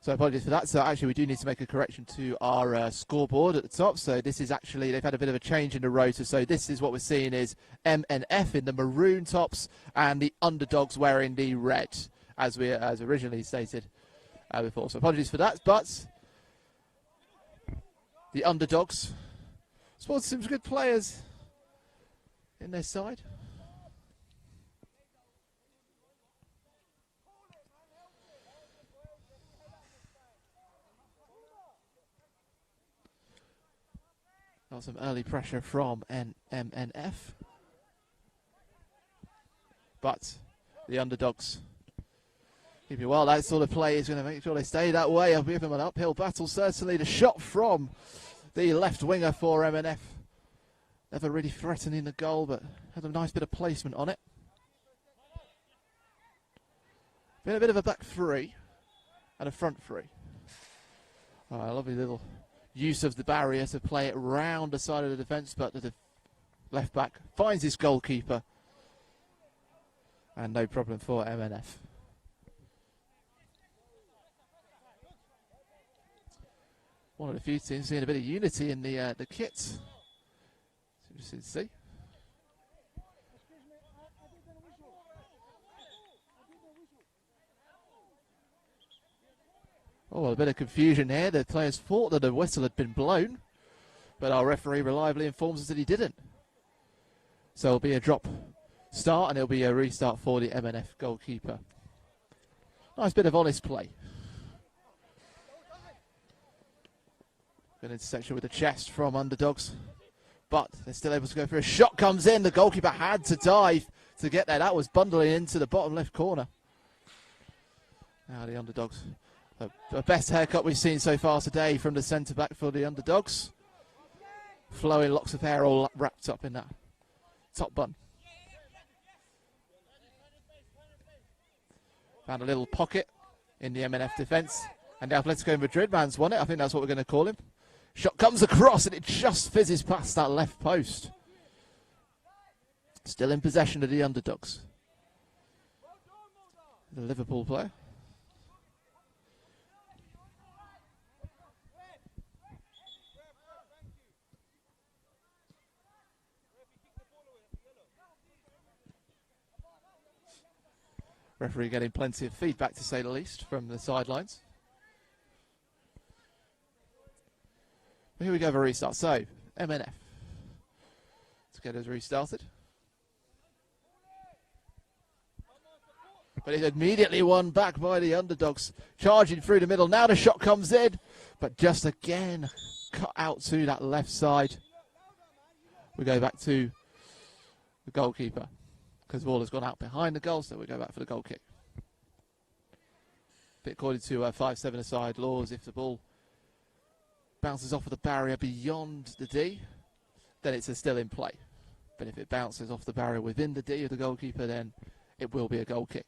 So apologies for that. So actually we do need to make a correction to our scoreboard at the top. So this is actually, they've had a bit of a change in the rota. So this is what we're seeing is M and F in the maroon tops and the underdogs wearing the red, as originally stated before. So apologies for that. But the underdogs, spotted some good players in their side. Got some early pressure from MNF. But the underdogs keep it well. That sort of play is going to make sure they stay that way. I'll give them an uphill battle. Certainly the shot from the left winger for MNF. Never really threatening the goal, but had a nice bit of placement on it. Been a bit of a back three and a front three. Oh, a lovely little use of the barrier to play it round the side of the defence, but the left back finds his goalkeeper. And no problem for MNF. One of the few teams seeing a bit of unity in the kit. It's interesting to see. Oh, well, a bit of confusion here. The players thought that the whistle had been blown, but our referee reliably informs us that he didn't. So it'll be a drop start, and it'll be a restart for the MNF goalkeeper. Nice bit of honest play. Good intersection with the chest from underdogs, but they're still able to go through. A shot comes in. The goalkeeper had to dive to get there. That was bundling into the bottom left corner. Now the underdogs. The best haircut we've seen so far today from the centre-back for the underdogs. Flowing locks of hair all wrapped up in that top bun. Found a little pocket in the MNF defence. And the Atletico Madrid man's won it. I think that's what we're going to call him. Shot comes across and it just fizzes past that left post. Still in possession of the underdogs. The Liverpool player. Referee getting plenty of feedback, to say the least, from the sidelines. Here we go for a restart. So, MNF. Let's get us restarted. But it's immediately won back by the underdogs. Charging through the middle. Now the shot comes in. But just again, cut out to that left side. We go back to the goalkeeper, because the ball has gone out behind the goal, so we go back for the goal kick. But according to 5-7-a-side laws, if the ball bounces off of the barrier beyond the D, then it's still in play. But if it bounces off the barrier within the D of the goalkeeper, then it will be a goal kick.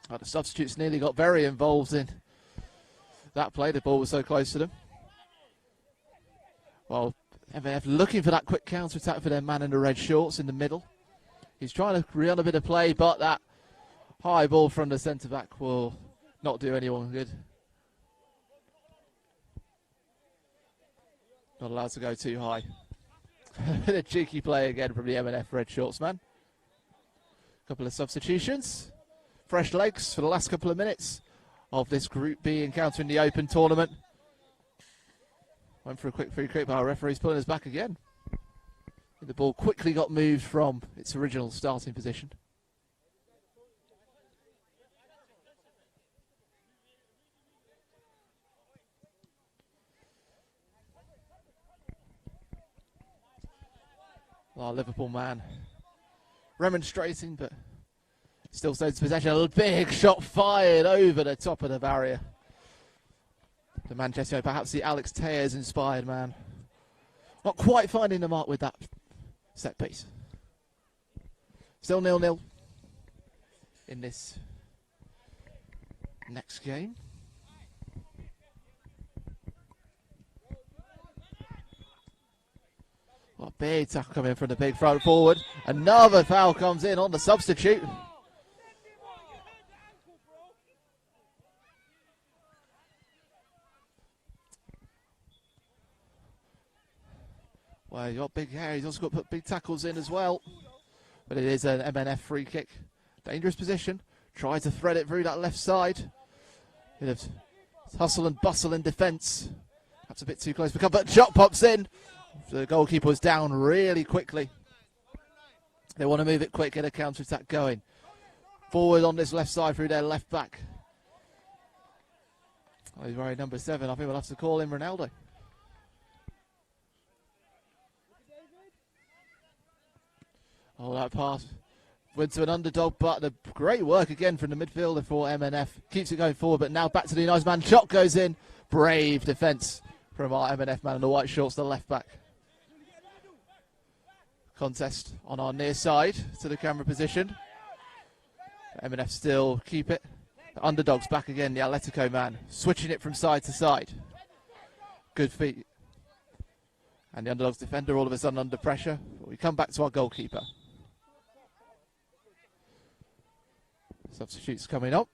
The substitutes nearly got very involved in that play. The ball was so close to them. Well, MNF looking for that quick counter-attack for their man in the red shorts in the middle. He's trying to run a bit of play, but that high ball from the centre-back will not do anyone good. Not allowed to go too high. A bit of cheeky play again from the MNF red shorts man. Couple of substitutions. Fresh legs for the last couple of minutes of this Group B encounter in the Open tournament. Went for a quick free kick, but our referee's pulling us back again. The ball quickly got moved from its original starting position. Our Liverpool man remonstrating, but still stays in possession. A big shot fired over the top of the barrier. The Manchester, perhaps the Alex Tellez inspired man. Not quite finding the mark with that set piece. Still 0-0 in this next game. Well, big tackle coming in from the big front forward. Another foul comes in on the substitute. Well, you've got big hair. He's also got to put big tackles in as well. But it is an MNF free kick. Dangerous position. Tries to thread it through that left side. Bit of hustle and bustle in defence. That's a bit too close. But shot pops in. The goalkeeper was down really quickly. They want to move it quick, get a counter-attack going. Forward on this left side through their left back. Oh, he's wearing number 7. I think we'll have to call him Ronaldo. Oh, that pass went to an underdog, but the great work again from the midfielder for MNF. Keeps it going forward, but now back to the nice man. Shot goes in. Brave defence from our MNF man in the white shorts, the left back. Contest on our near side to the camera position. MNF still keep it. The underdogs back again, the Atletico man. Switching it from side to side. Good feet. And the underdogs defender all of a sudden under pressure. We come back to our goalkeeper. Substitutes coming up.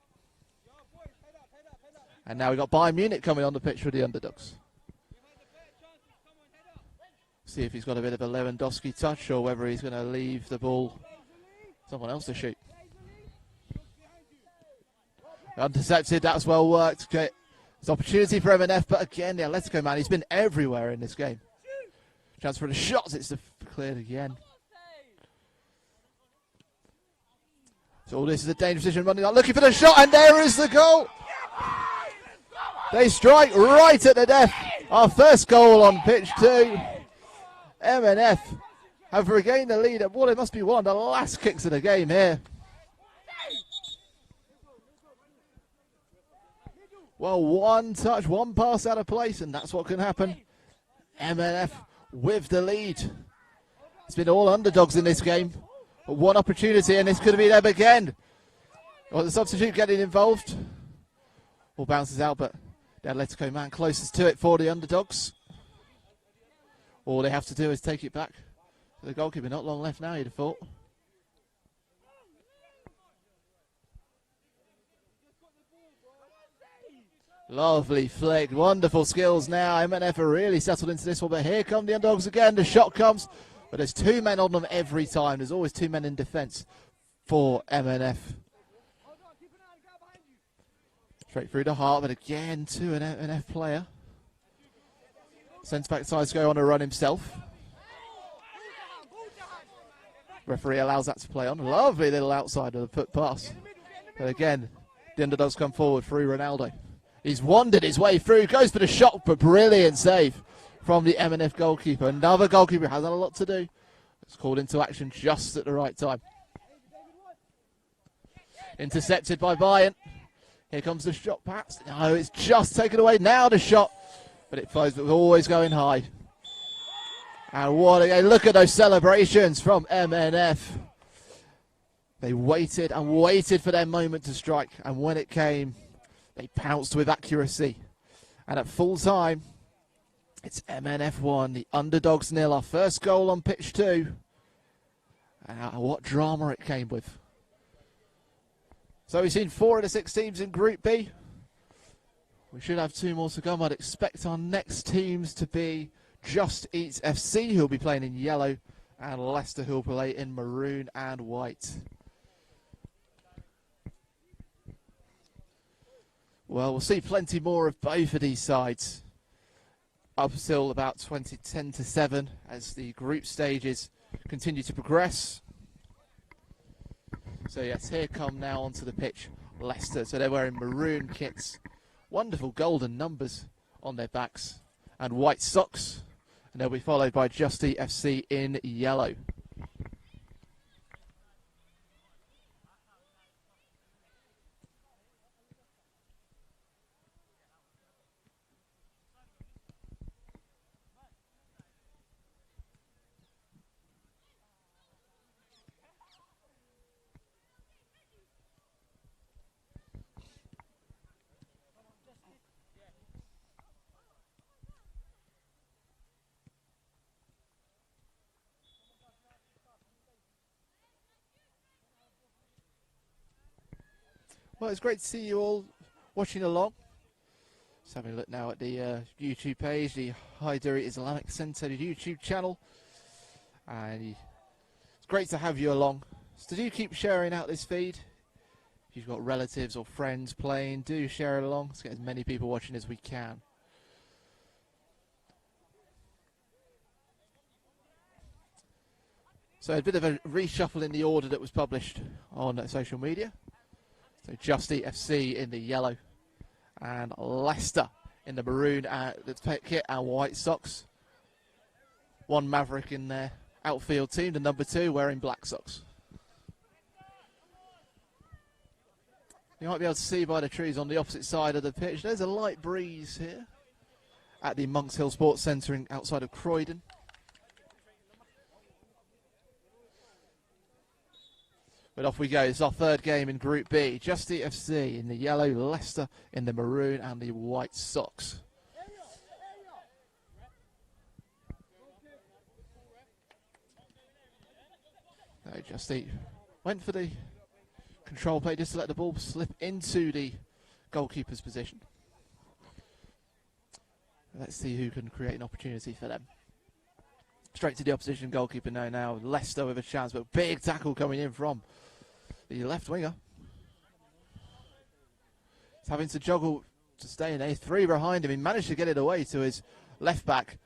And now we've got Bayern Munich coming on the pitch for the underdogs. See if he's got a bit of a Lewandowski touch or whether he's going to leave the ball someone else to shoot. Intercepted, that's well worked. Okay. It's opportunity for MNF, but again, the Atletico man, he's been everywhere in this game. Chance for the shots, it's cleared again. So this is a dangerous position, running out, looking for the shot, and there is the goal. They strike right at the death. Our first goal on pitch 2. MNF have regained the lead at what it must be one of the last kicks of the game here. Well, one touch, one pass out of place, and that's what can happen. MNF with the lead. It's been all underdogs in this game. But one opportunity, and this could be them again. Well, the substitute getting involved. Ball bounces out, but the Atletico man closest to it for the underdogs. All they have to do is take it back. The goalkeeper, not long left now, you'd have thought. Lovely flick, wonderful skills now. MNF are really settled into this one, but here come the underdogs again. The shot comes, but there's 2 men on them every time. There's always 2 men in defence for MNF. Straight through the heart, but again to an MNF player. Centre back decides to go on a run himself. Referee allows that to play on. Lovely little outside of the foot pass. But again, the underdogs come forward through Ronaldo. He's wandered his way through, goes for the shot, but brilliant save from the MNF goalkeeper. Another goalkeeper has a lot to do. It's called into action just at the right time. Intercepted by Bayern. Here comes the shot pass. No, it's just taken away. Now the shot, but it flows, but we're always going high. And what again, look at those celebrations from MNF. They waited and waited for their moment to strike, and when it came, they pounced with accuracy. And at full time, it's MNF 1, the underdogs 0. Our first goal on pitch 2. And what drama it came with. So we've seen 4 of the 6 teams in Group B. We should have 2 more to come. I'd expect our next teams to be Just Eat FC, who'll be playing in yellow, and Leicester, who'll play in maroon and white. Well, we'll see plenty more of both of these sides up until about 10-7 as the group stages continue to progress. So yes, here come now onto the pitch Leicester. So they're wearing maroon kits, wonderful golden numbers on their backs, and white socks. And they'll be followed by Just Eat FC in yellow. Well, it's great to see you all watching along. Just having a look now at the YouTube page, the Hyderi Islamic Centre YouTube channel. And it's great to have you along. So do keep sharing out this feed. If you've got relatives or friends playing, do share it along. Let's get as many people watching as we can. So a bit of a reshuffle in the order that was published on social media. So Just Eat FC in the yellow and Leicester in the maroon kit and white socks. One Maverick in their outfield team, the number 2, wearing black socks. You might be able to see by the trees on the opposite side of the pitch, there's a light breeze here at the Monks Hill Sports Centre outside of Croydon. But off we go. It's our third game in Group B. Just Eat FC in the yellow, Leicester in the maroon and the white socks. No, Just Eat went for the control play just to let the ball slip into the goalkeeper's position. Let's see who can create an opportunity for them. Straight to the opposition goalkeeper now. Leicester with a chance, but big tackle coming in from the left winger. He's having to juggle to stay in there. 3 behind him. He managed to get it away to his left back.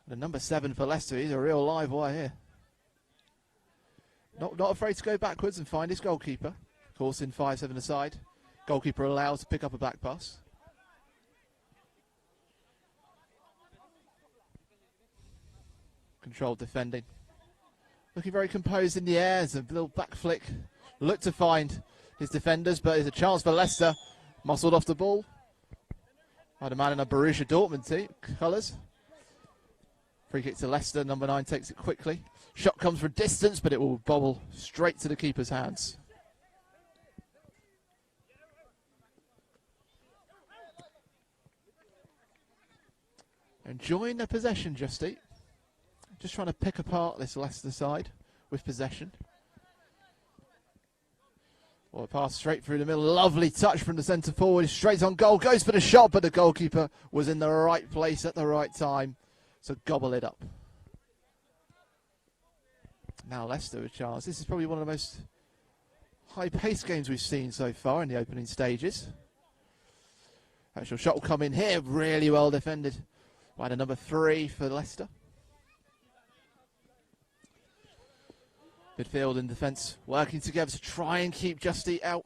The number 7 for Leicester. He's a real live wire here. Not afraid to go backwards and find his goalkeeper. Of course, in 5-7 aside. Goalkeeper allowed to pick up a back pass. Controlled defending. Looking very composed in the air. There's a little back flick. Looked to find his defenders, but there's a chance for Leicester. Muscled off the ball. By the man in a Borussia Dortmund colours. Free kick to Leicester. Number 9 takes it quickly. Shot comes from distance, but it will bobble straight to the keeper's hands. Enjoying the possession, Just Eat. Just trying to pick apart this Leicester side with possession. Well, pass straight through the middle. Lovely touch from the centre forward. Straight on goal. Goes for the shot, but the goalkeeper was in the right place at the right time. So gobble it up. Now Leicester with a chance. This is probably one of the most high-paced games we've seen so far in the opening stages. Actual shot will come in here. Really well defended by the number 3 for Leicester. Midfield and defence working together to try and keep Just Eat out.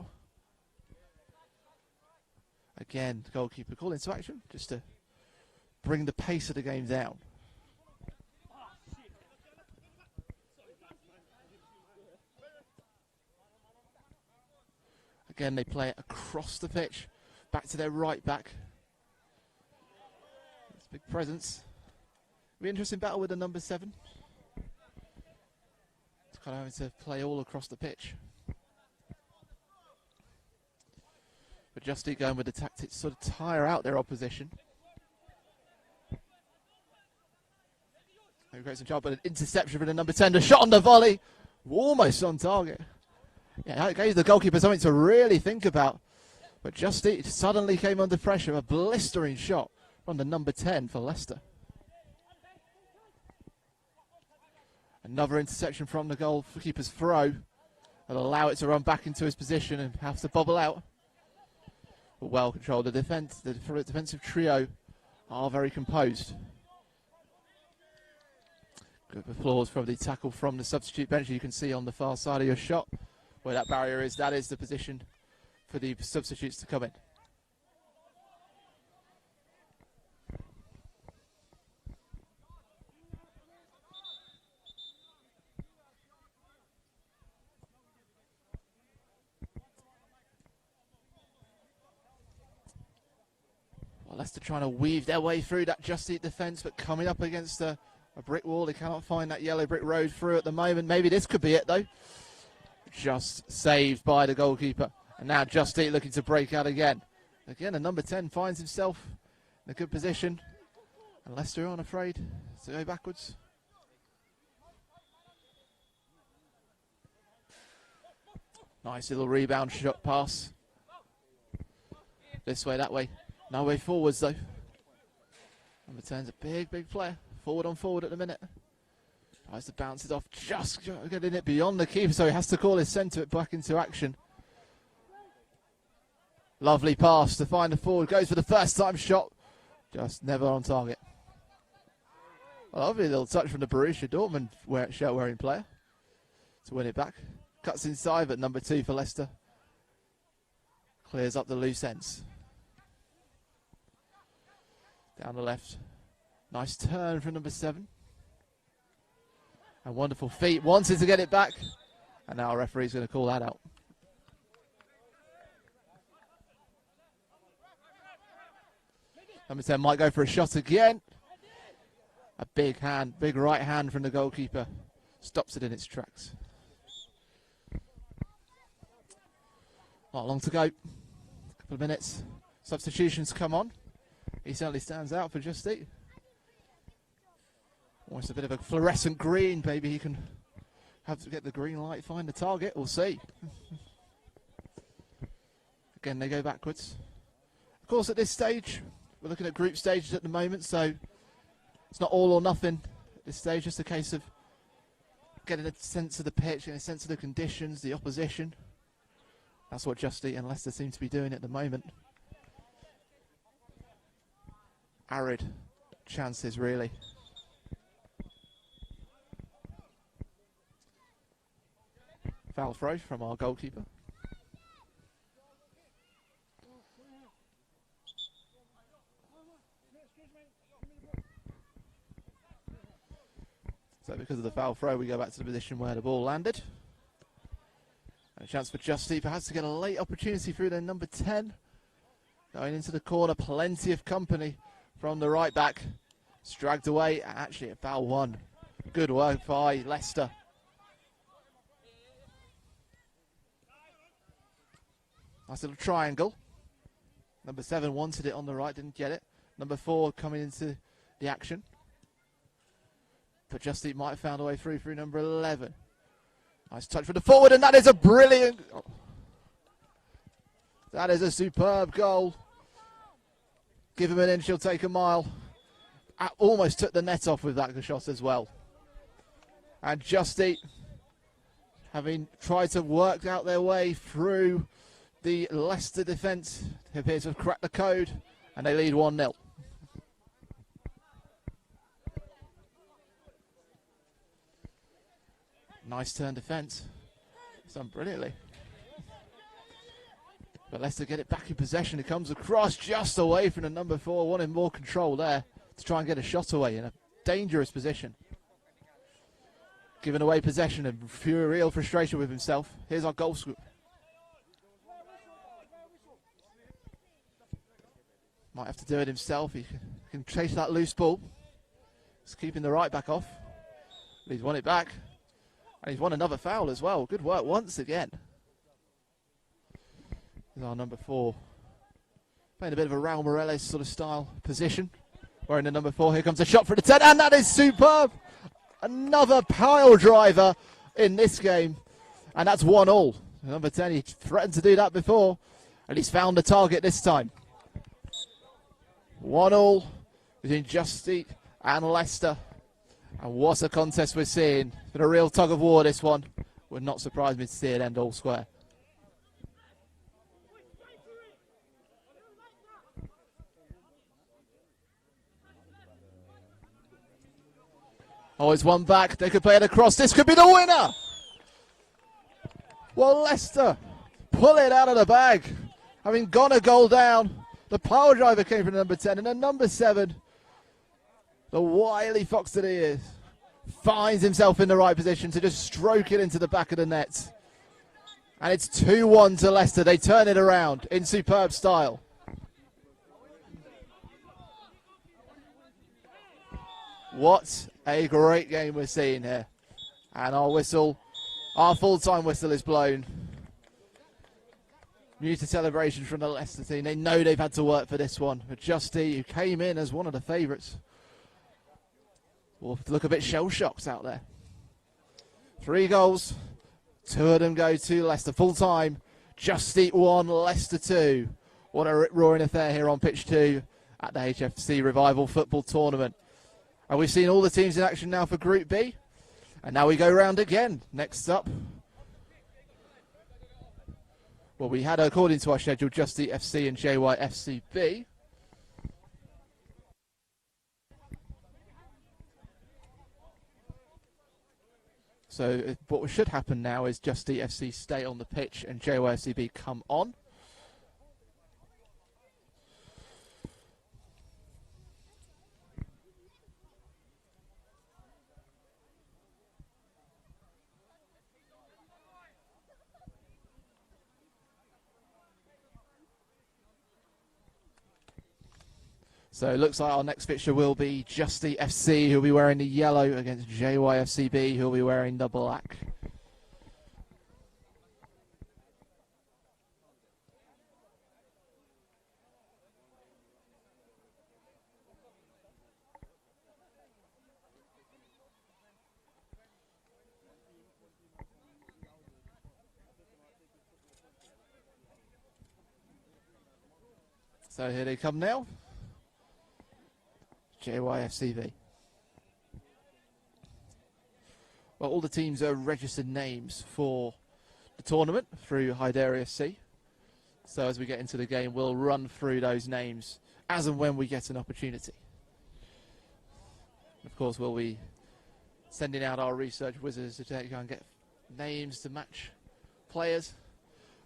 Again, the goalkeeper called into action just to bring the pace of the game down. Again, they play it across the pitch, back to their right back. It's a big presence. It'll be an interesting battle with the number 7. Kind of having to play all across the pitch. But Just Eat going with the tactics to sort of tire out their opposition. Maybe great some job, but an interception for the number 10. A shot on the volley. Almost on target. Yeah, it gave the goalkeeper something to really think about. But Just Eat suddenly came under pressure. A blistering shot from the number 10 for Leicester. Another interception from the goalkeeper's throw. That'll allow it to run back into his position and have to bobble out. But well controlled. The defensive trio are very composed. Good applause from the tackle from the substitute bench. You can see on the far side of your shot where that barrier is. That is the position for the substitutes to come in. Leicester trying to weave their way through that Just Eat defence, but coming up against a brick wall. They cannot find that yellow brick road through at the moment. Maybe this could be it, though. Just saved by the goalkeeper. And now Just Eat looking to break out again. Again, the number 10 finds himself in a good position. And Leicester aren't afraid to go backwards. Nice little rebound shot pass This way, that way. No way forwards, though. Number 10's a big, big player. Forward on forward at the minute. Tries to bounce it off, just getting it beyond the keeper, so he has to call his centre it back into action. Lovely pass to find the forward. Goes for the first time shot. Just never on target. A lovely little touch from the Borussia Dortmund shirt-wearing player to win it back. Cuts inside, but number 2 for Leicester clears up the loose ends. Down the left. Nice turn from number 7. And wonderful feet. Wanted to get it back. And now our referee's going to call that out. Number 10 might go for a shot again. A big hand, big right hand from the goalkeeper. Stops it in its tracks. Not long to go. A couple of minutes. Substitutions come on. He certainly stands out for Just Eat. Almost a bit of a fluorescent green. Maybe he can have to get the green light, find the target. We'll see. Again, they go backwards. Of course, at this stage, we're looking at group stages at the moment, so it's not all or nothing at this stage. Just a case of getting a sense of the pitch, getting a sense of the conditions, the opposition. That's what Just Eat and Leicester seem to be doing at the moment. Arid chances, really. Foul throw from our goalkeeper. So because of the foul throw, we go back to the position where the ball landed. And a chance for Just Eat perhaps to get a late opportunity through their number 10. Going into the corner, plenty of company from the right back. It's dragged away, actually a foul 1. Good work by Leicester. Nice little triangle. Number 7 wanted it on the right, didn't get it. Number 4 coming into the action. But Just Eat might have found a way through number 11. Nice touch for the forward, and that is a brilliant... Oh. That is a superb goal. Give him an inch, he'll take a mile. Almost took the net off with that shot as well. And Just Eat, having tried to work out their way through the Leicester defence, appears to have cracked the code, and they lead 1-0. Nice turn defence. It's done brilliantly. But Leicester get it back in possession. It comes across just away from the number 4. Wanting more control there to try and get a shot away in a dangerous position. Giving away possession and real frustration with himself. Here's our goal scoop. Might have to do it himself. He can chase that loose ball. He's keeping the right back off. But he's won it back. And he's won another foul as well. Good work once again. Here's our number 4. Playing a bit of a Raul Morales sort of style position. Wearing the number 4. Here comes a shot for the 10. And that is superb. Another pile driver in this game. And that's 1-1. Number 10, he threatened to do that before. And he's found the target this time. 1-1 between Just Eat and Leicester. And what a contest we're seeing. It's been a real tug of war, this one. Would not surprise me to see it end all square. Oh, it's one back. They could play it across. This could be the winner. Well, Leicester pull it out of the bag. Having gone a goal down. The power driver came from number 10. And then number 7, the wily fox that he is, finds himself in the right position to just stroke it into the back of the net. And it's 2-1 to Leicester. They turn it around in superb style. What a great game we're seeing here. And our whistle, our full-time whistle is blown. Muted celebration from the Leicester team. They know they've had to work for this one. But Just Eat, who came in as one of the favourites, will look a bit shell-shocked out there. 3 goals. 2 of them go to Leicester. Full-time. Just Eat 1, Leicester 2. What a rip-roaring affair here on pitch 2 at the HFC Revival Football Tournament. And we've seen all the teams in action now for Group B. And now we go round again. Next up, well, we had, according to our schedule, Just Eat FC and JYFCB. So what should happen now is Just Eat FC stay on the pitch and JYFCB come on. So it looks like our next fixture will be Just Eat FC, who'll be wearing the yellow, against JYFCB, who'll be wearing the black. So here they come now. JYFCB. Well, all the teams are registered names for the tournament through Hyderi FC. So as we get into the game, we'll run through those names as and when we get an opportunity. Of course, we'll be sending out our research wizards to go and get names to match players.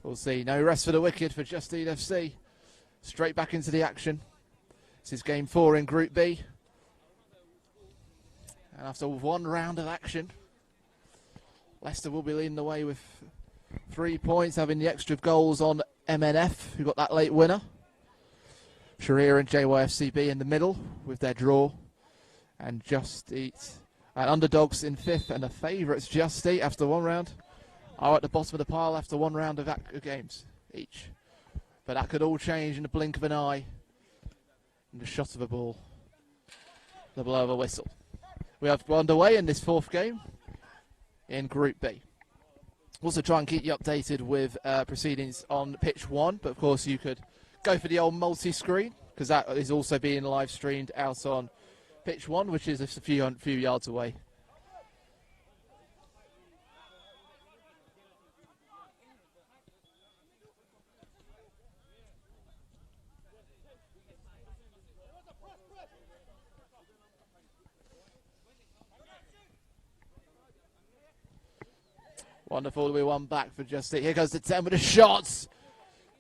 We'll see. No rest for the wicked for Just Eat FC. Straight back into the action. This is game 4 in Group B. And after one round of action, Leicester will be leading the way with 3 points, having the extra goals on MNF, who got that late winner. Sharia and JYFCB in the middle with their draw. And Just Eat. And underdogs in 5th, and the favourites Just Eat after one round are at the bottom of the pile after one round of games each. But that could all change in the blink of an eye. And the shot of a ball, the blow of a whistle. We have underway in this 4th game in Group B. Also try and keep you updated with proceedings on pitch 1, but of course you could go for the old multi-screen, because that is also being live streamed out on pitch 1, which is a few yards away. Wonderful, we won back for Just Eat. Here goes the 10 with the shots.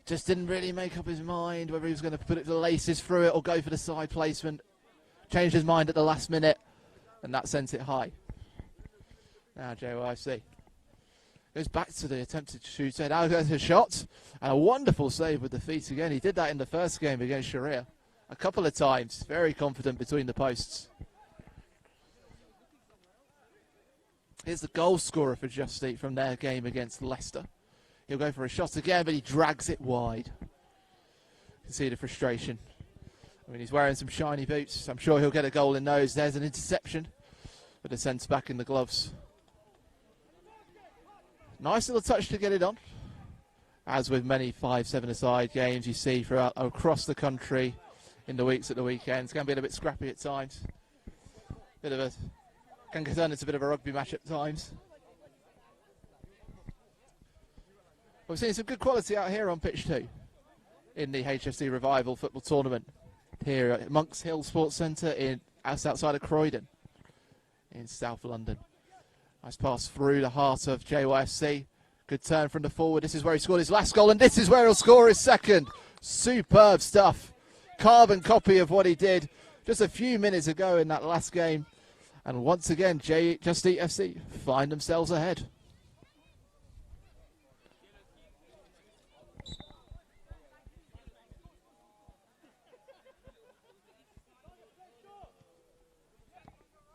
Just didn't really make up his mind whether he was going to put it the laces through it or go for the side placement. Changed his mind at the last minute, and that sent it high. Now JYC goes back to the attempted shoot. Now goes a shot, and a wonderful save with the feet again. He did that in the first game against Sharia a couple of times. Very confident between the posts. Here's the goal scorer for Just Eat from their game against Leicester. He'll go for a shot again, but he drags it wide. You can see the frustration. I mean, he's wearing some shiny boots. I'm sure he'll get a goal in those. There's an interception, but it sends back in the gloves. Nice little touch to get it on. As with many 5-7-a-side games you see throughout across the country in the weeks at the weekends. Can be a bit scrappy at times. Can turn into a bit of a rugby match at times. We've seen some good quality out here on pitch 2 in the HFC Revival Football Tournament here at Monks Hill Sports Centre outside of Croydon in South London. Nice pass through the heart of JYFC. Good turn from the forward. This is where he scored his last goal, and this is where he'll score his second. Superb stuff. Carbon copy of what he did just a few minutes ago in that last game. And once again, Just Eat FC find themselves ahead.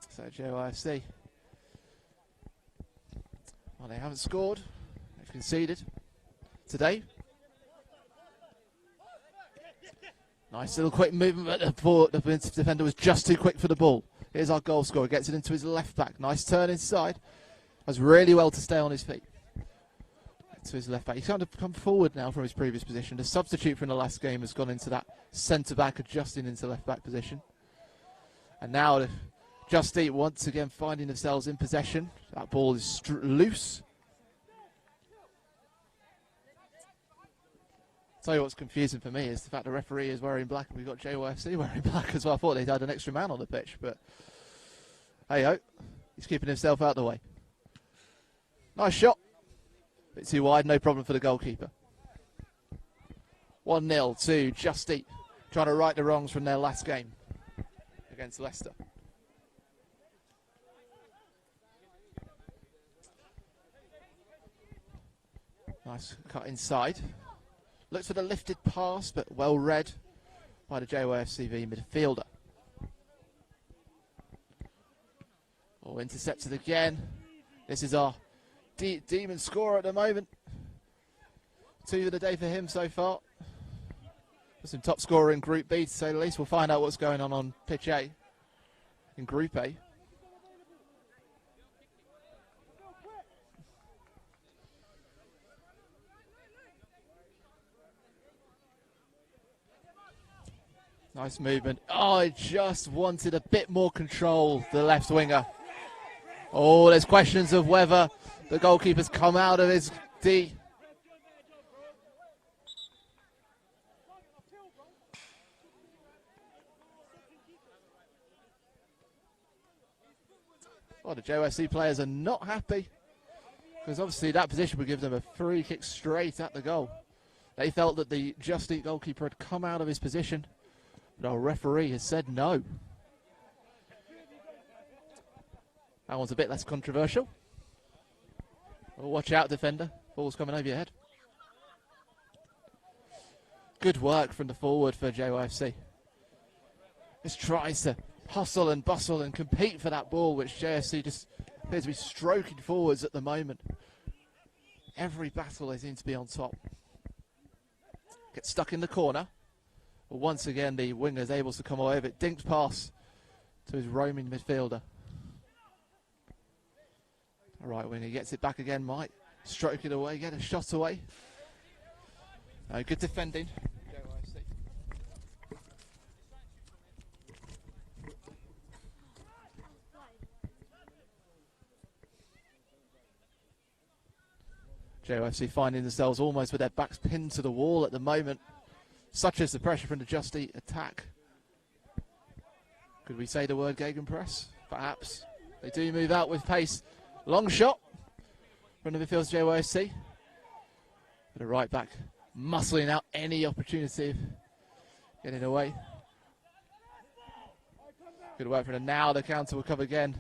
So JYFC, well, they haven't scored. They've conceded today. Nice little quick movement, but the defender was just too quick for the ball. Here's our goal scorer, gets it into his left back. Nice turn inside. Does really well to stay on his feet. to his left back. He's kind of come forward now from his previous position. The substitute from the last game has gone into that centre back, adjusting into left back position. And now Just Eat once again finding themselves in possession. That ball is loose. Tell you what's confusing for me is the fact the referee is wearing black and we've got JYFC wearing black as well. I thought they'd had an extra man on the pitch, but hey ho, he's keeping himself out of the way. Nice shot. Bit too wide, no problem for the goalkeeper. 1-0 to Just Eat, trying to right the wrongs from their last game against Leicester. Nice cut inside. Looks for the lifted pass, but well read by the JYFCV midfielder. Oh, intercepted again. This is our demon scorer at the moment. 2 of the day for him so far. Some top scorer in Group B, to say the least. We'll find out what's going on pitch A, in Group A. Nice movement. Oh, I just wanted a bit more control, the left winger. Oh, there's questions of whether the goalkeeper's come out of his D. Well, the JOSC players are not happy because obviously that position would give them a free kick straight at the goal. They felt that the Just Eat goalkeeper had come out of his position, but our referee has said no. That one's a bit less controversial. Oh, watch out, defender. Ball's coming over your head. Good work from the forward for JYFC. Just tries to hustle and bustle and compete for that ball, which JFC just appears to be stroking forwards at the moment. Every battle they seem to be on top. Gets stuck in the corner. But once again, the winger is able to come away with it. Dinks pass to his roaming midfielder. All right, winger gets it back again, might stroke it away, get a shot away. Good defending. JOFC finding themselves almost with their backs pinned to the wall at the moment. Such is the pressure from the Just Eat attack. Could we say the word gegenpress? Perhaps. They do move out with pace. Long shot from the midfield JYFC. But a right back muscling out any opportunity of getting away. Good work from them. Now the counter will come again.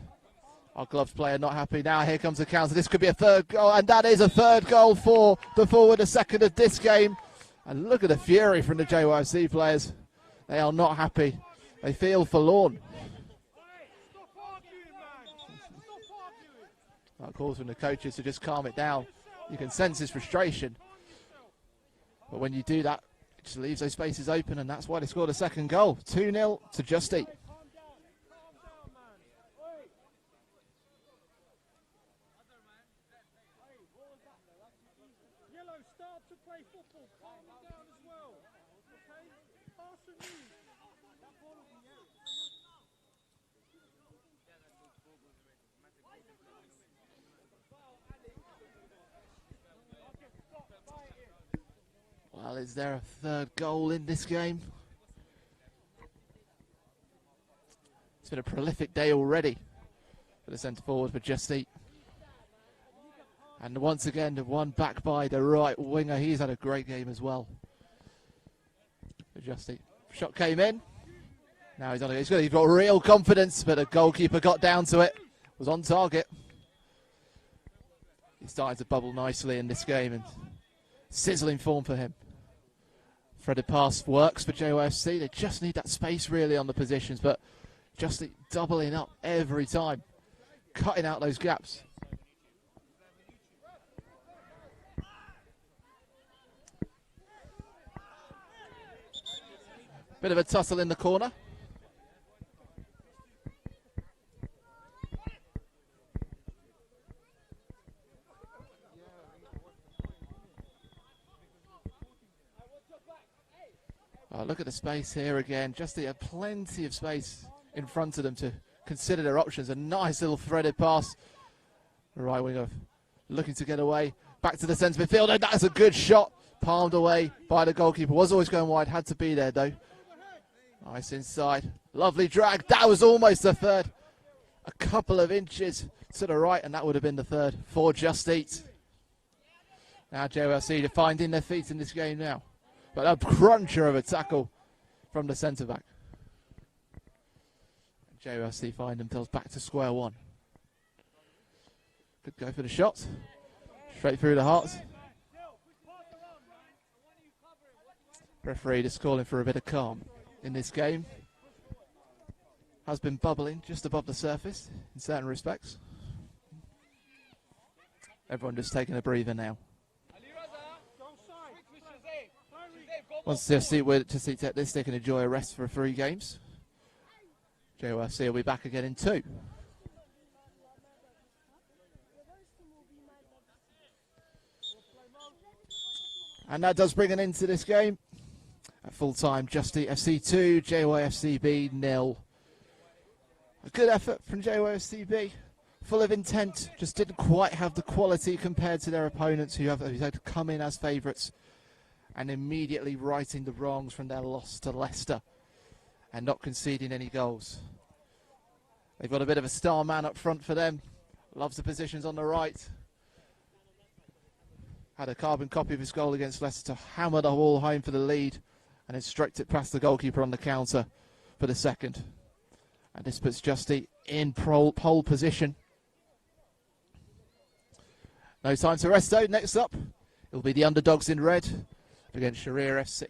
Our gloves player not happy. Now here comes the counter. This could be a third goal, and that is a third goal for the forward, a second of this game. And look at the fury from the JYFC players. They are not happy. They feel forlorn. That calls from the coaches to just calm it down. You can sense his frustration. But when you do that, it just leaves those spaces open, and that's why they scored a second goal. 2-0 to Just Eat. Well, is there a third goal in this game? It's been a prolific day already for the centre forward for Just Eat. And once again, the one back by the right winger. He's had a great game as well. For Just Eat. Shot came in. Now he's got real confidence, but the goalkeeper got down to it. Was on target. He's starting to bubble nicely in this game, and sizzling form for him. Threaded pass works for JOFC. They just need that space really on the positions, but Just Eat doubling up every time, cutting out those gaps. Bit of a tussle in the corner. But look at the space here again. Just they have plenty of space in front of them to consider their options. A nice little threaded pass. The right winger looking to get away. Back to the centre midfield. And that's a good shot. Palmed away by the goalkeeper. Was always going wide. Had to be there though. Nice inside. Lovely drag. That was almost the third. A couple of inches to the right, and that would have been the third for Just Eat. Now JLC finding their feet in this game now. But a cruncher of a tackle from the centre-back. JLC find themselves back to square one. Good go for the shot. Straight through the hearts. Referee just calling for a bit of calm in this game. Has been bubbling just above the surface in certain respects. Everyone just taking a breather now. Once Just Eat take this, they can enjoy a rest for 3 games. JOFC will be back again in 2. And that does bring an end to this game. At full time, Just Eat FC 2, JYFCB 0. A good effort from JYFCB. Full of intent, just didn't quite have the quality compared to their opponents who had to come in as favourites and immediately righting the wrongs from their loss to Leicester and not conceding any goals. They've got a bit of a star man up front for them. Loves the positions on the right. Had a carbon copy of his goal against Leicester to hammer the ball home for the lead and instruct it past the goalkeeper on the counter for the second. And this puts Just Eat in pole position. No time to rest though. Next up, it'll be the underdogs in red against Sharir FC.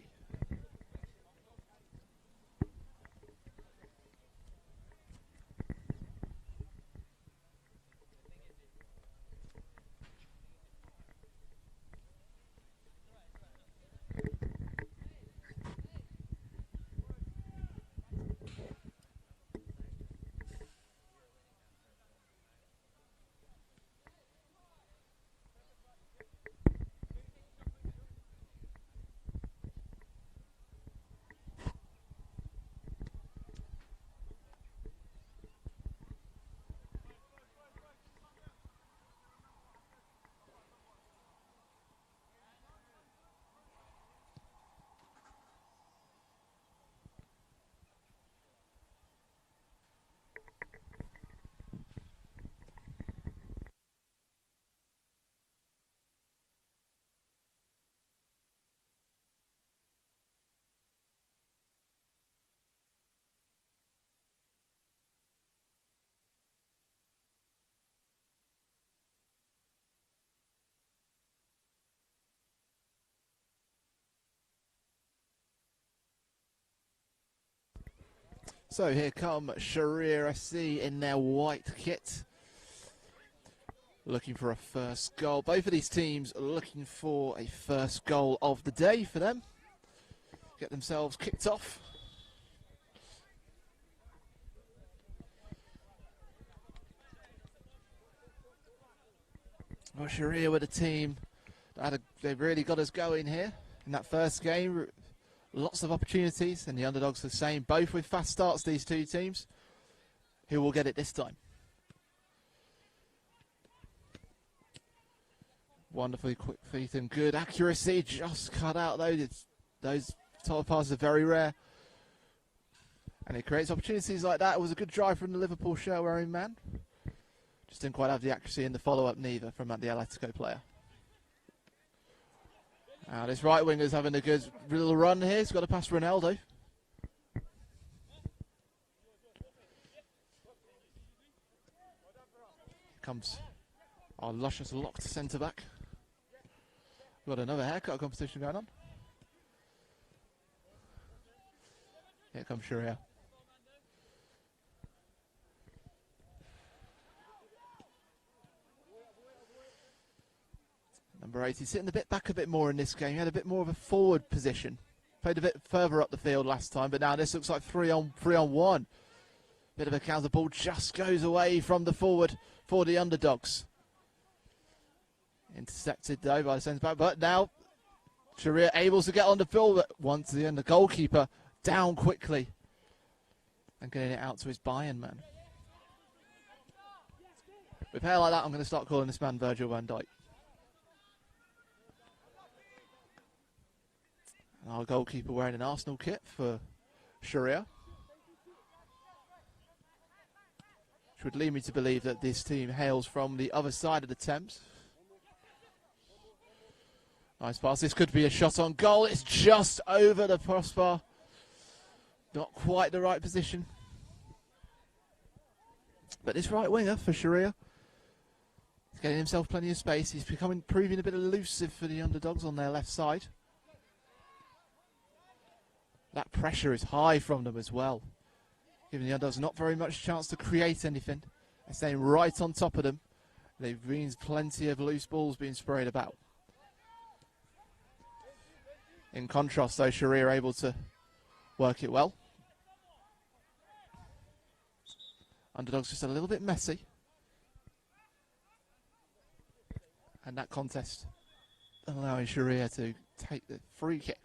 So here come Sharir FC in their white kit, looking for a first goal. Both of these teams are looking for a first goal of the day for them. Get themselves kicked off. Well, Sharir with a team that they've really got us going here in that first game. Lots of opportunities, and the underdogs the same. Both with fast starts, these two teams. Who will get it this time? Wonderfully quick feet and good accuracy. Just cut out though. Those top passes are very rare. And it creates opportunities like that. It was a good drive from the Liverpool shirt-wearing man. Just didn't quite have the accuracy in the follow-up neither from the Atletico player. This right winger's having a good little run here. He's got to pass Ronaldo. Comes our luscious locked centre back. We've got another haircut competition going on. Here comes Sharia. Number 80 sitting a bit back a bit more in this game. He had a bit more of a forward position. Played a bit further up the field last time, but now this looks like 3-on-1. Bit of a counter ball, just goes away from the forward for the underdogs. Intercepted though by the centre back, but now Sharia able to get on the field, but once again the goalkeeper down quickly and getting it out to his Bayern man. With hair like that, I'm going to start calling this man Virgil van Dijk. And our goalkeeper wearing an Arsenal kit for Sharia, which would lead me to believe that this team hails from the other side of the Thames. Nice pass. This could be a shot on goal. It's just over the crossbar. Not quite the right position. But this right winger for Sharia, he's getting himself plenty of space. He's proving a bit elusive for the underdogs on their left side. That pressure is high from them as well, giving the underdogs not very much chance to create anything. They're staying right on top of them. They've been plenty of loose balls being sprayed about. In contrast, though, Sharia are able to work it well. Underdogs just a little bit messy. And that contest allowing Sharia to take the free kick.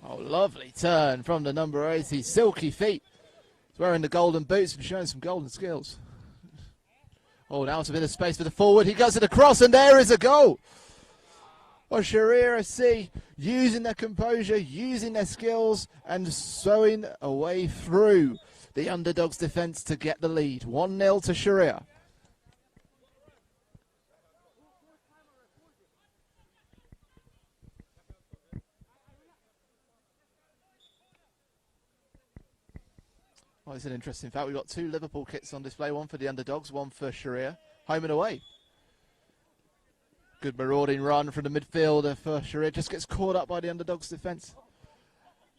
Oh, lovely turn from the number 80. Silky feet. He's wearing the golden boots and showing some golden skills. Oh, now it's a bit of space for the forward. He goes to the cross, and there is a goal. Well, Sharia FC using their composure, using their skills, and sewing a way through the underdogs' defence to get the lead. 1-0 to Sharia. Well, it's an interesting fact. We've got two Liverpool kits on display, one for the underdogs, one for Sharia, home and away. Good marauding run from the midfielder for Sharia, just gets caught up by the underdogs' defence.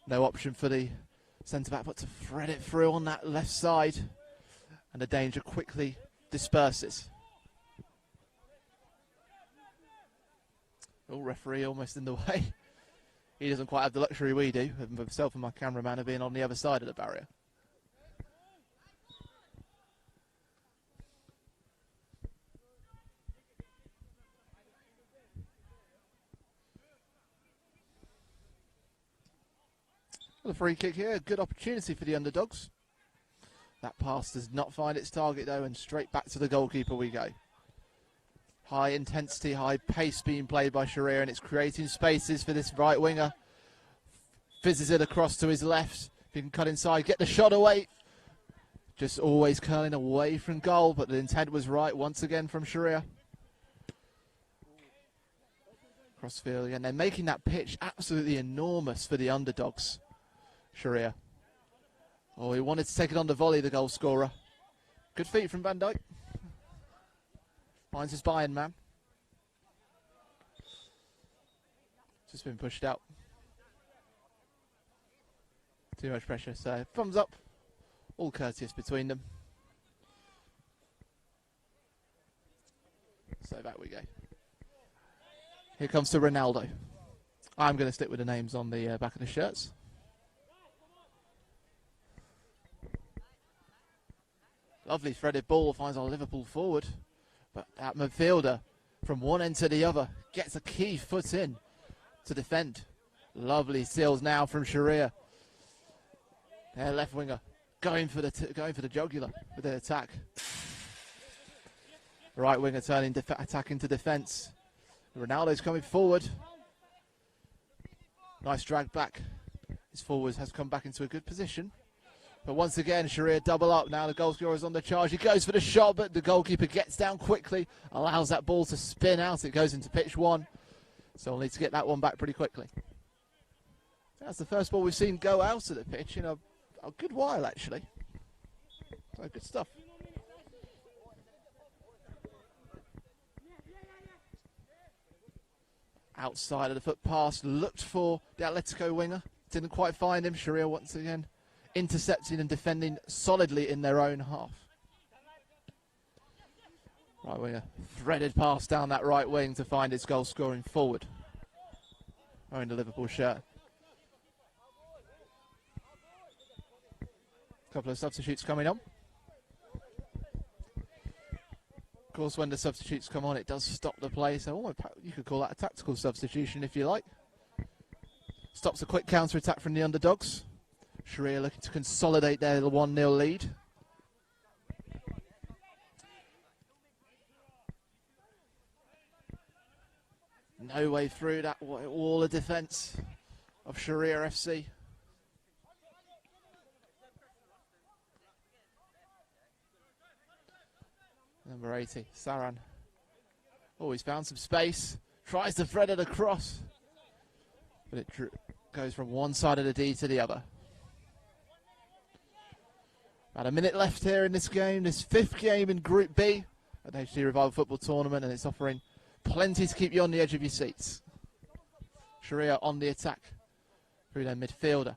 No option for the centre-back but to thread it through on that left side, and the danger quickly disperses. Oh, referee almost in the way. He doesn't quite have the luxury we do, himself and my cameraman are being on the other side of the barrier. The free kick here, good opportunity for the underdogs. That pass does not find its target though, and straight back to the goalkeeper we go. High intensity, high pace being played by Sharia, and it's creating spaces for this right winger. Fizzes it across to his left. If he can cut inside, get the shot away. Just always curling away from goal, but the intent was right once again from Sharia. Crossfield again. They're making that pitch absolutely enormous for the underdogs. Sharia. Oh, he wanted to take it on the volley, the goal scorer. Good feet from Van Dijk. Finds his Bayern man. Just been pushed out. Too much pressure, so thumbs up. All courteous between them. So back we go. Here comes to Ronaldo. I'm going to stick with the names on the back of the shirts. Lovely threaded ball, finds our Liverpool forward. But that midfielder, from one end to the other, gets a key foot in to defend. Lovely seals now from Sharia. Their left winger going for the jugular with the attack. Right winger turning attack into defence. Ronaldo's coming forward. Nice drag back. His forwards has come back into a good position. But once again, Sharia double up. Now the goal scorer is on the charge. He goes for the shot, but the goalkeeper gets down quickly, allows that ball to spin out. It goes into pitch one. So we'll need to get that one back pretty quickly. That's the first ball we've seen go out of the pitch in a good while, actually. So good stuff. Outside of the foot pass, looked for the Atletico winger. Didn't quite find him. Sharia once again intercepting and defending solidly in their own half. Right winger threaded pass down that right wing to find his goal scoring forward. wearing the Liverpool shirt. A couple of substitutes coming on. Of course, when the substitutes come on, it does stop the play, so you could call that a tactical substitution if you like. Stops a quick counter-attack from the underdogs. Sharia looking to consolidate their 1-0 lead. No way through that wall of defence of Sharia FC. Number 80, Saran. Oh, he's found some space. Tries to thread it across. But it goes from one side of the D to the other. About a minute left here in this game, this 5th game in Group B at the HFC Revival Football Tournament, and it's offering plenty to keep you on the edge of your seats. Sharia on the attack through their midfielder.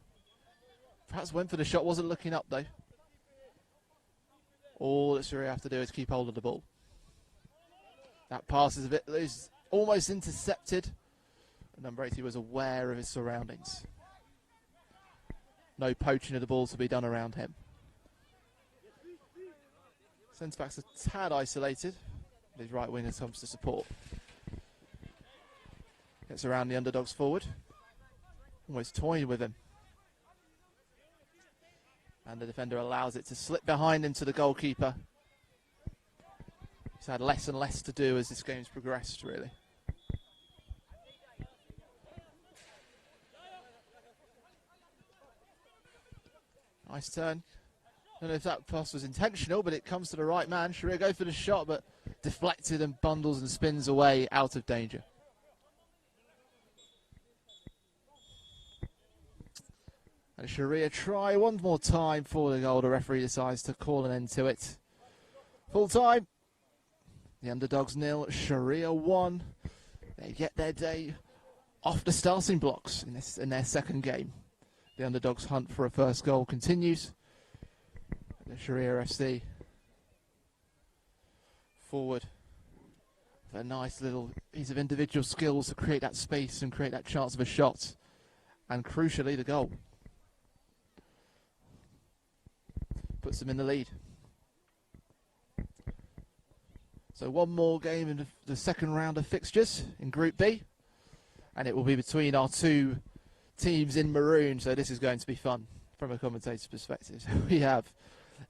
Perhaps went for the shot, wasn't looking up though. All that Sharia have to do is keep hold of the ball. That pass is a bit loose, almost intercepted. Number 80 was aware of his surroundings. No poaching of the ball to be done around him. Centre-back's a tad isolated. His right winger comes to support. Gets around the underdogs forward. Almost toying with him. And the defender allows it to slip behind him to the goalkeeper. He's had less and less to do as this game's progressed, really. Nice turn. I don't know if that pass was intentional, but it comes to the right man. Sharia go for the shot, but deflected and bundles and spins away out of danger. And Sharia try one more time for the goal. The referee decides to call an end to it. Full time. The underdogs 0, Sharia 1. They get their day off the starting blocks in their second game. The underdogs' hunt for a first goal continues. The Sharia FC forward with a nice little piece of individual skills to create that space and create that chance of a shot. And crucially, the goal. Puts them in the lead. So one more game in the second round of fixtures in Group B. And it will be between our two teams in maroon. So this is going to be fun from a commentator's perspective. So we have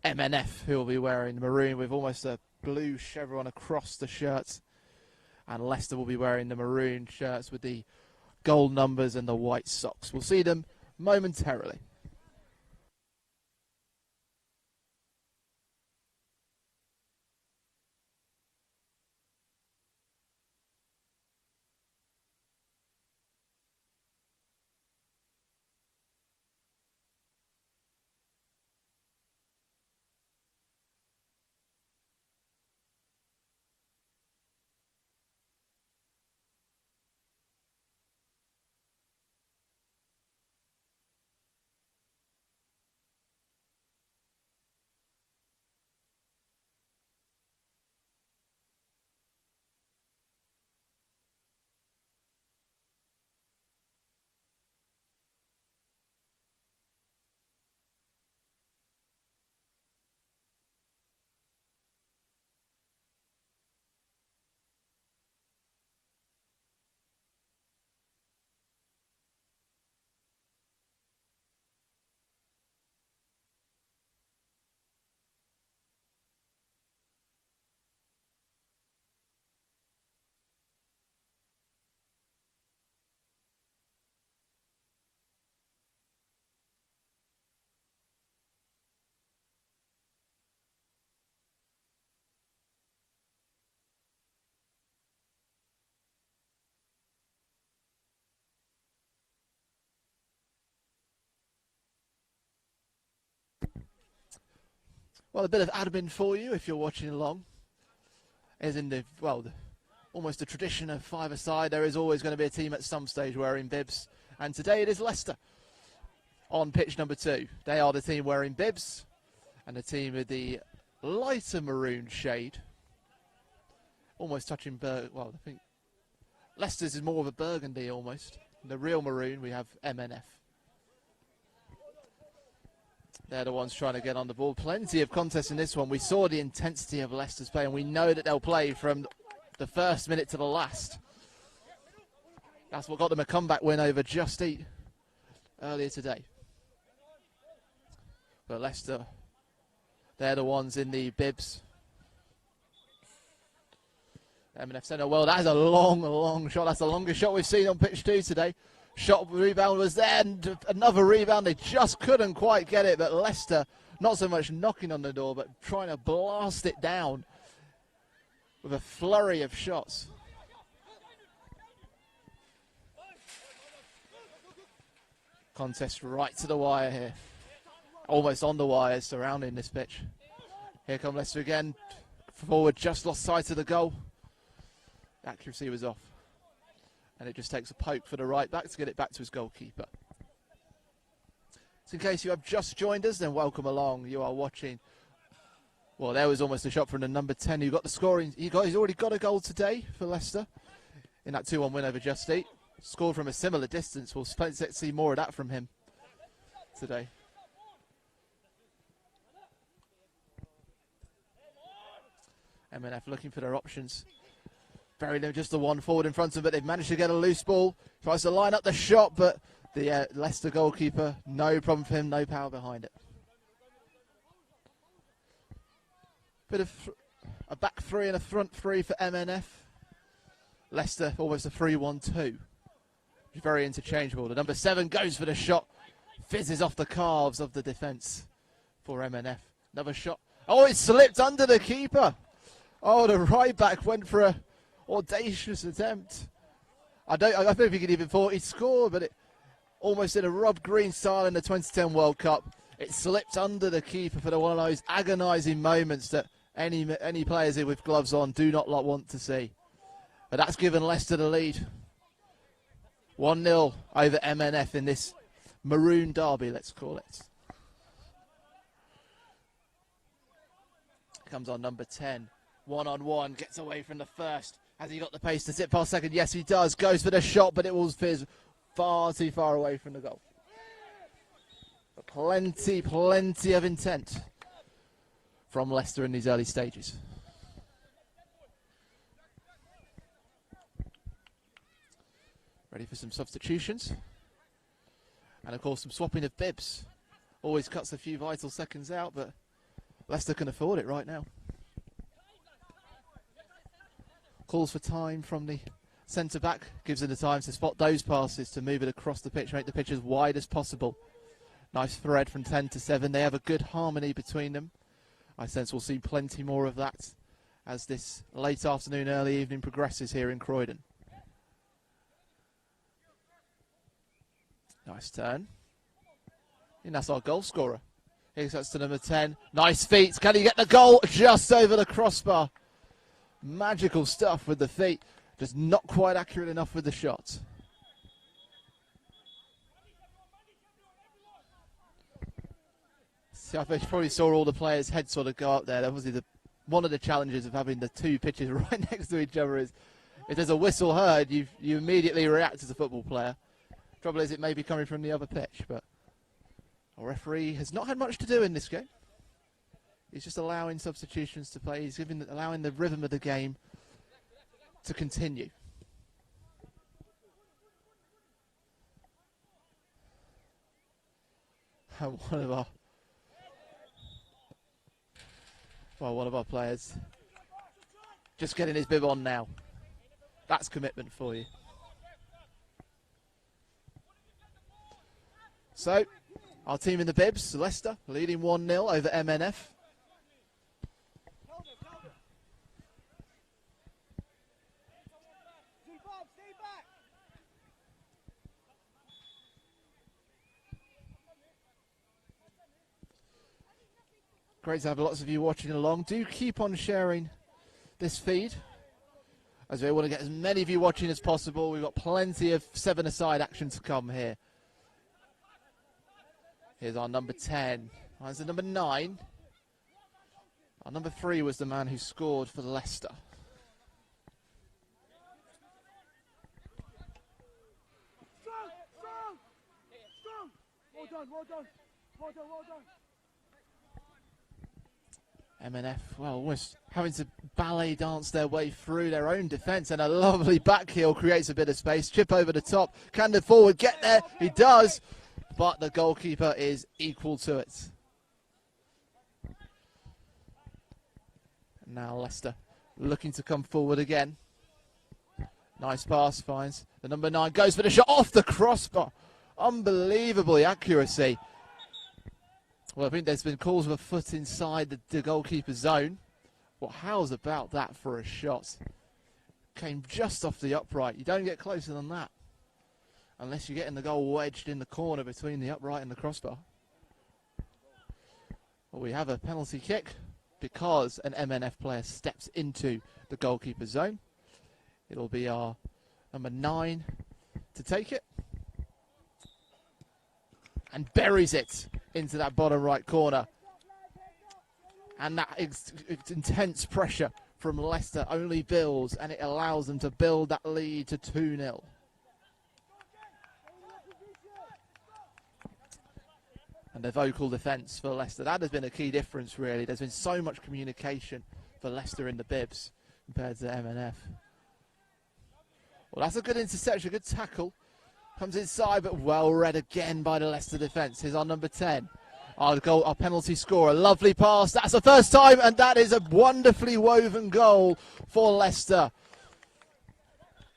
MNF, who will be wearing maroon with almost a blue chevron across the shirt. And Leicester will be wearing the maroon shirts with the gold numbers and the white socks. We'll see them momentarily. Well, a bit of admin for you if you're watching along. As in almost the tradition of five-a-side, there is always going to be a team at some stage wearing bibs. And today it is Leicester on pitch number 2. They are the team wearing bibs. And the team with the lighter maroon shade. Almost touching I think Leicester's is more of a burgundy almost. the real maroon, we have MNF. They're the ones trying to get on the ball. Plenty of contests in this one. We saw the intensity of Leicester's play, and we know that they'll play from the first minute to the last. That's what got them a comeback win over Just Eat earlier today. But Leicester, they're the ones in the bibs. MNF centre. Well, that is a long shot. That's the longest shot we've seen on pitch 2 today. Shot rebound was there, and another rebound. They just couldn't quite get it, but Leicester, not so much knocking on the door, but trying to blast it down with a flurry of shots. Contest right to the wire here. Almost on the wire, surrounding this pitch. Here come Leicester again. Forward, just lost sight of the goal. Accuracy was off. And it just takes a poke for the right back to get it back to his goalkeeper. So in case you have just joined us, then welcome along. You are watching. Well, there was almost a shot from the number 10 who got the scoring. He's already got a goal today for Leicester in that 2-1 win over Just Eat. Scored from a similar distance. We'll see more of that from him today. MNF looking for their options. Very low, just the one forward in front of him, but they've managed to get a loose ball. Tries to line up the shot, but the Leicester goalkeeper, no problem for him, no power behind it. Bit of a back three and a front three for MNF. Leicester almost a 3-1-2. Very interchangeable. The number 7 goes for the shot. Fizzes off the calves of the defence for MNF. Another shot. Oh, it slipped under the keeper. Oh, the right back went for a audacious attempt. I don't know if he could even thought he'd score, but it almost in a Rob Green style in the 2010 World Cup. It slipped under the keeper for one of those agonising moments that any players here with gloves on do not want to see. But that's given Leicester the lead. 1-0 over MNF in this maroon derby, let's call it. Comes on number 10. 1-on-1, gets away from the first. Has he got the pace to zip past second? Yes, he does. Goes for the shot, but it will fizz far too far away from the goal. But plenty of intent from Leicester in these early stages. Ready for some substitutions. And, of course, some swapping of bibs. Always cuts a few vital seconds out, but Leicester can afford it right now. Calls for time from the centre-back. Gives him the time to spot those passes, to move it across the pitch, make the pitch as wide as possible. Nice thread from 10 to 7. They have a good harmony between them. I sense we'll see plenty more of that as this late afternoon, early evening progresses here in Croydon. Nice turn. And that's our goal scorer. Here's that to number 10. Nice feet. Can he get the goal? Just over the crossbar. Magical stuff with the feet. Just not quite accurate enough with the shot. See, I think you probably saw all the players' heads sort of go up there. Obviously, one of the challenges of having the two pitches right next to each other is if there's a whistle heard, you immediately react as a football player. Trouble is, it may be coming from the other pitch, but our referee has not had much to do in this game. He's just allowing substitutions to play. He's allowing the rhythm of the game to continue. And one of our players just getting his bib on now. That's commitment for you. So, our team in the bibs, Leicester, leading 1-0 over MNF. Great to have lots of you watching along. Do keep on sharing this feed, as we want to get as many of you watching as possible. We've got plenty of 7-a-side action to come here. Here's our number 10. Here's the number 9. Our number 3 was the man who scored for Leicester. MNF, well, almost having to ballet dance their way through their own defence, and a lovely back heel creates a bit of space. Chip over the top, can the forward get there? He does, but the goalkeeper is equal to it. Now Leicester looking to come forward again. Nice pass, finds the number 9, goes for the shot off the crossbar. Unbelievably accuracy. Well, I think there's been calls of a foot inside the goalkeeper's zone. Well, how's about that for a shot? Came just off the upright. You don't get closer than that unless you're getting the goal wedged in the corner between the upright and the crossbar. Well, we have a penalty kick because an MNF player steps into the goalkeeper's zone. It'll be our number 9 to take it. And buries it into that bottom right corner. And that intense pressure from Leicester only builds, and it allows them to build that lead to 2-0. And the vocal defence for Leicester, that has been a key difference really. There's been so much communication for Leicester in the bibs compared to MNF. Well, that's a good interception, good tackle. Comes inside, but well read again by the Leicester defence. Here's our number 10. Our penalty scorer. Lovely pass. That's the first time, and that is a wonderfully woven goal for Leicester.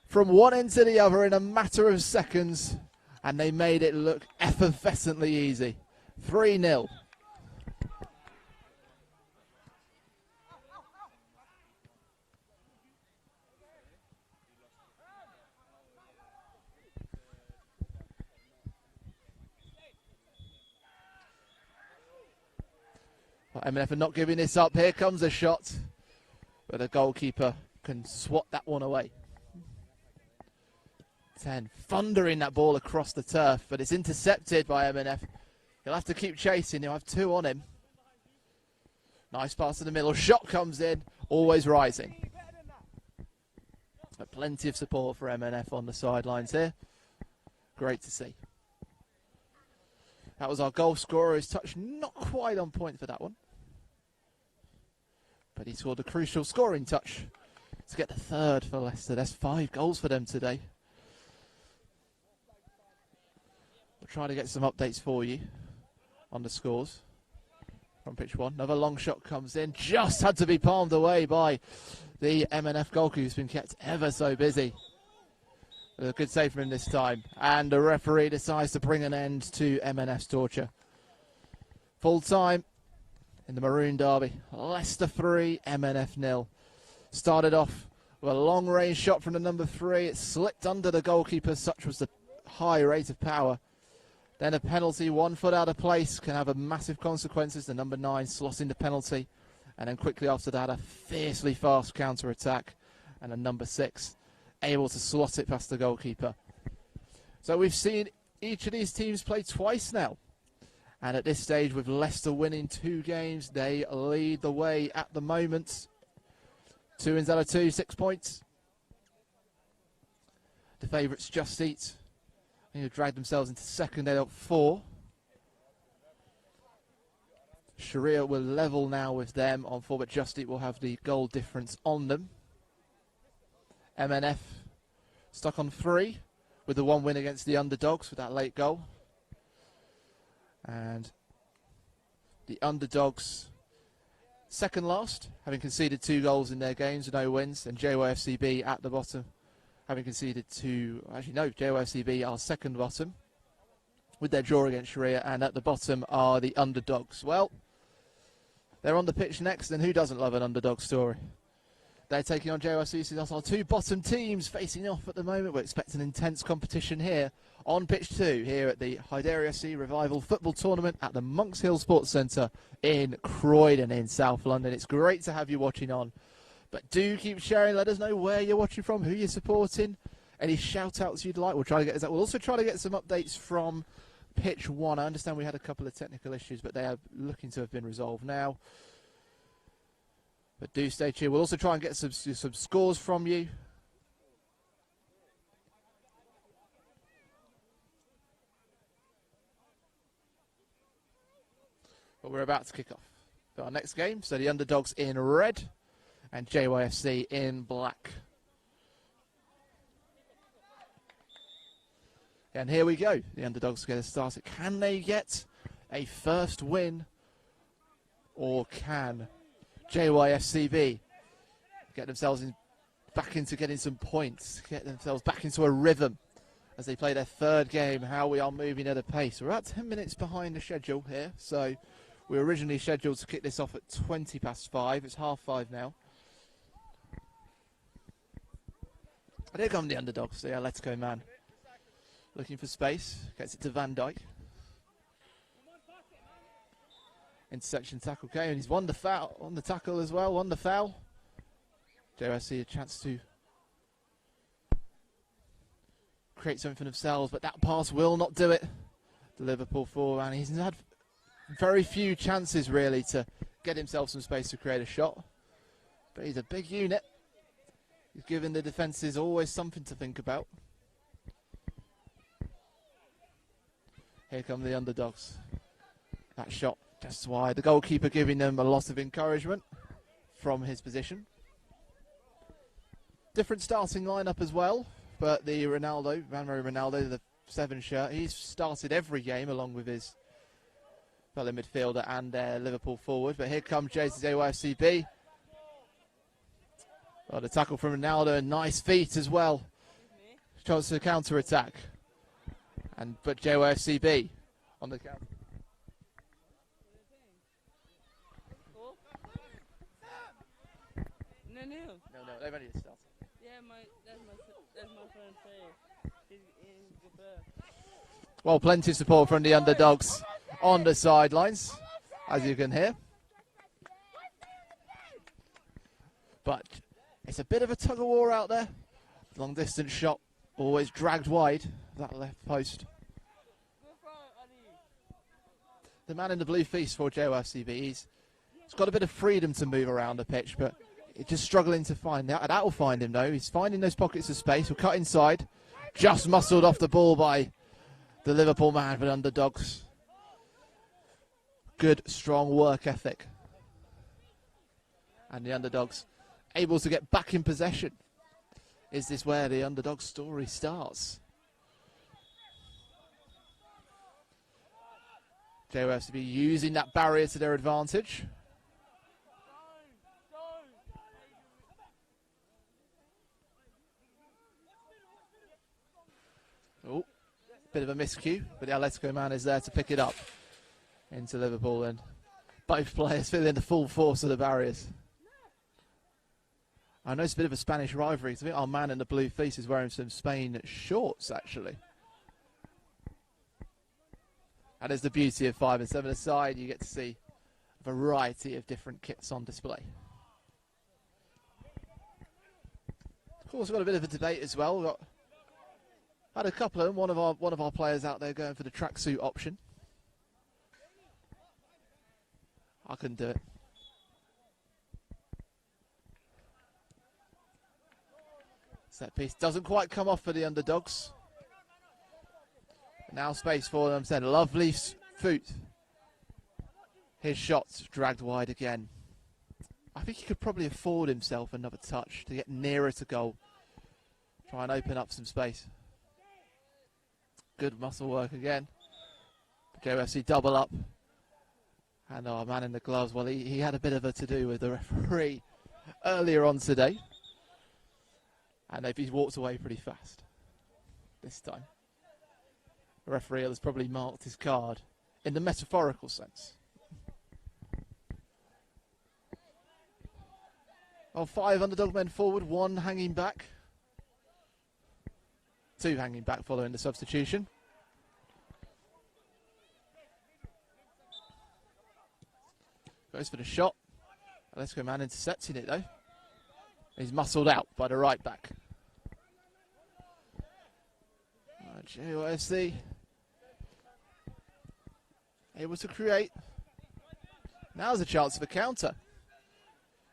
From one end to the other in a matter of seconds, and they made it look effervescently easy. 3-0. MNF are not giving this up. Here comes a shot, but the goalkeeper can swat that one away. 10, thundering that ball across the turf, but it's intercepted by MNF. He'll have to keep chasing. He'll have 2 on him. Nice pass to the middle. Shot comes in, always rising. But plenty of support for MNF on the sidelines here. Great to see. That was our goal scorer. His touch not quite on point for that one. But he scored a crucial scoring touch to get the 3rd for Leicester. There's 5 goals for them today. We'll try to get some updates for you on the scores from pitch 1. Another long shot comes in. Just had to be palmed away by the MNF goalkeeper, who's been kept ever so busy. A good save from him this time. And the referee decides to bring an end to MNF's torture. Full time in the Maroon Derby. Leicester 3, MNF 0. Started off with a long range shot from the number 3. It slipped under the goalkeeper, such was the high rate of power. Then a penalty, 1 foot out of place, can have a massive consequences. The number 9 slotting the penalty. And then quickly after that, a fiercely fast counter-attack. And a number 6 able to slot it past the goalkeeper. So we've seen each of these teams play twice now. And at this stage, with Leicester winning 2 games, they lead the way at the moment. 2 wins out of 2, 6 points. The favourites Just Eat, they've dragged themselves into second. They're up 4. Sharia will level now with them on 4, but Just Eat will have the goal difference on them. MNF stuck on 3 with the 1 win against the underdogs with that late goal. And the underdogs second last, having conceded 2 goals in their games, no wins. And JYFCB at the bottom, having conceded 2. Actually, no, JYFCB are second bottom with their draw against Sharia. And at the bottom are the underdogs. Well, they're on the pitch next, and who doesn't love an underdog story? They're taking on JYFC. That's our 2 bottom teams facing off at the moment. We're expecting intense competition here on pitch 2 here at the Hyderi FC Revival Football Tournament at the Monks Hill Sports Centre in Croydon in South London. It's great to have you watching on. But do keep sharing. Let us know where you're watching from, who you're supporting, any shout-outs you'd like. We'll also try to get some updates from pitch 1. I understand we had a couple of technical issues, but they are looking to have been resolved now. But do stay tuned. We'll also try and get some scores from you. But we're about to kick off for our next game. So the underdogs in red and JYFC in black. And here we go. The underdogs get started. Can they get a first win? Or can JYFCB get themselves back into getting some points, get themselves back into a rhythm as they play their third game? How we are moving at a pace. We're about 10 minutes behind the schedule here. So we were originally scheduled to kick this off at 5:20. It's 5:30 now. And here come the underdogs. The Let's Go man. Looking for space. Gets it to Van Dijk. Intersection tackle came, and he's won the foul on the tackle as well. Won the foul. JYFC a chance to create something for themselves, but that pass will not do it. The Liverpool forward, and he's had very few chances really to get himself some space to create a shot. But he's a big unit. He's given the defences always something to think about. Here come the underdogs. That shot just wide. The goalkeeper giving them a lot of encouragement from his position. Different starting lineup as well, but the Ronaldo, Van Ronaldo, the 7 shirt, he's started every game along with his fellow midfielder and Liverpool forward. But here comes JYFCB. Oh, the tackle from Ronaldo, and nice feet as well. Chance to counter attack. But JYFCB on the counter. No, they've only just started. Yeah, that's my friend say. He's good player. Well, plenty of support from the underdogs on the sidelines, as you can hear. But it's a bit of a tug of war out there. Long distance shot, always dragged wide, that left post. The man in the blue feast for JYFCB, he's got a bit of freedom to move around the pitch, but he's just struggling to find that. That will find him though. He's finding those pockets of space. Will cut inside. Just muscled off the ball by the Liverpool man, but underdogs. Good, strong work ethic. And the underdogs able to get back in possession. Is this where the underdog story starts? JYFCB using that barrier to their advantage. Oh, bit of a miscue, but the Atletico man is there to pick it up into Liverpool, and both players feeling the full force of the barriers. I know it's a bit of a Spanish rivalry. I think our man in the blue feast is wearing some Spain shorts, actually. And there's the beauty of 5 and 7 aside. You get to see a variety of different kits on display. Of course, we've got a bit of a debate as well. We've had a couple of them. One of our players out there going for the tracksuit option. I couldn't do it. Set piece doesn't quite come off for the underdogs. Now space for them. Said lovely foot. His shot's dragged wide again. I think he could probably afford himself another touch to get nearer to goal. Try and open up some space. Good muscle work again. JYFC double up. And our man in the gloves, well, he had a bit of a to-do with the referee earlier on today. And he's walked away pretty fast this time. The referee has probably marked his card in the metaphorical sense. Oh, 5 underdog men forward, 1 hanging back. 2 hanging back following the substitution. Goes for the shot. Let's go man intercepting it though. He's muscled out by the right back. JYFC able to create. Now's a chance for the counter.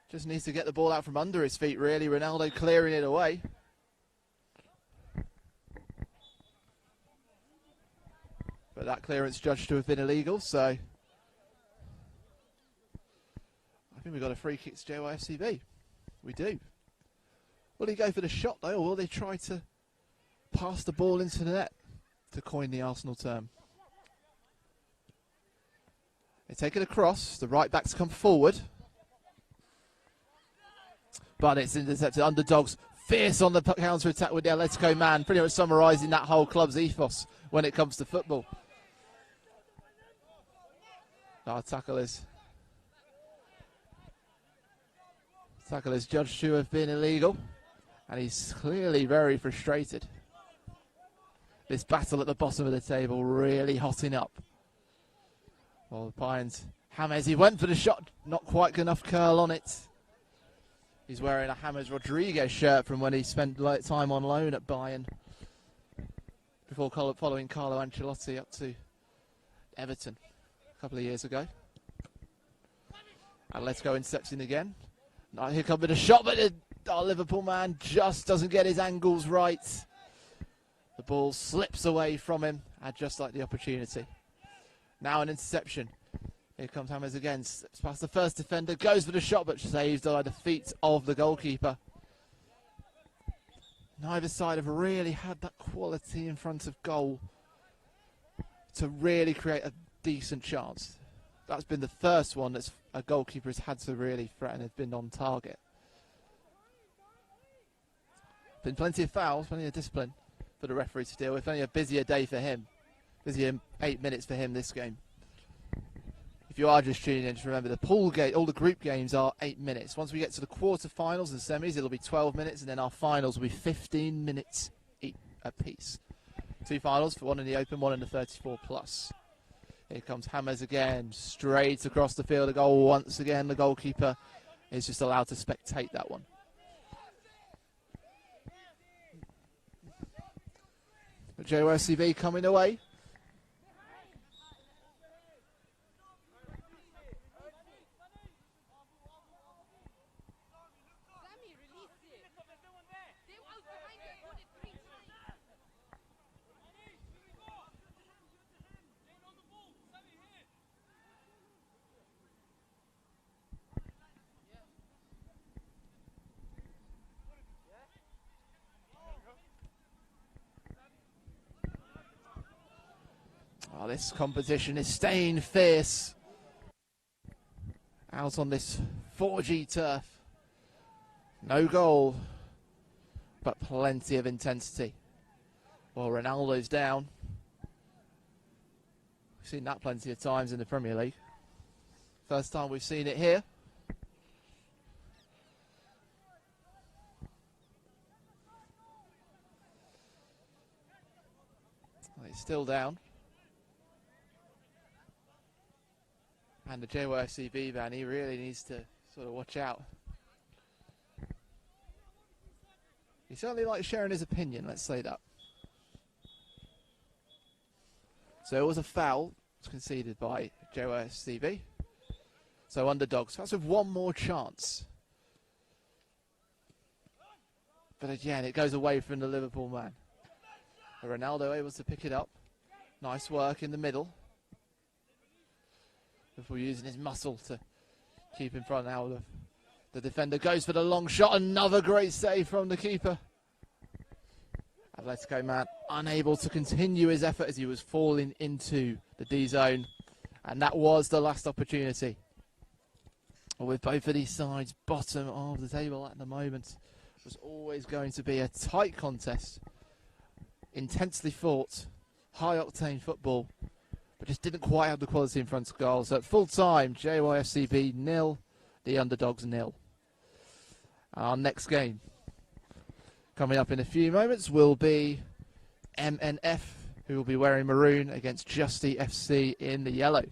Just needs to get the ball out from under his feet really. Ronaldo clearing it away. But that clearance judged to have been illegal, so think we've got a free kick to JYFCB. We do. Will he go for the shot though, or will they try to pass the ball into the net, to coin the Arsenal term? They take it across, the right backs come forward. But it's intercepted. Underdogs fierce on the counter-attack with the Atletico man, pretty much summarising that whole club's ethos when it comes to football. Our tackle is judged to have been illegal, and he's clearly very frustrated. This battle at the bottom of the table really hotting up. Well, Pines, James, he went for the shot, not quite enough curl on it. He's wearing a James Rodriguez shirt from when he spent time on loan at Bayern before following Carlo Ancelotti up to Everton a couple of years ago. And let's go intercepting again. Now here comes a shot, but our Liverpool man just doesn't get his angles right. The ball slips away from him, and just like the opportunity. Now an interception. Here comes James again, slips past the first defender, goes for the shot, but saved by the feet of the goalkeeper. Neither side have really had that quality in front of goal to really create a decent chance. That's been the first one that a goalkeeper has had to really threaten, has been on target. Been plenty of fouls, plenty of discipline for the referee to deal with. Only a busier day for him. Busier 8 minutes for him this game. If you are just tuning in, just remember the pool game, all the group games are 8 minutes. Once we get to the quarter-finals and semis, it'll be 12 minutes, and then our finals will be 15 minutes apiece. 2 finals, one in the open, one in the 34 plus. Here comes James again, straight across the field, a goal once again. The goalkeeper is just allowed to spectate that one. But JOSCB coming away. Oh, this competition is staying fierce. Out on this 4G turf. No goal, but plenty of intensity. Well, Ronaldo's down. We've seen that plenty of times in the Premier League. First time we've seen it here. Well, he's still down. And the JYFCB man, he really needs to sort of watch out. He certainly likes sharing his opinion, let's say that. So it was a foul conceded by JYFCB. So Underdogs, perhaps with one more chance. But again, it goes away from the Liverpool man. But Ronaldo able to pick it up. Nice work in the middle. Before using his muscle to keep in front now. The defender goes for the long shot. Another great save from the keeper. Atletico man unable to continue his effort as he was falling into the D zone. And that was the last opportunity. With both of these sides bottom of the table at the moment, it was always going to be a tight contest. Intensely fought. High octane football. But just didn't quite have the quality in front of goals. So at full time, JYFCB 0, the Underdogs 0. Our next game coming up in a few moments will be MNF, who will be wearing maroon against Justy FC in the yellow.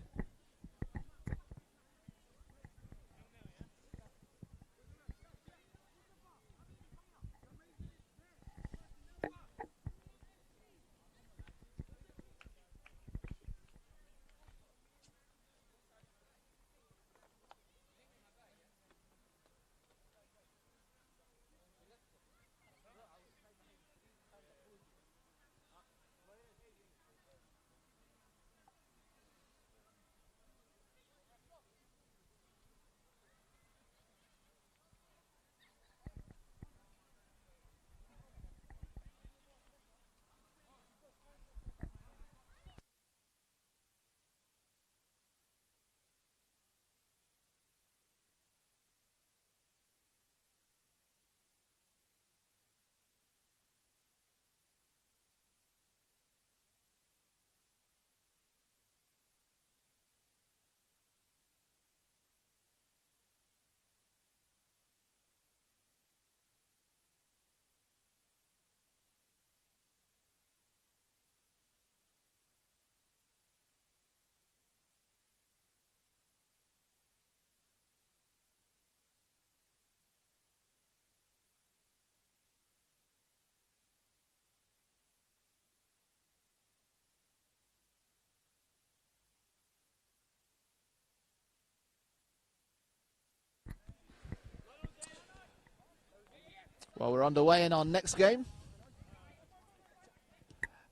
Well, we're underway in our next game.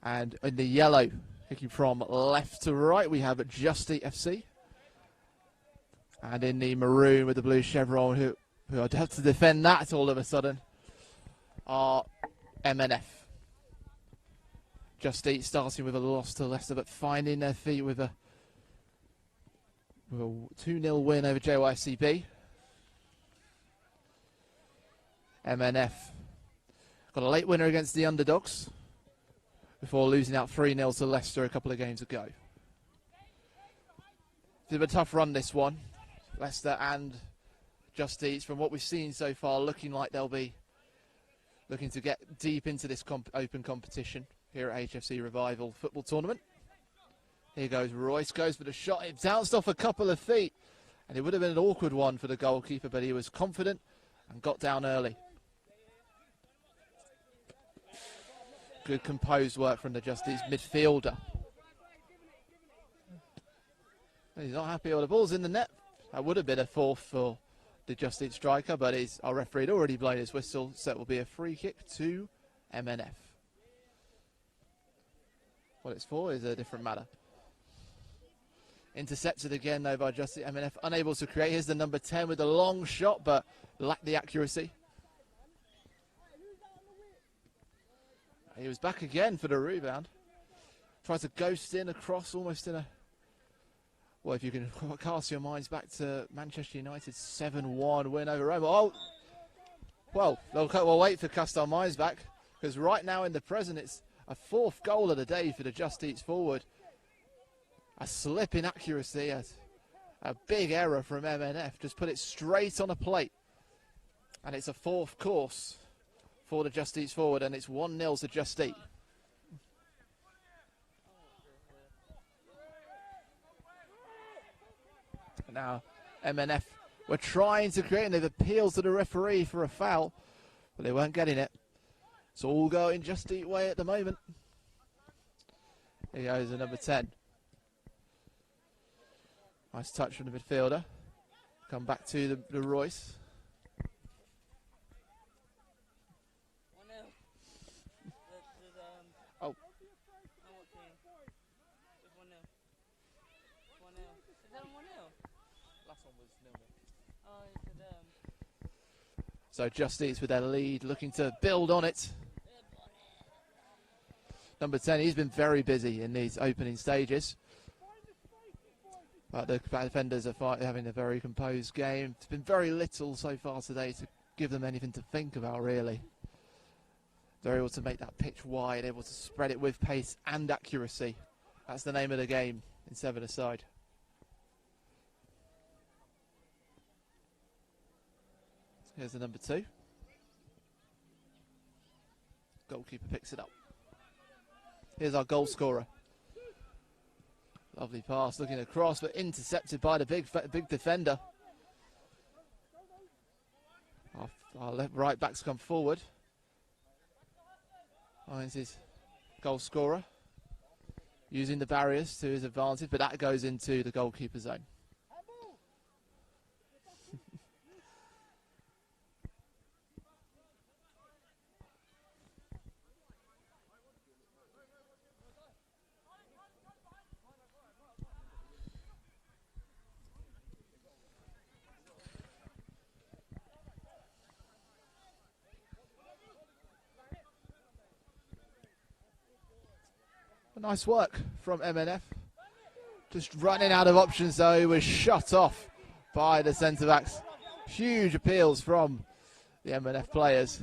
And in the yellow, kicking from left to right, we have Just Eat FC. And in the maroon with the blue chevron, who I'd have to defend that all of a sudden, are MNF. Just Eat starting with a loss to Leicester, but finding their feet with a 2-0 win over JYCB. MNF got a late winner against the underdogs before losing out 3-0 to Leicester a couple of games ago. Bit of a tough run, this one. Leicester and Just Eat, from what we've seen so far, looking like they'll be looking to get deep into this open competition here at HFC Revival Football Tournament. Here goes Royce, goes for the shot. It bounced off a couple of feet, and it would have been an awkward one for the goalkeeper, but he was confident and got down early. Good composed work from the Just Eat's midfielder. He's not happy. Well, the ball's in the net. That would have been a fourth for the Just Eat striker, but our referee had already blown his whistle, so it will be a free kick to MNF. What it's for is a different matter. Intercepted again, though, by Just Eat. MNF unable to create. Here's the number 10 with a long shot, but lacked the accuracy. He was back again for the rebound. Tries to ghost in across, almost in a... Well, if you can cast your minds back to Manchester United's 7-1 win over Roma. Oh, well, we'll wait to cast our minds back, because right now in the present, it's a fourth goal of the day for the Just Eats forward. A slip in accuracy, a big error from MNF. Just put it straight on a plate. And it's a fourth course for the Just Eats forward, and it's 1-0 to Just Eat. Now, MNF were trying to create, and they've appealed to the referee for a foul, but they weren't getting it. It's all going Just Eat way at the moment. Here goes the number 10. Nice touch from the midfielder. Come back to the Royce. Oh. So Just Eats with their lead, looking to build on it. Number 10, he's been very busy in these opening stages. But the defenders are having a very composed game. It's been very little so far today to give them anything to think about, really. They're able to make that pitch wide, able to spread it with pace and accuracy. That's the name of the game in 7-a-side. Here's the number 2. Goalkeeper picks it up. Here's our goal scorer. Lovely pass, looking across, but intercepted by the big defender. Our right backs come forward. Finds his goal scorer, using the barriers to his advantage, but that goes into the goalkeeper zone. Nice work from MNF. Just running out of options, though. He was shut off by the centre-backs. Huge appeals from the MNF players.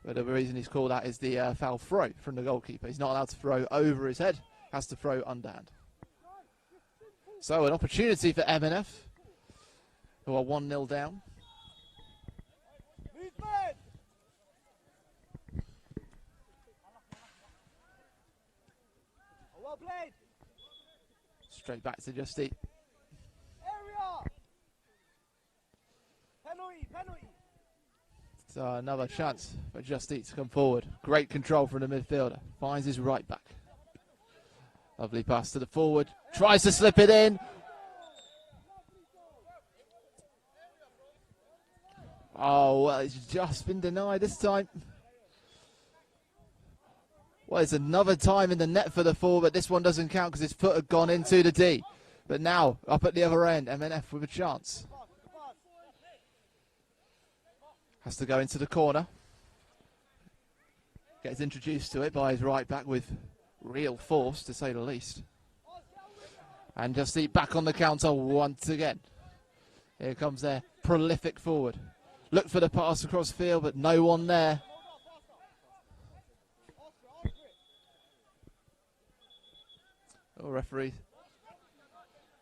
But the reason he's called that is the foul throw from the goalkeeper. He's not allowed to throw over his head. Has to throw underhand. So an opportunity for MNF, who are 1-0 down. Straight back to Just Eat. So another chance for Just Eat to come forward. Great control from the midfielder. Finds his right back. Lovely pass to the forward. Tries to slip it in. Oh, well, it's just been denied this time. Well, it's another time in the net for the four, but this one doesn't count because his foot had gone into the D. But now, up at the other end, MNF with a chance. Has to go into the corner. Gets introduced to it by his right back with real force, to say the least. And Just Eat back on the counter once again. Here comes their prolific forward. Look for the pass across field, but no one there. Oh, referee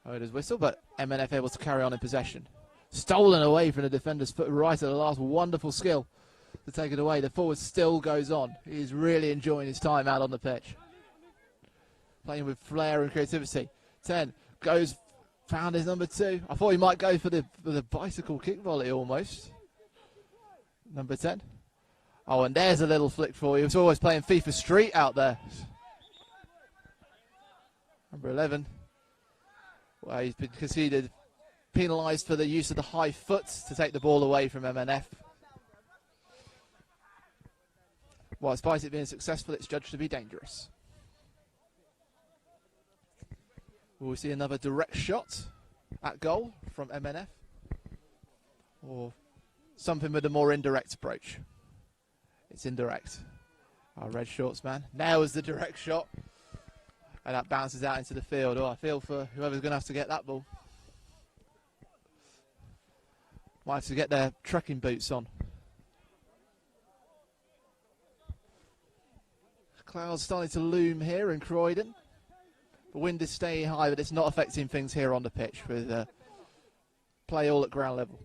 heard his whistle, but MNF able to carry on in possession. Stolen away from the defender's foot right at the last. Wonderful skill to take it away. The forward still goes on. He's really enjoying his time out on the pitch. Playing with flair and creativity. 10 goes, found his number 2. I thought he might go for the bicycle kick volley almost. Number 10. Oh, and there's a little flick for you. He's always playing FIFA Street out there. Number 11. Well, he's been conceded, penalised for the use of the high foot to take the ball away from MNF. Well, despite it being successful, it's judged to be dangerous. Will we see another direct shot at goal from MNF? Or something with a more indirect approach? It's indirect. Our red shorts man nails the direct shot. And that bounces out into the field. Oh, I feel for whoever's going to have to get that ball. Might have to get their trekking boots on. Clouds starting to loom here in Croydon. The wind is staying high, but it's not affecting things here on the pitch with play all at ground level.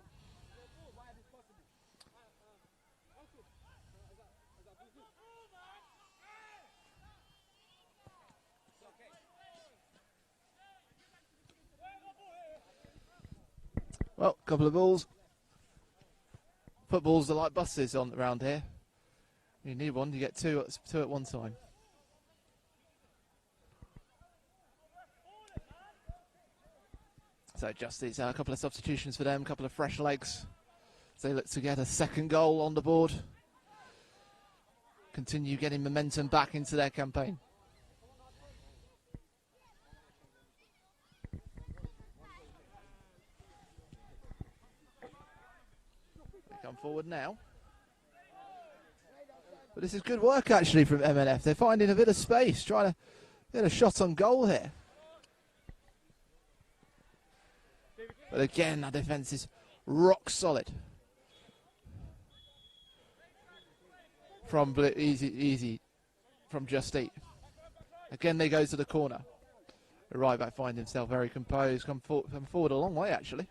Well, a couple of balls. Footballs are like buses on around here. You need one, you get two at one time. So just these a couple of substitutions for them, a couple of fresh legs. As they look to get a second goal on the board. Continue getting momentum back into their campaign. They come forward now. But this is good work actually from MNF. They're finding a bit of space, trying to get a shot on goal here. But again, our defence is rock solid. From easy from Just Eat. Again, they go to the corner. The right back finds himself very composed. Come forward a long way, actually.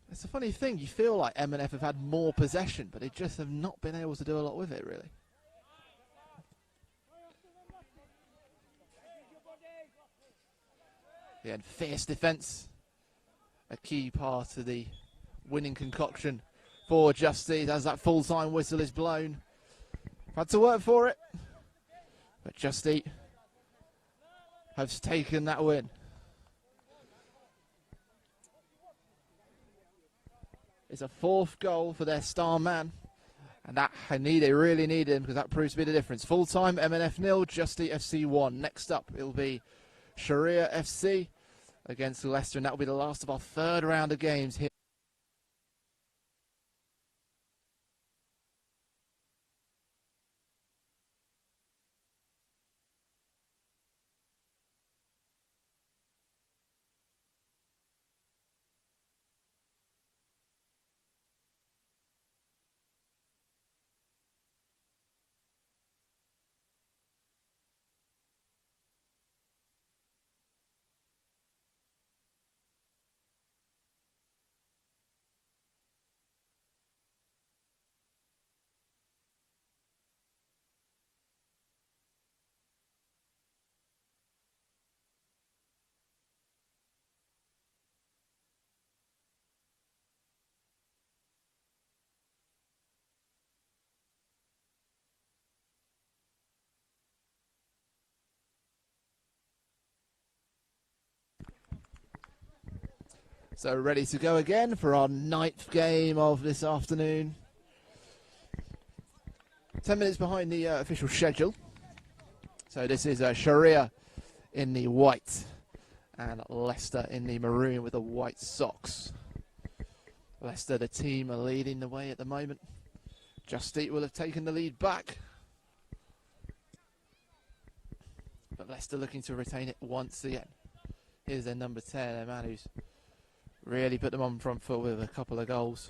It's a funny thing. You feel like MNF have had more possession, but they just have not been able to do a lot with it, really. Yeah, and fierce defence. A key part of the winning concoction for Just Eat as that full-time whistle is blown. Had to work for it, but Just Eat has taken that win. It's a fourth goal for their star man, and that they really need him because that proves to be the difference. Full-time MNF 0, Just Eat FC 1. Next up, it'll be Sharia FC against Leicester, and that will be the last of our third round of games here. So ready to go again for our 9th game of this afternoon. 10 minutes behind the official schedule. So this is Sharia in the white and Leicester in the maroon with the white socks. Leicester, the team, are leading the way at the moment. Just Eat will have taken the lead back. But Leicester looking to retain it once again. Here's their number 10, a man who's really put them on front foot with a couple of goals.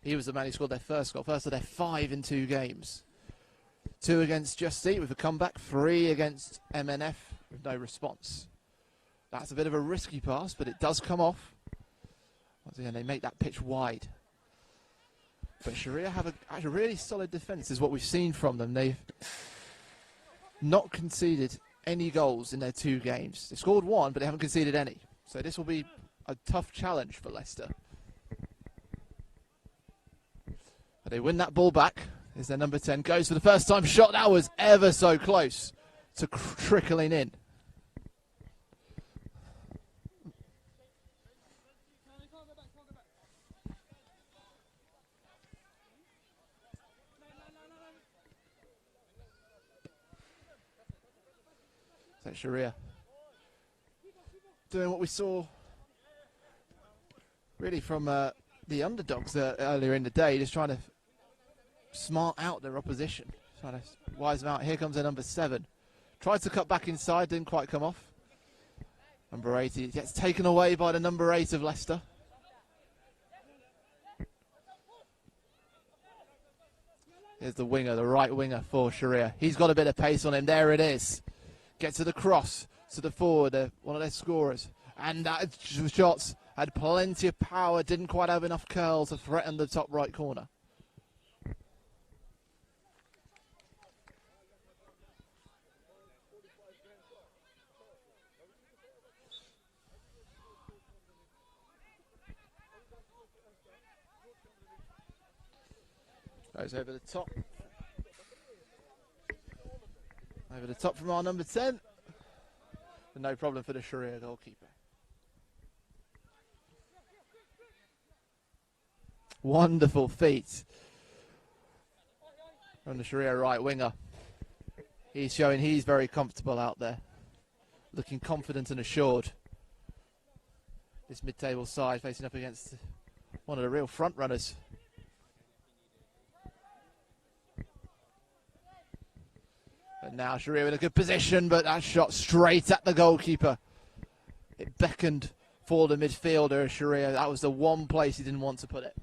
He was the man who scored their first goal. First of their 5 in 2 games. 2 against Just Eat with a comeback. 3 against MNF with no response. That's a bit of a risky pass, but it does come off. Once again, they make that pitch wide. But Sharia have a really solid defence, is what we've seen from them. They've not conceded any goals in their 2 games. They scored 1, but they haven't conceded any. So this will be a tough challenge for Leicester. But they win that ball back. Is their number 10. Goes for the first time shot. That was ever so close to trickling in. So Sharia doing what we saw really from the underdogs earlier in the day, just trying to smart out their opposition, trying to wise them out. Here comes their number 7. Tried to cut back inside, didn't quite come off. Number 8, he gets taken away by the number 8 of Leicester. Here's the winger, the right winger for Sharia. He's got a bit of pace on him. There it is. Gets to the cross, to the forward, one of their scorers. And that shots had plenty of power, didn't quite have enough curl to threaten the top right corner. Goes over the top. Over the top from our number 10. But no problem for the Sharia goalkeeper. Wonderful feet from the Sharia right winger. He's showing he's very comfortable out there. Looking confident and assured. This mid-table side facing up against one of the real front runners. But now Sharia in a good position, but that shot straight at the goalkeeper. It beckoned for the midfielder, Sharia. That was the one place he didn't want to put it.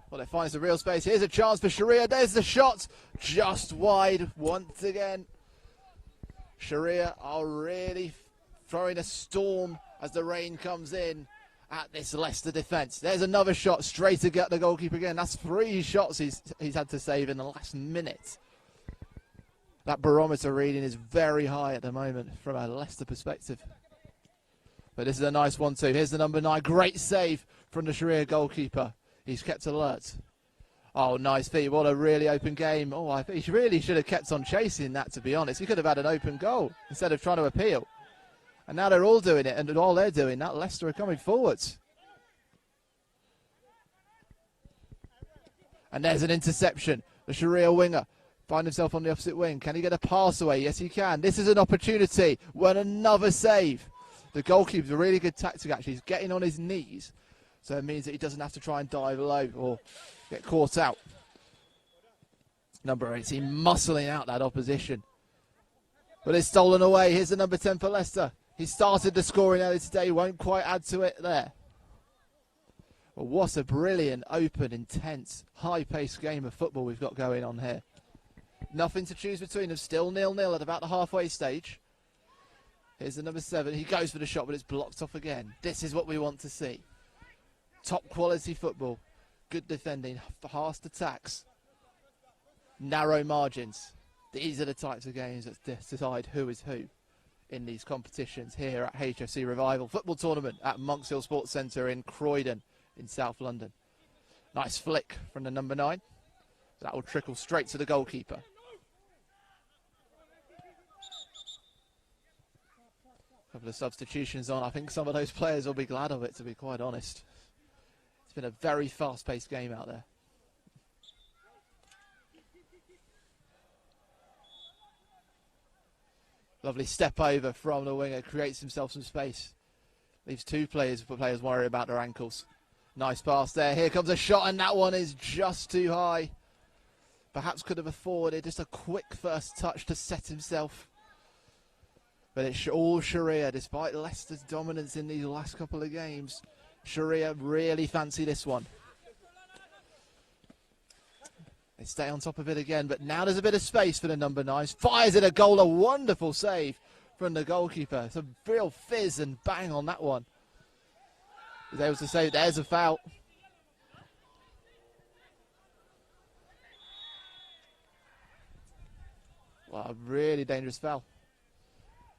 Well, it finds the real space. Here's a chance for Sharia. There's the shot. Just wide once again. Sharia are really throwing a storm as the rain comes in at this Leicester defence. There's another shot straight at the goalkeeper again. That's 3 shots he's had to save in the last minute. That barometer reading is very high at the moment from a Leicester perspective. But this is a nice one too. Here's the number 9. Great save from the Sharia goalkeeper. He's kept alert. Oh, nice feet. What a really open game. Oh, I think he really should have kept on chasing that, to be honest. He could have had an open goal instead of trying to appeal. And now they're all doing it, and all they're doing, that Leicester are coming forwards. And there's an interception. The Sharia winger finds himself on the opposite wing. Can he get a pass away? Yes, he can. This is an opportunity. When another save. The goalkeeper's a really good tactic, actually. He's getting on his knees. So it means that he doesn't have to try and dive low or get caught out. Number 18 muscling out that opposition. But it's stolen away. Here's the number 10 for Leicester. He started the scoring earlier today, won't quite add to it there. Well, what a brilliant, open, intense, high-paced game of football we've got going on here. Nothing to choose between them, still 0-0 at about the halfway stage. Here's the number 7, he goes for the shot, but it's blocked off again. This is what we want to see. Top quality football, good defending, fast attacks, narrow margins. These are the types of games that decide who is who in these competitions here at HFC Revival Football Tournament at Monks Hill Sports Centre in Croydon in South London. Nice flick from the number 9. That will trickle straight to the goalkeeper. A couple of substitutions on. I think some of those players will be glad of it, to be quite honest. It's been a very fast-paced game out there. Lovely step over from the winger, creates himself some space. Leaves two players worry about their ankles. Nice pass there. Here comes a shot, and that one is just too high. Perhaps could have afforded just a quick first touch to set himself. But it's all Sharia, despite Leicester's dominance in these last couple of games. Sharia really fancy this one. They stay on top of it again, but now there's a bit of space for the number 9s. Fires it a goal, a wonderful save from the goalkeeper. Some real fizz and bang on that one. He's able to say there's a foul. Well, a really dangerous foul.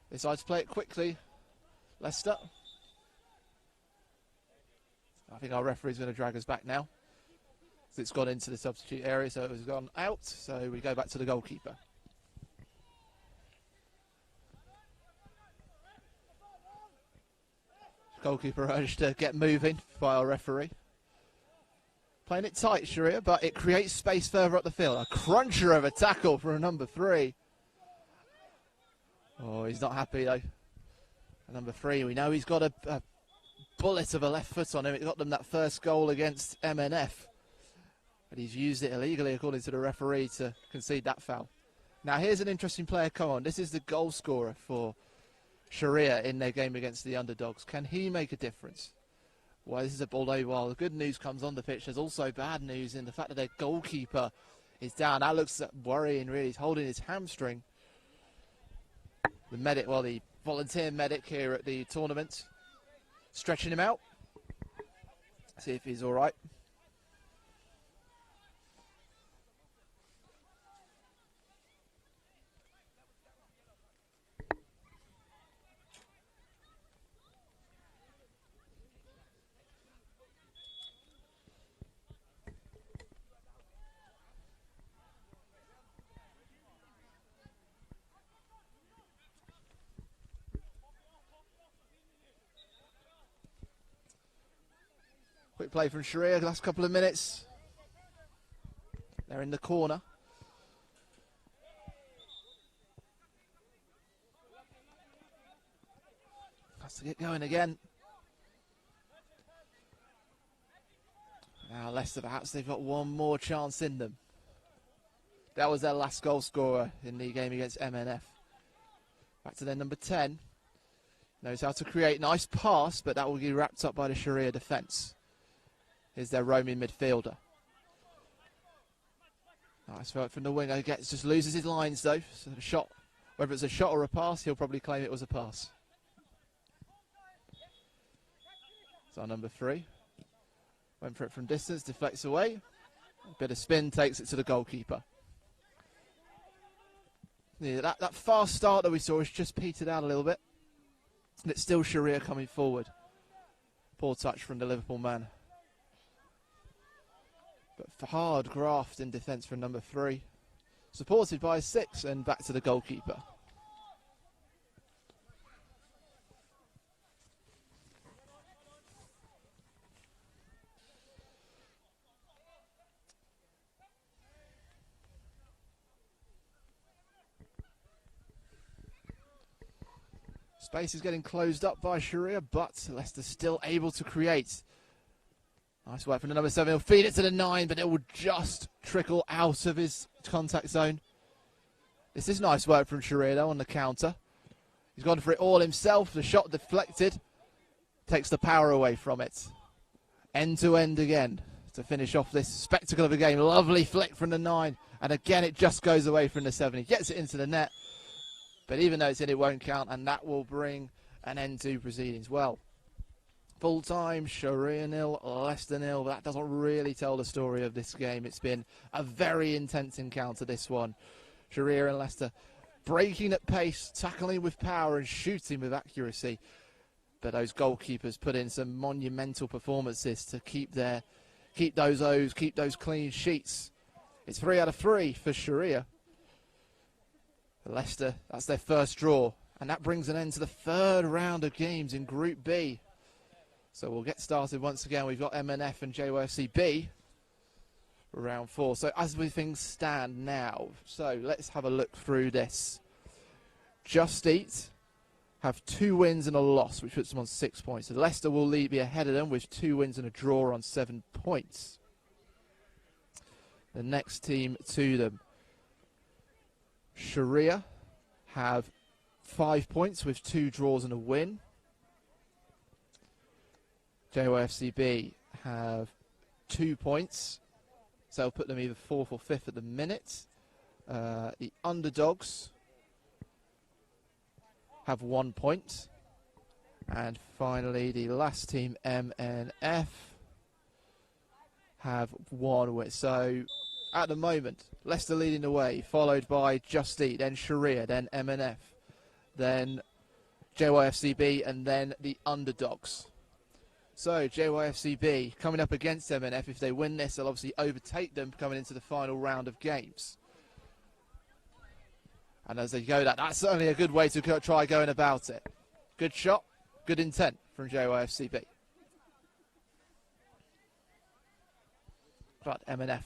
They decide to play it quickly. Leicester. I think our referee's going to drag us back now. It's gone into the substitute area, so it has gone out. So we go back to the goalkeeper. Goalkeeper urged to get moving by our referee. Playing it tight, Sharia, but it creates space further up the field. A cruncher of a tackle for a number 3. Oh, he's not happy though. Number 3, we know he's got a bullet of a left foot on him. It got them that first goal against MNF. But he's used it illegally, according to the referee, to concede that foul. Now here's an interesting player come on. This is the goal scorer for Sharia in their game against the underdogs. Can he make a difference? Well, this is although while the good news comes on the pitch, there's also bad news in the fact that their goalkeeper is down. That looks worrying, really. He's holding his hamstring. The medic, well, the volunteer medic here at the tournament, stretching him out. See if he's all right. Quick play from Sharia, last couple of minutes. They're in the corner. Has to get going again. Now Leicester, perhaps they've got one more chance in them. That was their last goal scorer in the game against MNF. Back to their number 10. Knows how to create. Nice pass, but that will be wrapped up by the Sharia defence. Here's their roaming midfielder. Nice work from the winger. Just loses his lines though. So the shot, whether it's a shot or a pass, he'll probably claim it was a pass. So number 3 went for it from distance, deflects away. A bit of spin takes it to the goalkeeper. Yeah, that fast start that we saw has just petered out a little bit. And it's still Sharia coming forward. Poor touch from the Liverpool man. But for hard graft in defence from number 3. Supported by 6 and back to the goalkeeper. Space is getting closed up by Sharia, but Leicester still able to create. Nice work from the number 7. He'll feed it to the 9, but it will just trickle out of his contact zone. This is nice work from Sharia, though, on the counter. He's gone for it all himself. The shot deflected. Takes the power away from it. End to end again to finish off this spectacle of a game. Lovely flick from the 9. And again, it just goes away from the 7. He gets it into the net. But even though it's in, it won't count. And that will bring an end to proceedings. Well, full time, Sharia 0, Leicester 0. But that doesn't really tell the story of this game. It's been a very intense encounter, this one. Sharia and Leicester breaking at pace, tackling with power and shooting with accuracy. But those goalkeepers put in some monumental performances to keep those clean sheets It's 3 out of 3 for Sharia. Leicester, that's their first draw. And that brings an end to the third round of games in Group B. So we'll get started once again. We've got MNF and JYFC B for round 4. So as things stand now, so let's have a look through this. Just Eat have 2 wins and a loss, which puts them on 6 points. So Leicester will be ahead of them with 2 wins and a draw on 7 points. The next team to them, Sharia, have 5 points with 2 draws and a win. JYFCB have 2 points, so they'll put them either 4th or 5th at the minute. The Underdogs have 1 point. And finally, the last team, MNF, have 1 win. So at the moment, Leicester leading the way, followed by Just Eat, then Sharia, then MNF, then JYFCB, and then the Underdogs. So JYFCB coming up against MNF. If they win this, they'll obviously overtake them coming into the final round of games. And as they go, that's certainly a good way to try going about it. Good shot, good intent from JYFCB. But MNF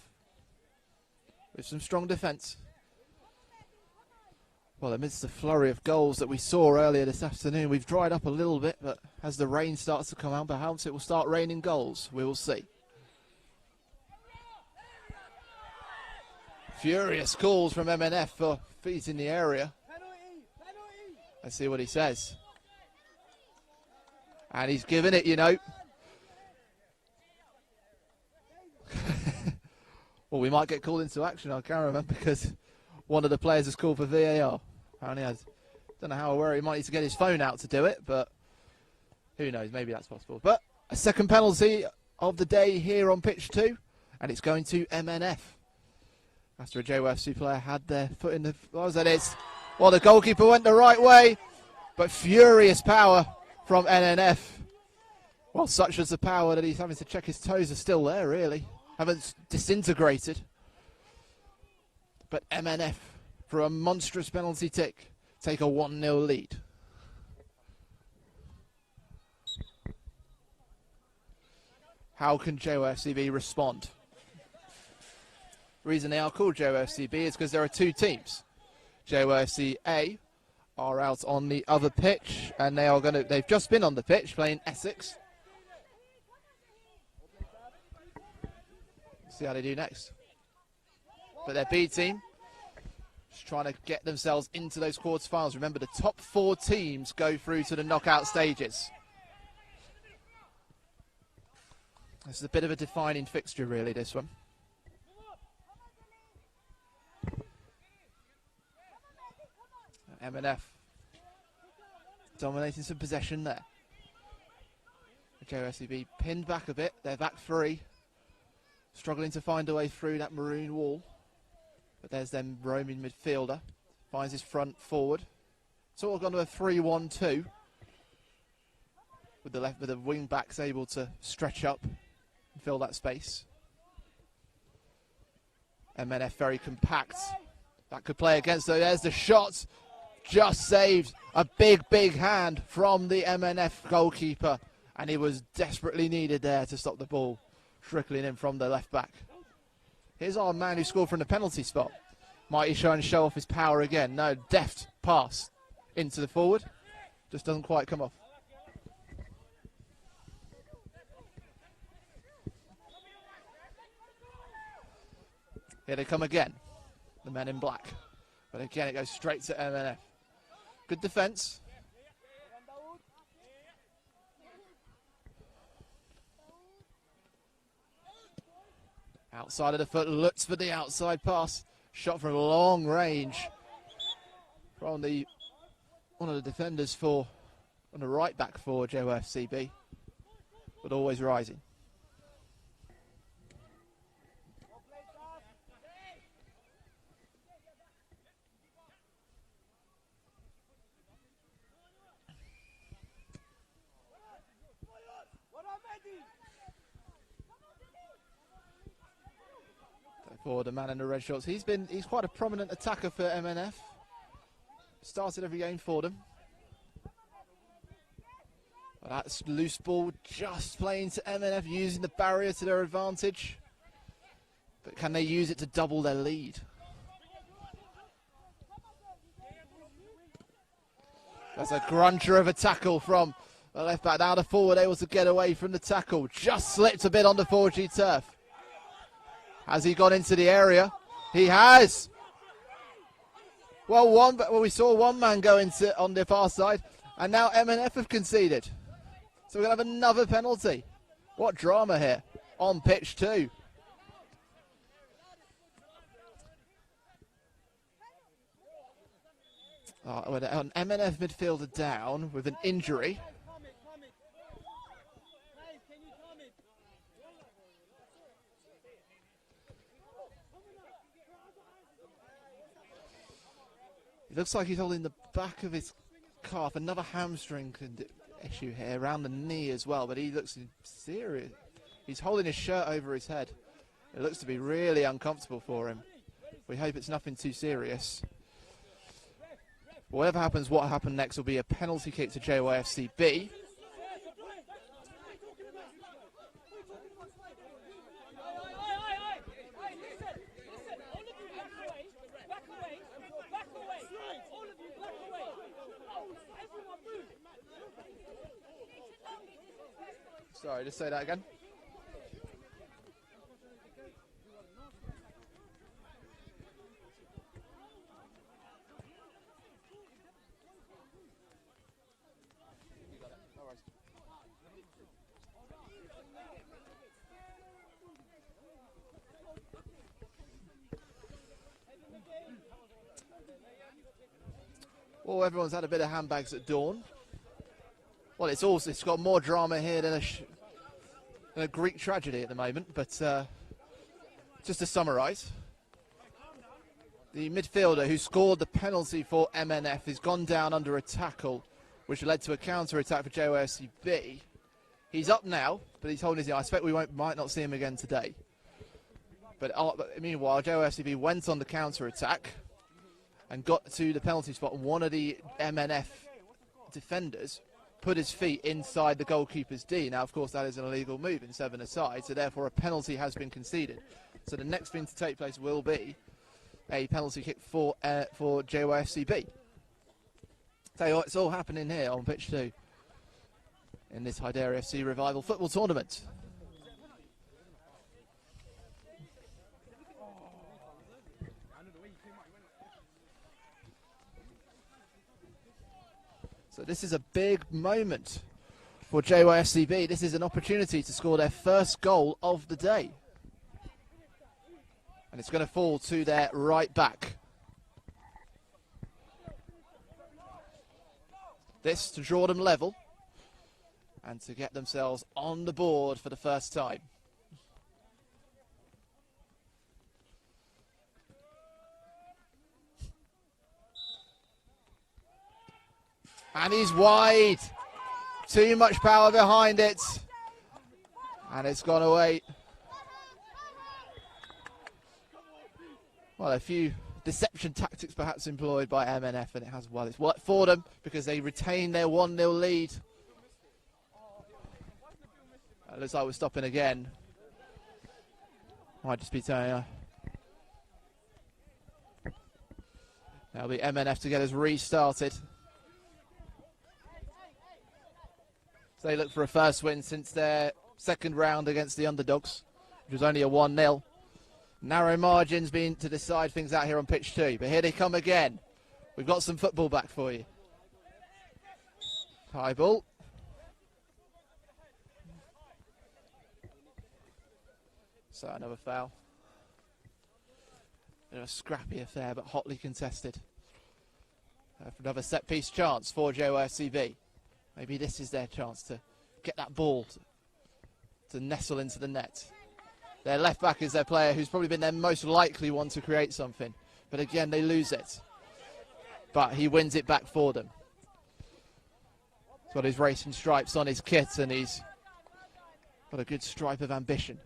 with some strong defence. Well, amidst the flurry of goals that we saw earlier this afternoon, we've dried up a little bit, but as the rain starts to come out, perhaps it will start raining goals. We will see. Furious calls from MNF for feet in the area. Let's see what he says. And he's given it, you know. Well, we might get called into action, I can't remember, because one of the players has called for VAR. Apparently, I don't know how aware he might need to get his phone out to do it, but who knows, maybe that's possible. But a second penalty of the day here on pitch 2, and it's going to MNF. After a JYFC player had their foot in the... What was that? Well, the goalkeeper went the right way, but furious power from NNF. Well, such as the power that he's having to check his toes are still there, really. Haven't disintegrated. But MNF, for a monstrous penalty tick, take a 1-0 lead. How can JYFCB respond? The reason they are called JYFCB is because there are 2 teams. JYFC A are out on the other pitch, and they've just been on the pitch playing Essex. See how they do next. But their B team just trying to get themselves into those quarterfinals. Remember, the top 4 teams go through to the knockout stages. This is a bit of a defining fixture, really, this one. MNF dominating some possession there. JSCB pinned back a bit. They're back 3. Struggling to find a way through that maroon wall. But there's them roaming midfielder. Finds his front forward. Sort of gone to a 3-1-2. With the wing backs able to stretch up and fill that space. MNF very compact. That could play against them. There's the shot. Just saved. A big hand from the MNF goalkeeper. And he was desperately needed there to stop the ball trickling in from the left back. Here's our man who scored from the penalty spot. Might he try and show off his power again? No, deft pass into the forward. Just doesn't quite come off. Here they come again, the men in black. But again, it goes straight to MNF. Good defence. Outside of the foot, looks for the outside pass. Shot from long range from one of the defenders on the right back for JOFCB, but always rising. for the man in the red shorts. He's quite a prominent attacker for MNF. Started every game for them. But that's loose ball just playing to MNF, using the barrier to their advantage. But can they use it to double their lead? That's a grunter of a tackle from the left back. Now the forward able to get away from the tackle. Just slipped a bit on the 4G turf. Has he gone into the area? He has. Well, we saw one man go into on the far side, and now MNF have conceded. So we're going to have another penalty. What drama here on pitch too. An MNF midfielder down with an injury. It looks like he's holding the back of his calf. Another hamstring issue here, around the knee as well, but he looks serious. He's holding his shirt over his head. It looks to be really uncomfortable for him. We hope it's nothing too serious. Whatever happens, what happened next will be a penalty kick to JYFCB. Sorry, just say that again. Well, everyone's had a bit of handbags at dawn. Well, it's got more drama here than a Greek tragedy at the moment, but just to summarise, the midfielder who scored the penalty for MNF has gone down under a tackle, which led to a counter-attack for JYFCB. He's up now, but he's holding his knee. I expect we might not see him again today. But meanwhile, JYFCB went on the counter-attack and got to the penalty spot, and one of the MNF defenders put his feet inside the goalkeeper's D. Now, of course, that is an illegal move in 7-a-side, so therefore a penalty has been conceded. So the next thing to take place will be a penalty kick for JYFCB. Tell you what, it's all happening here on pitch 2 in this Hyderi FC Revival football tournament. So this is a big moment for JYFCB. This is an opportunity to score their first goal of the day. And it's going to fall to their right back. This to draw them level and to get themselves on the board for the first time. And he's wide. Too much power behind it. And it's gone away. Well, a few deception tactics perhaps employed by MNF, and it has, well, it's worked for them because they retain their 1-0 lead. It looks like we're stopping again. Might just be telling That'll be MNF to get us restarted. So they look for a first win since their second round against the underdogs, which was only a 1-0. Narrow margins being to decide things out here on pitch 2. But here they come again. We've got some football back for you. High ball. So another foul. Bit of a scrappy affair, but hotly contested. For another set-piece chance for JYFCB. Maybe this is their chance to get that ball to nestle into the net. Their left back is their player who's probably been their most likely one to create something. But again, they lose it. But he wins it back for them. He's got his racing stripes on his kit, and he's got a good stripe of ambition.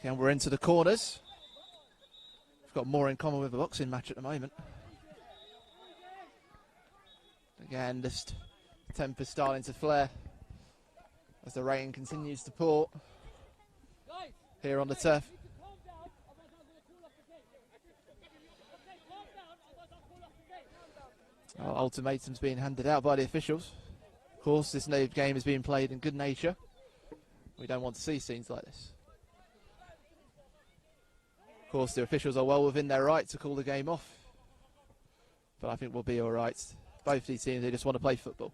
Again, we're into the corners. We've got more in common with a boxing match at the moment. Again, just temper starting to flare as the rain continues to pour here on the turf. Ultimatums being handed out by the officials. Of course, this new game is being played in good nature. We don't want to see scenes like this. Of course, the officials are well within their right to call the game off. But I think we'll be all right. Both these teams, they just want to play football.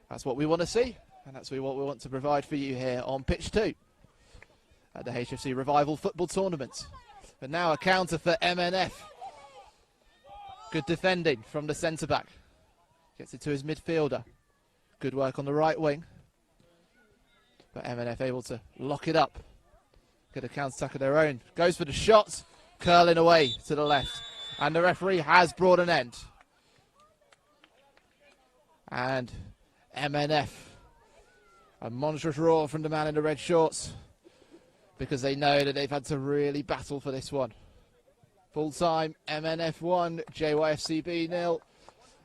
That's what we want to see. And that's what we want to provide for you here on pitch 2 at the HFC Revival Football Tournament. But now a counter for MNF. Good defending from the centre-back. Gets it to his midfielder. Good work on the right wing. But MNF able to lock it up. Get a counter-attack of their own. Goes for the shot. Curling away to the left. And the referee has brought an end. And MNF. A monstrous roar from the man in the red shorts. Because they know that they've had to really battle for this one. Full time, MNF 1, JYFCB 0.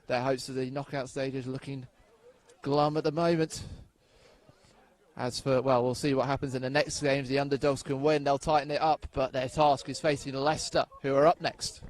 Their hopes of the knockout stages looking glum at the moment. As for, well, we'll see what happens in the next games. The underdogs can win, they'll tighten it up, but their task is facing Leicester, who are up next.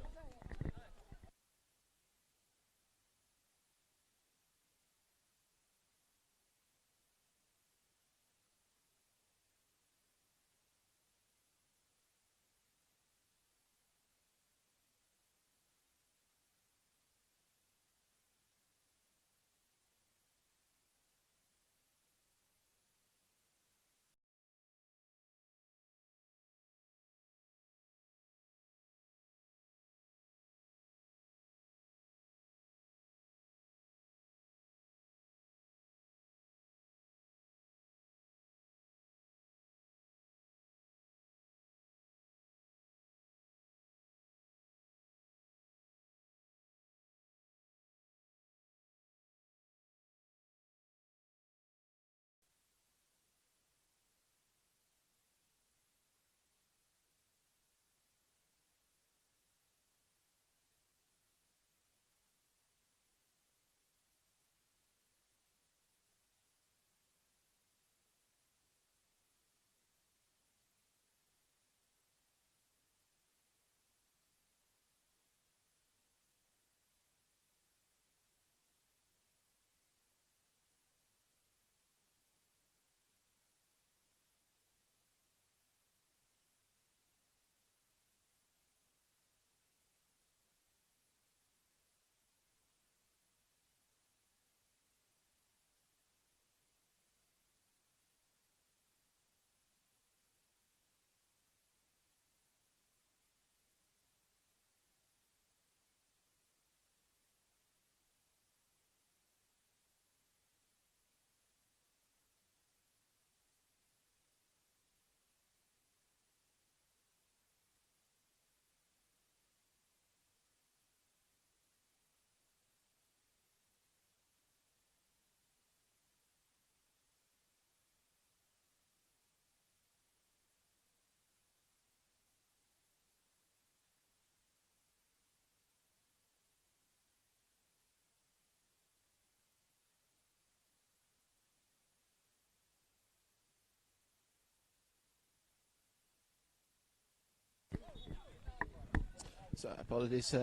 So apologies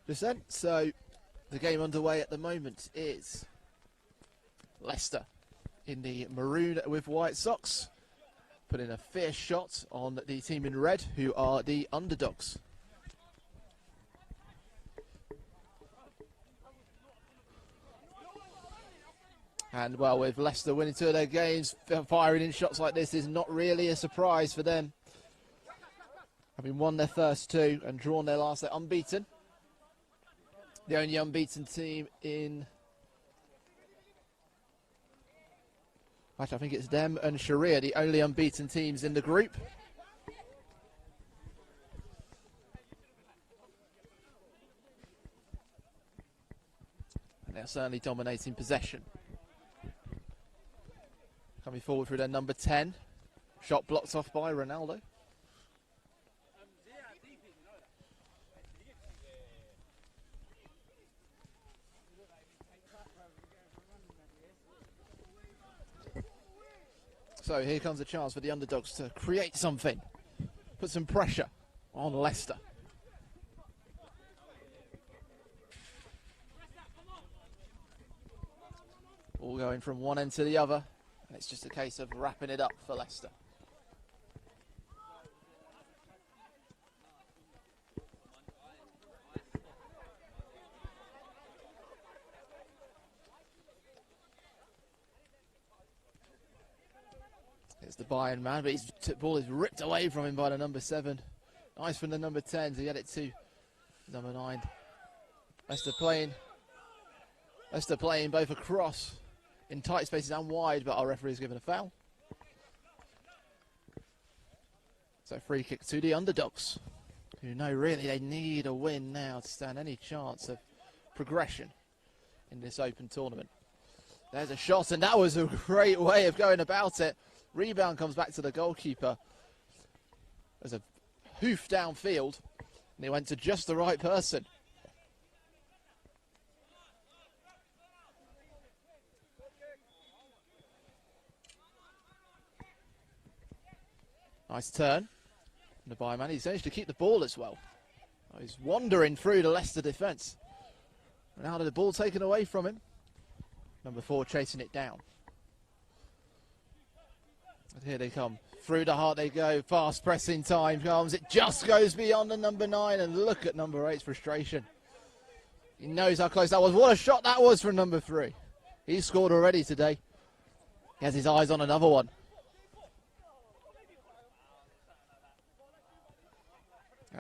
dissent. So the game underway at the moment is Leicester in the maroon with white socks, putting a fierce shot on the team in red, who are the underdogs. And well, with Leicester winning 2 of their games, firing in shots like this is not really a surprise for them. Having won their first 2 and drawn their last, they're unbeaten. The only unbeaten team in... Actually, I think it's them and Sharia, the only unbeaten teams in the group. And they're certainly dominating possession. Coming forward through their number 10, Shot blocked off by Ronaldo. So here comes a chance for the underdogs to create something. Put some pressure on Leicester. All going from one end to the other. And it's just a case of wrapping it up for Leicester. It's the Bayern man, but his ball is ripped away from him by the number 7. Nice from the number 10 to get it to number 9. Leicester playing both across in tight spaces and wide, but our referee has given a foul. So free kick to the underdogs, who know really they need a win now to stand any chance of progression in this open tournament. There's a shot, and that was a great way of going about it. Rebound comes back to the goalkeeper. There's a hoof downfield, and he went to just the right person. Nice turn. The Bayern man, he's managed to keep the ball as well. Oh, he's wandering through the Leicester defence. Now the ball taken away from him. Number 4 chasing it down. And here they come. Through the heart they go. Fast pressing time comes. It just goes beyond the number 9. And look at number 8's frustration. He knows how close that was. What a shot that was from number 3. He's scored already today. He has his eyes on another one.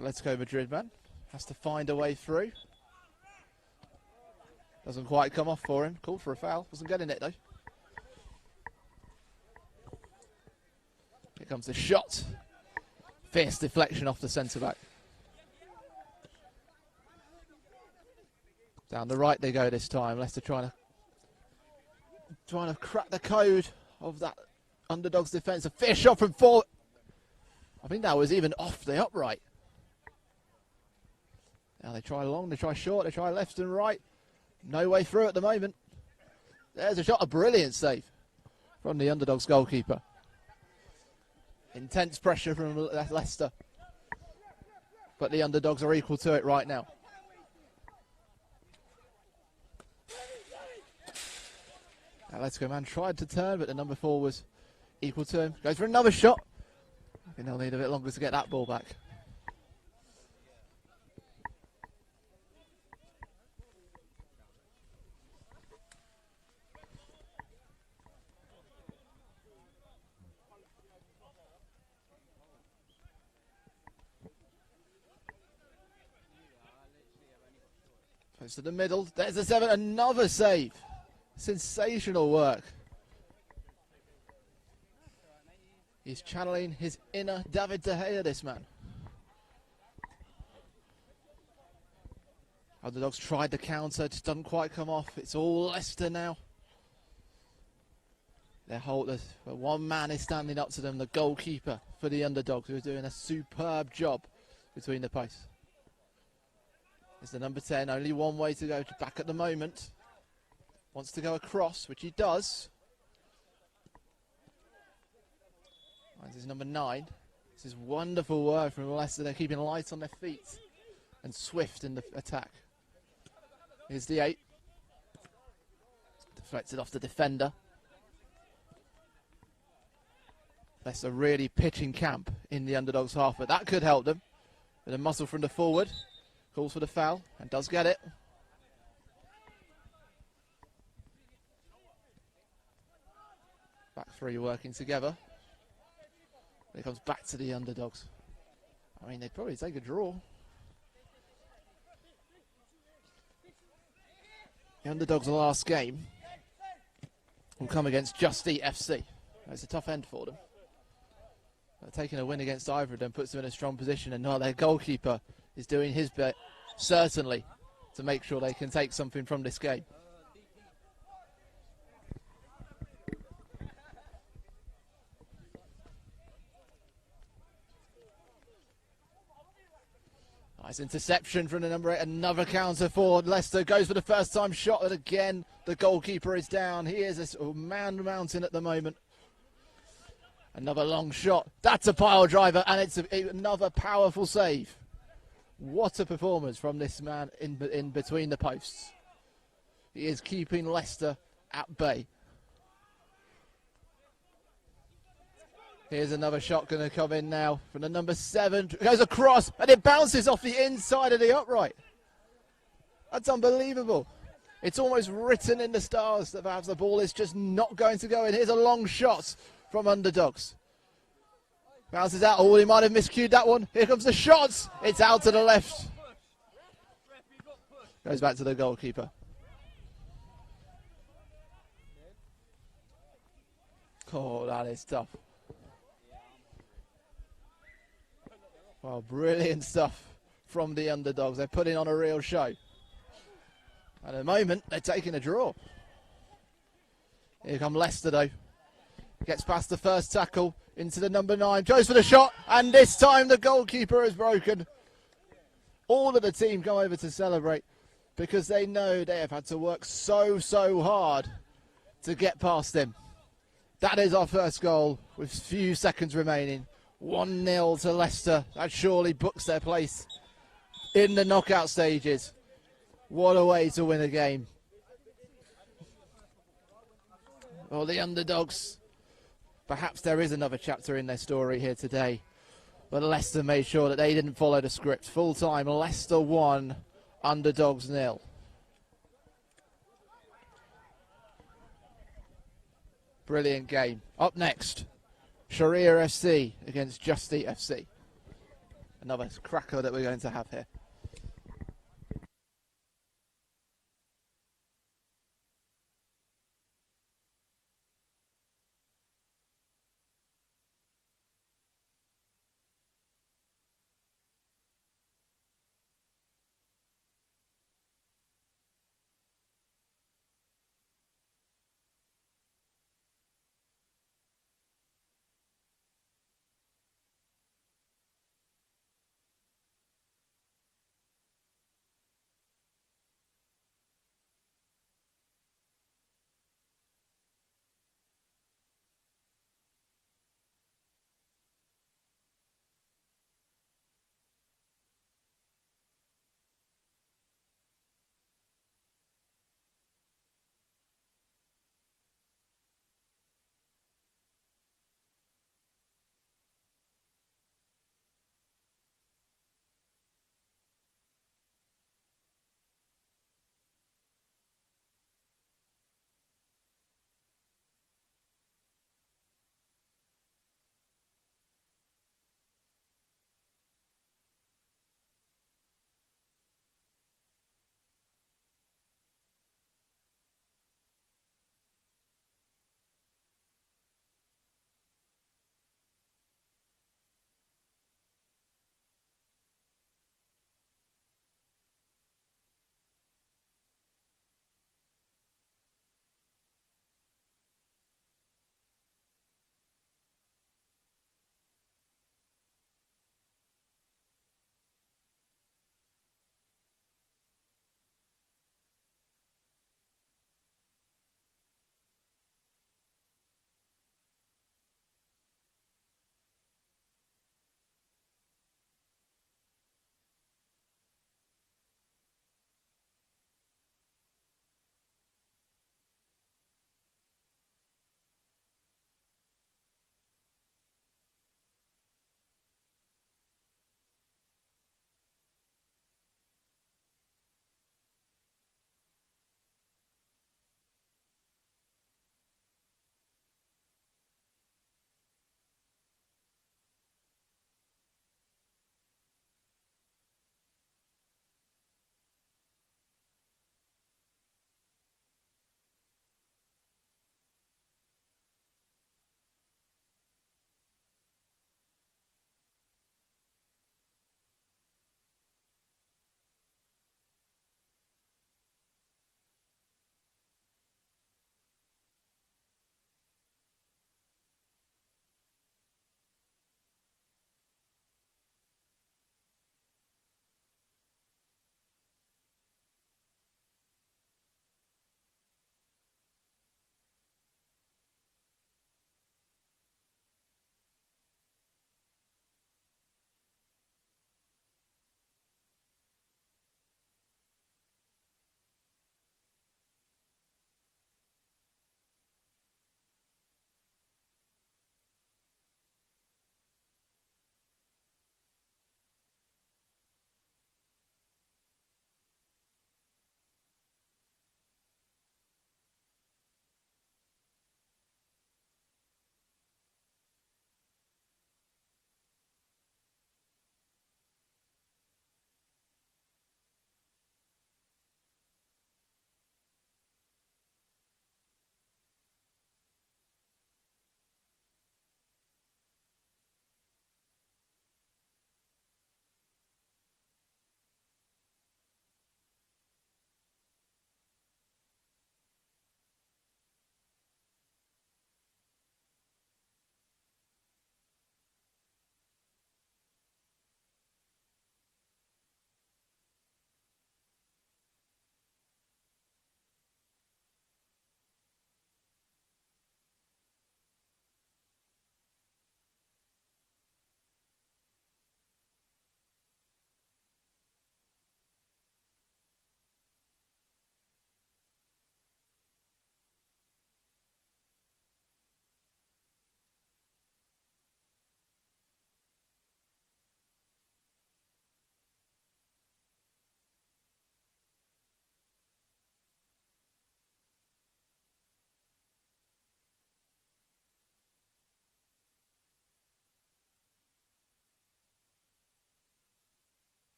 Let's go Madrid, man. Has to find a way through. Doesn't quite come off for him. Called for a foul. Wasn't getting it, though. Here comes the shot. Fierce deflection off the centre-back. Down the right they go this time. Leicester trying to crack the code of that underdog's defence. A fierce shot from 4. I think that was even off the upright. Now they try long, they try short, they try left and right. No way through at the moment. There's a shot, a brilliant save from the underdog's goalkeeper. Intense pressure from Leicester. But the underdogs are equal to it right now. Now let's go, man. Tried to turn, but the number 4 was equal to him. Goes for another shot. I think they'll need a bit longer to get that ball back. To the middle, there's a 7, another save. Sensational work. He's channeling his inner David De Gea, this man. Underdogs tried the counter, just doesn't quite come off. It's all Leicester now. One man is standing up to them, the goalkeeper for the underdogs, who is doing a superb job between the posts. It's the number 10, only one way to go back at the moment. Wants to go across, which he does. This is number 9. This is wonderful work from Leicester. They're keeping light on their feet and swift in the attack. Here's the 8. Deflected off the defender. Leicester really pitching camp in the underdogs' half, but that could help them. With a muscle from the forward. Calls for the foul and does get it. Back 3 working together. It comes back to the underdogs. I mean, they'd probably take a draw. The underdogs' last game will come against Just Eat FC. It's a tough end for them. Taking a win against either of them puts them in a strong position, and now their goalkeeper is doing his bit, certainly, to make sure they can take something from this game. Nice interception from the number 8. Another counter for Leicester. Goes for the first time shot, and again the goalkeeper is down. He is a sort of man mountain at the moment. Another long shot. That's a pile driver, and it's another powerful save. What a performance from this man in between the posts. He is keeping Leicester at bay. Here's another shot going to come in now from the number 7. Goes across, and it bounces off the inside of the upright. That's unbelievable. It's almost written in the stars that perhaps the ball is just not going to go in. Here's a long shot from Underdogs. Bounces out. Oh, he might have miscued that one. Here comes the shots. It's out to the left. Goes back to the goalkeeper. Oh, that is tough. Well, brilliant stuff from the Underdogs. They're putting on a real show. At the moment, they're taking a draw. Here come Leicester, though. Gets past the first tackle into the number 9. Goes for the shot, and this time the goalkeeper is broken. All of the team come over to celebrate because they know they have had to work so hard to get past him. That is our first goal with few seconds remaining. 1-0 to Leicester. That surely books their place in the knockout stages. What a way to win a game. Well, the Underdogs, perhaps there is another chapter in their story here today. But Leicester made sure that they didn't follow the script. Full time, Leicester 1, Underdogs 0. Brilliant game. Up next, Sharia FC against Just Eat FC. Another cracker that we're going to have here.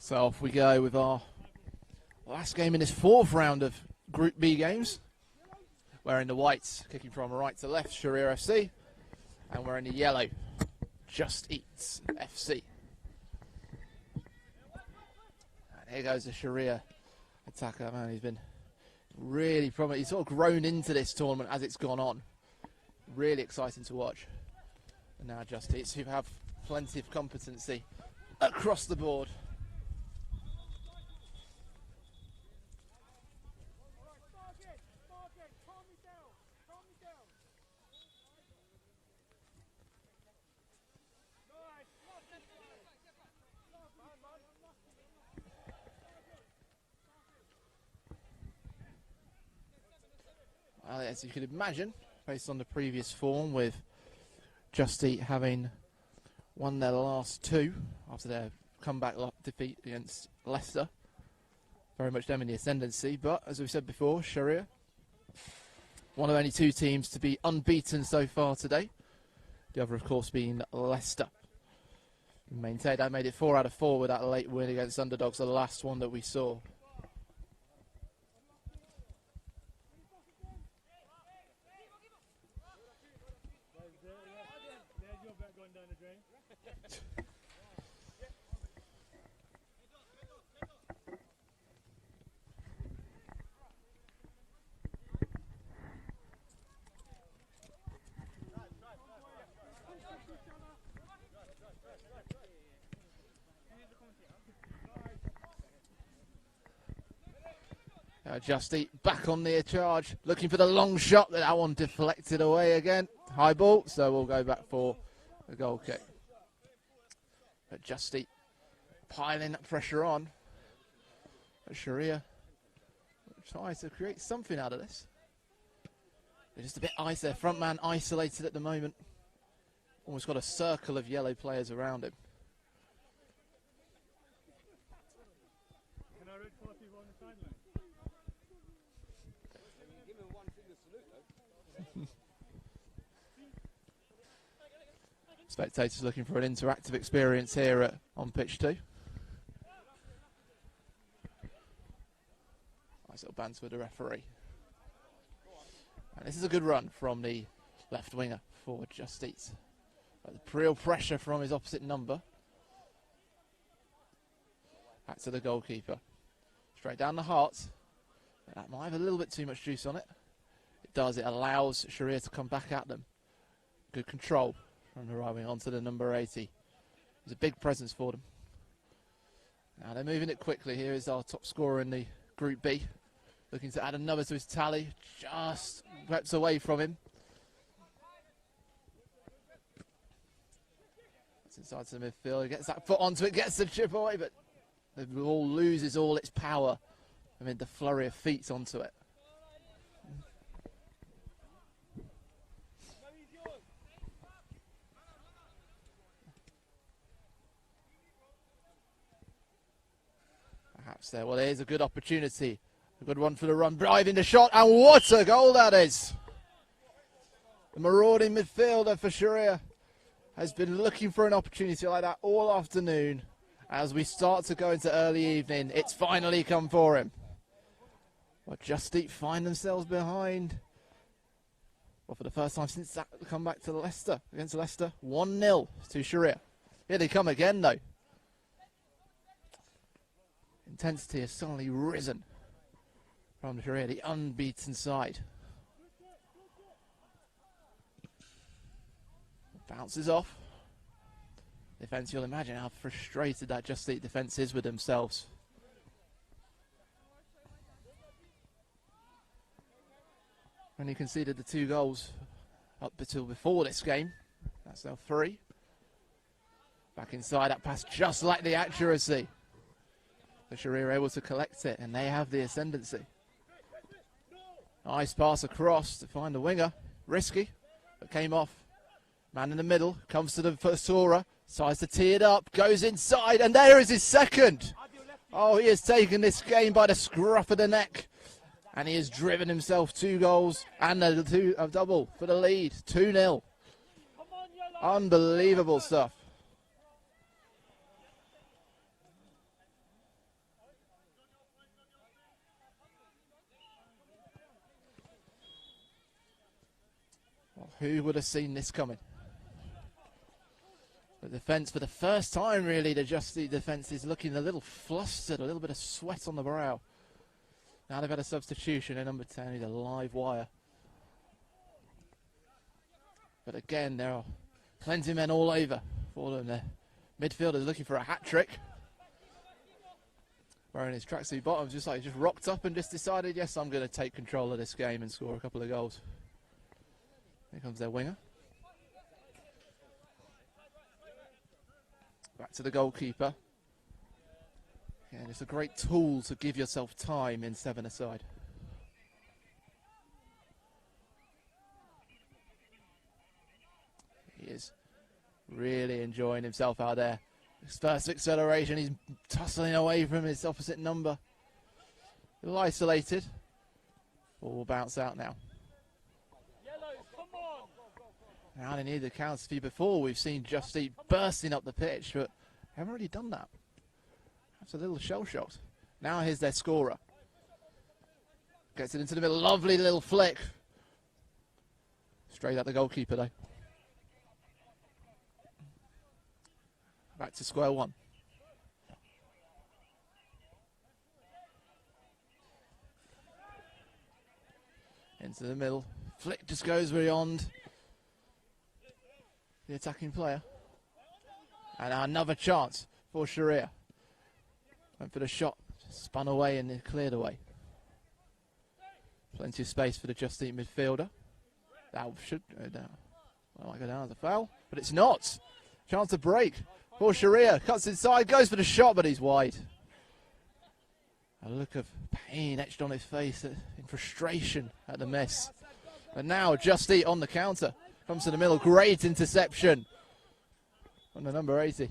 So off we go with our last game in this fourth round of Group B games. Wearing the whites, kicking from right to left, Sharia FC. And wearing the yellow, Just Eats FC. And here goes the Sharia attacker. Man, he's been really prominent. He's sort of grown into this tournament as it's gone on. Really exciting to watch. And now Just Eats, who have plenty of competency across the board. Well, as you could imagine, based on the previous form, with Just Eat having won their last two after their comeback defeat against Leicester, very much them in the ascendancy. But as we said before, Sharia, one of only two teams to be unbeaten so far today. The other, of course, being Leicester. Maintained, that made it 4 out of 4 with that late win against Underdogs, the last one that we saw. Just Eat back on the charge, looking for the long shot. That one deflected away again. High ball, so we'll go back for the goal kick. But Just Eat piling that pressure on. But Sharia tries to create something out of this. They're just a bit their front man isolated at the moment. Almost got a circle of yellow players around him. Spectators looking for an interactive experience here on pitch 2. Nice little banter with the referee. And this is a good run from the left winger for Just Eat. The real pressure from his opposite number. Back to the goalkeeper. Straight down the heart. That might have a little bit too much juice on it. It does. It allows Sharia to come back at them. Good control from the right wing onto the number 80. There's a big presence for them. Now they're moving it quickly. Here is our top scorer in the Group B. Looking to add another to his tally. Just reps away from him. It's inside to the midfield. He gets that foot onto it, gets the chip away, but the ball loses all its power amid the flurry of feet onto it. Perhaps there. Well, there's a good opportunity. A good one for the run. Driving the shot, and what a goal that is! The marauding midfielder for Sharia has been looking for an opportunity like that all afternoon. As we start to go into early evening, it's finally come for him. Well, Just Eat find themselves behind. Well, for the first time since that comeback to Leicester, against Leicester, 1-0 to Sharia. Here they come again, though. Intensity has suddenly risen from Sharia, the unbeaten side. Bounces off. Defence, you'll imagine how frustrated that Just Eat defence is with themselves. When he conceded the 2 goals up until before this game, that's now 3. Back inside, that pass just like the accuracy. The Sharia are able to collect it, and they have the ascendancy. Nice pass across to find the winger. Risky, but came off. Man in the middle, comes to the first Tora, tries to tee it up, goes inside, and there is his second. Oh, he has taken this game by the scruff of the neck. And he has driven himself 2 goals and a double for the lead. 2-0. Unbelievable stuff. Well, who would have seen this coming? The defence, for the first time really, the Just Eat defence is looking a little flustered, a little bit of sweat on the brow. Now they've had a substitution in number 10, he's a live wire. But again, there are plenty of men all over for them. The midfielder's looking for a hat-trick. Wearing his tracksuit bottoms, just rocked up and just decided, yes, I'm going to take control of this game and score a couple of goals. Here comes their winger. Back to the goalkeeper. And it's a great tool to give yourself time in 7-a-side. He is really enjoying himself out there. His first acceleration, he's tussling away from his opposite number. A little isolated. Ball will bounce out now. Now they need the counter few before. We've seen Just Eat bursting up the pitch, but haven't really done that. That's a little shell-shocked. Now here's their scorer. Gets it into the middle. Lovely little flick. Straight at the goalkeeper, though. Back to square one. Into the middle. Flick just goes beyond the attacking player. And another chance for Sharia. Went for the shot. Spun away and cleared away. Plenty of space for the Just Eat midfielder. That should go down. Well, might go down as a foul, but it's not. Chance to break. For Sharia, cuts inside, goes for the shot, but he's wide. A look of pain etched on his face in frustration at the miss. And now Just Eat on the counter. Comes to the middle, great interception on the number 80.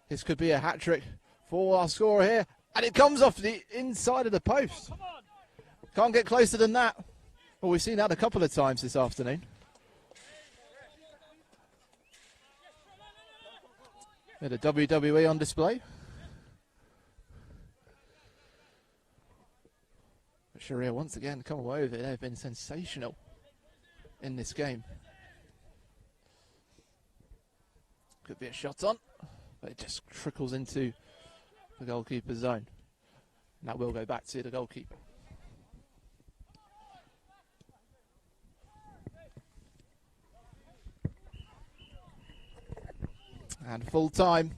This could be a hat-trick for our scorer here. And it comes off the inside of the post. Can't get closer than that. Well, we've seen that a couple of times this afternoon. The WWE on display. But Sharia once again come away with it. They've been sensational in this game. Could be a shot on, but it just trickles into the goalkeeper's zone. And that will go back to the goalkeeper. And full time.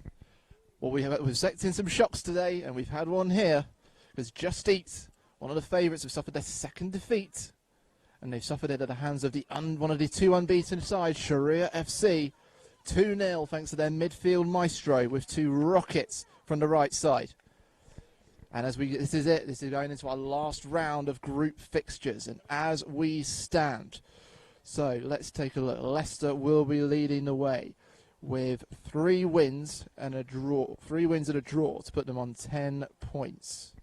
Well, we're expecting some shocks today, and we've had one here. Because Just Eat, one of the favourites, have suffered their second defeat. And they've suffered it at the hands of one of the two unbeaten sides, Sharia FC. 2-0 thanks to their midfield maestro with two rockets from the right side. And this is it. This is going into our last round of group fixtures. And as we stand, so let's take a look. Leicester will be leading the way with 3 wins and a draw. 3 wins and a draw to put them on 10 points.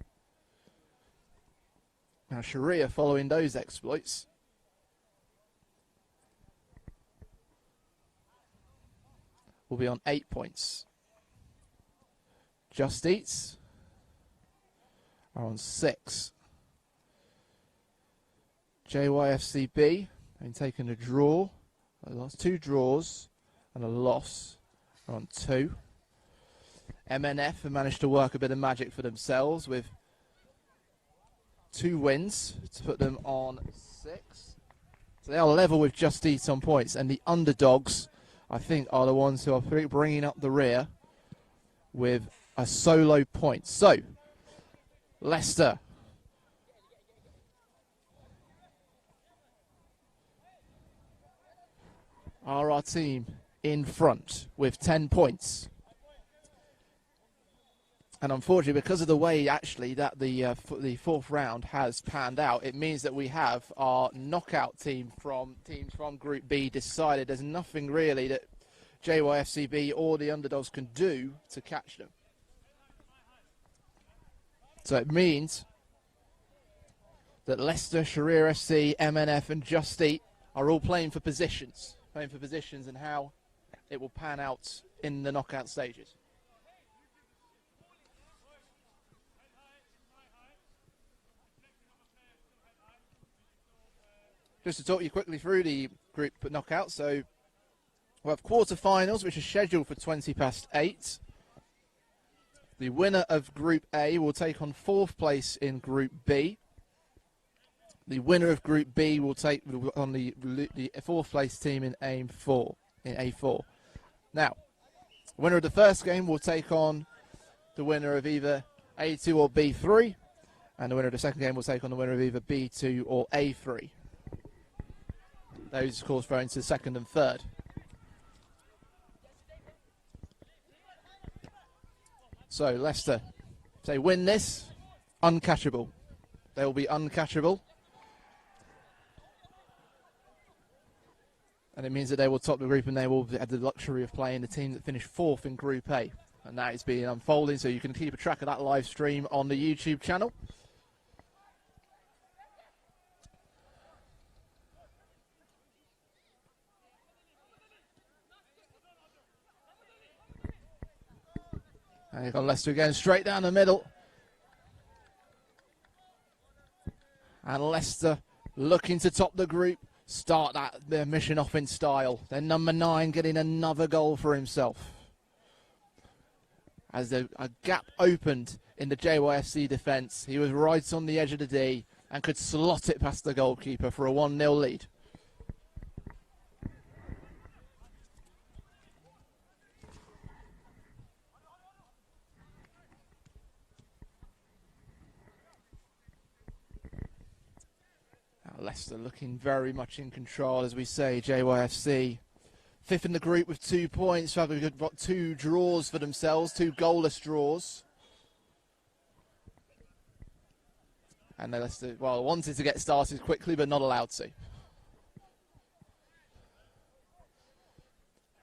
Now Sharia, following those exploits, will be on 8 points. Just Eats are on 6. JYFCB having taken a draw. They lost 2 draws and a loss, are on 2. MNF have managed to work a bit of magic for themselves with 2 wins to put them on 6. So they are level with Just Eat on points, and the underdogs, I think, are the ones who are bringing up the rear with a solo point. So, Leicester are our team in front with 10 points. And unfortunately, because of the way actually that the fourth round has panned out, it means that we have our knockout teams from Group B decided. There's nothing really that JYFCB or the underdogs can do to catch them. So it means that Leicester, Sharia FC, MNF and Just Eat are all playing for positions and how it will pan out in the knockout stages. Just to talk you quickly through the group knockout, so we'll have quarter-finals, which is scheduled for 8:20. The winner of Group A will take on 4th place in Group B. The winner of Group B will take on the 4th place team in A4. Now, the winner of the first game will take on the winner of either A2 or B3, and the winner of the second game will take on the winner of either B2 or A3. Those, of course, throw into second and third. So Leicester, if they win this, uncatchable. They will be uncatchable. And it means that they will top the group and they will have the luxury of playing the team that finished 4th in Group A. And that is being unfolding, so you can keep a track of that live stream on the YouTube channel. And you've got Leicester again, straight down the middle. And Leicester looking to top the group, start their mission off in style. Then number 9 getting another goal for himself. As a gap opened in the JYFC defence, he was right on the edge of the D and could slot it past the goalkeeper for a 1-0 lead. Leicester looking very much in control, as we say. JYFC 5th in the group with 2 points. They've got 2 draws for themselves, 2 goalless draws. And Leicester, well, wanted to get started quickly, but not allowed to.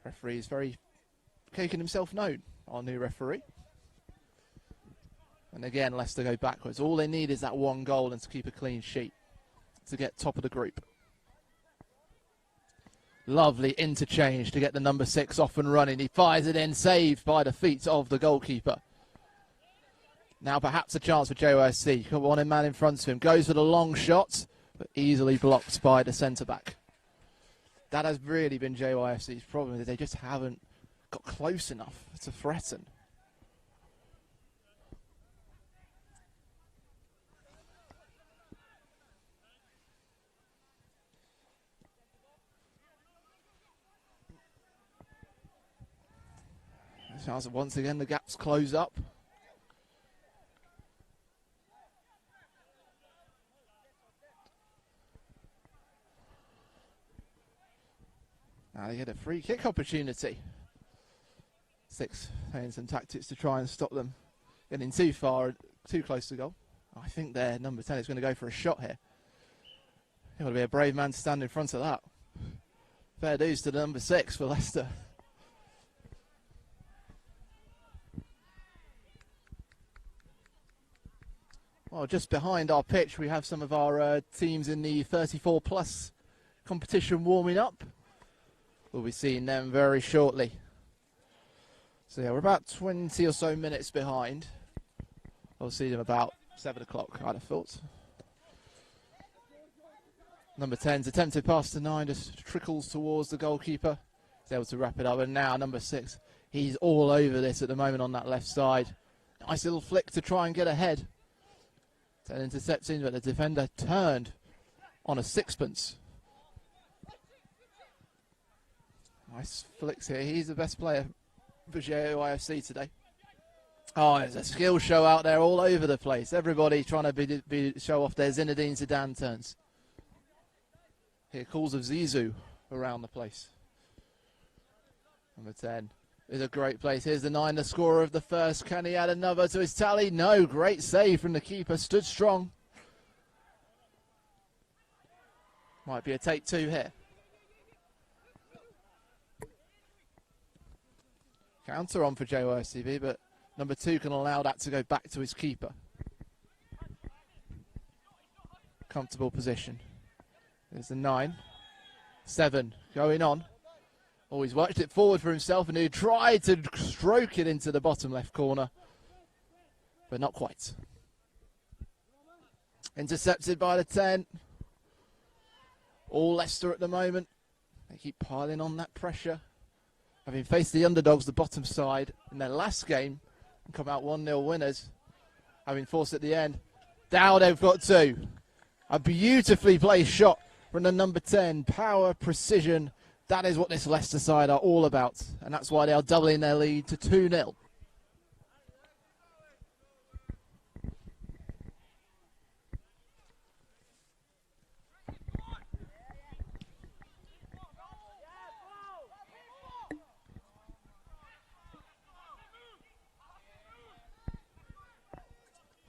Referee is very making himself known, our new referee. And again, Leicester go backwards. All they need is that 1 goal and to keep a clean sheet to get top of the group. Lovely interchange to get the number 6 off and running. He fires it in, saved by the feet of the goalkeeper. Now perhaps a chance for JOSC. Got one man in front of him. Goes for the long shot, but easily blocked by the centre-back. That has really been JYFC's problem, that they just haven't got close enough to threaten. Once again, the gaps close up. Now they get a free kick opportunity. 6 playing some tactics to try and stop them getting too close to goal. I think their number 10 is going to go for a shot here. You've got to be a brave man to stand in front of that. Fair dues to the number 6 for Leicester. Well, just behind our pitch, we have some of our teams in the 34+ competition warming up. We'll be seeing them very shortly. So yeah, we're about 20 or so minutes behind. We'll see them about 7 o'clock, I'd have thought. Number 10's attempted pass to 9, just trickles towards the goalkeeper. He's able to wrap it up, and now number 6, he's all over this at the moment on that left side. Nice little flick to try and get ahead. 10 intercepts in, but the defender turned on a sixpence. Nice flicks here. He's the best player for JOIFC today. Oh, there's a skill show out there all over the place. Everybody trying to show off their Zinedine Zidane turns. Here, calls of Zizou around the place. Number 10 is a great place. Here's the 9, the scorer of the first. Can he add another to his tally? No, great save from the keeper. Stood strong. Might be a take 2 here. Counter on for JYCB, but number 2 can allow that to go back to his keeper. Comfortable position. There's the 9. 7 going on. Oh, he's watched it forward for himself, and he tried to stroke it into the bottom left corner, but not quite. Intercepted by the 10. All Leicester at the moment. They keep piling on that pressure. Having faced the underdogs, the bottom side, in their last game, and come out 1-0 winners. Having forced at the end. Now they've got two. A beautifully placed shot from the number 10. Power, precision. That is what this Leicester side are all about. And that's why they are doubling their lead to 2-0.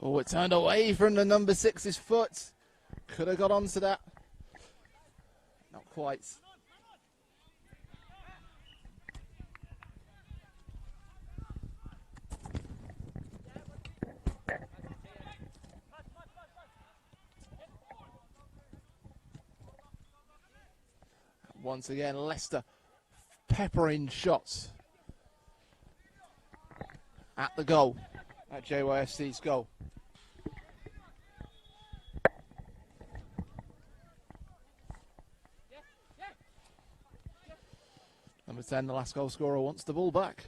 Oh, it turned away from the number 6's foot. Could have got onto that. Not quite. Once again, Leicester peppering shots at the goal, at JYFC's goal. Number 10, the last goal scorer, wants the ball back.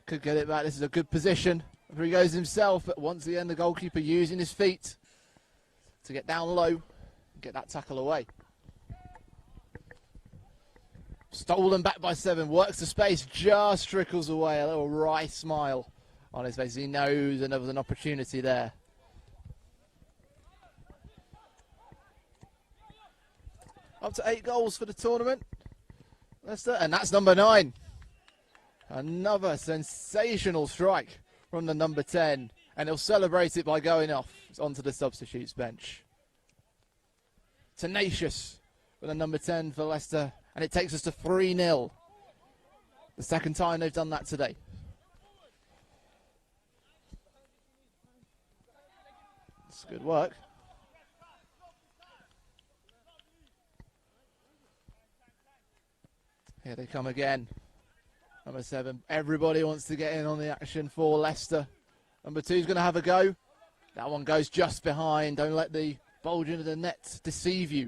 Could get it back. This is a good position. Here he goes himself, but once again, the goalkeeper using his feet to get down low and get that tackle away. Stolen back by 7, works the space, just trickles away. A little wry smile on his face. He knows there was an opportunity there. Up to 8 goals for the tournament. Leicester, and that's number 9. Another sensational strike from the number 10. And he'll celebrate it by going off onto the substitutes bench. Tenacious with the number 10 for Leicester. And it takes us to 3-0. The second time they've done that today. It's good work. Here they come again. Number 7. Everybody wants to get in on the action for Leicester. Number 2 is going to have a go. That one goes just behind. Don't let the bulge into the net deceive you.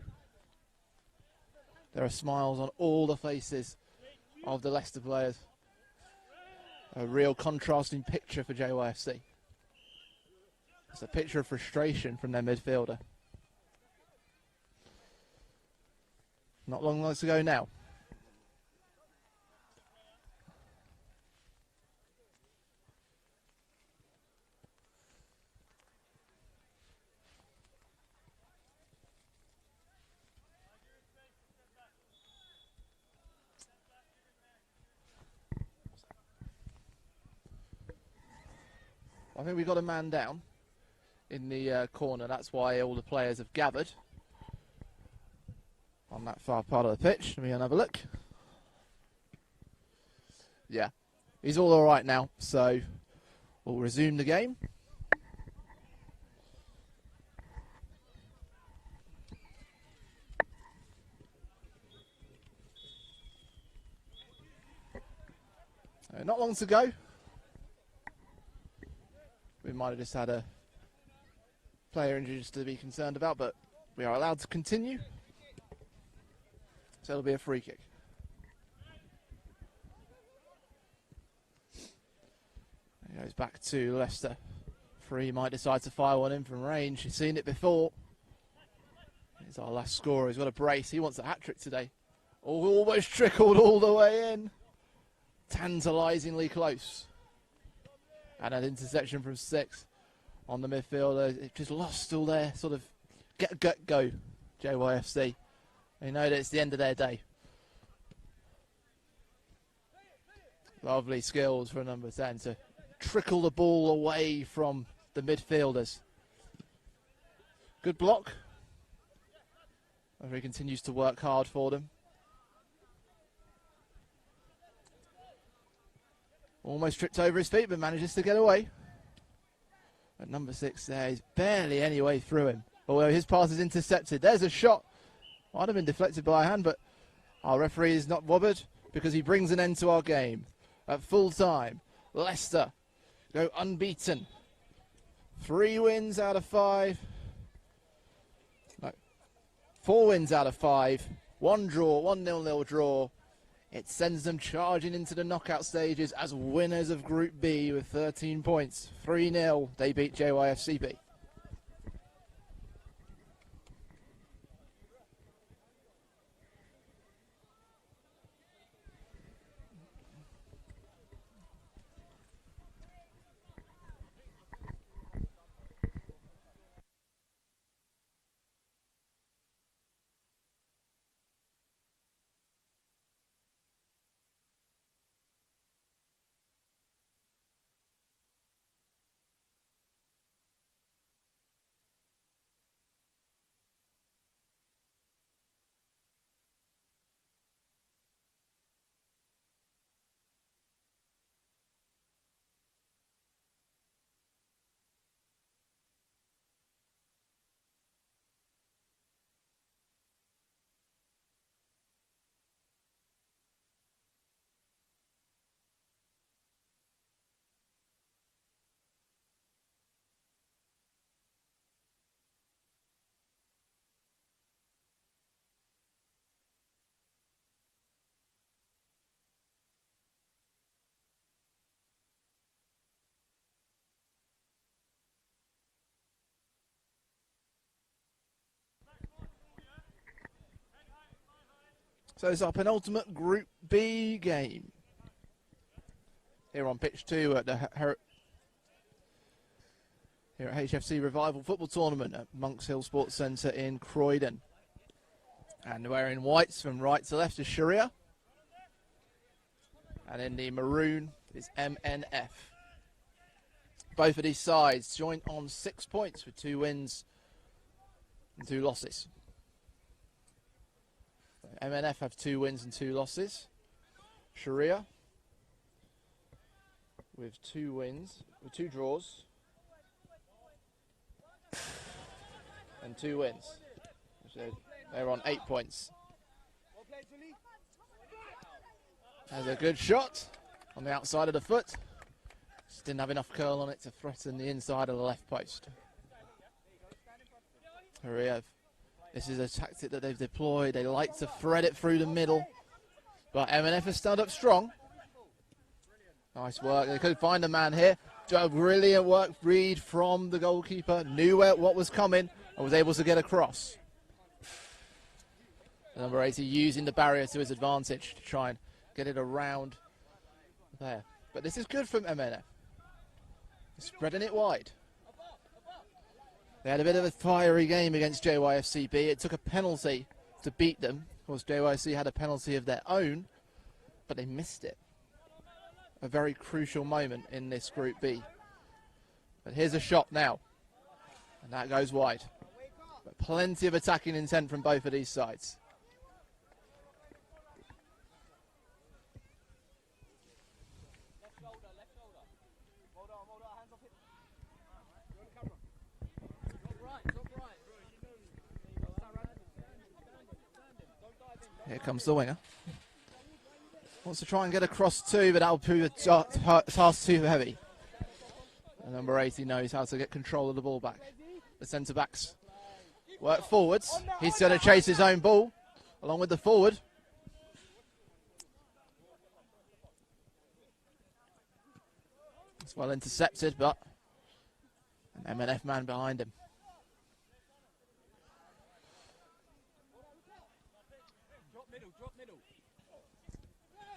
There are smiles on all the faces of the Leicester players. A real contrasting picture for JYFC. It's a picture of frustration from their midfielder. Not long to go now. I think we got a man down in the corner. That's why all the players have gathered on that far part of the pitch. Let me have a look. Yeah, he's all right now. So we'll resume the game. Not long to go. We might have just had a player injury to be concerned about, but we are allowed to continue. So it'll be a free kick. It goes back to Leicester. Free might decide to fire one in from range. He's seen it before. He's our last scorer. He's got a brace. He wants a hat-trick today. Almost trickled all the way in. Tantalisingly close. And an interception from 6 on the midfielder. It just lost all their sort of go, JYFC. They know that it's the end of their day. Lovely skills for number 10 to trickle the ball away from the midfielders. Good block. He continues to work hard for them. Almost tripped over his feet, but manages to get away. But number 6 there is barely any way through him. Although his pass is intercepted. There's a shot. Might have been deflected by a hand, but our referee is not bothered because he brings an end to our game. At full time, Leicester go unbeaten. 3 wins out of 5. No 4 wins out of 5. 1 draw, 1-0 draw. It sends them charging into the knockout stages as winners of Group B with 13 points. 3-0, they beat JYFCB. So it's our penultimate Group B game. Here on pitch 2 at the here at HFC Revival Football Tournament at Monks Hill Sports Centre in Croydon. And wearing whites from right to left is Sharia. And in the maroon is MNF. Both of these sides joint on 6 points with 2 wins and 2 losses. MNF have 2 wins and 2 losses. Sharia with 2 wins, with 2 draws and 2 wins. So they're on 8 points. There's a good shot on the outside of the foot. Just didn't have enough curl on it to threaten the inside of the left post. Sharia, this is a tactic that they've deployed. They like to thread it through the middle. But MNF has stood up strong. Nice work. They could find a man here. Brilliant work read from the goalkeeper. Knew what was coming and was able to get across. The number 80 using the barrier to his advantage to try and get it around there. But this is good from MNF. Spreading it wide. They had a bit of a fiery game against JYFCB. It took a penalty to beat them. Of course, JYFC had a penalty of their own, but they missed it. A very crucial moment in this Group B. But here's a shot now. And that goes wide. But plenty of attacking intent from both of these sides. Here comes the winger. Wants to try and get across 2, but that'll prove a task too heavy. And number 80 knows how to get control of the ball back. The centre-backs work forwards. He's going to chase his own ball along with the forward. It's well intercepted, but an MNF man behind him.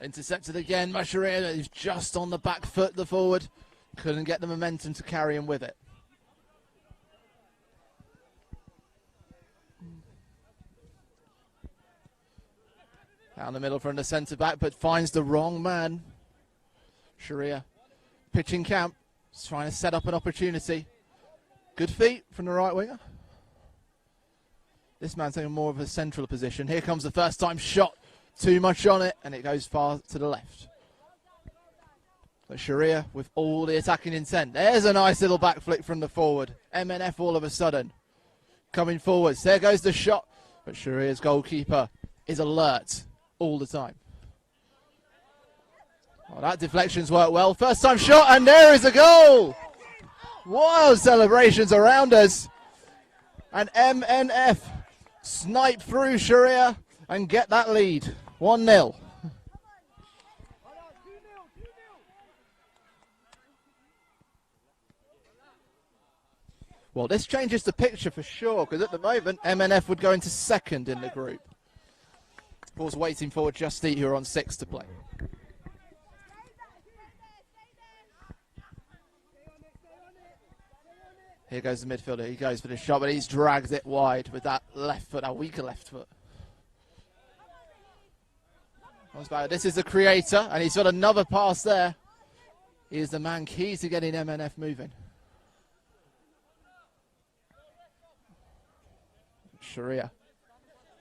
Intercepted again, Masharia is just on the back foot, the forward. Couldn't get the momentum to carry him with it. Down the middle from the centre-back, but finds the wrong man. Sharia pitching camp, just trying to set up an opportunity. Good feet from the right winger. This man's taking more of a central position. Here comes the first time shot. Too much on it, and it goes far to the left. But Sharia with all the attacking intent. There's a nice little back flick from the forward. MNF all of a sudden coming forwards. There goes the shot, but Sharia's goalkeeper is alert all the time. Well, that deflection's worked well. First time shot, and there is a goal. Wild celebrations around us. And MNF snipe through Sharia and get that lead. 1-0. Well, this changes the picture for sure, because at the moment, MNF would go into second in the group. Of course, waiting for Just Eat, who are on 6 to play. Here goes the midfielder. He goes for the shot, but he's dragged it wide with that left foot, that weaker left foot. This is the creator, and he's got another pass there. He is the man key to getting MNF moving. Sharia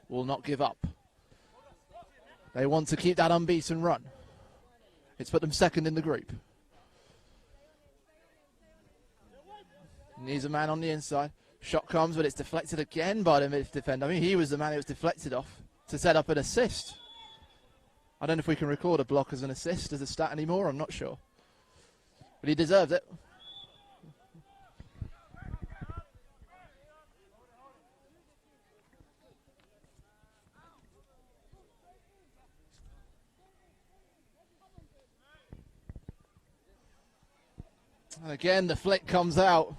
will not give up. They want to keep that unbeaten run. It's put them second in the group. Needs a man on the inside. Shot comes, but it's deflected again by the mid defender. I mean, he was the man who was deflected off to set up an assist. I don't know if we can record a block as an assist as a stat anymore. I'm not sure. But he deserved it. And again, the flick comes out.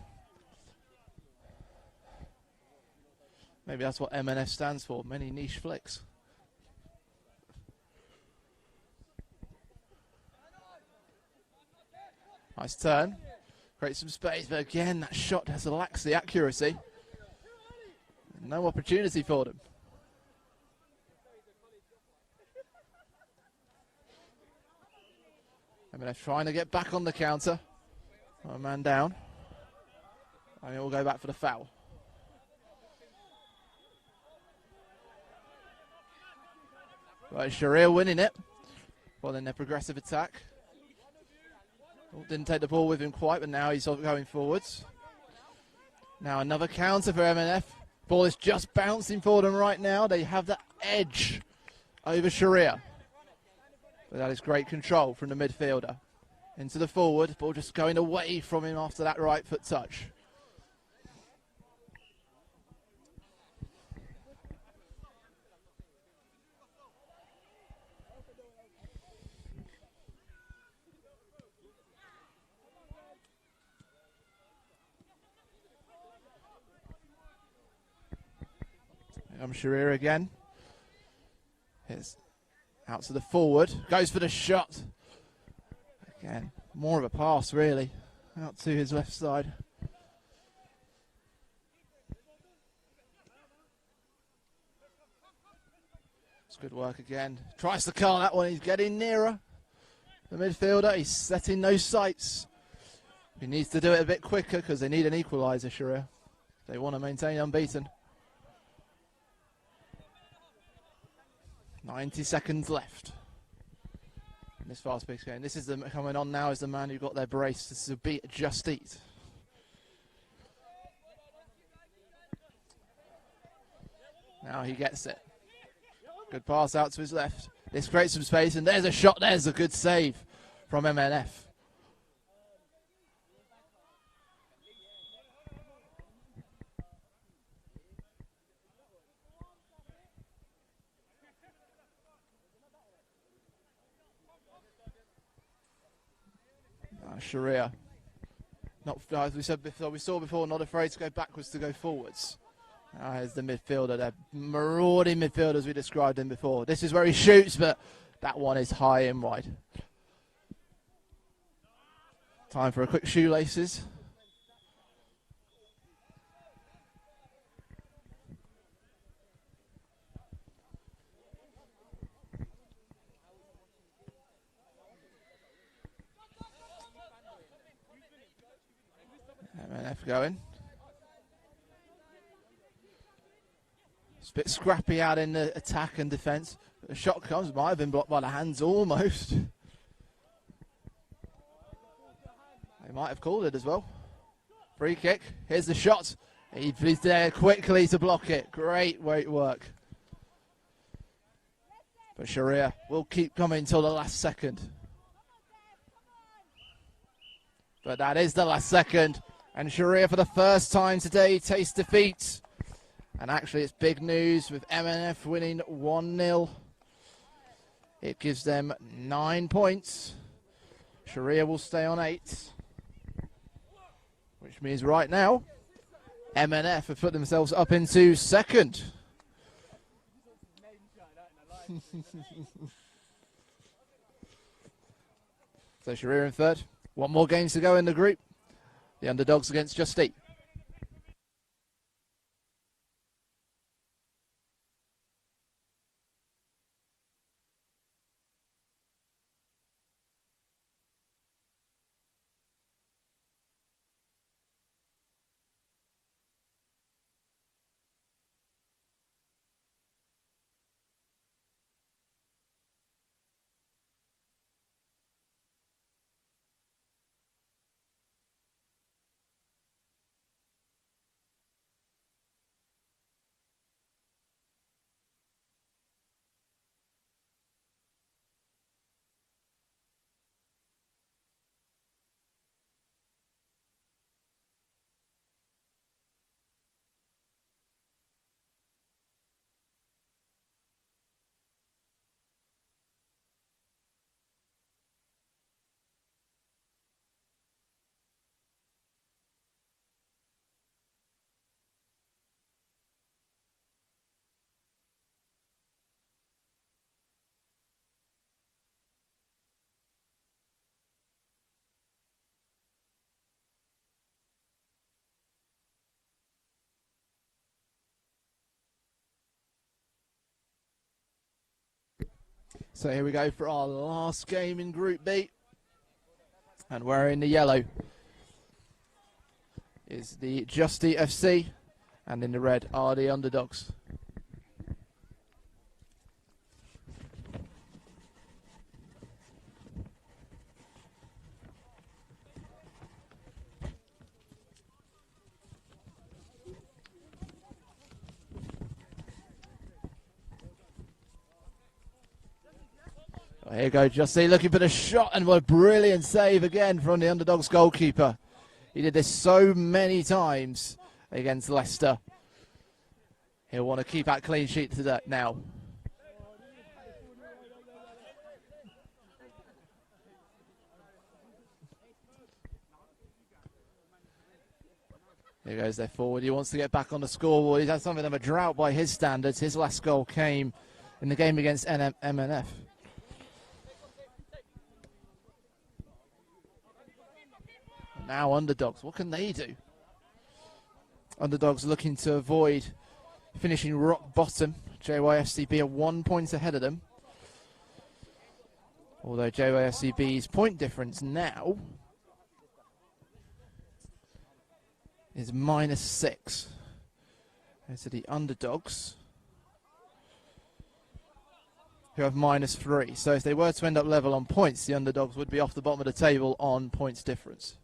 Maybe that's what MNF stands for, many niche flicks. Nice turn. Creates some space, but again, that shot has lacked the accuracy. No opportunity for them. MNF trying to get back on the counter. A man down. And it will go back for the foul. Right, Sharia winning it. Well, then their progressive attack. Didn't take the ball with him quite, but now he's going forwards. Now another counter for MNF. Ball is just bouncing for them right now. They have the edge over Sharia. But that is great control from the midfielder. Into the forward, ball just going away from him after that right foot touch. Sharir again. Here's out to the forward. Goes for the shot. Again, more of a pass, really. Out to his left side. It's good work again. Tries to call that one. He's getting nearer. The midfielder, he's setting those sights. He needs to do it a bit quicker because they need an equaliser, Sharir. They want to maintain unbeaten. 90 seconds left in this fast-paced game. This is the coming on now is the man who got their brace. This is a beat Just Eat. Now he gets it. Good pass out to his left. This creates some space, and there's a shot. There's a good save from MNF. Sharia, not as we said before, we saw before, not afraid to go backwards, to go forwards. Here's the midfielder, they're marauding midfielders we described him before. This is where he shoots, but that one is high and wide. Time for a quick shoelaces. MNF going. It's a bit scrappy out in the attack and defence. The shot comes, might have been blocked by the hands almost. They might have called it as well. Free kick. Here's the shot. He's there quickly to block it. Great work. But Sharia will keep coming until the last second. But that is the last second. And Sharia, for the first time today, tastes defeat And actually, it's big news with MNF winning 1-0. It gives them 9 points. Sharia will stay on 8. Which means right now, MNF have put themselves up into second. So Sharia in third. 1 more games to go in the group. The underdogs against Just Eat. So here we go for our last game in Group B. And wearing the yellow is the Just Eat FC, and in the red are the underdogs. Here you go, Just Eat looking for the shot, and what a brilliant save again from the underdogs goalkeeper. He did this so many times against Leicester. He'll want to keep that clean sheet today now. Here goes their forward. He wants to get back on the scoreboard. He's had something of a drought by his standards. His last goal came in the game against MNF. Now underdogs, what can they do? Underdogs looking to avoid finishing rock bottom. JYFCB are 1 point ahead of them. Although JYFCB's point difference now is -6. And so the underdogs, who have -3. So if they were to end up level on points, the underdogs would be off the bottom of the table on points difference.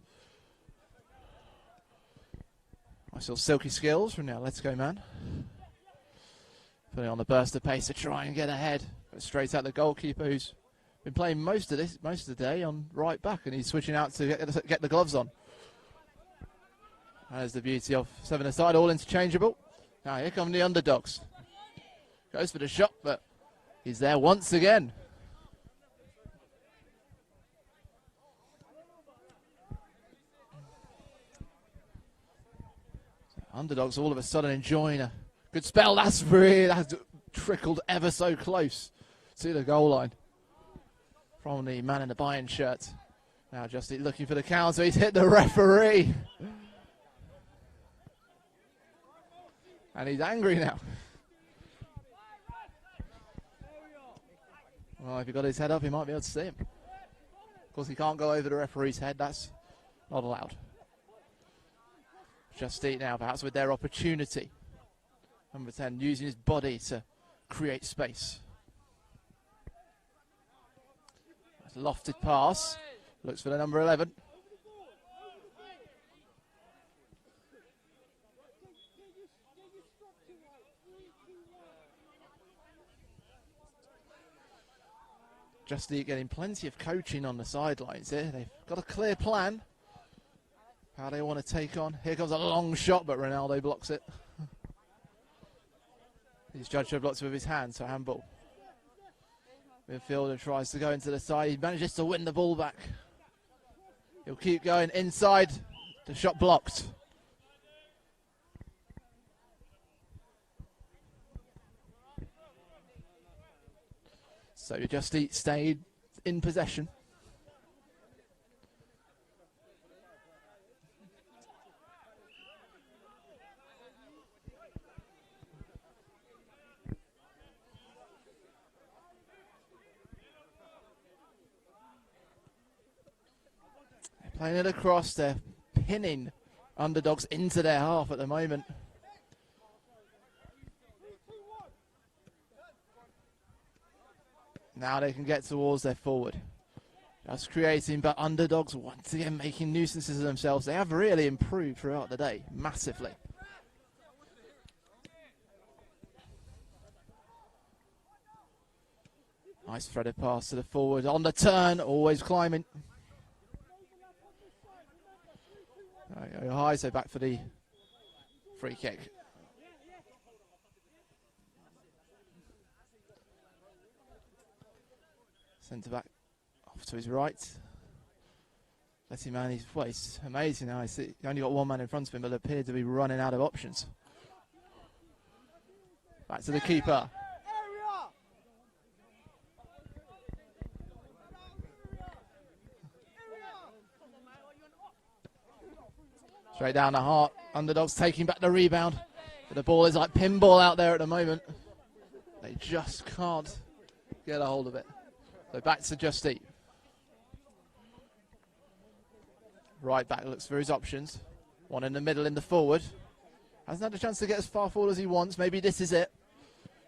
I saw silky skills from now. Let's go, man. Putting on the burst of pace to try and get ahead. But straight at the goalkeeper, who's been playing most of the day on right back, and he's switching out to get the gloves on. That is the beauty of 7-a-side, all interchangeable. Now here come the underdogs. Goes for the shot, but he's there once again. Underdogs all of a sudden enjoying a good spell. That's trickled ever so close to the goal line from the man in the Bayern shirt. Now Just Eat looking for the counter. He's hit the referee. And he's angry now. Well, if he got his head up, he might be able to see him. Of course, he can't go over the referee's head. That's not allowed. Just Eat now, perhaps with their opportunity. Number 10 using his body to create space. That's a lofted pass. Looks for the number 11. Just Eat getting plenty of coaching on the sidelines here. They've got a clear plan. How they want to take on. Here comes a long shot, but Ronaldo blocks it. He's judged to blocks with his hands, so handball. Midfielder tries to go into the side. He manages to win the ball back. He'll keep going inside. The shot blocked. So you just stayed in possession. They're playing it across. They're pinning underdogs into their half at the moment. Now they can get towards their forward. Just creating, but underdogs once again making nuisances of themselves. They have really improved throughout the day, massively. Nice threaded pass to the forward. On the turn, always climbing. High, so back for the free kick. Centre back off to his right. Let's see, man, he's amazing now. He only got one man in front of him, but appeared to be running out of options. Back to the keeper. Straight down the heart. Underdogs taking back the rebound. But the ball is like pinball out there at the moment. They just can't get a hold of it. So back to Just Eat. Right back looks for his options. One in the middle in the forward. Hasn't had a chance to get as far forward as he wants. Maybe this is it.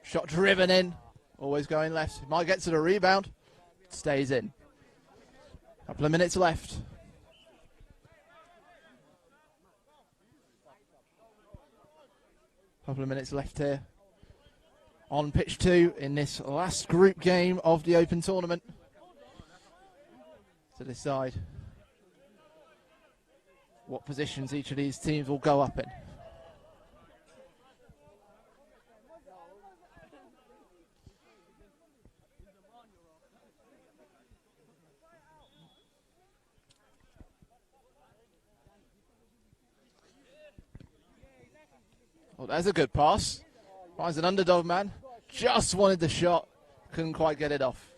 Shot driven in. Always going left. Might get to the rebound. Stays in. Couple of minutes left. Couple of minutes left here. On pitch 2 in this last group game of the Open Tournament. To decide what positions each of these teams will go up in. Oh, there's a good pass. Finds an underdog man. Just wanted the shot. Couldn't quite get it off.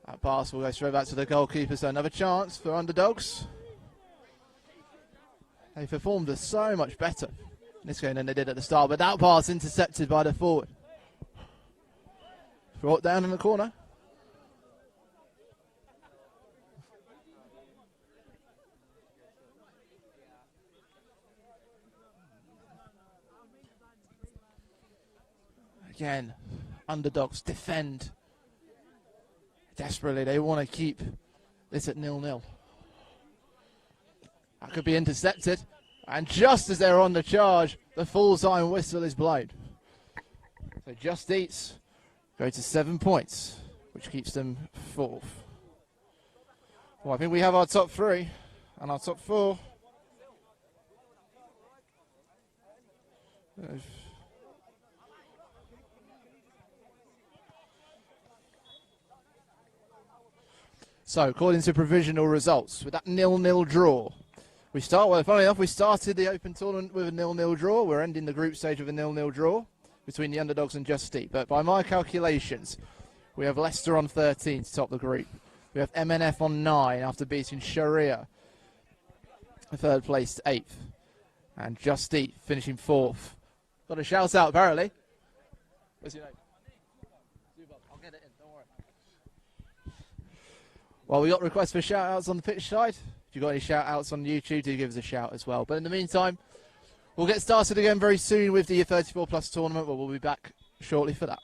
That pass will go straight back to the goalkeeper. So another chance for underdogs. They performed so much better in this game than they did at the start. But that pass intercepted by the forward. Brought down in the corner. Again, underdogs defend desperately. They want to keep this at 0-0. That could be intercepted. And just as they're on the charge, the full time whistle is blown. So Just Eats go to 7 points, which keeps them 4th. Well, I think we have our top 3 and our top 4. So, according to provisional results, with that 0-0 draw, funnily enough, we started the Open Tournament with a 0-0 draw. We're ending the group stage with a 0-0 draw between the underdogs and Just Eat. But by my calculations, we have Leicester on 13 to top the group. We have MNF on 9 after beating Sharia, 3rd place, 8th. And Just Eat finishing 4th. Got a shout out, apparently. What's your name? I'll get it in, don't worry. Well, we got requests for shout-outs on the pitch side. If you've got any shout-outs on YouTube, do give us a shout as well. But in the meantime, we'll get started again very soon with the 34+ tournament, but we'll be back shortly for that.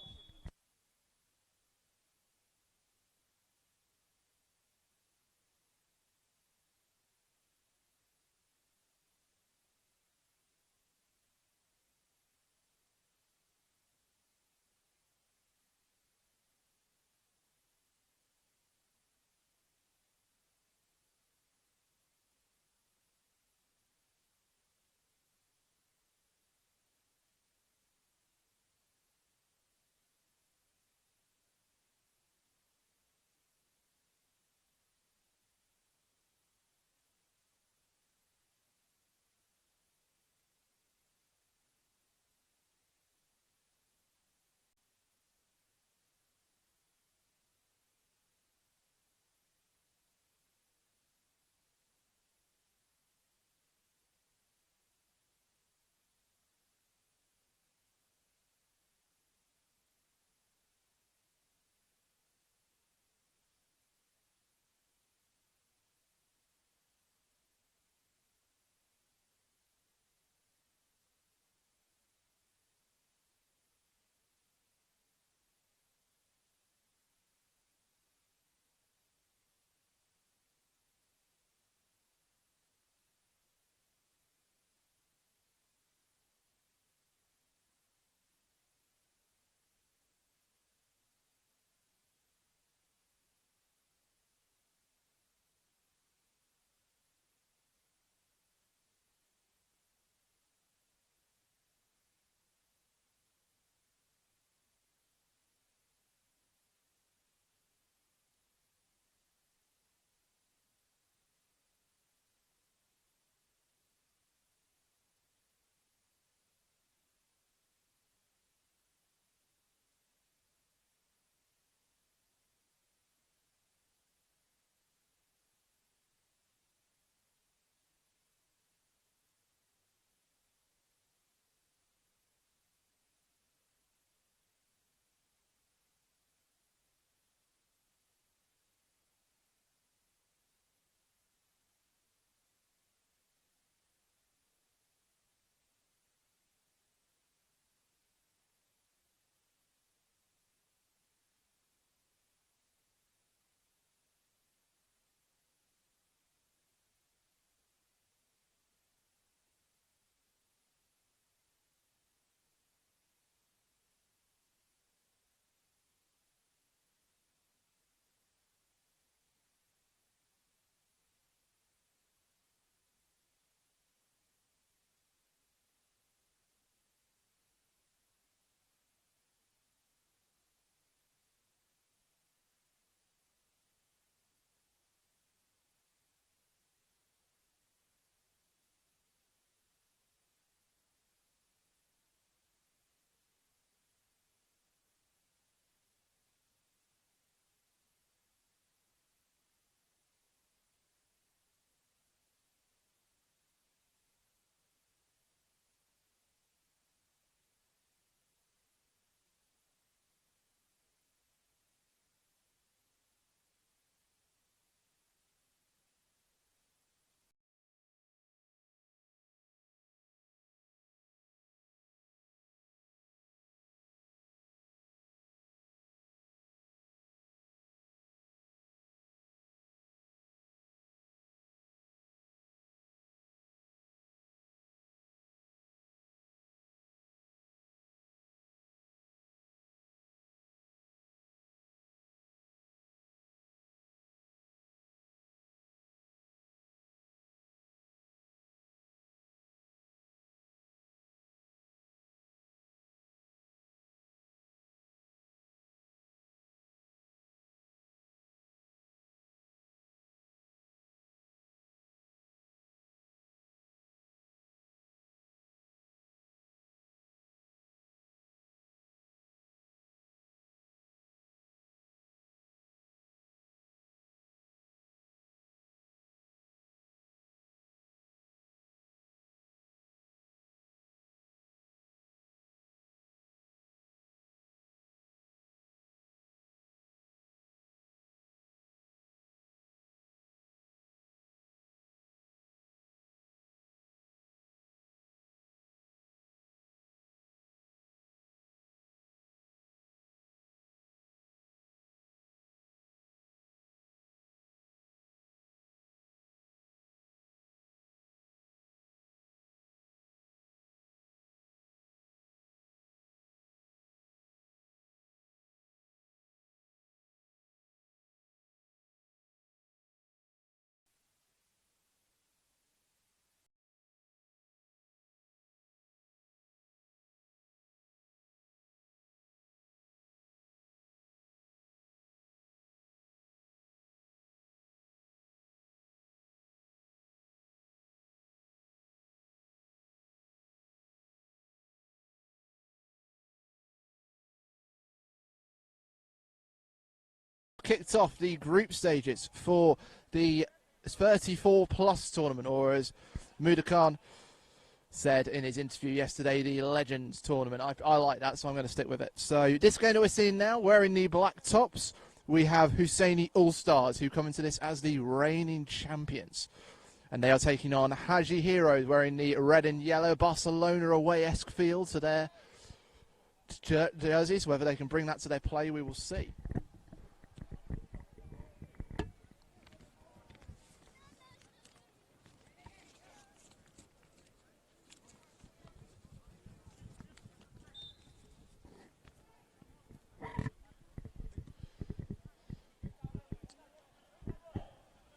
kicked off the group stages for the 34-plus tournament, or as Mudakan said in his interview yesterday, the Legends tournament. I like that, so I'm going to stick with it. So this game that we're seeing now, wearing the black tops, we have Husseini All-Stars, who come into this as the reigning champions. And they are taking on Haji Heroes, wearing the red and yellow Barcelona away-esque feel to their jerseys. Whether they can bring that to their play, we will see.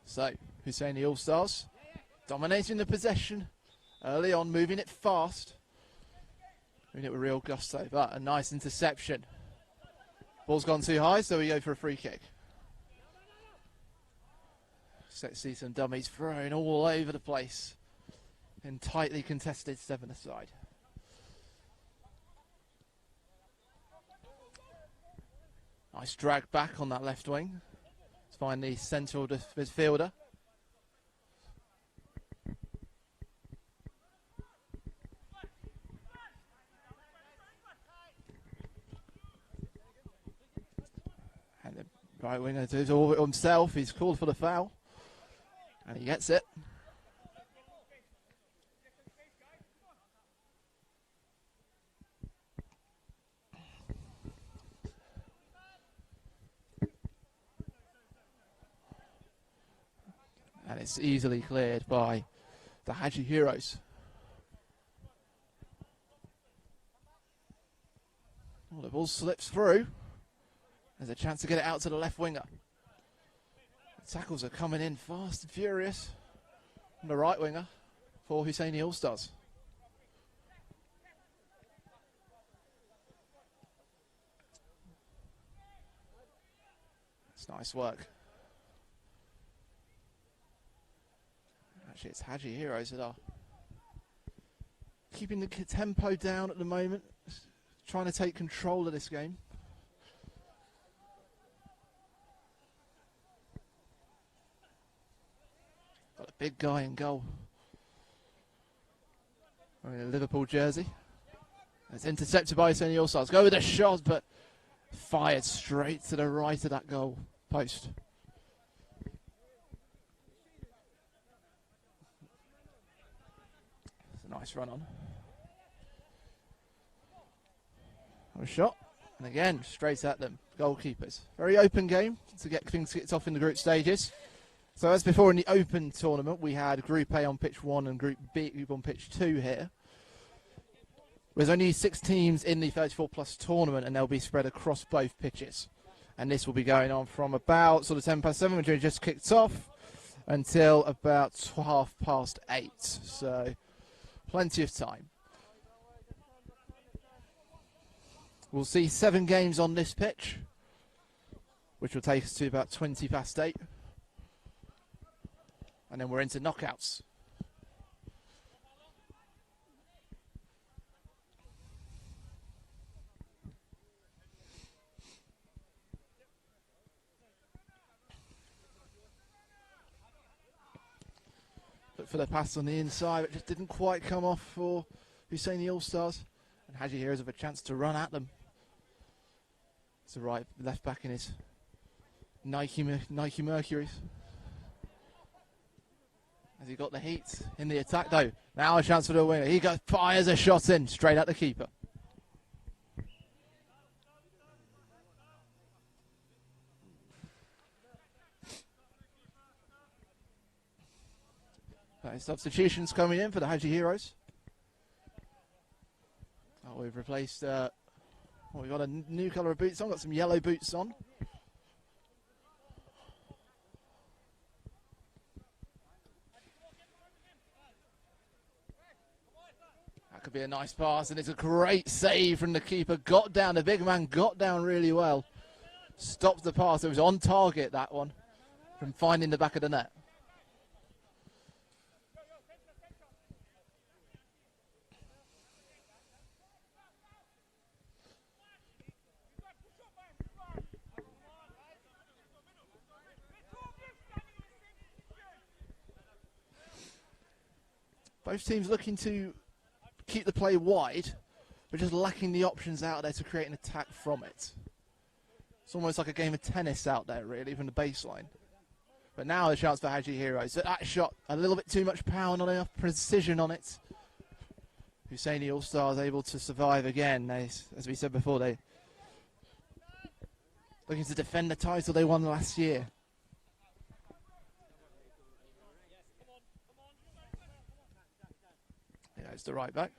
So, Husseini All-Stars dominating the possession early on, moving it fast. Moving it with real gusto, but a nice interception. Ball's gone too high, so we go for a free kick. Let's see some dummies thrown all over the place in tightly contested 7-a-side. Nice drag back on that left wing. Let's find the central midfielder. And the right winger does all of it himself. He's called for the foul. And he gets it. And it's easily cleared by the Haji Heroes. Well, the ball slips through. There's a chance to get it out to the left winger. The tackles are coming in fast and furious from the right winger for Husseini All-Stars. It's nice work. Actually, it's Haji Heroes that are keeping the tempo down at the moment, trying to take control of this game. Got a big guy in goal. Wearing a Liverpool jersey. It's intercepted by Husseini All-Stars. Go with a shot, but fired straight to the right of that goal post. Nice run on. A shot. And again, straight at them. Goalkeepers. Very open game to get things kicked off in the group stages. So as before in the open tournament, we had Group A on pitch 1 and Group B on pitch 2 here. There's only 6 teams in the 34-plus tournament, and they'll be spread across both pitches. And this will be going on from about sort of 7:10, which we just kicked off, until about 8:30. So plenty of time. We'll see 7 games on this pitch, which will take us to about 8:20. And then we're into knockouts. But for the pass on the inside, it just didn't quite come off for Husseini All-Stars. And Haji Heroes have a chance to run at them. It's the right left back in his Nike Mercuries. Has he got the heat in the attack though? Now a chance for the winger. He fires a shot in straight at the keeper. Substitutions coming in for the Haji Heroes. Oh, we've replaced. We've got a new colour of boots on. Got some yellow boots on. That could be a nice pass, and it's a great save from the keeper. Got down. The big man got down really well. Stopped the pass. It was on target, that one, from finding the back of the net. Both teams looking to keep the play wide, but just lacking the options out there to create an attack from it. It's almost like a game of tennis out there, really, from the baseline. But now a chance for Hyderi. So that shot, a little bit too much power, not enough precision on it. Husseini All-Stars able to survive again. As we said before, they looking to defend the title they won last year. Yeah, it's the right back.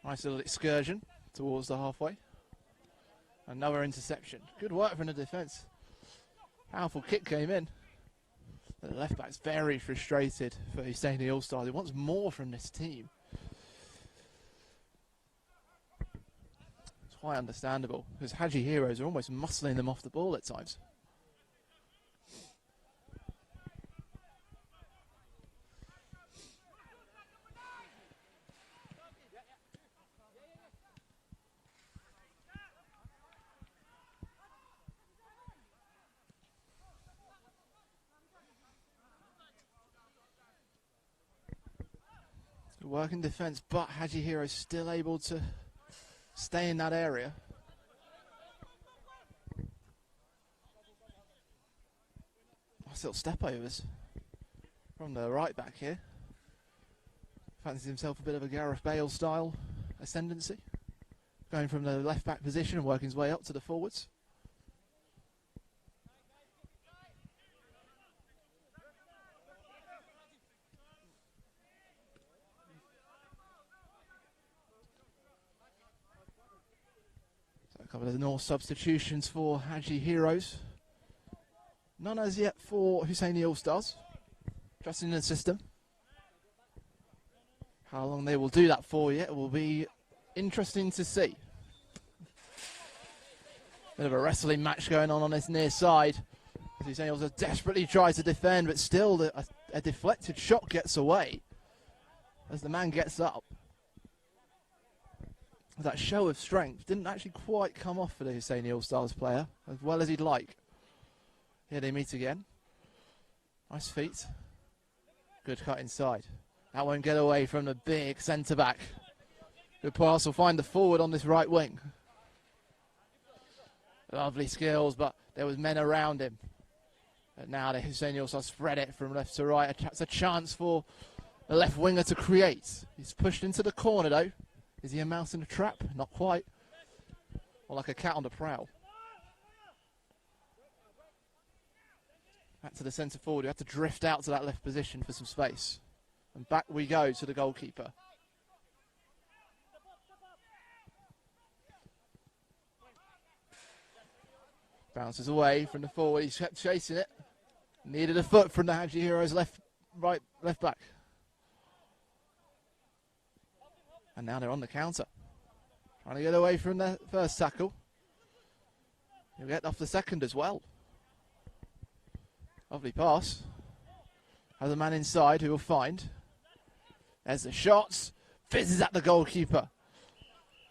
Nice little excursion towards the halfway. Another interception. Good work from the defence. Powerful kick came in. The left back's very frustrated for Husseini All-Stars. He wants more from this team. It's quite understandable because Hyderi are almost muscling them off the ball at times. Good work in defence, but Hyderi still able to stay in that area. Nice little step overs from the right back here. Fancies himself a bit of a Gareth Bale style ascendancy. Going from the left back position and working his way up to the forwards. So a couple of North substitutions for Hyderi. None as yet for Husseini All-Stars. Trusting in the system. How long they will do that for yet will be interesting to see. Bit of a wrestling match going on this near side. Husseini All-Stars desperately tries to defend, but still a deflected shot gets away as the man gets up. That show of strength didn't actually quite come off for the Husseini All-Stars player as well as he'd like. Here they meet again. Nice feet. Good cut inside. That won't get away from the big centre-back. Good pass will find the forward on this right wing. Lovely skills, but there was men around him. But now the Husseini also spread it from left to right. It's a chance for the left winger to create. He's pushed into the corner though. Is he a mouse in a trap? Not quite. Or like a cat on the prowl. Back to the centre forward. We have to drift out to that left position for some space. And back we go to the goalkeeper. Bounces away from the forward. He's kept chasing it. Needed a foot from the Hyderi's left back. And now they're on the counter. Trying to get away from the first tackle. He'll get off the second as well. Lovely pass. Has a man inside who will find. There's the shots. Fizzes at the goalkeeper.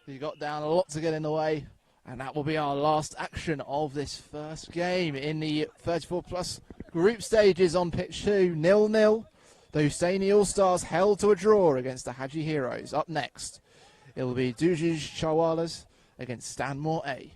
He got down a lot to get in the way. And that will be our last action of this first game in the 34 plus group stages on pitch 2. 0-0. The Husseini All-Stars held to a draw against the Hyderi. Up next, it will be Dujij Chawalas against Stanmore A.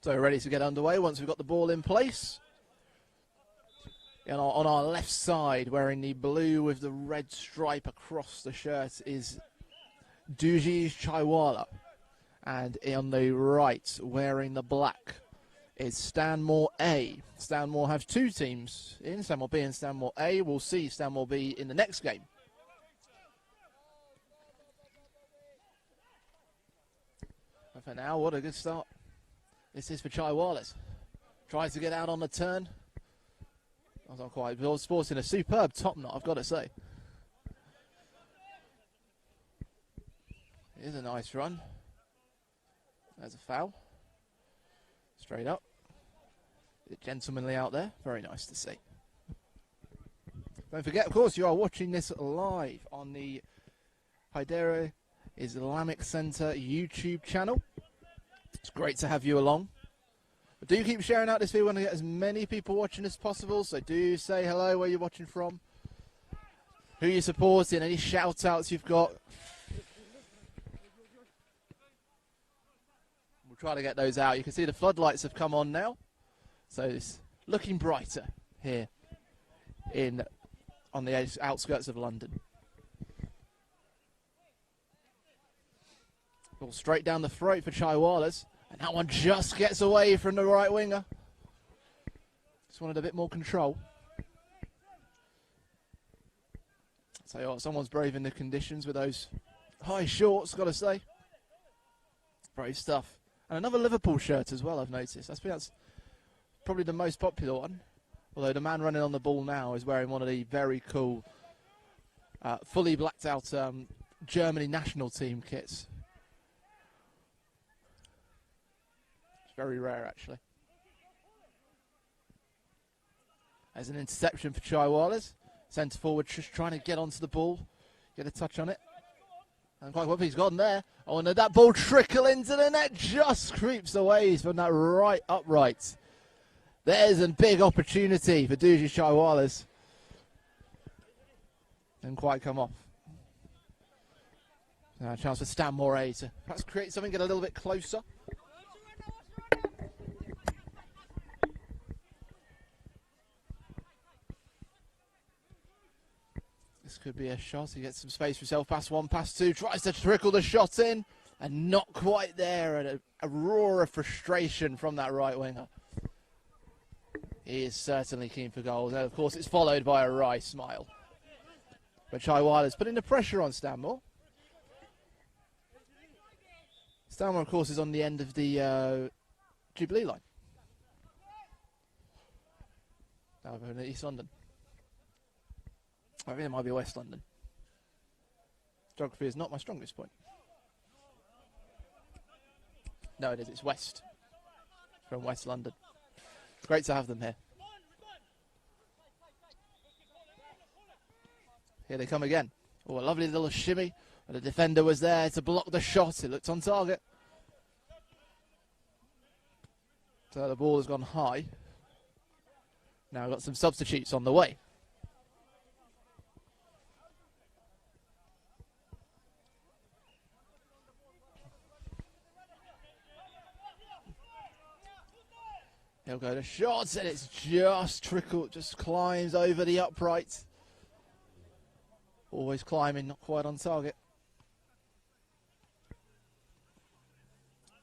So we're ready to get underway once we've got the ball in place. And on our left side, wearing the blue with the red stripe across the shirt, is Duji Chaiwala. And on the right, wearing the black, is Stanmore A. Stanmore have two teams in, Stanmore B and Stanmore A. We'll see Stanmore B in the next game. And for now, what a good start this is for Chaiwalas. Tries to get out on the turn. I was not quite. But sporting a superb top knot, I've got to say. Here's a nice run. There's a foul. Straight up. Gentlemanly out there. Very nice to see. Don't forget, of course, you are watching this live on the Hyderi Islamic Center YouTube channel. It's great to have you along. But do keep sharing out this video. We want to get as many people watching as possible. So do say hello, where you're watching from, who you're supporting, any shout outs you've got. We'll try to get those out. You can see the floodlights have come on now. So it's looking brighter here on the outskirts of London. Ball straight down the throat for Chaiwalas. And that one just gets away from the right winger. Just wanted a bit more control. So someone's braving the conditions with those high shorts, got to say. Brave stuff. And another Liverpool shirt as well, I've noticed. That's probably the most popular one. Although the man running on the ball now is wearing one of the very cool, fully blacked out Germany national team kits. Very rare, actually. There's an interception for Chaiwalas. Centre forward just trying to get onto the ball, get a touch on it. And quite what he's gotten there. Oh, and that ball trickle into the net, just creeps away from that right upright. There's a big opportunity for Duji Chaiwalas. Didn't quite come off. Now a chance for Stanmore A to perhaps create something, get a little bit closer. This could be a shot. He gets some space for himself. Pass one, pass two. Tries to trickle the shot in. And not quite there. And a roar of frustration from that right winger. He is certainly keen for goals. And of course, it's followed by a wry smile. But Chaiwala's putting the pressure on Stanmore. Stanmore, of course, is on the end of the Jubilee line. Now we're in East London. I think it might be West London. Geography is not my strongest point. No, it is. It's West. From West London. It's great to have them here. Here they come again. Oh, a lovely little shimmy. And the defender was there to block the shot. It looked on target. So the ball has gone high. Now we've got some substitutes on the way. He'll go to shots, and it's just trickled, just climbs over the upright. Always climbing, not quite on target.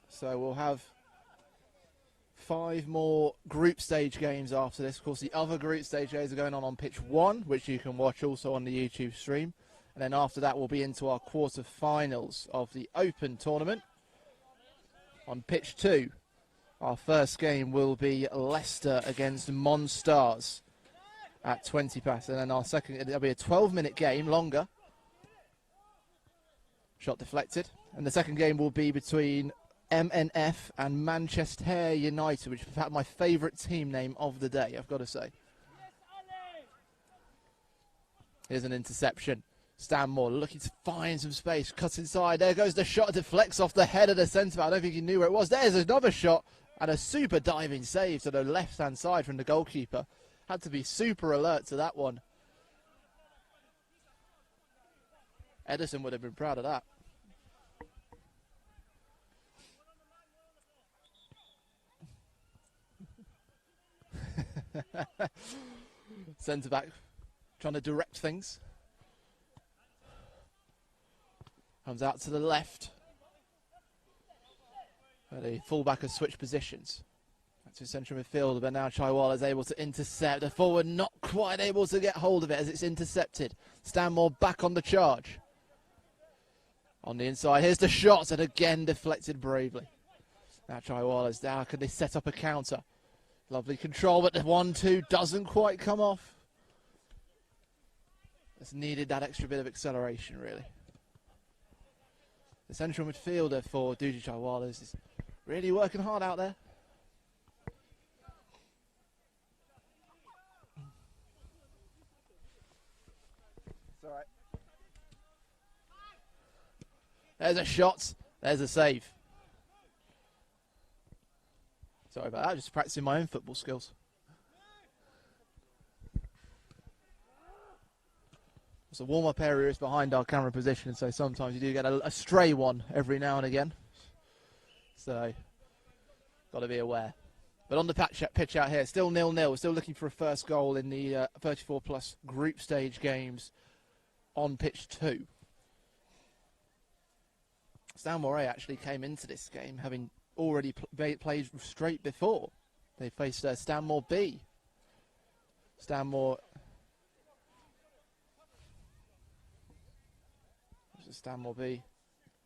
So we'll have 5 more group stage games after this. Of course, the other group stage games are going on pitch 1, which you can watch also on the YouTube stream. And then after that, we'll be into our quarter-finals of the Open tournament. On pitch 2, our first game will be Leicester against Monstars at 20 past. And then our second, it'll be a 12-minute game, longer. Shot deflected. And the second game will be between MNF and Manchester United, which is in fact my favourite team name of the day, I've got to say. Here's an interception. Stanmore looking to find some space, cuts inside. There goes the shot, deflects off the head of the centre back. I don't think he knew where it was. There's another shot and a super diving save to the left-hand side from the goalkeeper. Had to be super alert to that one. Edison would have been proud of that. Centre back trying to direct things. Comes out to the left. The fullback has switched positions. Back to central midfield, but now Chaiwala is able to intercept. The forward not quite able to get hold of it as it's intercepted. Stanmore back on the charge. On the inside, here's the shot, and again deflected bravely. Now Chaiwala's down. Can they set up a counter? Lovely control, but the 1-2 doesn't quite come off. It's needed that extra bit of acceleration, really. The central midfielder for Duji Chaiwala is really working hard out there. It's all right. There's a shot. There's a save. Sorry about that. Just practicing my own football skills. So warm-up area is behind our camera position, so sometimes you do get a stray one every now and again. So, got to be aware. But on the pitch out here, still 0-0. We're still looking for a first goal in the 34-plus group stage games on pitch 2. Stanmore actually came into this game having already played straight before. They faced Stanmore B. Stanmore B.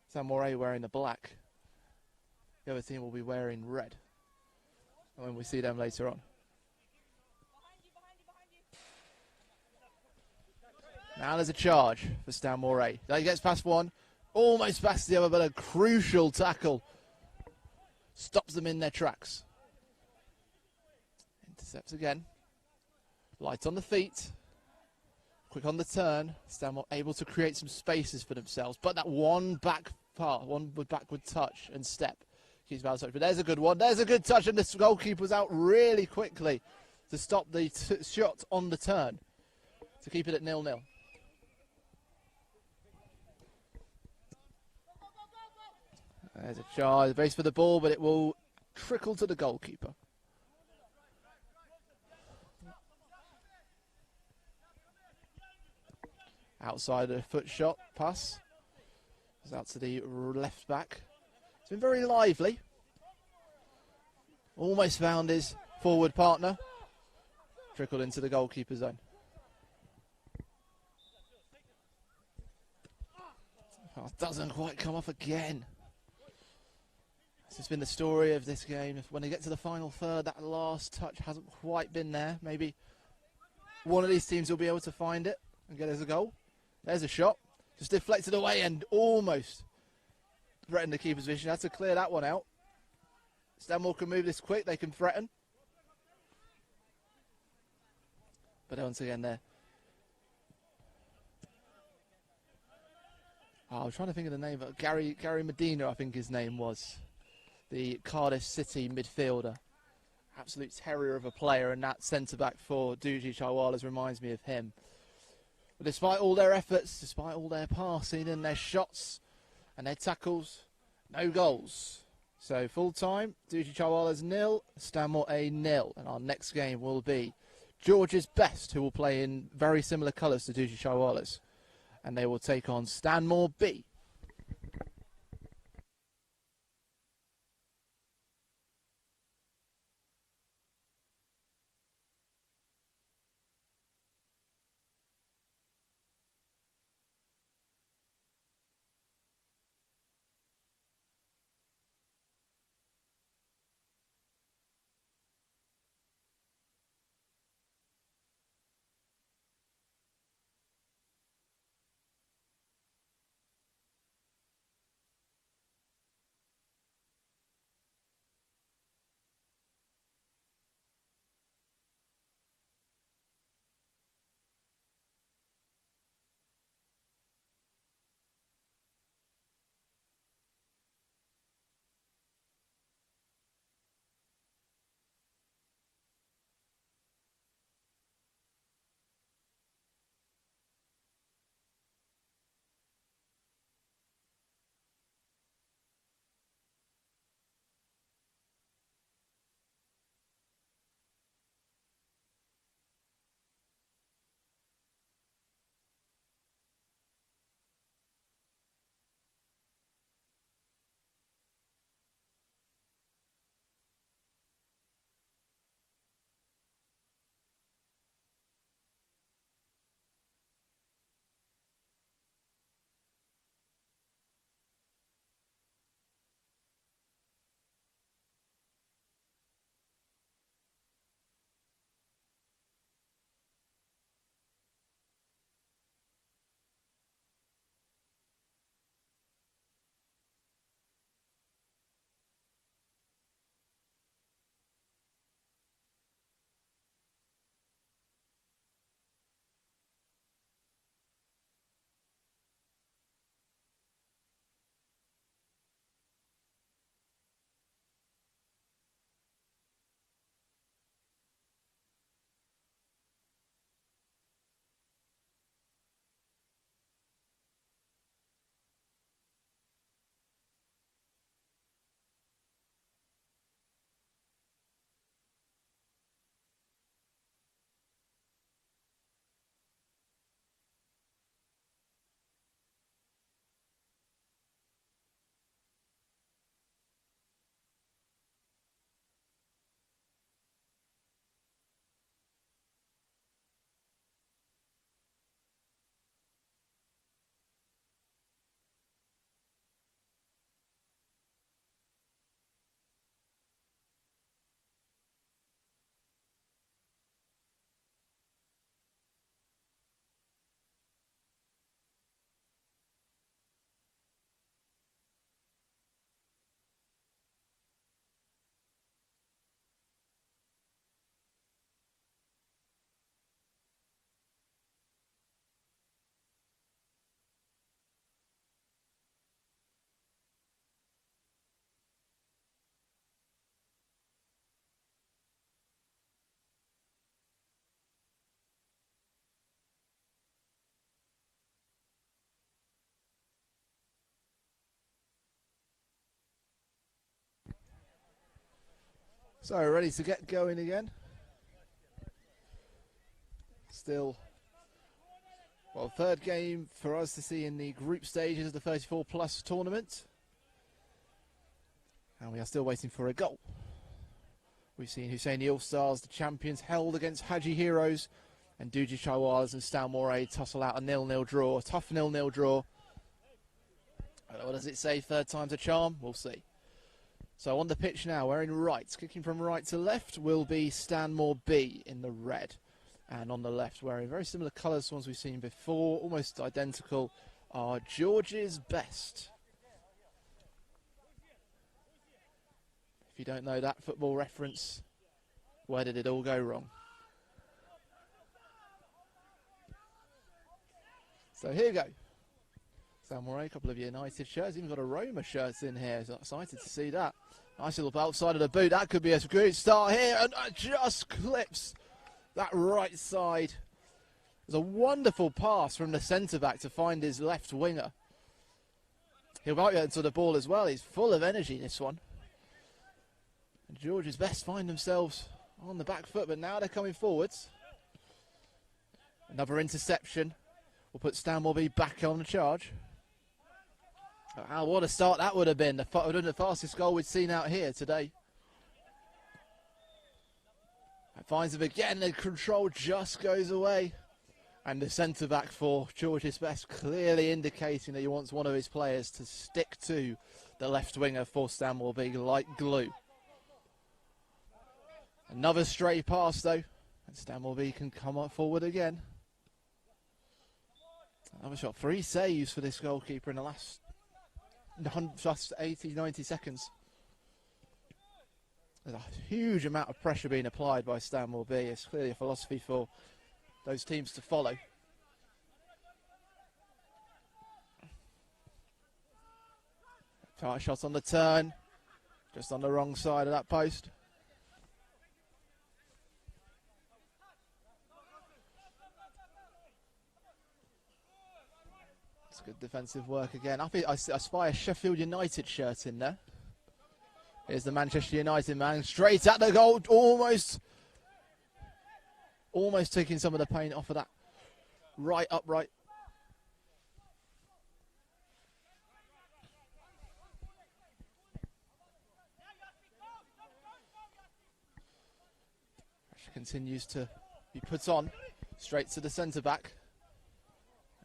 Stanmore A wearing the black. The other team will be wearing red when we see them later on. Now there's a charge for Stanmore A. He gets past one, almost past the other, but a crucial tackle stops them in their tracks. Intercepts again. Light on the feet. Quick on the turn. Stanmore able to create some spaces for themselves, but that one backward touch and step keeps Val touch. But there's a good one. There's a good touch, and the goalkeeper's out really quickly to stop the shot on the turn to keep it at 0-0. There's a charge, race for the ball, but it will trickle to the goalkeeper. Outside a foot shot pass. It's out to the left back. It's been very lively. Almost found his forward partner. Trickled into the goalkeeper zone. Oh, doesn't quite come off again. This has been the story of this game. When they get to the final third, that last touch hasn't quite been there. Maybe one of these teams will be able to find it and get us a goal. There's a shot. Just deflected away and almost threatened the keeper's vision. Had to clear that one out. Stanmore can move this quick. They can threaten. But once again there. Oh, I was trying to think of the name. But Gary Medina, I think his name was. The Cardiff City midfielder. Absolute terrier of a player. And that centre-back for Duji Chaiwala reminds me of him. But despite all their efforts, despite all their passing and their shots and their tackles, no goals. So full time, Duji Chaiwala's 0, Stanmore A 0. And our next game will be George's Best, who will play in very similar colours to Duji Chaiwala's. And they will take on Stanmore B. So ready to get going again. Still, well, third game for us to see in the group stages of the 34 plus tournament. And we are still waiting for a goal. We've seen Husseini All-Stars, the champions, held against Haji Heroes, and Duji Chaiwalas and Stalmoray tussle out a 0-0 draw, a tough 0-0 draw. What does it say? Third time's a charm? We'll see. So on the pitch now, wearing right, kicking from right to left, will be Stanmore B in the red. And on the left, wearing very similar colours to ones we've seen before, almost identical, are George's Best. If you don't know that football reference, where did it all go wrong? So here we go. Stalmoray, a couple of United shirts, even got a Roma shirts in here. So excited to see that. Nice little outside of the boot. That could be a great start here, and just clips that right side. There's a wonderful pass from the centre-back to find his left winger. He'll might get into the ball as well. He's full of energy, this one. And George's Best find themselves on the back foot, but now they're coming forwards. Another interception will put Stanmore B back on the charge. Oh, what a start that would have been. The fastest goal we've seen out here today. Finds him again, the control just goes away. And the centre-back for George's Best clearly indicating that he wants one of his players to stick to the left winger for Stanmore B like glue. Another stray pass though, and Stanmore B can come up forward again. Another shot, 3 saves for this goalkeeper in the last just 80, 90 seconds. There's a huge amount of pressure being applied by Stanmore B. It's clearly a philosophy for those teams to follow. Tight shot on the turn, just on the wrong side of that post. It's good defensive work again. I spy a Sheffield United shirt in there. Here's the Manchester United man, straight at the goal, almost taking some of the paint off of that right upright. Pressure continues to be put on, straight to the centre-back.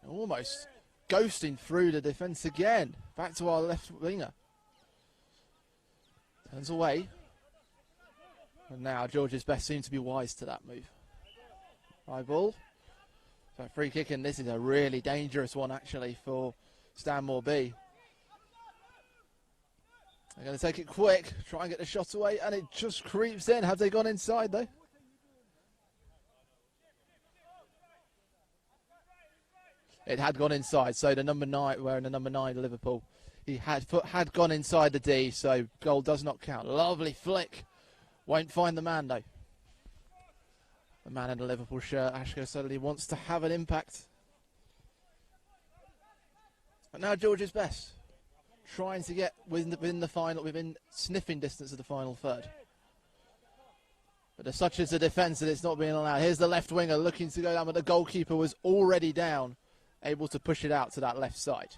Almost ghosting through the defence again, back to our left winger. Turns away. And now George's Best seems to be wise to that move. High ball. So free kick, and this is a really dangerous one actually for Stanmore B. They're going to take it quick, try and get the shot away, and it just creeps in. Have they gone inside though? It had gone inside, so the number 9, wearing the number 9 Liverpool, he had gone inside the D, so goal does not count. Lovely flick. Won't find the man, though. The man in the Liverpool shirt, Ashko, suddenly wants to have an impact. And now George's Best, trying to get within sniffing distance of the final third. But as such as the defence that it's not being allowed. Here's the left winger looking to go down, but the goalkeeper was already down, able to push it out to that left side.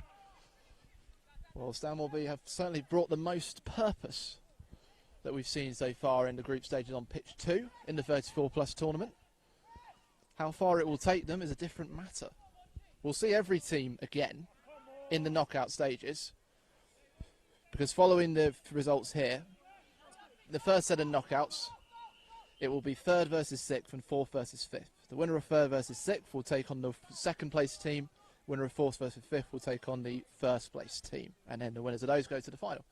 Well, Stanmore B have certainly brought the most purpose that we've seen so far in the group stages on pitch 2 in the 34 plus tournament. How far it will take them is a different matter. We'll see every team again in the knockout stages, because following the results here, the first set of knockouts, it will be 3rd versus 6th and 4th versus 5th. The winner of 3rd versus 6th will take on the 2nd place team. Winner of 4th versus 5th will take on the 1st place team. And then the winners of those go to the final.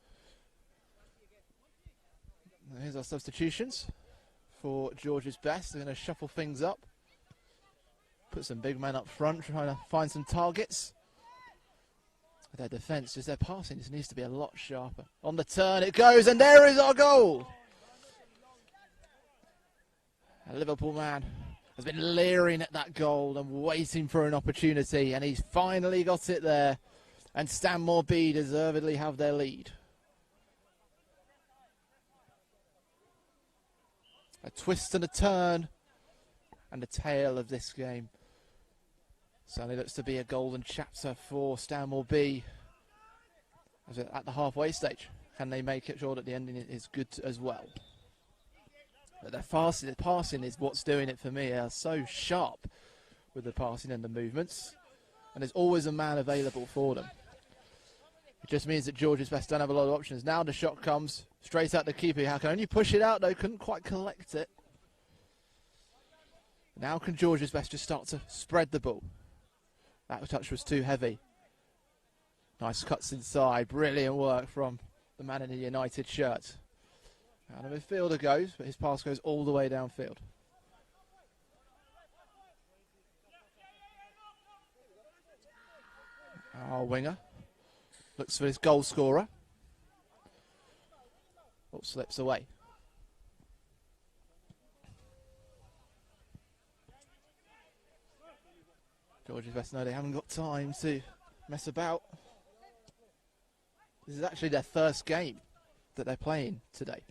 Now here's our substitutions for George's Best. They're going to shuffle things up. Put some big men up front, trying to find some targets. Their defence, just their passing, just needs to be a lot sharper. On the turn it goes, and there is our goal! A Liverpool man has been leering at that goal and waiting for an opportunity, and he's finally got it there. And Stanmore B deservedly have their lead. A twist and a turn, and the tail of this game. Certainly looks to be a golden chapter for Stanmore B as at the halfway stage. Can they make it sure that the ending is good as well? But their passing is what's doing it for me. They are so sharp with the passing and the movements, and there's always a man available for them. It just means that George's Best don't have a lot of options. Now the shot comes straight at the keeper. How can only push it out though, couldn't quite collect it. Now can George's Best just start to spread the ball? That touch was too heavy. Nice cuts inside, brilliant work from the man in the United shirt. Now the midfielder goes, but his pass goes all the way downfield. Our winger looks for his goal scorer. Oh, slips away. George's Best know they haven't got time to mess about. This is actually their first game that they're playing today.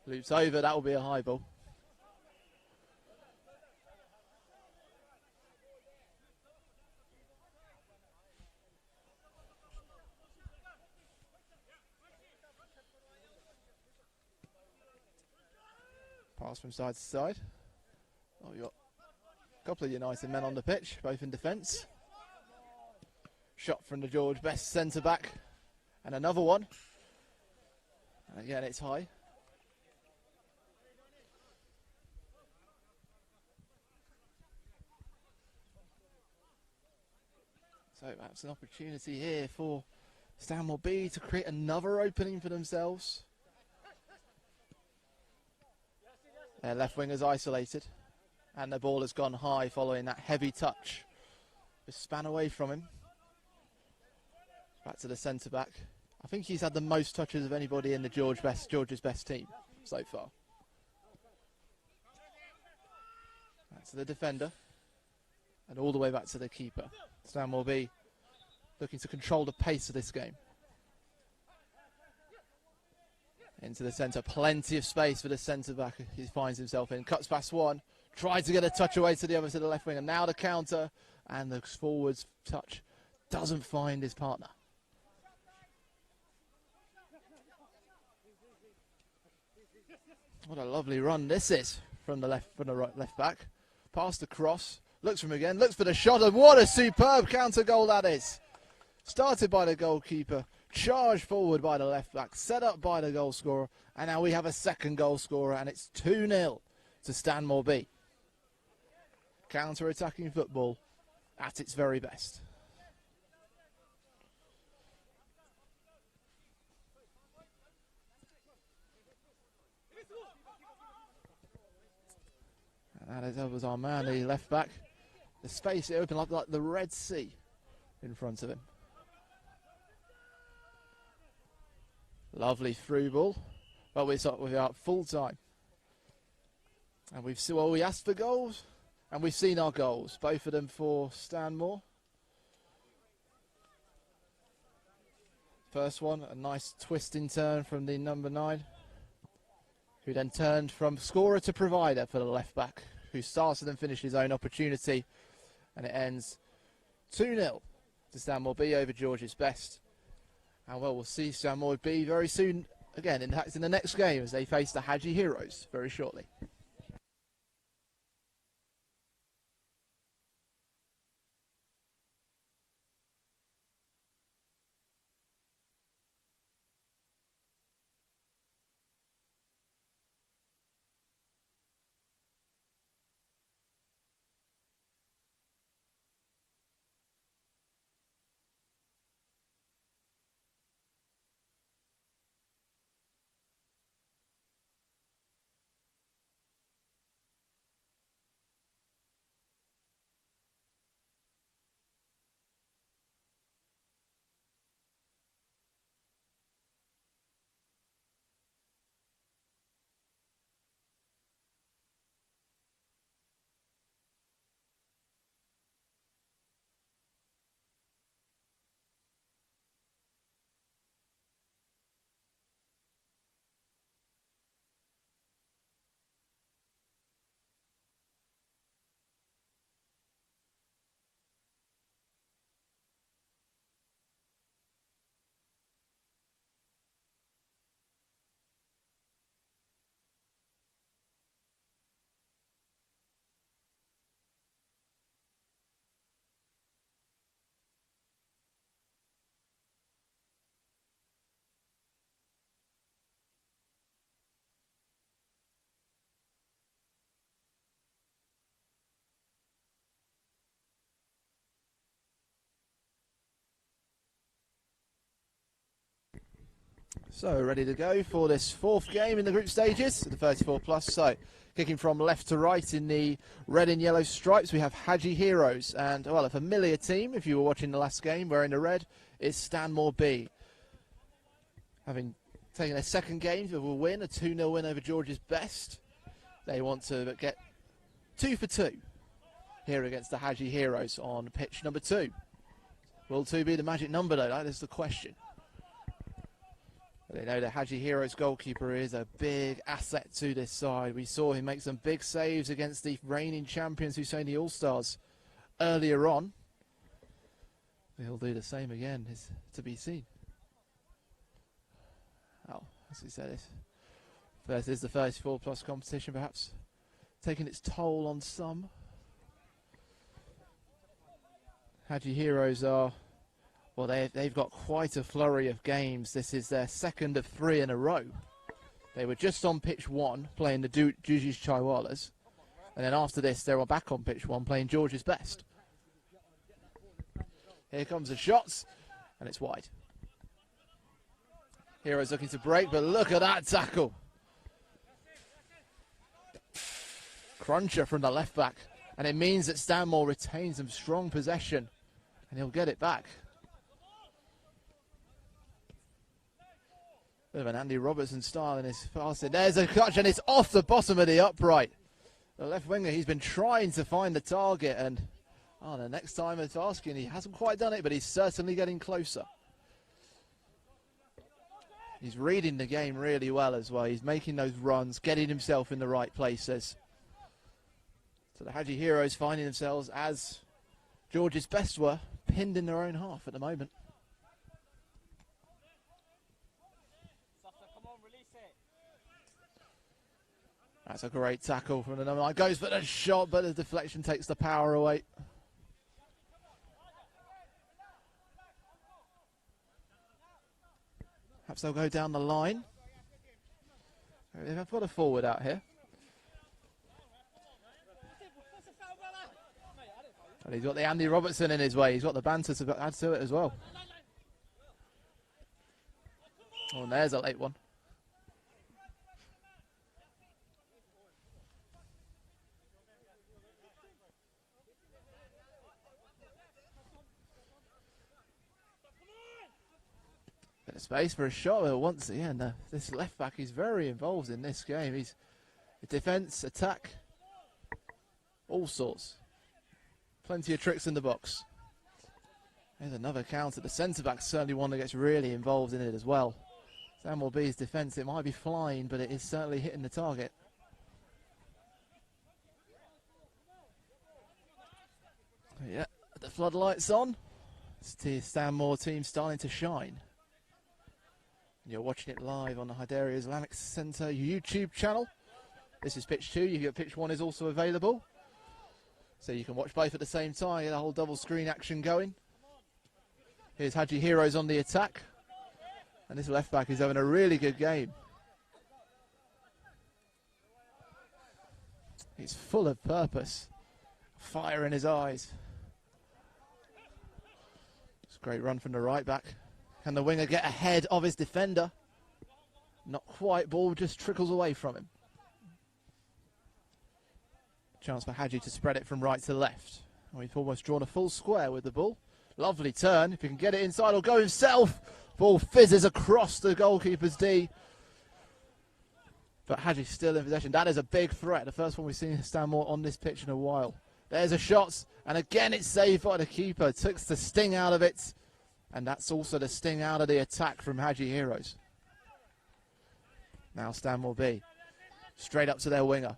Loops over, that will be a high ball. Pass from side to side. Oh, you got a couple of United men on the pitch, both in defence. Shot from the George Best centre back, and another one. And again, it's high. So that's an opportunity here for Stanmore B to create another opening for themselves. Their left wing is isolated, and the ball has gone high following that heavy touch. Just span away from him. Back to the centre back. I think he's had the most touches of anybody in the George's Best team so far. Back to the defender, and all the way back to the keeper. Stanmore B looking to control the pace of this game. Into the centre, plenty of space for the centre back he finds himself in. Cuts past one, tries to get a touch away to the other, to the left wing, and now the counter, and the forwards touch doesn't find his partner. What a lovely run this is from the left back. Past the cross, looks for him again, looks for the shot, and what a superb counter goal that is. Started by the goalkeeper, charged forward by the left back, set up by the goal scorer, and now we have a second goal scorer, and it's 2-0 to Stanmore B. Counter-attacking football at its very best. And that was our man, the left back. The space, it opened up like the Red Sea in front of him. Lovely through ball, but we're at full time. And we asked for goals, and we've seen our goals, both of them for Stanmore. First one, a nice twisting turn from the number 9, who then turned from scorer to provider for the left back, who started and finished his own opportunity, and it ends 2-0 to Stanmore B over George's Best. And well, we'll see Stanmore B very soon again, in the next game, as they face the Haji Heroes very shortly. So ready to go for this fourth game in the group stages, the 34 plus. So kicking from left to right in the red and yellow stripes, we have Haji Heroes, and well, a familiar team if you were watching the last game wearing the red is Stanmore B. Having taken their second game with a win, a 2-0 win over George's Best, they want to get 2 for 2 here against the Haji Heroes on pitch number 2. Will 2 be the magic number though? That is the question. They know the Haji Heroes goalkeeper is a big asset to this side. We saw him make some big saves against the reigning champions Husseini All-Stars earlier on. He'll do the same again, is to be seen. Oh, as we said, this is the 34 plus competition, perhaps taking its toll on some. Haji Heroes are, well, they've got quite a flurry of games. This is their second of 3 in a row. They were just on pitch 1 playing the Juji's Chaiwalas, and then after this they're back on pitch 1 playing George's Best. Here comes the shots, and it's wide. Heroes looking to break, but look at that tackle. Cruncher from the left back, and it means that Stanmore retains some strong possession, and he'll get it back. Bit of an Andy Robertson style in his passing. There's a clutch, and it's off the bottom of the upright. The left winger, he's been trying to find the target, and the next time it's asking, he hasn't quite done it, but he's certainly getting closer. He's reading the game really well as well. He's making those runs, getting himself in the right places. So the Haji Heroes finding themselves, as George's Best were, pinned in their own half at the moment. That's a great tackle from the number 9. Goes for the shot, but the deflection takes the power away. Perhaps they'll go down the line. They've got a forward out here. And he's got the Andy Robertson in his way. He's got the banter to add to it as well. Oh, and there's a late one. Bit of space for a shot once again. This left back is very involved in this game. He's defence, attack, all sorts. Plenty of tricks in the box. There's another counter. The centre back's certainly one that gets really involved in it as well. Stanmore B's defence, it might be flying, but it is certainly hitting the target. Yeah, the floodlights on. It's the Stanmore team starting to shine. You're watching it live on the Hyderi Islamic Centre YouTube channel. This is pitch 2. You get pitch 1 is also available. So you can watch both at the same time. Get the whole double screen action going. Here's Haji Heroes on the attack. And this left back is having a really good game. He's full of purpose. Fire in his eyes. It's a great run from the right back. Can the winger get ahead of his defender? Not quite. Ball just trickles away from him. Chance for Haji to spread it from right to left. We've almost drawn a full square with the ball. Lovely turn. If he can get it inside or go himself. Ball fizzes across the goalkeeper's D. But Haji's still in possession. That is a big threat. The first one we've seen Stanmore on this pitch in a while. There's a shot. And again it's saved by the keeper. Took the sting out of it. And that's also the sting out of the attack from Haji Heroes. Now Stanmore B. Straight up to their winger.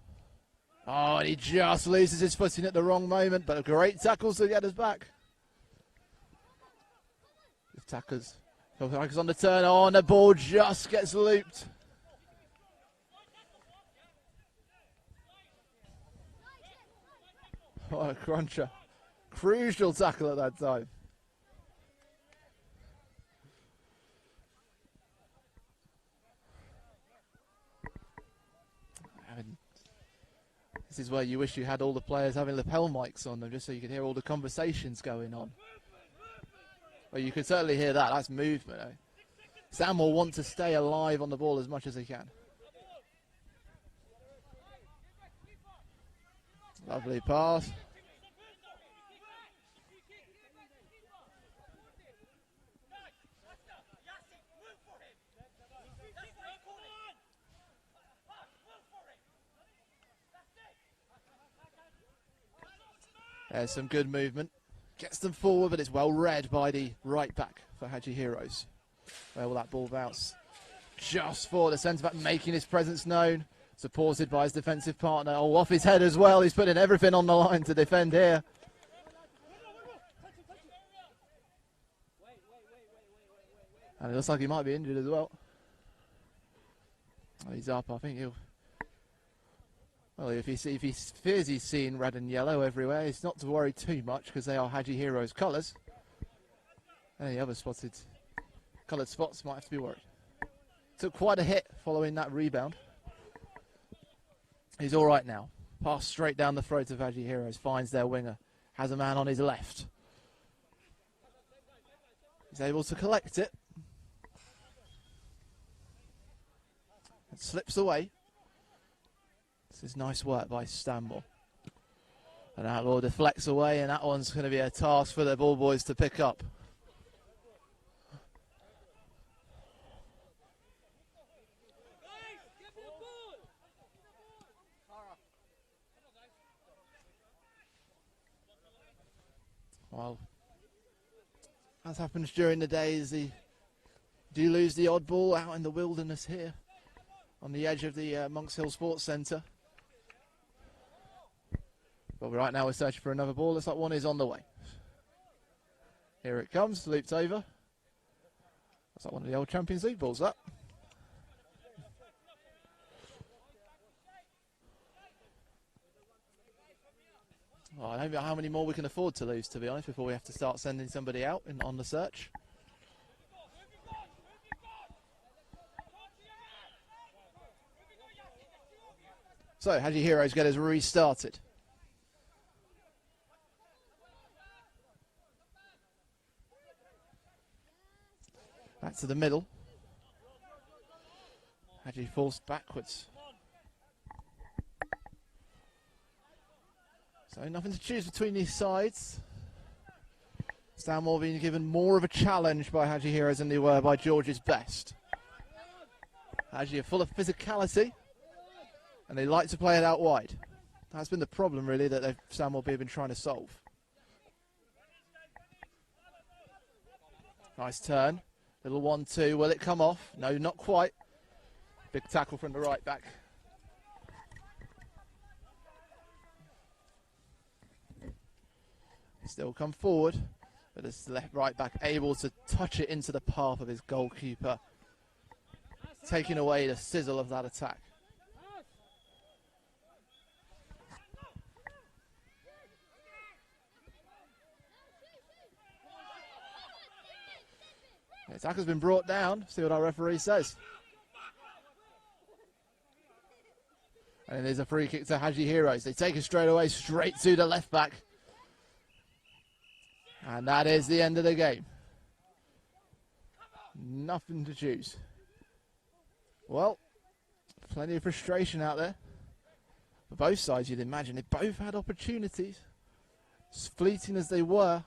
Oh, and he just loses his footing at the wrong moment, but a great tackle to get us back. The tackles on the turn on, the ball just gets looped. What a cruncher. Crucial tackle at that time. This is where you wish you had all the players having lapel mics on them, just so you could hear all the conversations going on. Well, you can certainly hear that. That's movement. Eh? Sam will want to stay alive on the ball as much as he can. Lovely pass. There's some good movement. Gets them forward, but it's well read by the right back for Haji Heroes. Where will that ball bounce? Just for the centre back, making his presence known. Supported by his defensive partner. Oh, off his head as well. He's putting everything on the line to defend here. And it looks like he might be injured as well. Oh, he's up. I think he'll... Well, if he fears he's seeing red and yellow everywhere, he's not to worry too much because they are Haji Heroes colours. Any other spotted coloured spots might have to be worried. Took quite a hit following that rebound. He's all right now. Pass straight down the throat of Haji Heroes. Finds their winger. Has a man on his left. He's able to collect it. It slips away. This is nice work by Stanmore. And that ball deflects away, and that one's going to be a task for the ball boys to pick up. Well, as happens during the day, is the do lose the odd ball out in the wilderness here on the edge of the Monks Hill Sports Centre. But right now we're searching for another ball. Looks like one is on the way. Here it comes, looped over. Looks like one of the old Champions League balls, that. Oh, I don't know how many more we can afford to lose, to be honest, before we have to start sending somebody out on the search. So, Haji Heroes get us restarted. Back to the middle. Haji falls backwards. So nothing to choose between these sides. Stanmore being given more of a challenge by Haji Heroes than they were by George's Best. Haji are full of physicality, and they like to play it out wide. That's been the problem, really, that Stanmore have been trying to solve. Nice turn. Little 1-2. Will it come off? No, not quite. Big tackle from the right back. Still come forward, but this left right back able to touch it into the path of his goalkeeper, taking away the sizzle of that attack. The attack has been brought down. See what our referee says. And there's a free kick to Haji Heroes. They take it straight away, straight to the left back. And that is the end of the game. Nothing to choose. Well, plenty of frustration out there. For both sides, you'd imagine. They both had opportunities. As fleeting as they were,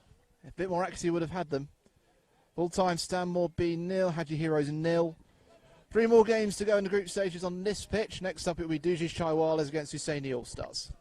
a bit more accuracy would have had them. Full time, Stanmore B 0, Haji Heroes 0. 3 more games to go in the group stages on this pitch. Next up, it will be Duji's Chaiwalas against Hussaini All Stars.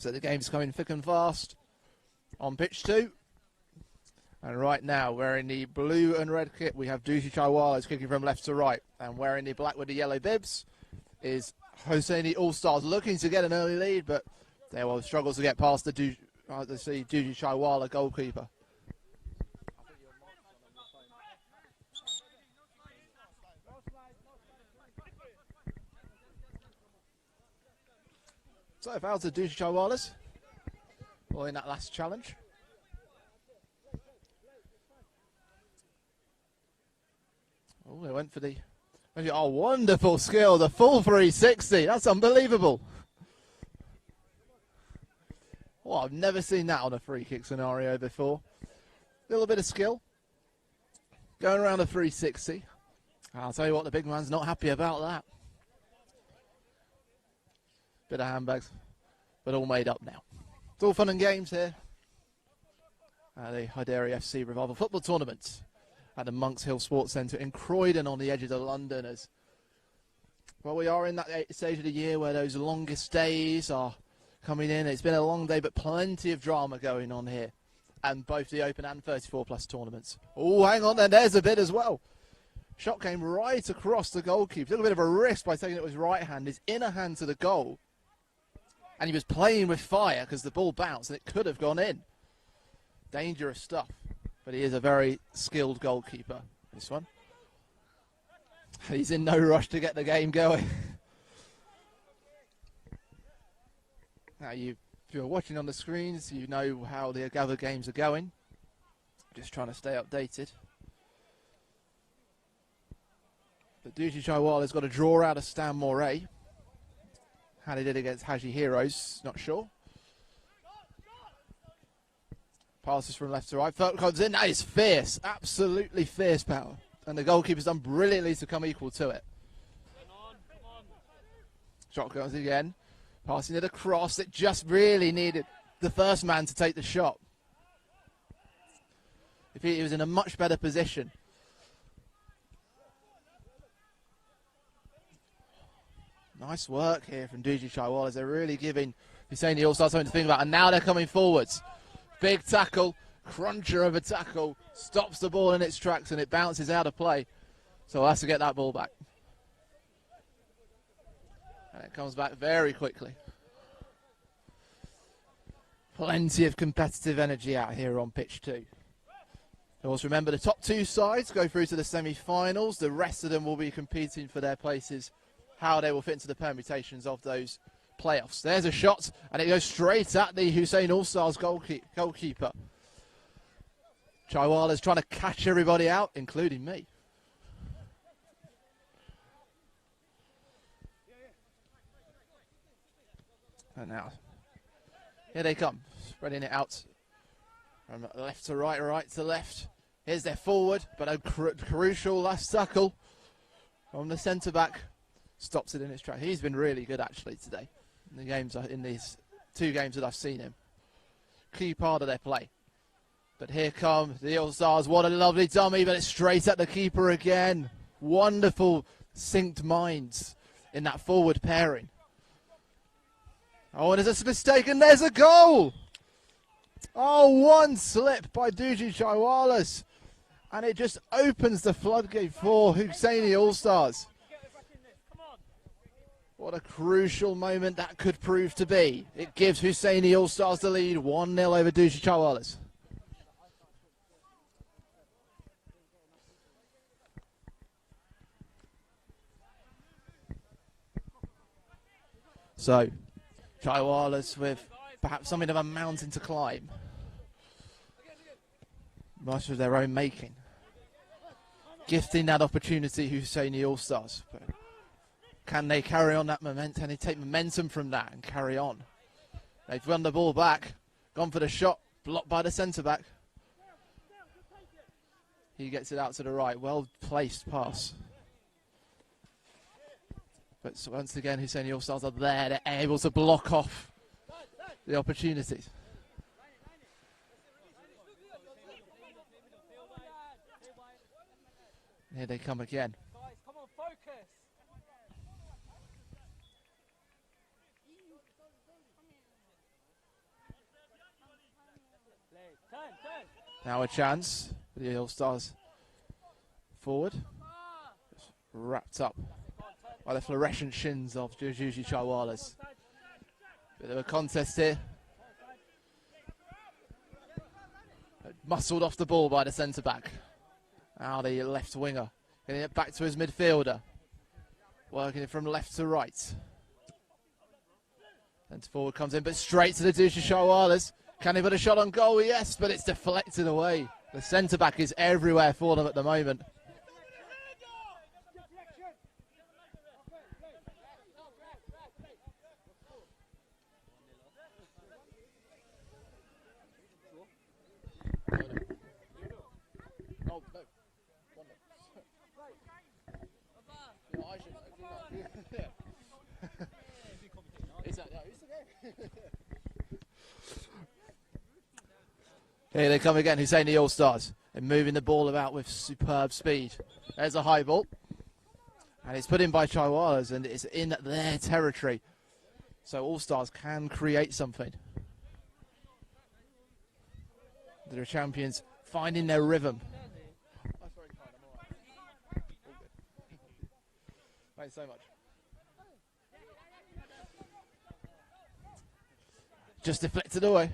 So the game's coming thick and fast on pitch 2. And right now, wearing the blue and red kit, we have Duji Chaiwalas kicking from left to right. And wearing the black with the yellow bibs is Hosseini All-Stars, looking to get an early lead, but they will struggle to get past the Duji Chaiwala goalkeeper. So foul to Duji Chaiwalas, or in that last challenge. Oh, they went for the... Oh, wonderful skill, the full 360. That's unbelievable. Well, I've never seen that on a free kick scenario before. A little bit of skill. Going around a 360. I'll tell you what, the big man's not happy about that. Bit of handbags, but all made up now. It's all fun and games here. The Hyderi FC Revival Football Tournament at the Monks Hill Sports Centre in Croydon on the edges of London. As well, we are in that stage of the year where those longest days are coming in. It's been a long day, but plenty of drama going on here. And both the Open and 34+ tournaments. Oh, hang on then, there's a bit as well. Shot came right across the goalkeeper. A little bit of a risk by taking it with his right hand, his inner hand to the goal. And he was playing with fire because the ball bounced and it could have gone in. Dangerous stuff. But he is a very skilled goalkeeper, this one. He's in no rush to get the game going. Now, if you're watching on the screens, you know how the other games are going. Just trying to stay updated. But Duji Chaiwala's got a draw out of Stan Moray. How they did against Haji Heroes, not sure. Passes from left to right. Foot comes in. That is fierce. Absolutely fierce power. And the goalkeeper's done brilliantly to come equal to it. Shot goes again. Passing it across. It just really needed the first man to take the shot. If he was in a much better position. Nice work here from Duji Chaiwalas. They're really giving Husseini All-Stars something to think about. And now they're coming forwards. Big tackle, cruncher of a tackle, stops the ball in its tracks and it bounces out of play. So has to get that ball back. And it comes back very quickly. Plenty of competitive energy out here on pitch 2. Of course, remember the top 2 sides go through to the semi-finals. The rest of them will be competing for their places, how they will fit into the permutations of those playoffs. There's a shot, and it goes straight at the Hussein All-Stars goalkeeper. Chaiwala's trying to catch everybody out, including me. And now, here they come, spreading it out from left to right, right to left. Here's their forward, but a crucial last tackle from the centre-back. Stops it in its track. He's been really good, actually, today. In these 2 games that I've seen him. Key part of their play. But here come the All-Stars. What a lovely dummy, but it's straight at the keeper again. Wonderful synced minds in that forward pairing. Oh, and there's a mistake, and there's a goal! Oh, one slip by Duji Chaiwalas. And it just opens the floodgate for Husseini All-Stars. What a crucial moment that could prove to be. It gives Husseini All-Stars the lead, 1-0 over Duji Chaiwalas. So, Chaiwalas with perhaps something of a mountain to climb. Much of their own making. Gifting that opportunity Husseini All-Stars. But can they carry on that momentum? Can they take momentum from that and carry on? They've run the ball back, gone for the shot, blocked by the centre-back. He gets it out to the right, well-placed pass. But once again, Husseini All-Stars are there, they're able to block off the opportunities. Here they come again. Now a chance for the All-Stars forward. Wrapped up by the fluorescent shins of Jujuji Chaiwalas. Bit of a contest here. Muscled off the ball by the centre-back. Now the left winger. Getting it back to his midfielder. Working it from left to right. Centre forward comes in, but straight to the Jujuji Chaiwalas. Can he put a shot on goal? Yes, but it's deflected away. The centre-back is everywhere for them at the moment. Here they come again, Hussein the All-Stars. They're moving the ball about with superb speed. There's a high ball. And it's put in by Chaiwalas, and it's in their territory. So All-Stars can create something. The champions finding their rhythm. Thanks so much. Just deflected away.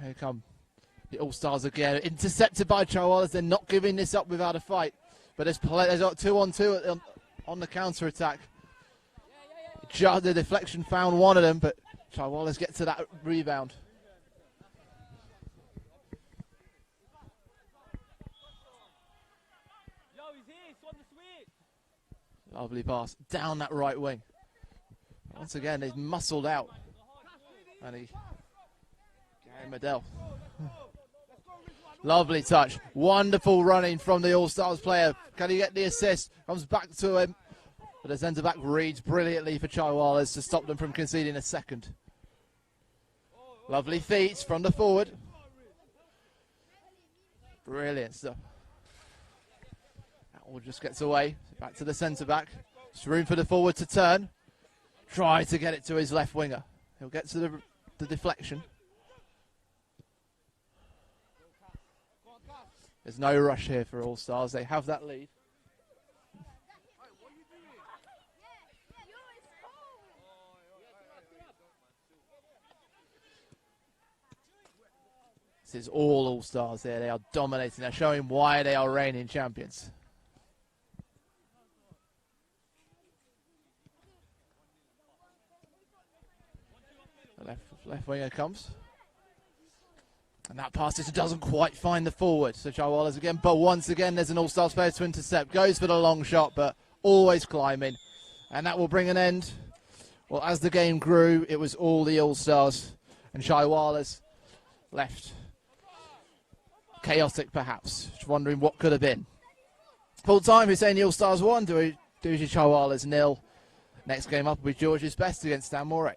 Here come the All-Stars again. Intercepted by Chaiwalas. They're not giving this up without a fight. But there's got 2-on-2 on the counter-attack. Just the deflection found one of them, but Chaiwalas get to that rebound. Lovely pass down that right wing. Once again, he's muscled out. And he... Gary Medell. Lovely touch. Wonderful running from the All-Stars player. Can he get the assist? Comes back to him. But the centre-back reads brilliantly for Chaiwalas to stop them from conceding a second. Lovely feet from the forward. Brilliant stuff. That all just gets away. Back to the centre-back. It's room for the forward to turn. Try to get it to his left winger. He'll get to the deflection. There's no rush here for All-Stars. They have that lead. This is all All-Stars here. They are dominating. They're showing why they are reigning champions. The left winger comes. And that pass just doesn't quite find the forward. So Chaiwalas again. But once again, there's an All-Stars player to intercept. Goes for the long shot, but always climbing. And that will bring an end. Well, as the game grew, it was all the All-Stars. And Chaiwalas left. Chaotic, perhaps. Just wondering what could have been. Full time, Hussein the All-Stars 1. Duji Chaiwalas 0. Next game up will be George's Best against Dan Moray.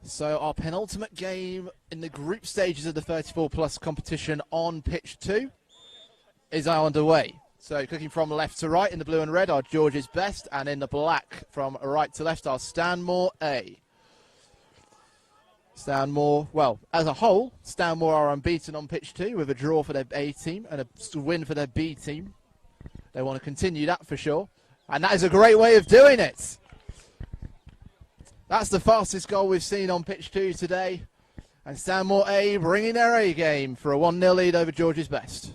So our penultimate game in the group stages of the 34 plus competition on pitch 2 is now underway. So clicking from left to right in the blue and red are George's Best, and in the black from right to left are Stanmore A. Stanmore, well, as a whole, Stanmore are unbeaten on pitch 2 with a draw for their A team and a win for their B team. They want to continue that for sure, and that is a great way of doing it. That's the fastest goal we've seen on pitch 2 today. And Stanmore A bringing their A game for a 1-0 lead over George's Best.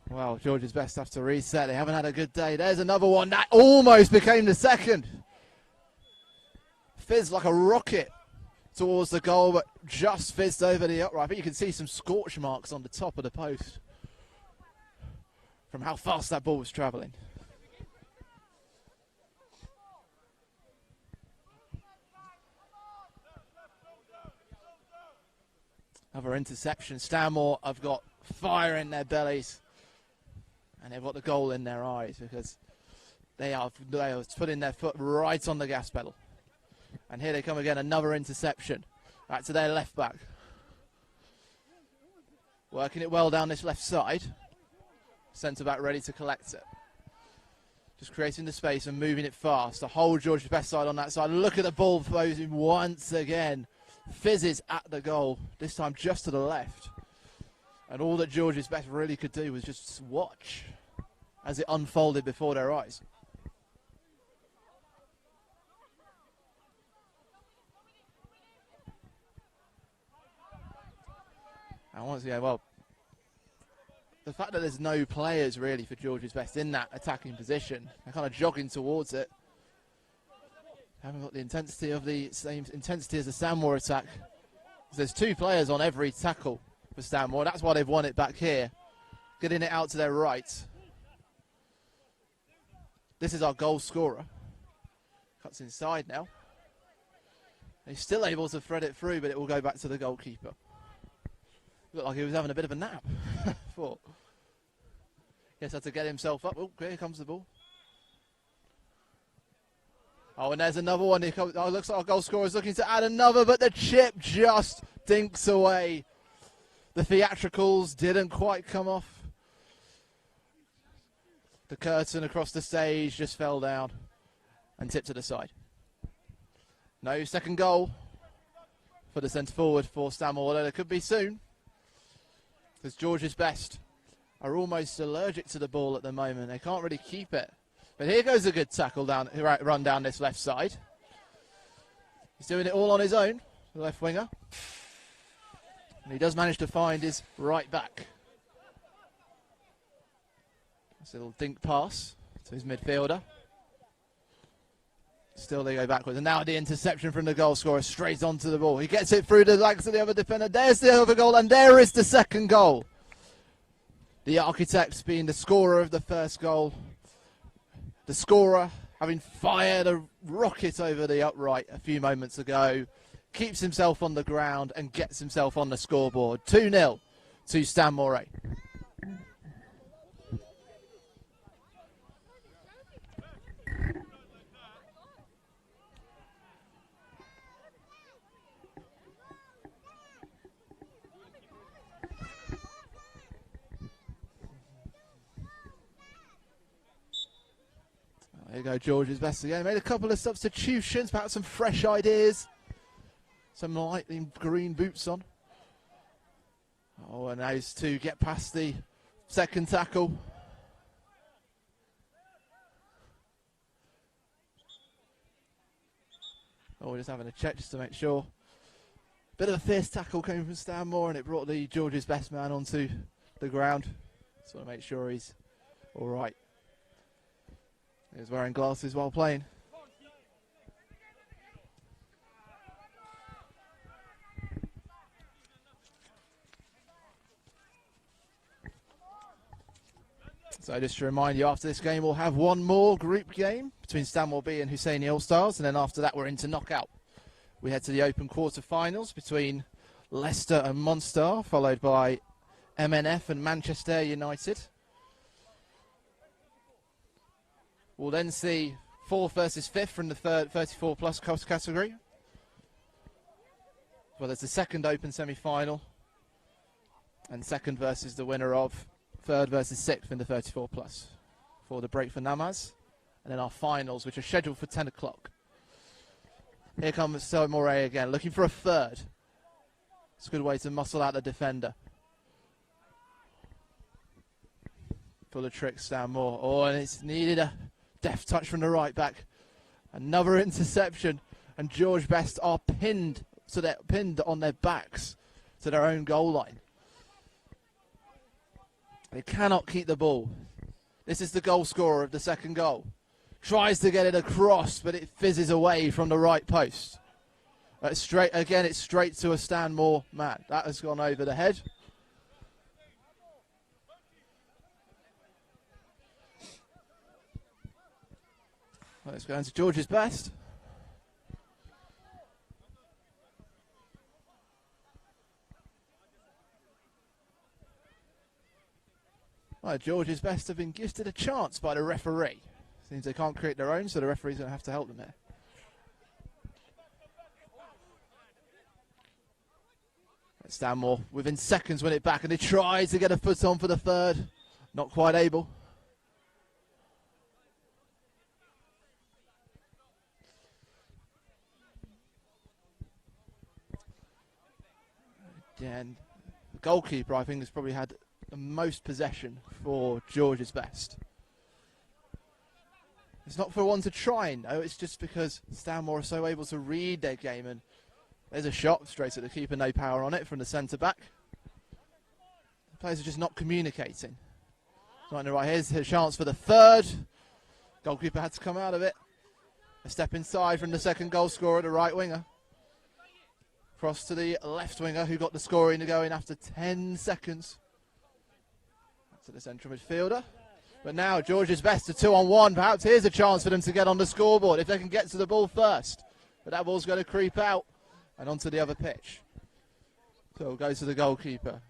Well, George's Best have to reset. They haven't had a good day. There's another one. That almost became the second. Fizzed like a rocket towards the goal, but just fizzed over the upright. I think you can see some scorch marks on the top of the post from how fast that ball was travelling. Another interception. Stanmore have got fire in their bellies, and they've got the goal in their eyes because they are putting their foot right on the gas pedal. And here they come again, another interception. Back to their left back. Working it well down this left side. Centre back ready to collect it. Just creating the space and moving it fast. The whole George's Best side on that side. Look at the ball posing once again. Fizzes at the goal, this time just to the left. And all that George's Best really could do was just watch as it unfolded before their eyes. And once again, well, the fact that there's no players really for George's Best in that attacking position, they're kind of jogging towards it. Haven't got the intensity of the same intensity as the Stanmore attack. There's 2 players on every tackle for Stanmore. That's why they've won it back here, getting it out to their right. This is our goal scorer. Cuts inside now. He's still able to thread it through, but it will go back to the goalkeeper. Looked like he was having a bit of a nap. Thought. Yes, had to get himself up. Oh, here comes the ball. Oh, and there's another one. Oh, looks like our goal scorer is looking to add another, but the chip just dinks away. The theatricals didn't quite come off. The curtain across the stage just fell down and tipped to the side. No second goal for the centre forward for Stanmore, although there could be soon. Because George's Best are almost allergic to the ball at the moment. They can't really keep it. But here goes a good tackle down, run down this left side. He's doing it all on his own, the left winger. And he does manage to find his right back. That's a little dink pass to his midfielder. Still they go backwards. And now the interception from the goal scorer straight onto the ball. He gets it through the legs of the other defender. There's the other goal, and there is the second goal. The architect being the scorer of the first goal. The scorer, having fired a rocket over the upright a few moments ago, keeps himself on the ground and gets himself on the scoreboard. 2-0 to Stanmore. There you go, George's Best again. Made a couple of substitutions, perhaps some fresh ideas. Some lightning green boots on. Oh, and those two get past the second tackle. Oh, we're just having a check just to make sure. Bit of a fierce tackle came from Stanmore, and it brought the George's Best man onto the ground. Just want to make sure he's all right. He was wearing glasses while playing. So just to remind you, after this game, we'll have one more group game between Stanmore B and Husseini All-Stars, and then after that, we're into knockout. We head to the open quarter-finals between Leicester and Monstar, followed by MNF and Manchester United. We'll then see 4th versus 5th from the 34 plus cost category. Well, there's the second open semi-final. And second versus the winner of 3rd versus 6th in the 34 plus for the break for Namaz. And then our finals, which are scheduled for 10 o'clock. Here comes Moray again, looking for a third. It's a good way to muscle out the defender. Full of tricks, Stanmore. Oh, and it's needed a deft touch from the right back. Another interception. And George Best are pinned, so they're pinned on their backs to their own goal line. They cannot keep the ball. This is the goal scorer of the second goal. Tries to get it across, but it fizzes away from the right post. It's straight to a Stanmore man. That has gone over the head. Well, it's going to George's Best. Well, George's Best have been gifted a chance by the referee. Seems they can't create their own, so the referee's going to have to help them here. Stanmore within seconds win it back, and they try to get a foot on for the third. Not quite able. Again, the goalkeeper, I think, has probably had the most possession for George's Best. It's not for one to try and know, it's just because Stanmore are so able to read their game, and there's a shot straight at the keeper, no power on it from the centre-back. The players are just not communicating. Right, here's a chance for the third. Goalkeeper had to come out of it. A step inside from the second goal scorer, the right winger. Cross to the left winger, who got the scoring to go in after 10 seconds. To the central midfielder. But now George's Best, a 2-on-1. Perhaps here's a chance for them to get on the scoreboard if they can get to the ball first. But that ball's going to creep out and onto the other pitch. So it'll go to the goalkeeper.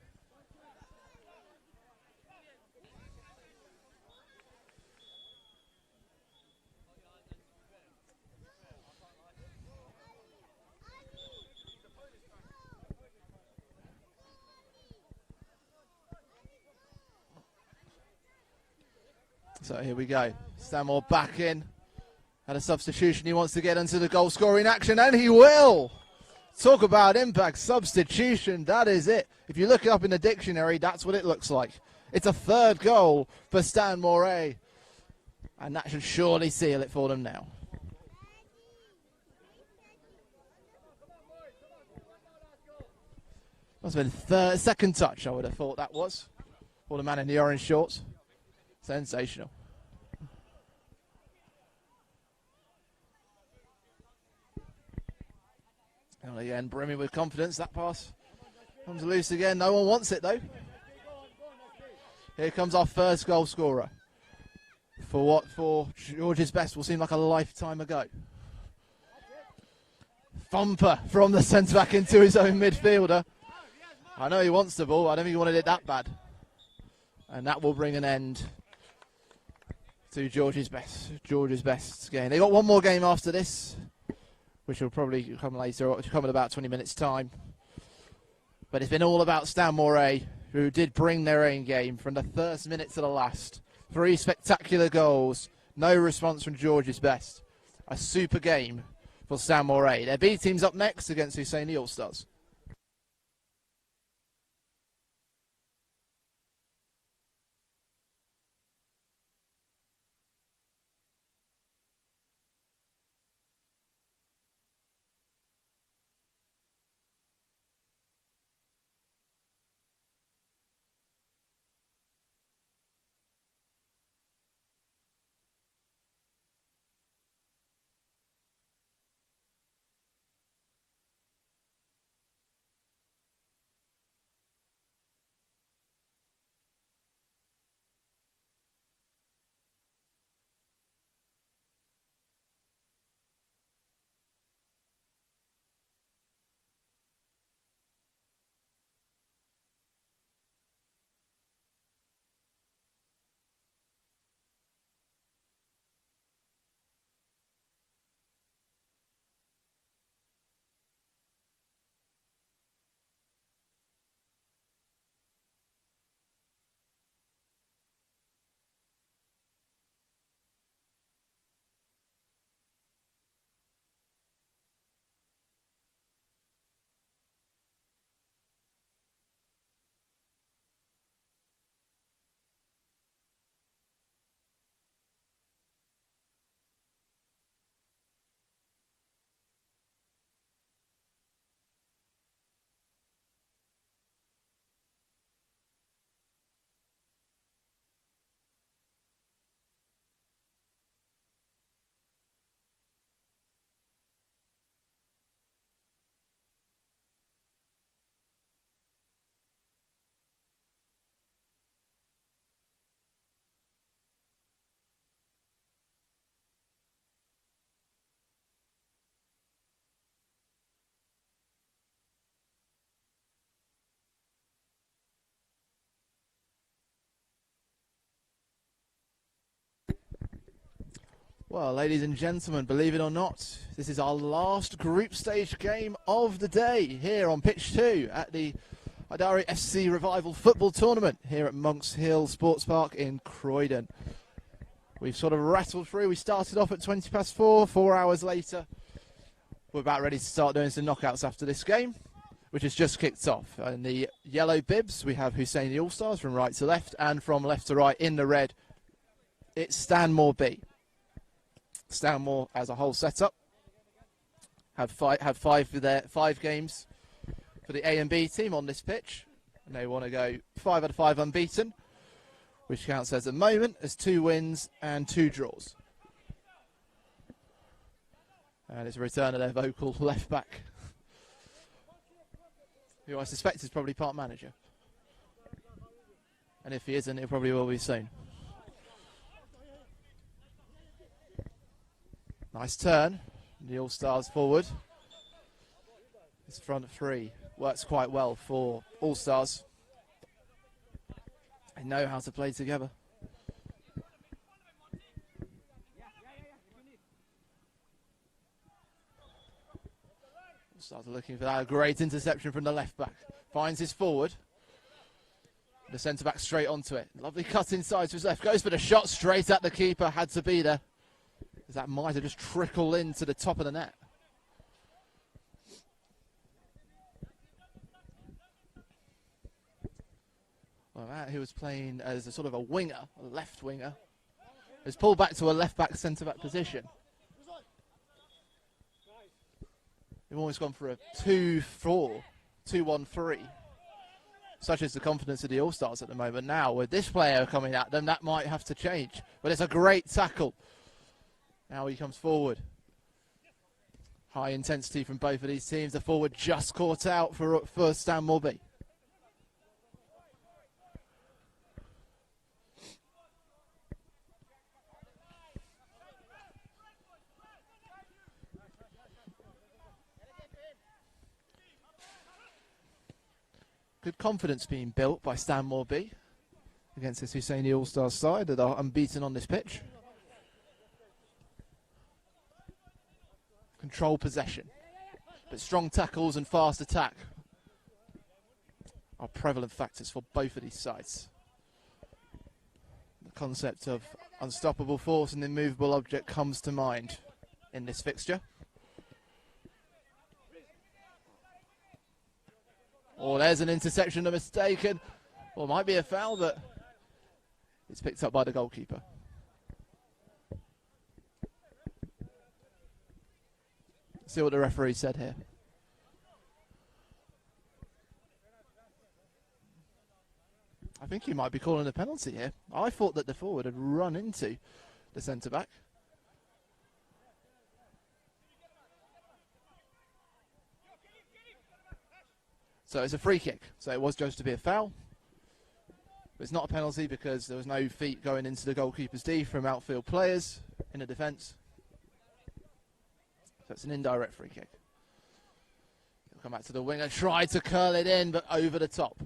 So here we go. Stanmore back in. Had a substitution. He wants to get into the goal scoring action, and he will. Talk about impact substitution. That is it. If you look it up in the dictionary, that's what it looks like. It's a third goal for Stanmore, and that should surely seal it for them now. Must have been second touch, I would have thought that was, for the man in the orange shorts. Sensational. And again, brimming with confidence. That pass comes loose again. No one wants it, though. Here comes our first goal scorer. For what for George's Best will seem like a lifetime ago. Thumper from the centre-back into his own midfielder. I know he wants the ball. I don't think he wanted it that bad. And that will bring an end to George's Best's game. They got one more game after this, which will probably come later, or come in about 20 minutes' time. But it's been all about Stanmore, who did bring their own game from the first minute to the last. 3 spectacular goals, no response from George's Best. A super game for Stanmore. Their B team's up next against Husseini All-Stars. Well, ladies and gentlemen, believe it or not, this is our last group stage game of the day here on pitch 2 at the Hyderi FC Revival Football Tournament here at Monks Hill Sports Park in Croydon. We've sort of rattled through. We started off at 20 past 4, 4 hours later. We're about ready to start doing some knockouts after this game, which has just kicked off. In the yellow bibs, we have Husseini All-Stars from right to left, and from left to right in the red, it's Stanmore B. Stanmore as a whole setup have five games for the A and B team on this pitch, and they want to go 5 out of 5 unbeaten, which counts as, at the moment, as 2 wins and 2 draws. And it's a return of their vocal left back, who I suspect is probably part manager, and if he isn't, it probably will be soon. Nice turn, the All-Stars forward. This front 3 works quite well for All-Stars. They know how to play together. All-Stars are looking for that great interception from the left back. Finds his forward. The centre back straight onto it. Lovely cut inside to his left. Goes for the shot straight at the keeper. Had to be there, as that might have just trickled into the top of the net. Well, Matt, who was playing as a sort of a winger, a left winger, has pulled back to a left back, centre back position. They've almost gone for a 2-4, 2-1-3. Such is the confidence of the All-Stars at the moment. Now, with this player coming at them, that might have to change. But it's a great tackle. Now he comes forward. High intensity from both of these teams. The forward just caught out for Stanmore B. Good confidence being built by Stanmore B against this Husseini All-Stars side that are unbeaten on this pitch. Control possession, but strong tackles and fast attack are prevalent factors for both of these sides. The concept of unstoppable force and immovable object comes to mind in this fixture. Oh, there's an interception, a mistaken. Well, it might be a foul, but it's picked up by the goalkeeper. See what the referee said here. I think he might be calling a penalty here. I thought that the forward had run into the centre-back. So it's a free kick. So it was judged to be a foul. But it's not a penalty because there was no feet going into the goalkeeper's D from outfield players in the defence. So it's an indirect free kick. He'll come back to the winger, try to curl it in, but over the top.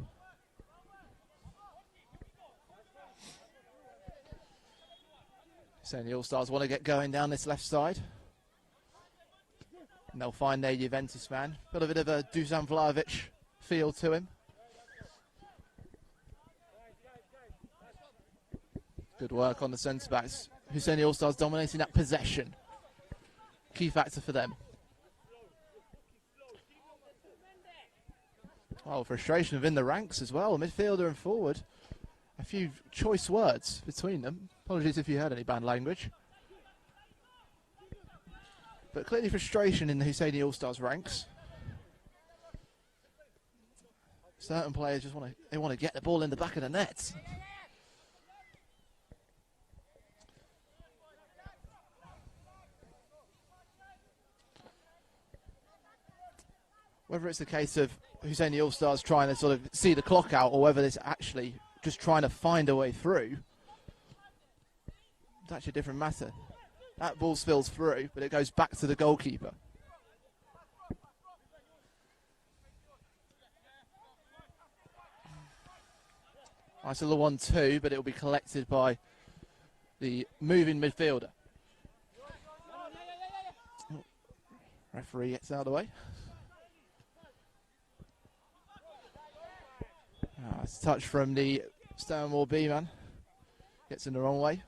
Saying the All-Stars want to get going down this left side. And they'll find their Juventus man. Got a bit of a Dusan Vlahovic feel to him. Good work on the centre-backs. Husseini All-Stars dominating that possession. Key factor for them. Oh, frustration within the ranks as well. Midfielder and forward. A few choice words between them. Apologies if you heard any bad language. But clearly frustration in the Husseini All-Stars ranks. Certain players just want to get the ball in the back of the net. Whether it's the case of Husseini All-Stars trying to sort of see the clock out, or whether it's actually just trying to find a way through, it's actually a different matter. That ball spills through, but it goes back to the goalkeeper. Nice little 1-2, but it will be collected by the moving midfielder. Referee gets out of the way. It's a touch from the Stanmore B man. Gets in the wrong way.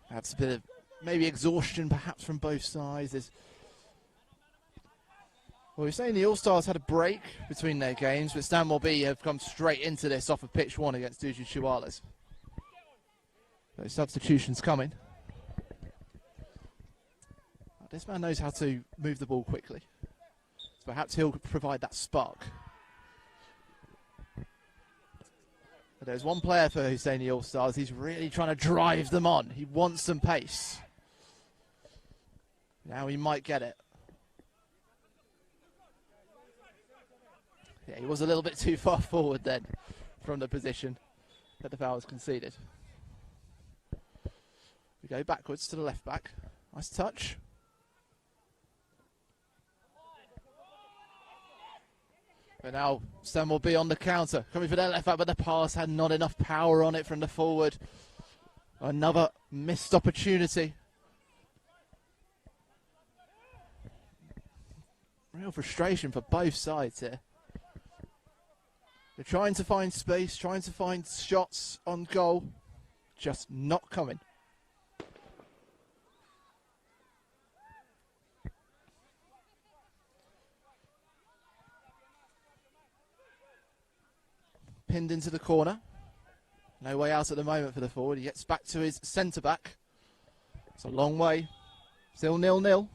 Perhaps a bit of maybe exhaustion perhaps from both sides. Well, we're saying the All-Stars had a break between their games, but Stanmore B have come straight into this off of pitch 1 against Duju Chihuahuas. So substitutions coming. This man knows how to move the ball quickly. So perhaps he'll provide that spark. But there's one player for Husseini All-Stars. He's really trying to drive them on. He wants some pace. Now he might get it. Yeah, he was a little bit too far forward then from the position that the foul was conceded. We go backwards to the left back. Nice touch. But now Stan will be on the counter. Coming for their left back, but the pass had not enough power on it from the forward. Another missed opportunity. Real frustration for both sides here. They're trying to find space, trying to find shots on goal. Just not coming. Pinned into the corner. No way out at the moment for the forward. He gets back to his centre-back. It's a long way. Still 0-0.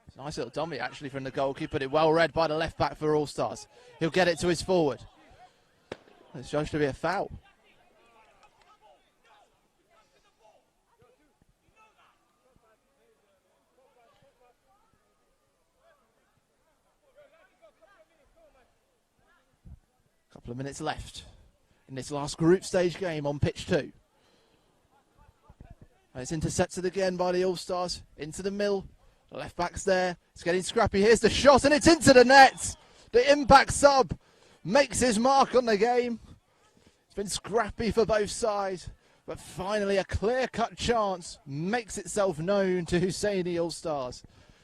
It's a nice little dummy actually from the goalkeeper, but it well read by the left back for All Stars. He'll get it to his forward. It's judged to be a foul. Couple of minutes left in this last group stage game on pitch 2. And it's intercepted again by the All-Stars into the middle. The left back's there. It's getting scrappy. Here's the shot and it's into the net. The impact sub makes his mark on the game. It's been scrappy for both sides, but finally a clear-cut chance makes itself known to Husseini All-Stars.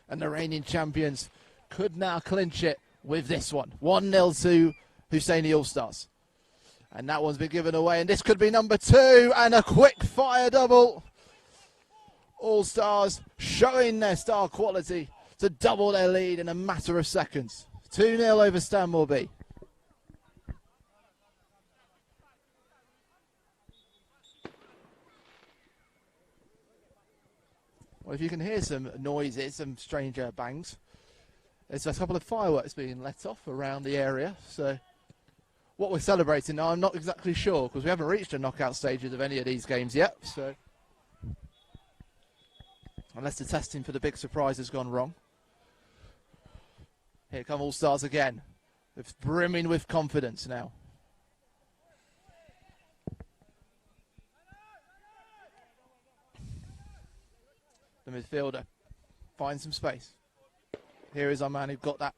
And the reigning champions could now clinch it with this one. 1-0 to Husseini All-Stars. And that one's been given away, and this could be number 2, and a quick fire double. All-Stars showing their star quality to double their lead in a matter of seconds. 2-0 over Stanmore B. Well, if you can hear some noises, some strange bangs, there's a couple of fireworks being let off around the area, so what we're celebrating now, I'm not exactly sure, because we haven't reached the knockout stages of any of these games yet. So, unless the testing for the big surprise has gone wrong. Here come All Stars again. It's brimming with confidence now. The midfielder finds some space. Here is our man who got that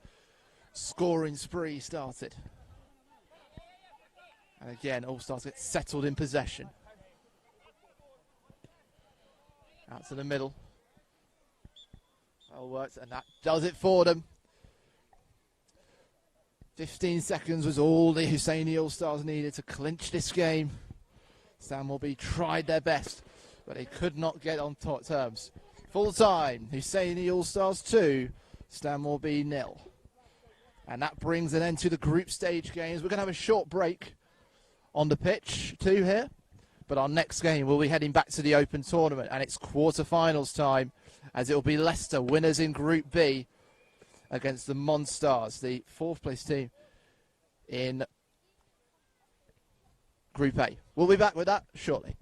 scoring spree started. And again, All Stars get settled in possession. Out to the middle. Well worked, and that does it for them. 15 seconds was all the Husseini All Stars needed to clinch this game. Stanmore B tried their best, but they could not get on top terms. Full time, Husseini All Stars 2, Stanmore B 0. And that brings an end to the group stage games. We're going to have a short break on the pitch 2 here, but our next game we'll be heading back to the Open Tournament, and it's quarter-finals time, as it will be Leicester, winners in Group B, against the Monstars, the 4th place team in Group A. We'll be back with that shortly.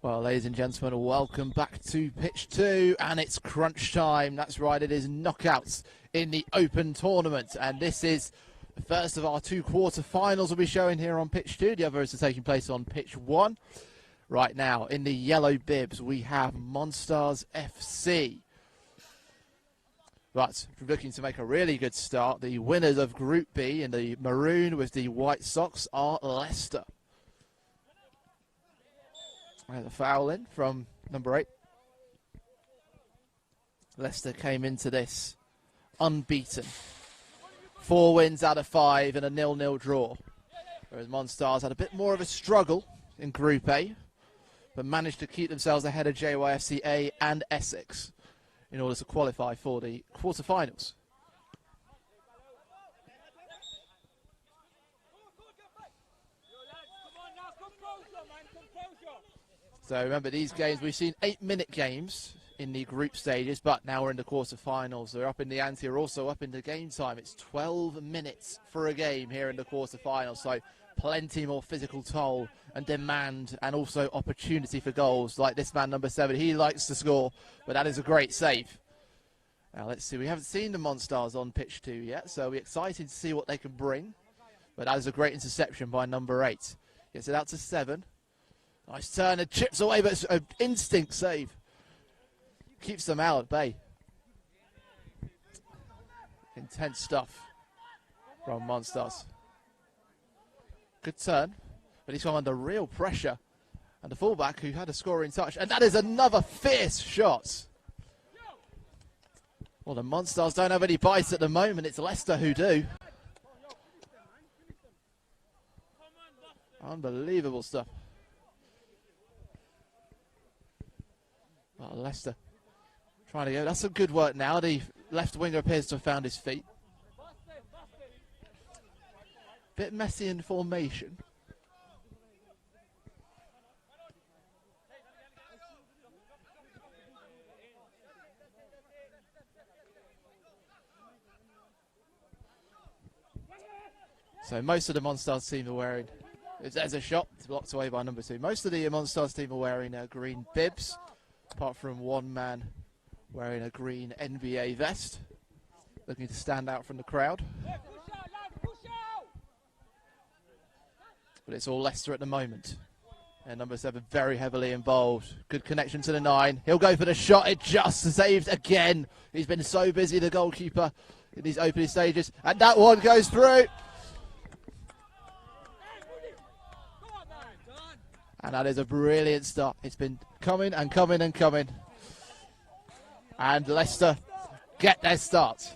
Well, ladies and gentlemen, welcome back to pitch 2, and it's crunch time. That's right, it is knockouts in the Open Tournament, and this is the first of our 2 quarter-finals we'll be showing here on pitch 2. The others are taking place on pitch 1. Right now, in the yellow bibs, we have Monstars FC. But looking to make a really good start, the winners of Group B in the maroon with the white socks are Leicester. The foul in from number 8. Leicester came into this unbeaten. 4 wins out of 5 and a 0-0 draw. Whereas Monstars had a bit more of a struggle in Group A, but managed to keep themselves ahead of JYFC A and Essex in order to qualify for the quarterfinals. So remember, these games, we've seen 8-minute games in the group stages, but now we're in the quarterfinals. They're up in the ante, are also up in the game time. It's 12 minutes for a game here in the quarterfinals, so plenty more physical toll and demand, and also opportunity for goals. Like this man, number 7, he likes to score, but that is a great save. Now let's see, we haven't seen the Monstars on pitch 2 yet, so we're excited to see what they can bring. But that is a great interception by number 8. Gets it out to 7. Nice turn and chips away, but it's an instinct save. Keeps them out at bay. Intense stuff from Monstars. Good turn, but he's come under real pressure. And the fullback who had a scoring touch, and that is another fierce shot. Well, the Monstars don't have any bites at the moment. It's Leicester who do. Unbelievable stuff. Well, Leicester trying to go. That's some good work now. The left winger appears to have found his feet. Bit messy in formation. So most of the Monstars team are wearing, there's a shot, it's blocked away by number 2. Most of the Monstars team are wearing green bibs, apart from one man wearing a green NBA vest, looking to stand out from the crowd. But it's all Leicester at the moment. And number 7 very heavily involved. Good connection to the 9. He'll go for the shot. It just saved again. He's been so busy, the goalkeeper, in these opening stages. And that one goes through. And that is a brilliant start. It's been coming and coming and coming. And Leicester get their start.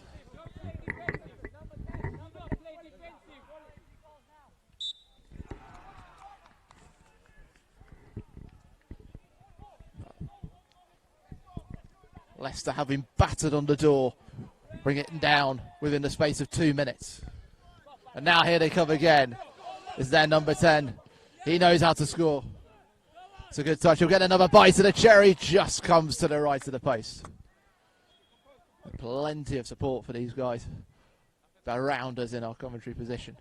Leicester have been battered on the door. Bring it down within the space of 2 minutes. And now here they come again. It's their number 10. He knows how to score. It's a good touch. He'll get another bite of the cherry. Just comes to the right of the post. Plenty of support for these guys around us in our commentary position.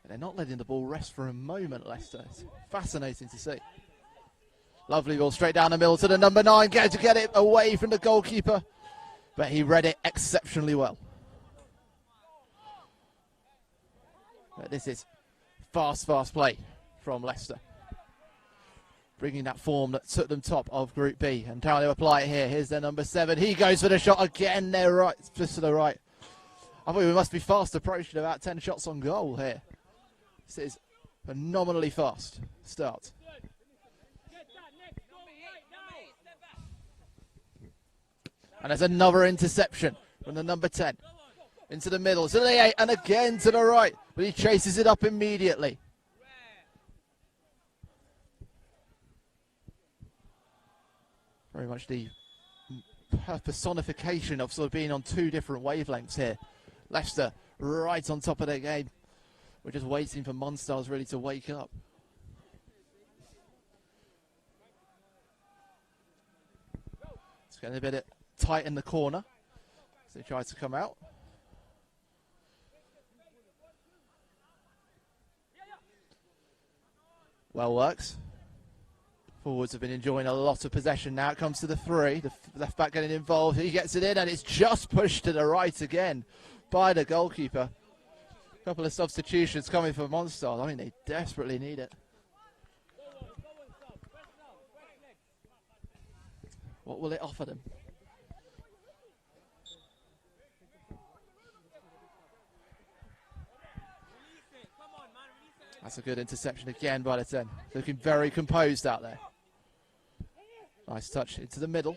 And they're not letting the ball rest for a moment, Leicester. It's fascinating to see. Lovely ball straight down the middle to the number 9. Get it away from the goalkeeper. But he read it exceptionally well. But this is fast play from Leicester. Bringing that form that took them top of Group B. And how they apply it here. Here's their number 7. He goes for the shot again. They're right, just to the right. I thought we must be fast approaching about 10 shots on goal here. This is phenomenally fast start. And there's another interception from the number 10. Into the middle, to the 8, and again to the right. But he chases it up immediately. Very much the personification of sort of being on 2 different wavelengths here. Leicester right on top of their game. We're just waiting for Monstars really to wake up. It's getting a bit tight in the corner as they try to come out. Well worked. Forwards have been enjoying a lot of possession. Now it comes to the 3. The left back getting involved. He gets it in, and it's just pushed to the right again by the goalkeeper. A couple of substitutions coming for Monstars. I mean, they desperately need it. What will it offer them? That's a good interception again by the 10. Looking very composed out there. Nice touch into the middle.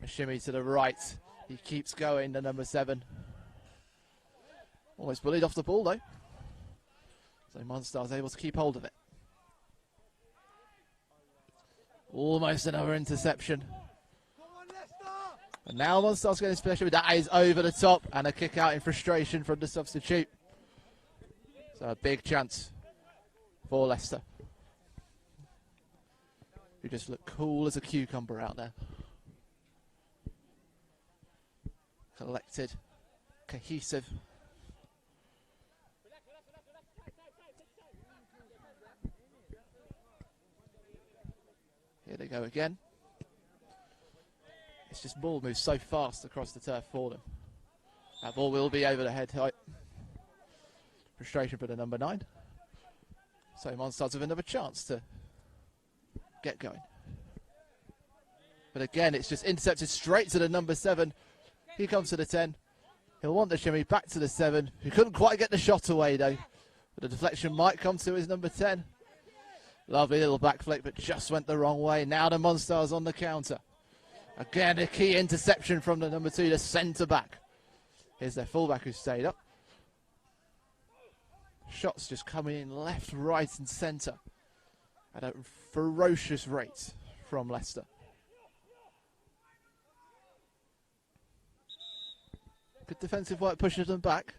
A shimmy to the right. He keeps going, the number 7. Almost bullied off the ball though. So Monstars able to keep hold of it. Almost another interception. And now Monstars getting special. That is over the top, and a kick out in frustration from the substitute. So a big chance for Leicester, who just look cool as a cucumber out there. Collected, cohesive. Here they go again. It's just ball moves so fast across the turf for them. That ball will be over the head height. Frustration for the number 9. So Monstars with another chance to get going. But again, it's just intercepted straight to the number 7. He comes to the 10. He'll want the shimmy back to the 7, who couldn't quite get the shot away though. But the deflection might come to his number 10. Lovely little back flick, but just went the wrong way. Now the Monstars on the counter. Again, a key interception from the number 2, the centre back. Here's their fullback who stayed up. Shots just coming in left, right and centre at a ferocious rate from Leicester. Good defensive work, pushes them back.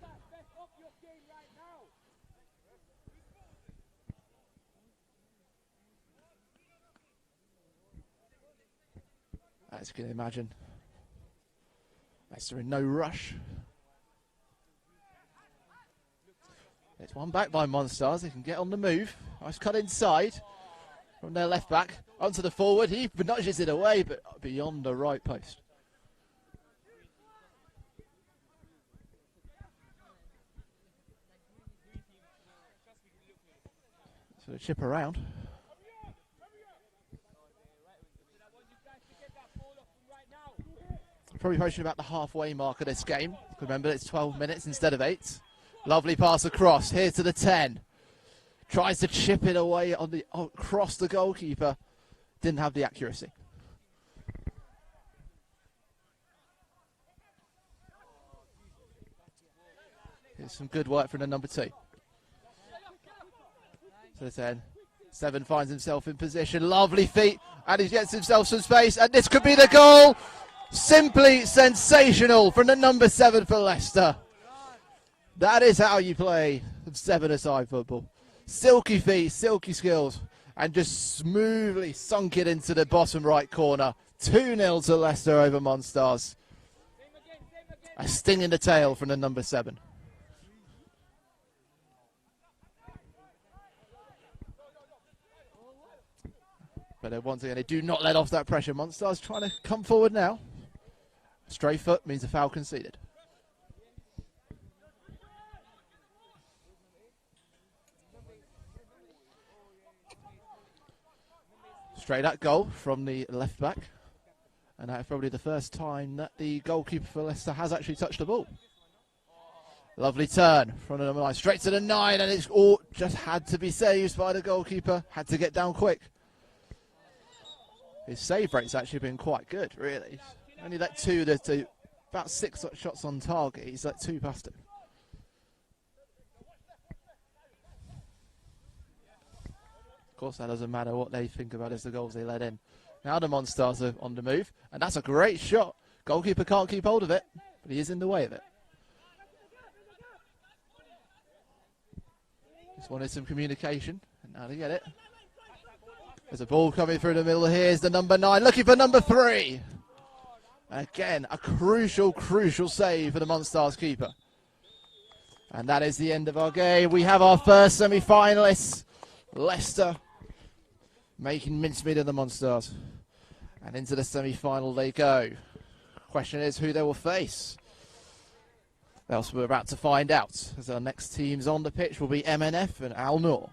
As you can imagine, Leicester in no rush. It's one back by Monstars. They can get on the move. Nice cut inside from their left back onto the forward. He nudges it away, but beyond the right post. So they chip around. Probably pushing about the halfway mark of this game. Remember, it's 12 minutes instead of 8. Lovely pass across, here to the 10. Tries to chip it away on the across the goalkeeper. Didn't have the accuracy. Here's some good work from the number 2. To the 10. 7 finds himself in position. Lovely feet, and he gets himself some space, and this could be the goal. Simply sensational from the number 7 for Leicester. That is how you play 7-a-side football. Silky feet, silky skills, and just smoothly sunk it into the bottom right corner. 2-0 to Leicester over Monstars. A sting in the tail from the number 7. But once again, they do not let off that pressure. Monstars trying to come forward now. Stray foot means a foul conceded. Straight at goal from the left back. And that's probably the first time that the goalkeeper for Leicester has actually touched the ball. Lovely turn from the number 9. Straight to the 9, and it's all just had to be saved by the goalkeeper. Had to get down quick. His save rate's actually been quite good, really. Only let 2, about 6 shots on target. He's let 2 past him. Of course, that doesn't matter what they think about as the goals they let in. Now the Monstars are on the move, and that's a great shot. Goalkeeper can't keep hold of it, but he is in the way of it. Just wanted some communication, and now they get it. There's a ball coming through the middle. Here's the number 9, looking for number 3. Again, a crucial, crucial save for the Monstars keeper. And that is the end of our game. We have our first semi-finalists. Leicester making mincemeat of the Monstars. And into the semi-final they go. Question is who they will face. Else we're about to find out, as our next teams on the pitch will be MNF and Al Noor.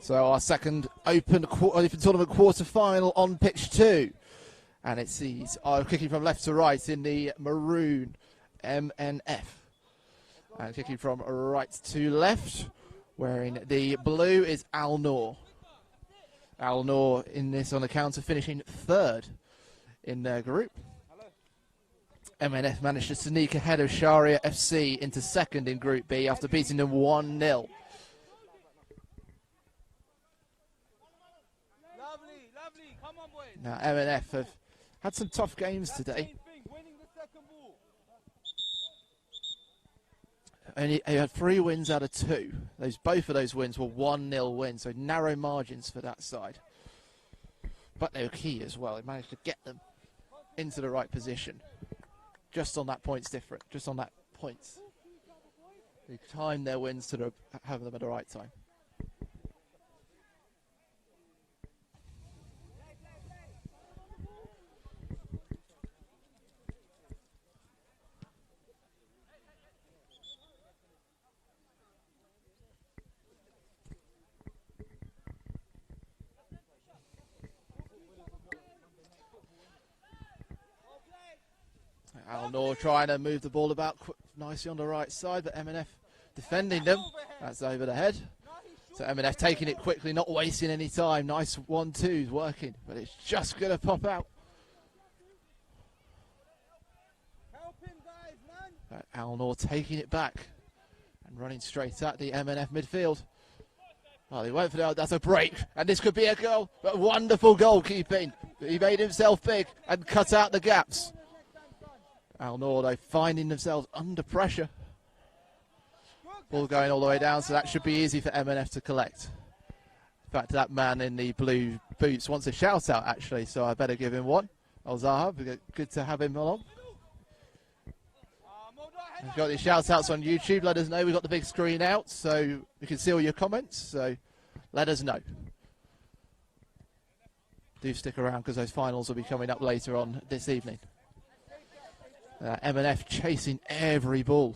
So our second open tournament quarter-final on pitch 2. And it sees kicking from left to right in the maroon MNF. And kicking from right to left, wearing the blue, is Al Noor. Al Noor in this on account of finishing 3rd in their group. MNF managed to sneak ahead of Sharia FC into 2nd in Group B after beating them 1-0. Now MNF have had some tough games today. They had 3 wins out of 2. Both of those wins were 1-0 wins, so narrow margins for that side. But they were key as well. They managed to get them into the right position. Just on that points different. Just on that points. They timed their wins to have them at the right time. Al Noor trying to move the ball about nicely on the right side, but MNF defending them. That's over the head. So MNF taking it quickly, not wasting any time. Nice 1-2s working, but it's just going to pop out. Al Noor taking it back and running straight at the MNF midfield. Oh, they went for that. That's a break, and this could be a goal. But wonderful goalkeeping. He made himself big and cut out the gaps. Al Noor, though, finding themselves under pressure. Ball going all the way down, so that should be easy for MNF to collect. In fact, that man in the blue boots wants a shout-out, actually, so I better give him one. Al-Zaha, good to have him along. We've got the shout-outs on YouTube. Let us know. We've got the big screen out, so we can see all your comments, so let us know. Do stick around, because those finals will be coming up later on this evening. MNF chasing every ball,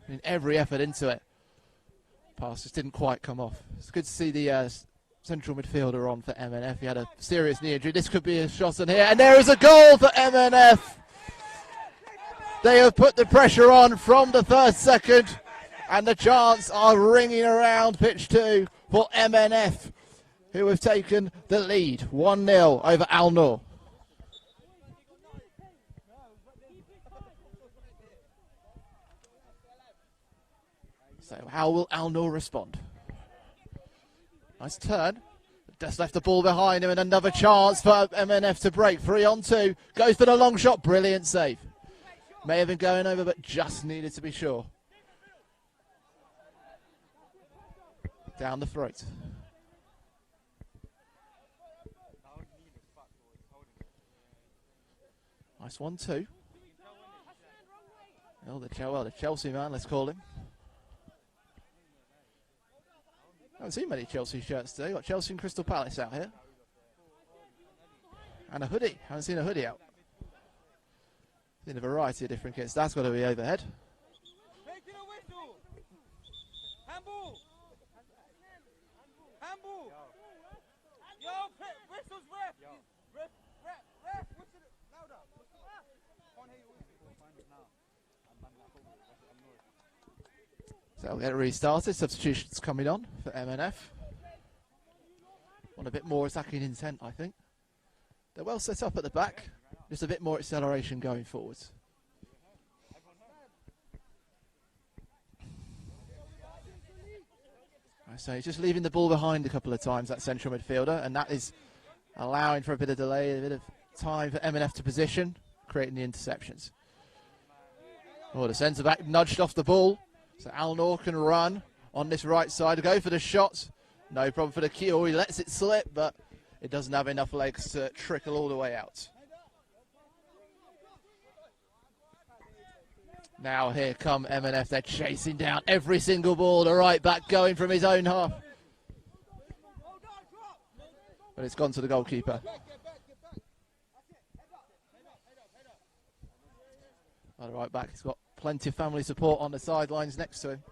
putting every effort into it. Pass just didn't quite come off. It's good to see the central midfielder on for MNF. He had a serious knee injury. This could be a shot on here, and there is a goal for MNF. They have put the pressure on from the first second, and the chants are ringing around pitch 2 for MNF. who have taken the lead 1-0 over Al Noor. So how will Al Noor respond? Nice turn. Just left the ball behind him and another chance for MNF to break. 3-on-2. Goes for the long shot. Brilliant save. May have been going over, but just needed to be sure. Down the throat. Nice 1-2. Well, the Chelsea man, let's call him. I haven't seen many Chelsea shirts today. Got Chelsea and Crystal Palace out here. And a hoodie. Haven't seen a hoodie out. Seen a variety of different kits. That's got to be overhead. So we'll get it restarted. Substitutions coming on for MNF. Want a bit more attacking intent, I think. They're well set up at the back. Just a bit more acceleration going forwards. So he's just leaving the ball behind a couple of times, that central midfielder, and that is allowing for a bit of delay, a bit of time for MNF to position, creating the interceptions. Oh, the centre-back nudged off the ball, so Al Noor can run on this right side, go for the shot. No problem for the keel, he lets it slip, but it doesn't have enough legs to trickle all the way out. Now here come MNF, they're chasing down every single ball, the right back going from his own half. But it's gone to the goalkeeper. The right back, he's got plenty of family support on the sidelines next to him.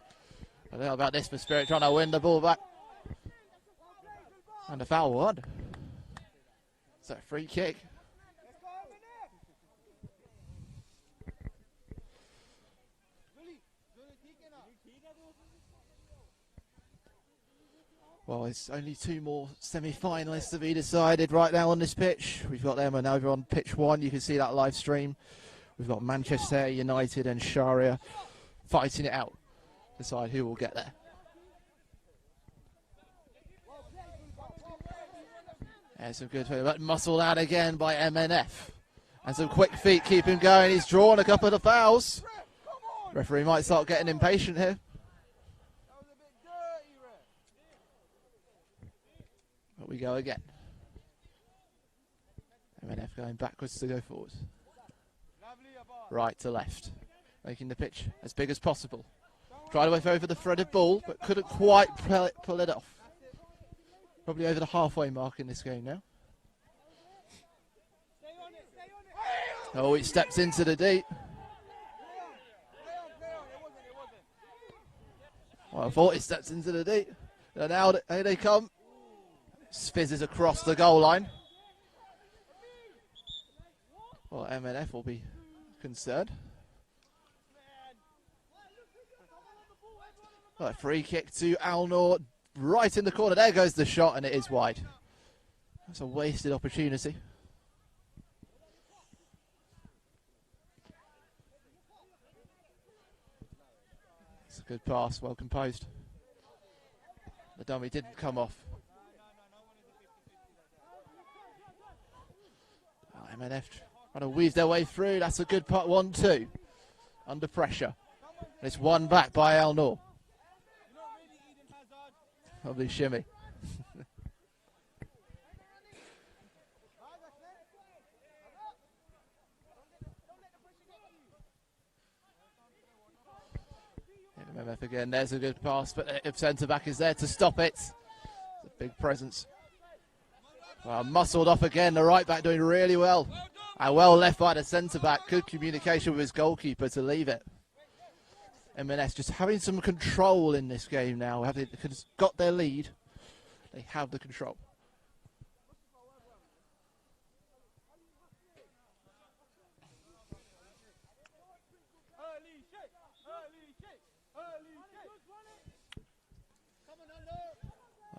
I don't know about this, but Spirit trying to win the ball back. And a foul won. So free kick. Well, it's only two more semi-finalists to be decided right now on this pitch. We've got them and over on pitch one. You can see that live stream. We've got Manchester United and Sharia fighting it out. Decide who will get there. There's some good, but muscled out again by MNF. And some quick feet keep him going. He's drawn a couple of fouls. Referee might start getting impatient here. But we go again. MNF going backwards to go forward. Right to left. Making the pitch as big as possible. Tried to whip over the threaded ball, but couldn't quite pull it off. Probably over the halfway mark in this game now. Oh, he steps into the deep. Well, I thought he steps into the deep. And now here they come. Fizzes across the goal line. Well, MNF will be concerned. Well, a free kick to Al Noor, right in the corner. There goes the shot, and it is wide. That's a wasted opportunity. It's a good pass, well composed. The dummy didn't come off. MNF trying to weave their way through. That's a good part. 1-2 under pressure. And it's won back by Al Noor. Lovely shimmy. MNF again. There's a good pass, but if centre back is there to stop it, it's a big presence. Well, muscled off again, the right back doing really well. And well left by the centre back. Good communication with his goalkeeper to leave it. MNS just having some control in this game now. Having got their lead, they have the control.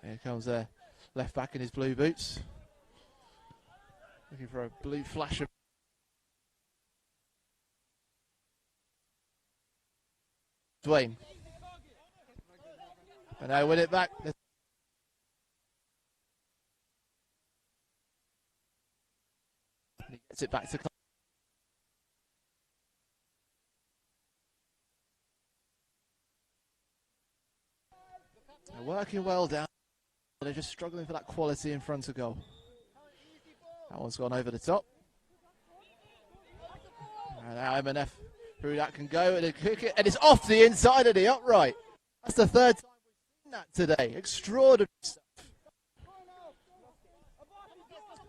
Here comes a Left back in his blue boots. Looking for a blue flash of Dwayne. And now win it back. He gets it back to they're working well down. They're just struggling for that quality in front of goal. That one's gone over the top. And now MNF, through that can go, and kick it, and it's off the inside of the upright. That's the third time we've seen that today. Extraordinary stuff.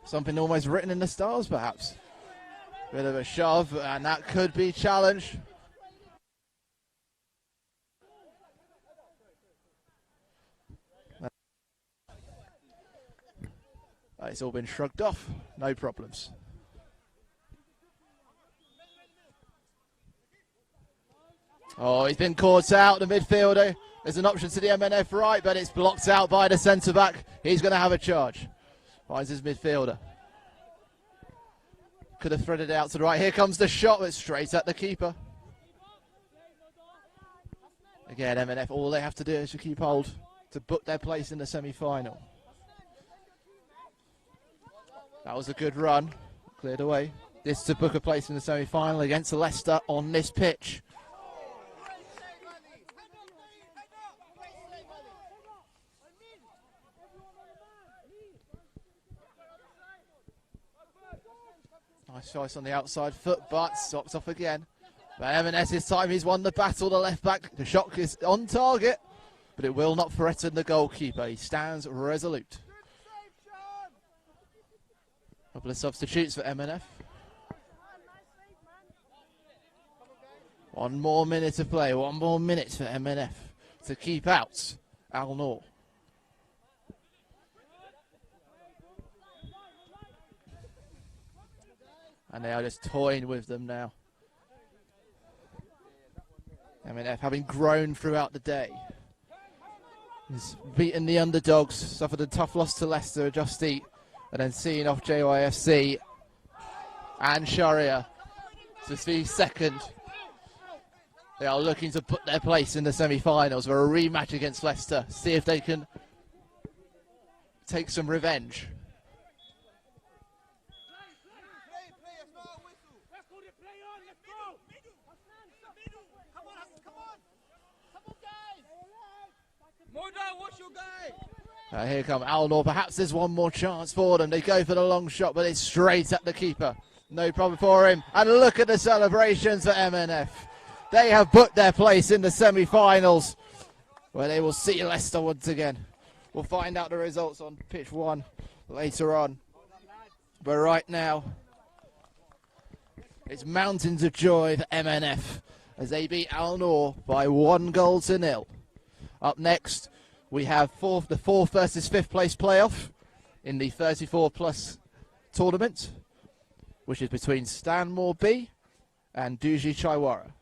Something almost written in the stars, perhaps. Bit of a shove, and that could be challenged. It's all been shrugged off. No problems. Oh, he's been caught out, the midfielder. There's an option to the MNF right, but it's blocked out by the centre-back. He's going to have a charge. Finds his midfielder. Could have threaded it out to the right. Here comes the shot, but straight at the keeper. Again, MNF, all they have to do is to keep hold to book their place in the semi-final. That was a good run. Cleared away. This to book a place in the semi-final against Leicester on this pitch. Nice choice on the outside foot, but stops off again. But M&S this time, he's won the battle, the left back. The shot is on target, but it will not threaten the goalkeeper. He stands resolute. Couple of substitutes for MNF. 1 more minute to play, 1 more minute for MNF to keep out Al Noor. And they are just toying with them now. MNF having grown throughout the day. He's beaten the underdogs, suffered a tough loss to Leicester, Just Eat, and then seeing off JYFC and Sharia to be second. They are looking to put their place in the semi-finals for a rematch against Leicester. See if they can take some revenge. Here come Al Noor. Perhaps there's one more chance for them. They go for the long shot, but it's straight at the keeper. No problem for him. And look at the celebrations for MNF. They have booked their place in the semi-finals, where they will see Leicester once again. We'll find out the results on pitch 1 later on. But right now, it's mountains of joy for MNF as they beat Al Noor by 1-0. Up next, we have the 4th versus 5th place playoff in the 34+ tournament, which is between Stanmore B and Duji Chaiwara.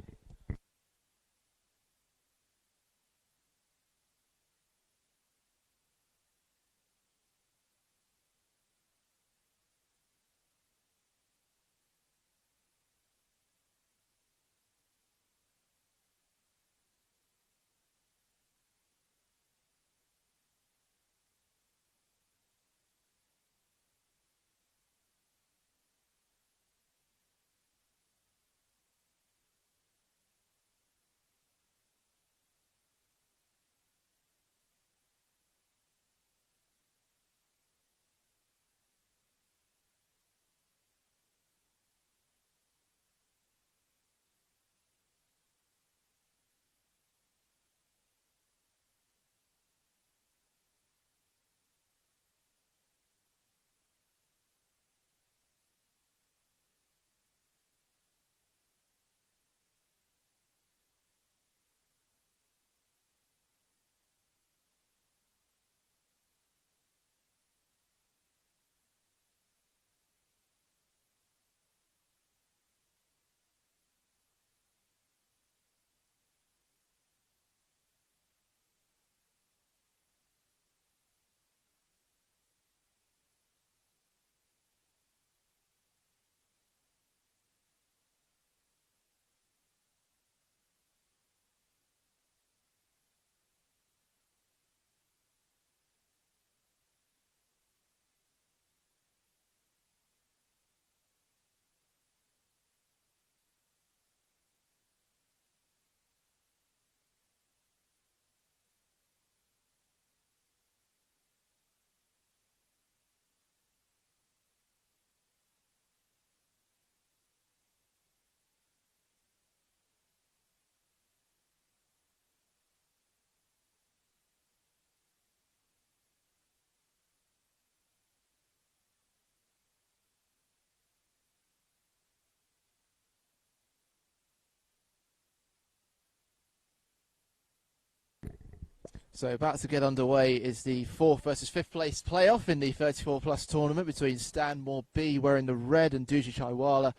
So about to get underway is the 4th versus 5th place playoff in the 34 plus tournament between Stanmore B wearing the red and Duji Chaiwala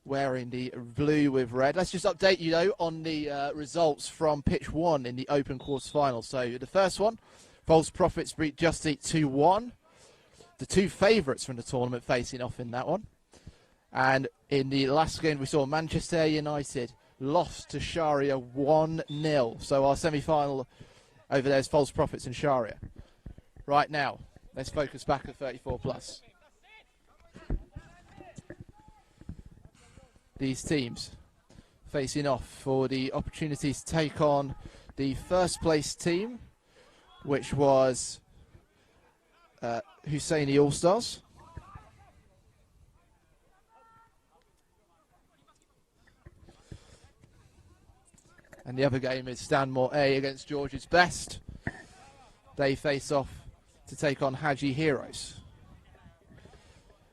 wearing the blue with red. Let's just update you though on the results from pitch 1 in the open quarterfinal. So the first one, False Profits beat Just Eat 2-1. The two favourites from the tournament facing off in that one. And in the last game we saw Manchester United lost to Sharia 1-0. So our semi-final over there is False Profits and Sharia. Right now, let's focus back at 34 plus. These teams facing off for the opportunity to take on the first place team, which was Husseini All-Stars. And the other game is Stanmore A against George's Best. They face off to take on Haji Heroes.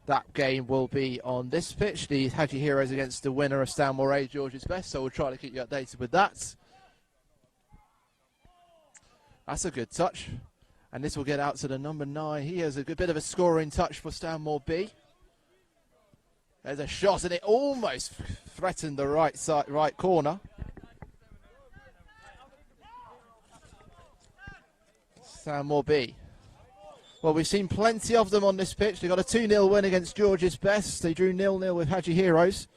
That game will be on this pitch. The Haji Heroes against the winner of Stanmore A, George's Best. So we'll try to keep you updated with that. That's a good touch. And this will get out to the number 9. He has a good bit of a scoring touch for Stanmore B. There's a shot and it almost threatened the right corner. Stanmore B. Well, we've seen plenty of them on this pitch. They got a 2-0 win against George's Best. They drew 0-0 with Haji Heroes.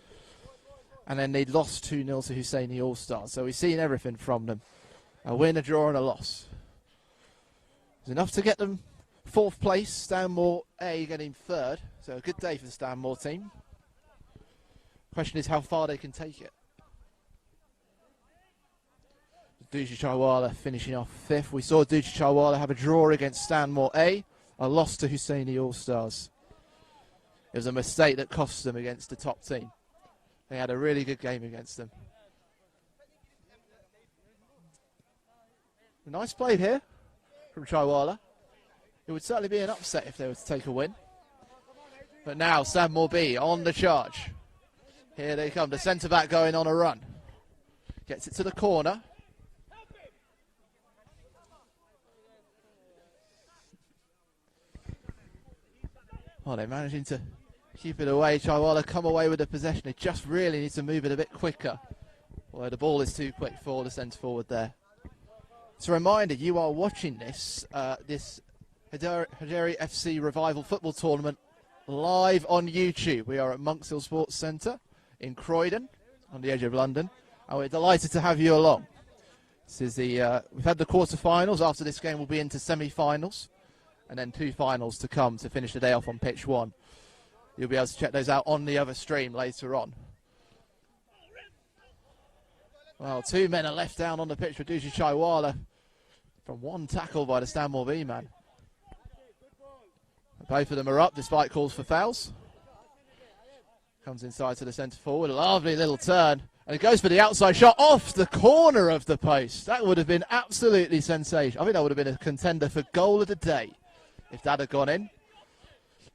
And then they lost 2-0 to Husseini All-Stars. So we've seen everything from them. A win, a draw and a loss. It's enough to get them 4th place. Stanmore A getting 3rd. So a good day for the Stanmore team. Question is how far they can take it. Duji Chaiwala finishing off 5th. We saw Duji Chaiwala have a draw against Stanmore A, a loss to Husseini All-Stars. It was a mistake that cost them against the top team. They had a really good game against them. A nice play here from Chaiwala. It would certainly be an upset if they were to take a win. But now Stanmore B on the charge. Here they come, the centre-back going on a run. Gets it to the corner. Oh, they're managing to keep it away. Chaiwala come away with the possession. They just really need to move it a bit quicker. Although the ball is too quick for the centre forward there. It's a reminder, you are watching this Hyderi FC Revival Football Tournament live on YouTube. We are at Monks Hill Sports Centre in Croydon, on the edge of London. And we're delighted to have you along. This is the we've had the quarter-finals. After this game, we'll be into semi-finals. And then 2 finals to come to finish the day off on pitch 1. You'll be able to check those out on the other stream later on. Well, 2 men are left down on the pitch for Duji Chaiwala from 1 tackle by the Stanmore B man. Both of them are up despite calls for fouls. Comes inside to the centre forward. A lovely little turn. And it goes for the outside shot off the corner of the post. That would have been absolutely sensational. I think that would have been a contender for goal of the day if that had gone in.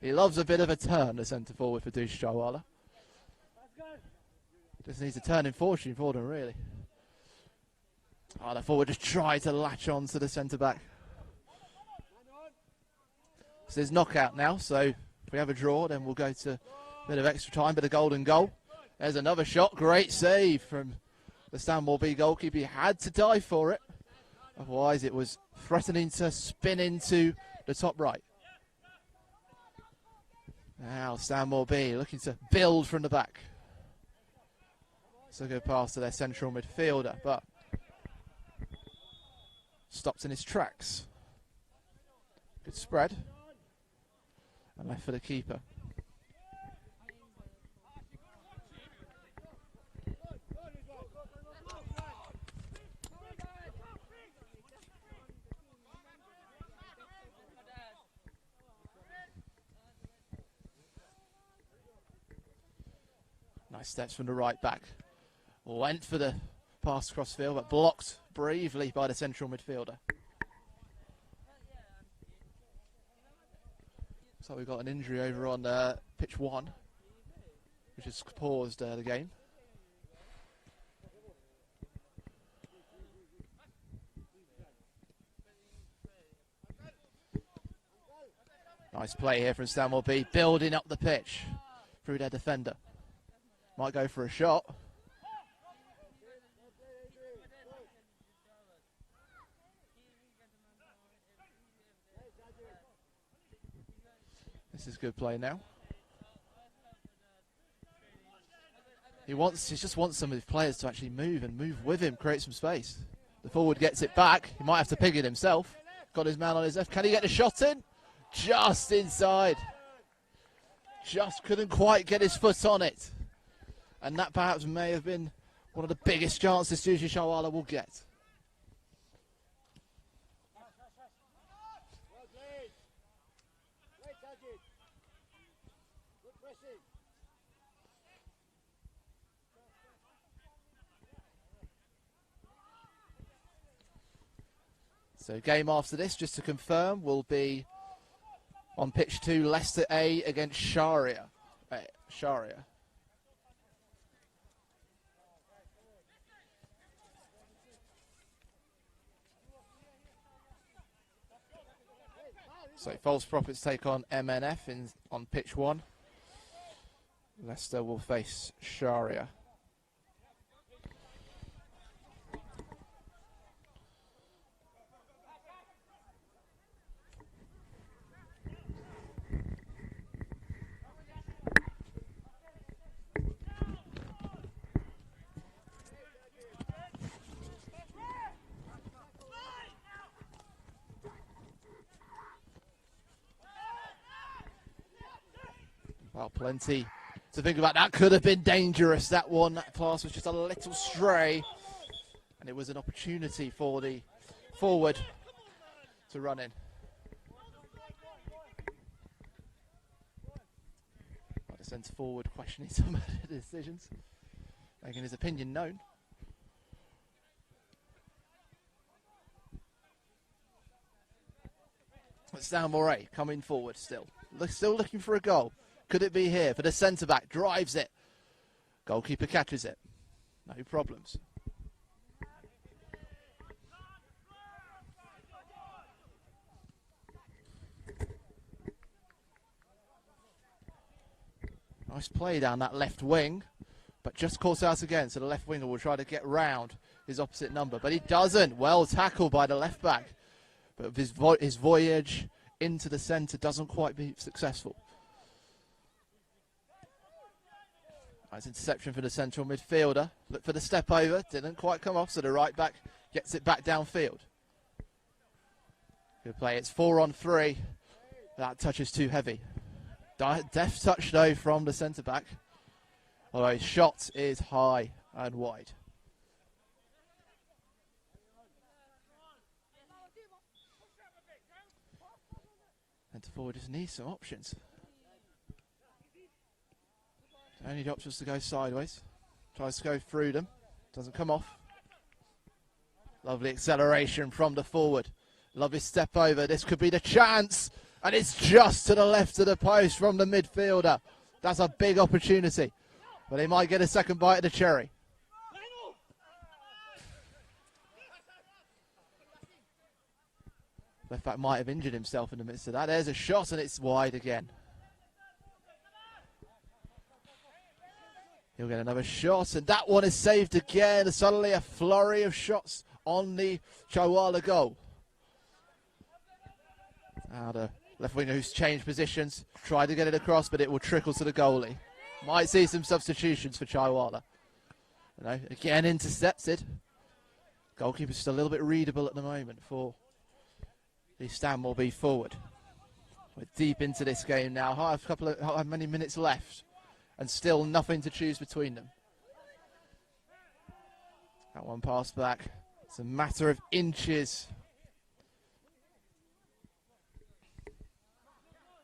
He loves a bit of a turn, the centre forward for Duji Chaiwala. Just needs a turn in fortune for them, really. Oh, the forward just tried to latch on to the centre back. So there's knockout now, so if we have a draw, then we'll go to a bit of extra time, bit of golden goal. There's another shot, great save from the Stanmore B goalkeeper. He had to dive for it. Otherwise, it was threatening to spin into the top right. Now Stanmore B looking to build from the back. It's a good pass to their central midfielder, but stopped in his tracks. Good spread. And left for the keeper. Nice steps from the right back. Went for the pass across field, but blocked bravely by the central midfielder. So we've got an injury over on pitch 1, which has paused the game. Nice play here from Stanmore B, building up the pitch through their defender. Might go for a shot. This is good play now. He just wants some of his players to actually move and move with him, create some space. The forward gets it back. He might have to pig it himself. Got his man on his left. Can he get the shot in? Just inside. Just couldn't quite get his foot on it. And that perhaps may have been one of the biggest chances Suji Shawala will get. So game after this, just to confirm, will be on pitch 2, Leicester A against Sharia. Sharia. So False Prophets take on MNF on pitch 1. Leicester will face Sharia. Well, plenty to think about. That could have been dangerous, that one. That pass was just a little stray. And it was an opportunity for the forward to run in. But the centre forward questioning some of the decisions, making his opinion known. But Stanmore A coming forward still. Still looking for a goal. Could it be here for the centre-back? Drives it. Goalkeeper catches it. No problems. Nice play down that left wing, but just caught out again, so the left winger will try to get round his opposite number, but he doesn't. Well tackled by the left back, but his voyage into the centre doesn't quite be successful. Nice interception for the central midfielder. Look for the step over, didn't quite come off, so the right back gets it back downfield. Good play, it's 4-on-3. That touch is too heavy. Deft touch though from the centre back, although his shot is high and wide. Centre forward just needs some options. Only the options to go sideways. Tries to go through them. Doesn't come off. Lovely acceleration from the forward. Lovely step over. This could be the chance. And it's just to the left of the post from the midfielder. That's a big opportunity. But he might get a second bite of the cherry. Left back might have injured himself in the midst of that. There's a shot and it's wide again. He'll get another shot, and that one is saved again. Suddenly a flurry of shots on the Chawala goal. Now the left winger who's changed positions, tried to get it across, but it will trickle to the goalie. Might see some substitutions for Chawala. You know, again intercepted. Goalkeeper's still a little bit readable at the moment for the Stanmore B forward. We're deep into this game now. How many minutes left? And still nothing to choose between them. That one passed back. It's a matter of inches.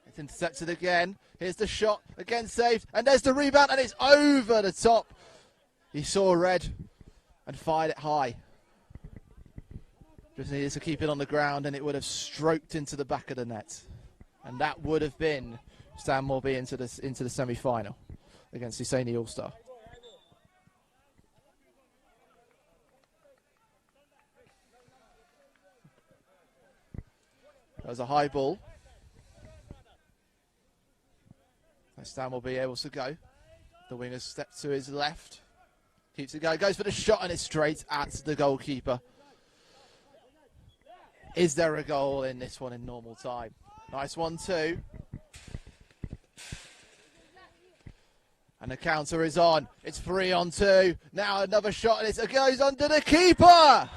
It's intercepted again. Here's the shot. Again saved. And there's the rebound. And it's over the top. He saw red and fired it high. Just needed to keep it on the ground and it would have stroked into the back of the net. And that would have been Stanmore B into the semi-final against Husseini All-Star. That was a high ball. Stan will be able to go. The winger's step to his left. Keeps it going. Goes for the shot and it's straight at the goalkeeper. Is there a goal in this one in normal time? Nice 1-2. And the counter is on. It's 3-on-2. Now another shot and it goes under the keeper.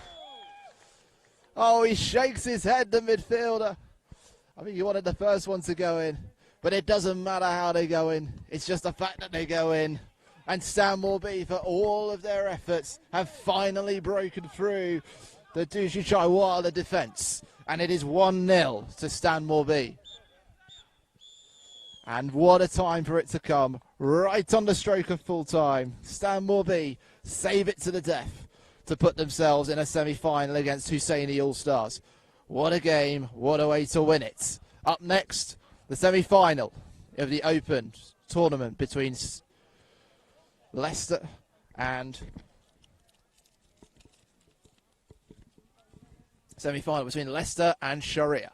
Oh, he shakes his head, the midfielder. I think he wanted the first one to go in. But it doesn't matter how they go in. It's just the fact that they go in. And Stanmore B, for all of their efforts, have finally broken through the Dushichaiwala defence. And it is 1-0 to Stanmore B. And what a time for it to come. Right on the stroke of full time. Stanmore B save it to the death to put themselves in a semi-final against Husseini All-Stars. What a game. What a way to win it. Up next, the semi-final of the Open tournament between Leicester and semi-final between Leicester and Sharia.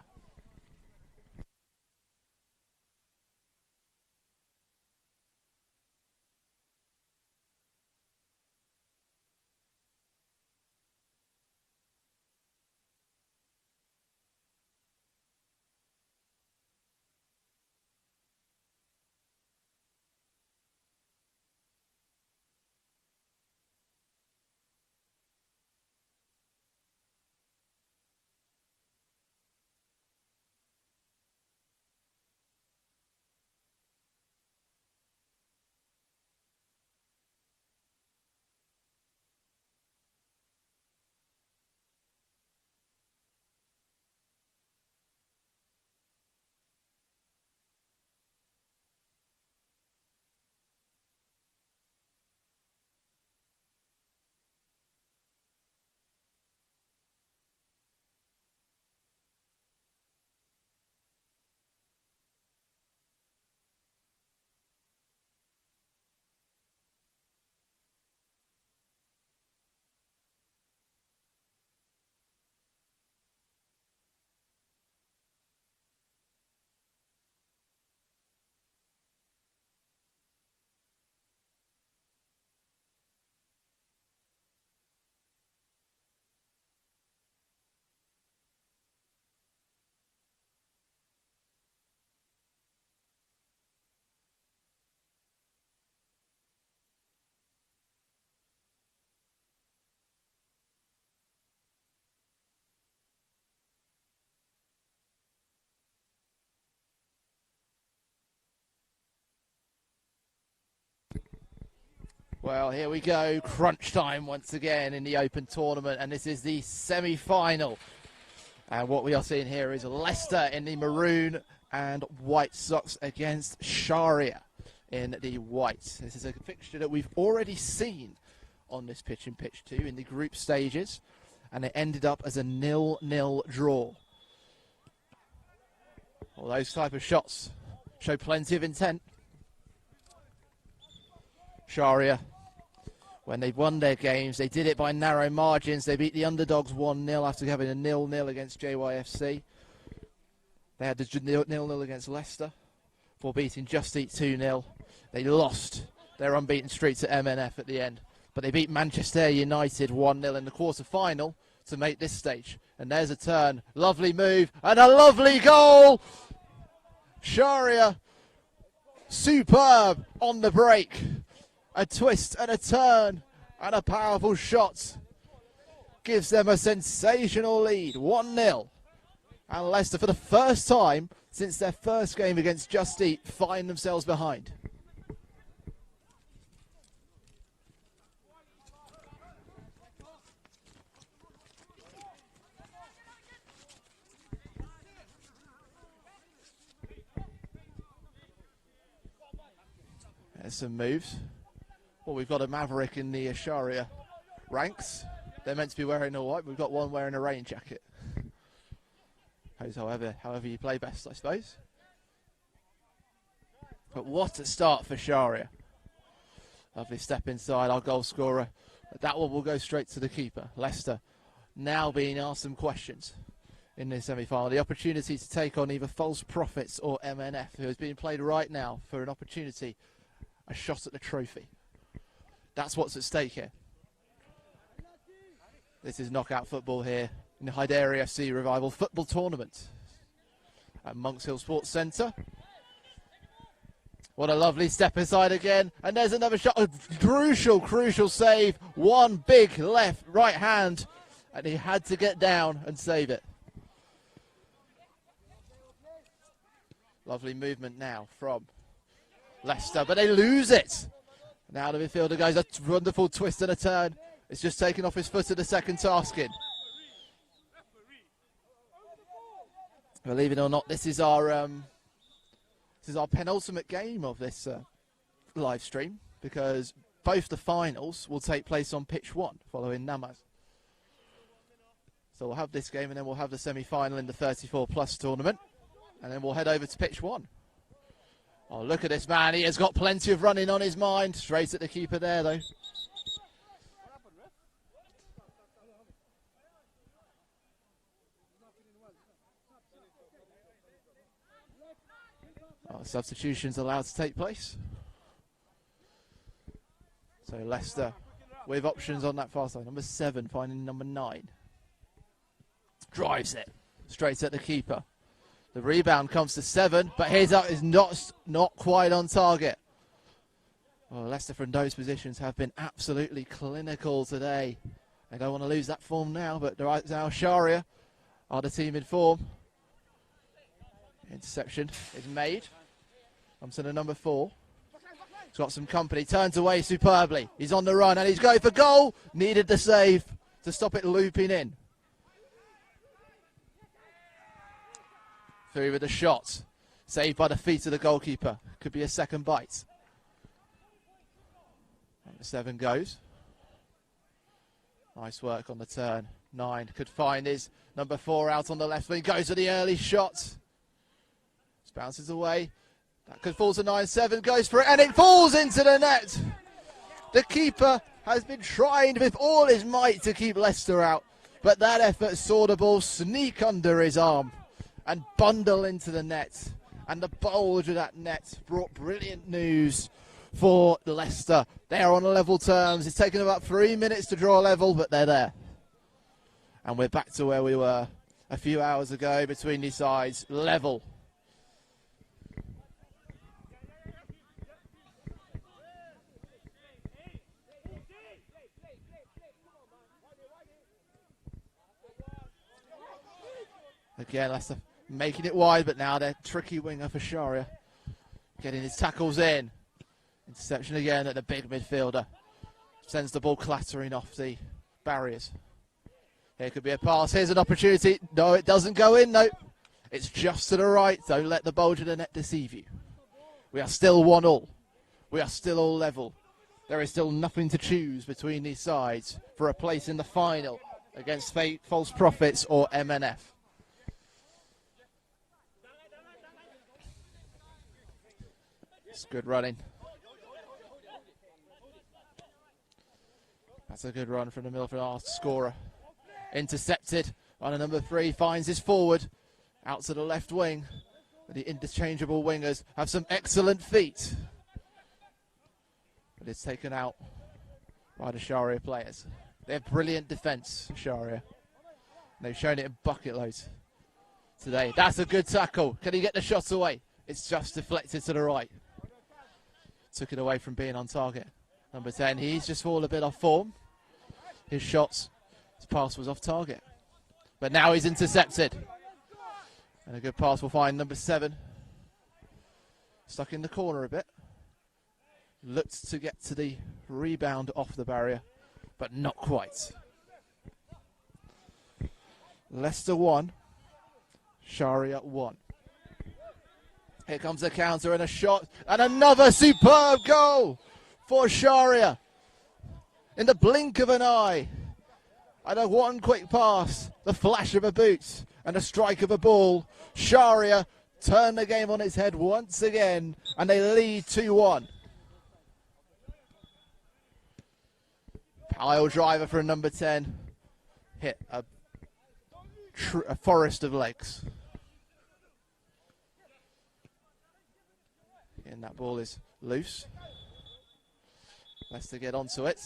Well, here we go. Crunch time once again in the Open tournament, and this is the semi-final. And what we are seeing here is Leicester in the maroon and white socks against Sharia in the white. This is a fixture that we've already seen on this pitch in pitch 2 in the group stages, and it ended up as a 0-0 draw. Well, those type of shots show plenty of intent. Sharia, when they've won their games, they did it by narrow margins. They beat the underdogs 1-0 after having a 0-0 against JYFC. They had the 0-0 against Leicester before beating Just Eat 2-0. They lost their unbeaten streak to MNF at the end, but they beat Manchester United 1-0 in the quarter-final to make this stage. And there's a turn, lovely move, and a lovely goal! Sharia, superb on the break. A twist and a turn and a powerful shot gives them a sensational lead, 1-0. And Leicester, for the first time since their first game against Just Eat, find themselves behind. There's some moves. Well, we've got a Maverick in the Sharia ranks. They're meant to be wearing all white. We've got one wearing a rain jacket. However you play best, I suppose. But what a start for Sharia. Lovely step inside, our goal scorer. That one will go straight to the keeper. Leicester now being asked some questions. in the semi-final. The opportunity to take on either False Prophets or MNF, who is being played right now for an opportunity, a shot at the trophy. That's what's at stake here. This is knockout football here in the Hyderi FC Revival Football Tournament at Monks Hill Sports Centre. What a lovely step aside again. And there's another shot. A crucial save. One big right hand. And he had to get down and save it. Lovely movement now from Leicester. But they lose it. Now the midfielder goes a wonderful twist and a turn. It's just taken off his foot at the second tasking. Believe it or not, this is our penultimate game of this live stream, because both the finals will take place on pitch 1 following Namaz. So we'll have this game and then we'll have the semi-final in the 34 plus tournament, and then we'll head over to pitch 1. Oh, look at this man. He has got plenty of running on his mind. Straight at the keeper there, though. Substitutions allowed to take place. So Leicester with options on that far side. Number 7 finding number 9. Drives it straight at the keeper. The rebound comes to 7, but his up is not quite on target. Well, Leicester from those positions have been absolutely clinical today. They don't want to lose that form now, but right now Sharia are the team in form. Interception is made. Comes to the number 4. He's got some company. Turns away superbly. He's on the run and he's going for goal. Needed the save to stop it looping in. Through with the shot. Saved by the feet of the goalkeeper. Could be a second bite. Number 7 goes. Nice work on the turn. 9 could find his number 4 out on the left wing. Goes for the early shot. Just bounces away. That could fall to 9-7, goes for it, and it falls into the net. The keeper has been trying with all his might to keep Leicester out, but that effort saw the ball sneak under his arm and bundle into the net. And the bulge of that net brought brilliant news for Leicester. They are on level terms. It's taken about 3 minutes to draw level, but they're there. And we're back to where we were a few hours ago between these sides, level. Again, Leicester making it wide, but now they're tricky winger for Sharia. Getting his tackles in. Interception again at the big midfielder. Sends the ball clattering off the barriers. Here could be a pass. Here's an opportunity. No, it doesn't go in. No, it's just to the right. Don't let the bulge of the net deceive you. We are still 1-1. We are still all level. There is still nothing to choose between these sides for a place in the final against False Prophets or MNF. It's good running. That's a good run from the middle for our scorer. Intercepted by the number 3, finds his forward out to the left wing. The interchangeable wingers have some excellent feet, but it's taken out by the Sharia players. They have brilliant defence, Sharia. They've shown it in bucket loads today. That's a good tackle. Can he get the shot away? It's just deflected to the right. Took it away from being on target. Number 10, he's just fallen a bit off form. His shots, his pass was off target. But now he's intercepted. And a good pass will find number 7. Stuck in the corner a bit. Looked to get to the rebound off the barrier, but not quite. Leicester 1, Sharia 1. Here comes a counter and a shot, and another superb goal for Sharia. In the blink of an eye, and a one quick pass, the flash of a boot, and a strike of a ball, Sharia turn the game on its head once again, and they lead 2-1. Pile driver for number 10. Hit a a forest of legs. And that ball is loose. Leicester get onto it.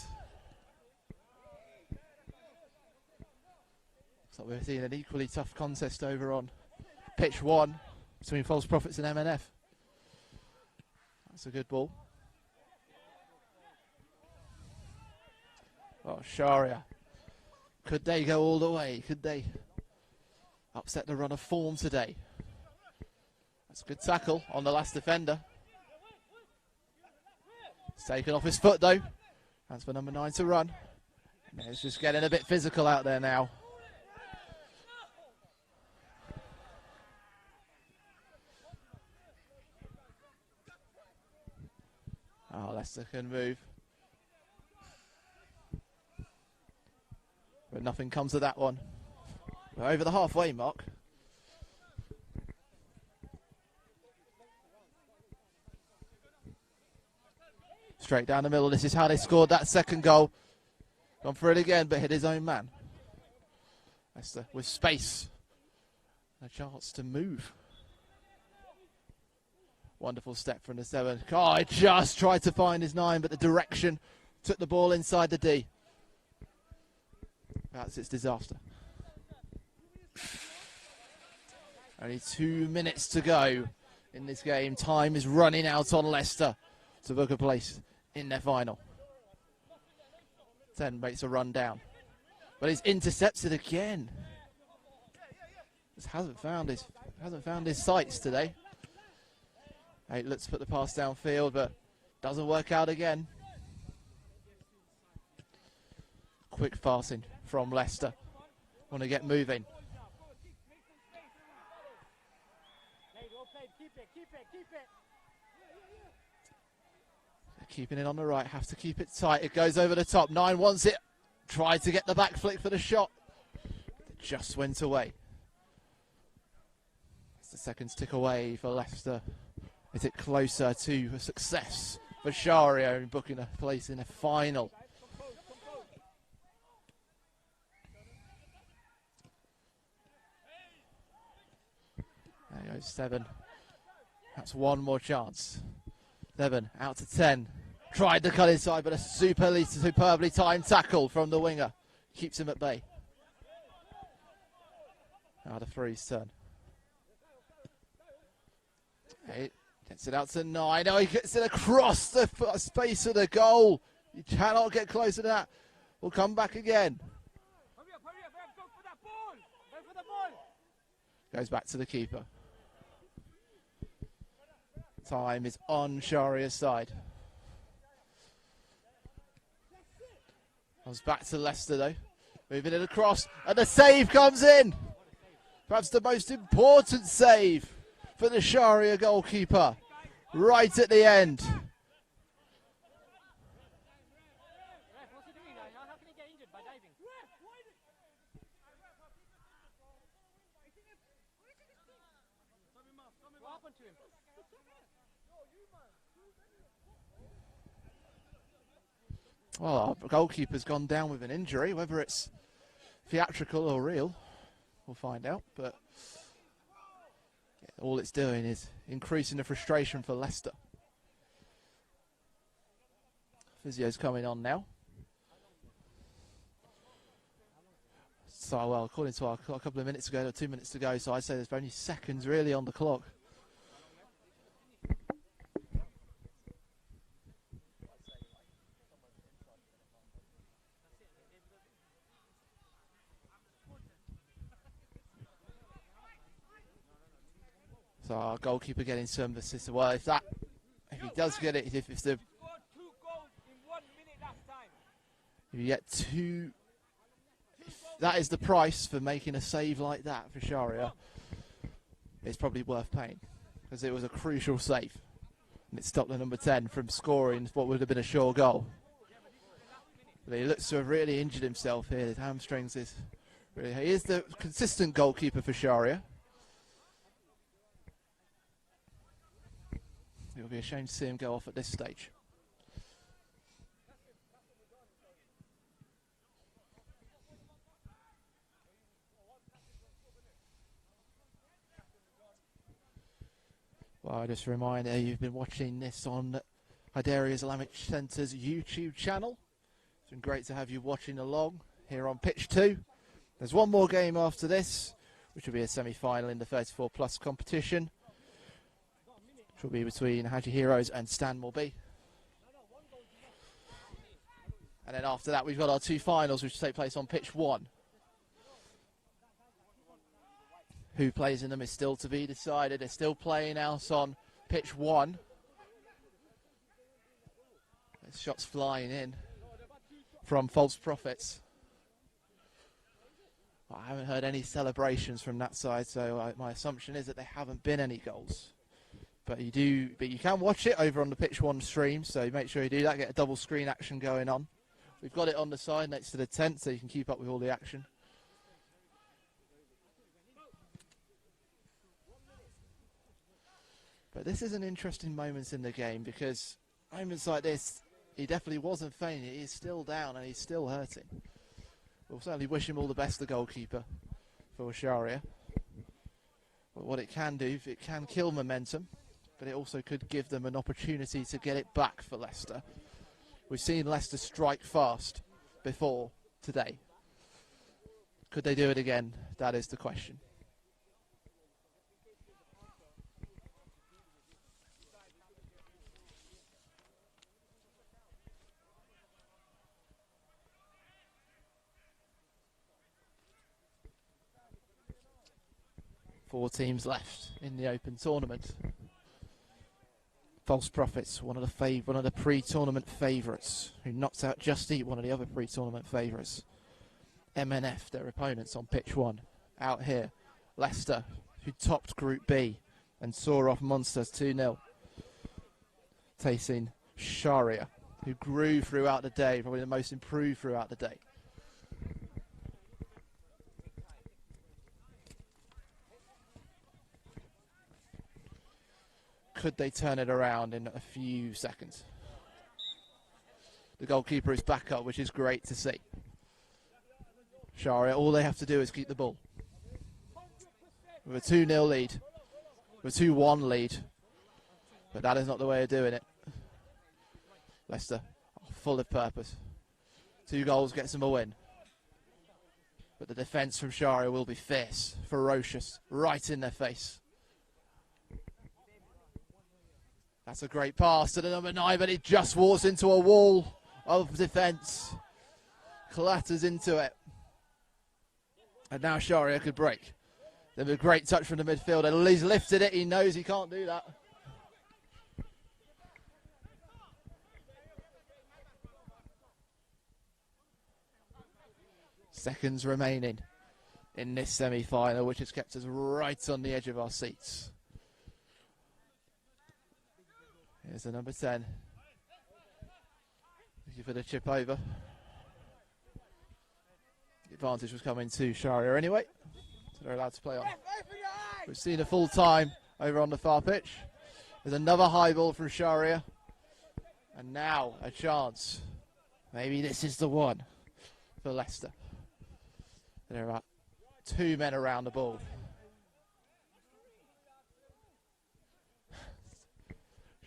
So we're seeing an equally tough contest over on pitch 1 between False Prophets and MNF. That's a good ball. Oh, Sharia. Could they go all the way? Could they upset the run of form today? That's a good tackle on the last defender. It's taken off his foot though. That's for number 9 to run. And it's just getting a bit physical out there now. Oh, Leicester can move. But nothing comes of that one. We're over the halfway mark. Straight down the middle. This is how they scored that second goal. Gone for it again, but hit his own man. Leicester with space. A chance to move. Wonderful step from the 7. Oh, he just tried to find his 9, but the direction took the ball inside the D. That's its disaster. Only 2 minutes to go in this game. Time is running out on Leicester to book a place in their final. 10 makes a run down, but he's intercepted again. Just hasn't found his sights today. 8 looks to put the pass downfield, but doesn't work out again. Quick passing from Leicester. Want to get moving. Keeping it on the right, have to keep it tight. It goes over the top. 9 wants it. Tried to get the back flick for the shot. It just went away. As the seconds tick away for Leicester. Is it closer to a success for Sharia in booking a place in a final? There goes 7. That's one more chance. 7 out to 10. Tried to cut inside, but a superbly timed tackle from the winger. Keeps him at bay. Now the 3's turn. 8 gets it out to 9. Oh, he gets it across the space of the goal. You cannot get closer to that. We'll come back again. Goes back to the keeper. Time is on Sharia's side. Comes back to Leicester though. Moving it across, and the save comes in. Perhaps the most important save for the Sharia goalkeeper. Right at the end. Well, our goalkeeper's gone down with an injury. Whether it's theatrical or real, we'll find out. But yeah, all it's doing is increasing the frustration for Leicester. Physio's coming on now. So, well, according to our a couple of minutes ago, or 2 minutes to go, so I'd say there's only seconds really on the clock. So our goalkeeper getting some assist. Well, if he does get it, if you get 2, if that is the price for making a save like that for Sharia, it's probably worth paying, because it was a crucial save, and it stopped the number 10 from scoring what would have been a sure goal. But he looks to have really injured himself here. His hamstrings is really. He is the consistent goalkeeper for Sharia. It would be a shame to see him go off at this stage. I just remind you, you've been watching this on Hyderi Islamic Centre's YouTube channel. It's been great to have you watching along here on pitch 2. There's one more game after this, which will be a semi-final in the 34 plus competition, which will be between Hyderi and Stanmore B. And then after that, we've got our 2 finals, which take place on pitch 1. Who plays in them is still to be decided. They're still playing out on pitch 1. There's shots flying in from False Prophets. I haven't heard any celebrations from that side, so my assumption is that there haven't been any goals. But you can watch it over on the pitch 1 stream, so make sure you do that. Get a double screen action going on. We've got it on the side next to the tent, so you can keep up with all the action. But this is an interesting moment in the game, because moments like this, he definitely wasn't fainting. He's still down and he's still hurting. We'll certainly wish him all the best, the goalkeeper, for Sharia. But what it can do, it can kill momentum, but it also could give them an opportunity to get it back for Leicester. We've seen Leicester strike fast before today. Could they do it again? That is the question. Four teams left in the open tournament. False Prophets, one of the pre-tournament favourites, who knocked out Just Eat, one of the other pre-tournament favourites. MNF, their opponents on pitch 1. Out here, Leicester, who topped Group B and saw off Monsters 2-0. Facing Sharia, who grew throughout the day, probably the most improved throughout the day. Could they turn it around in a few seconds? The goalkeeper is back up, which is great to see. Sharia, all they have to do is keep the ball. With a 2-0 lead, with a 2-1 lead, but that is not the way of doing it. Leicester, full of purpose. 2 goals gets them a win. But the defence from Sharia will be fierce, ferocious, right in their face. That's a great pass to the number 9, but it just walks into a wall of defence. Clatters into it. And now Sharia could break. Then a great touch from the midfielder. He's lifted it. He knows he can't do that. Seconds remaining in this semi-final, which has kept us right on the edge of our seats. Here's the number 10. Looking for the chip over. The advantage was coming to Sharia anyway, so they're allowed to play on. We've seen a full time over on the far pitch. There's another high ball from Sharia. And now a chance. Maybe this is the one for Leicester. There are 2 men around the ball.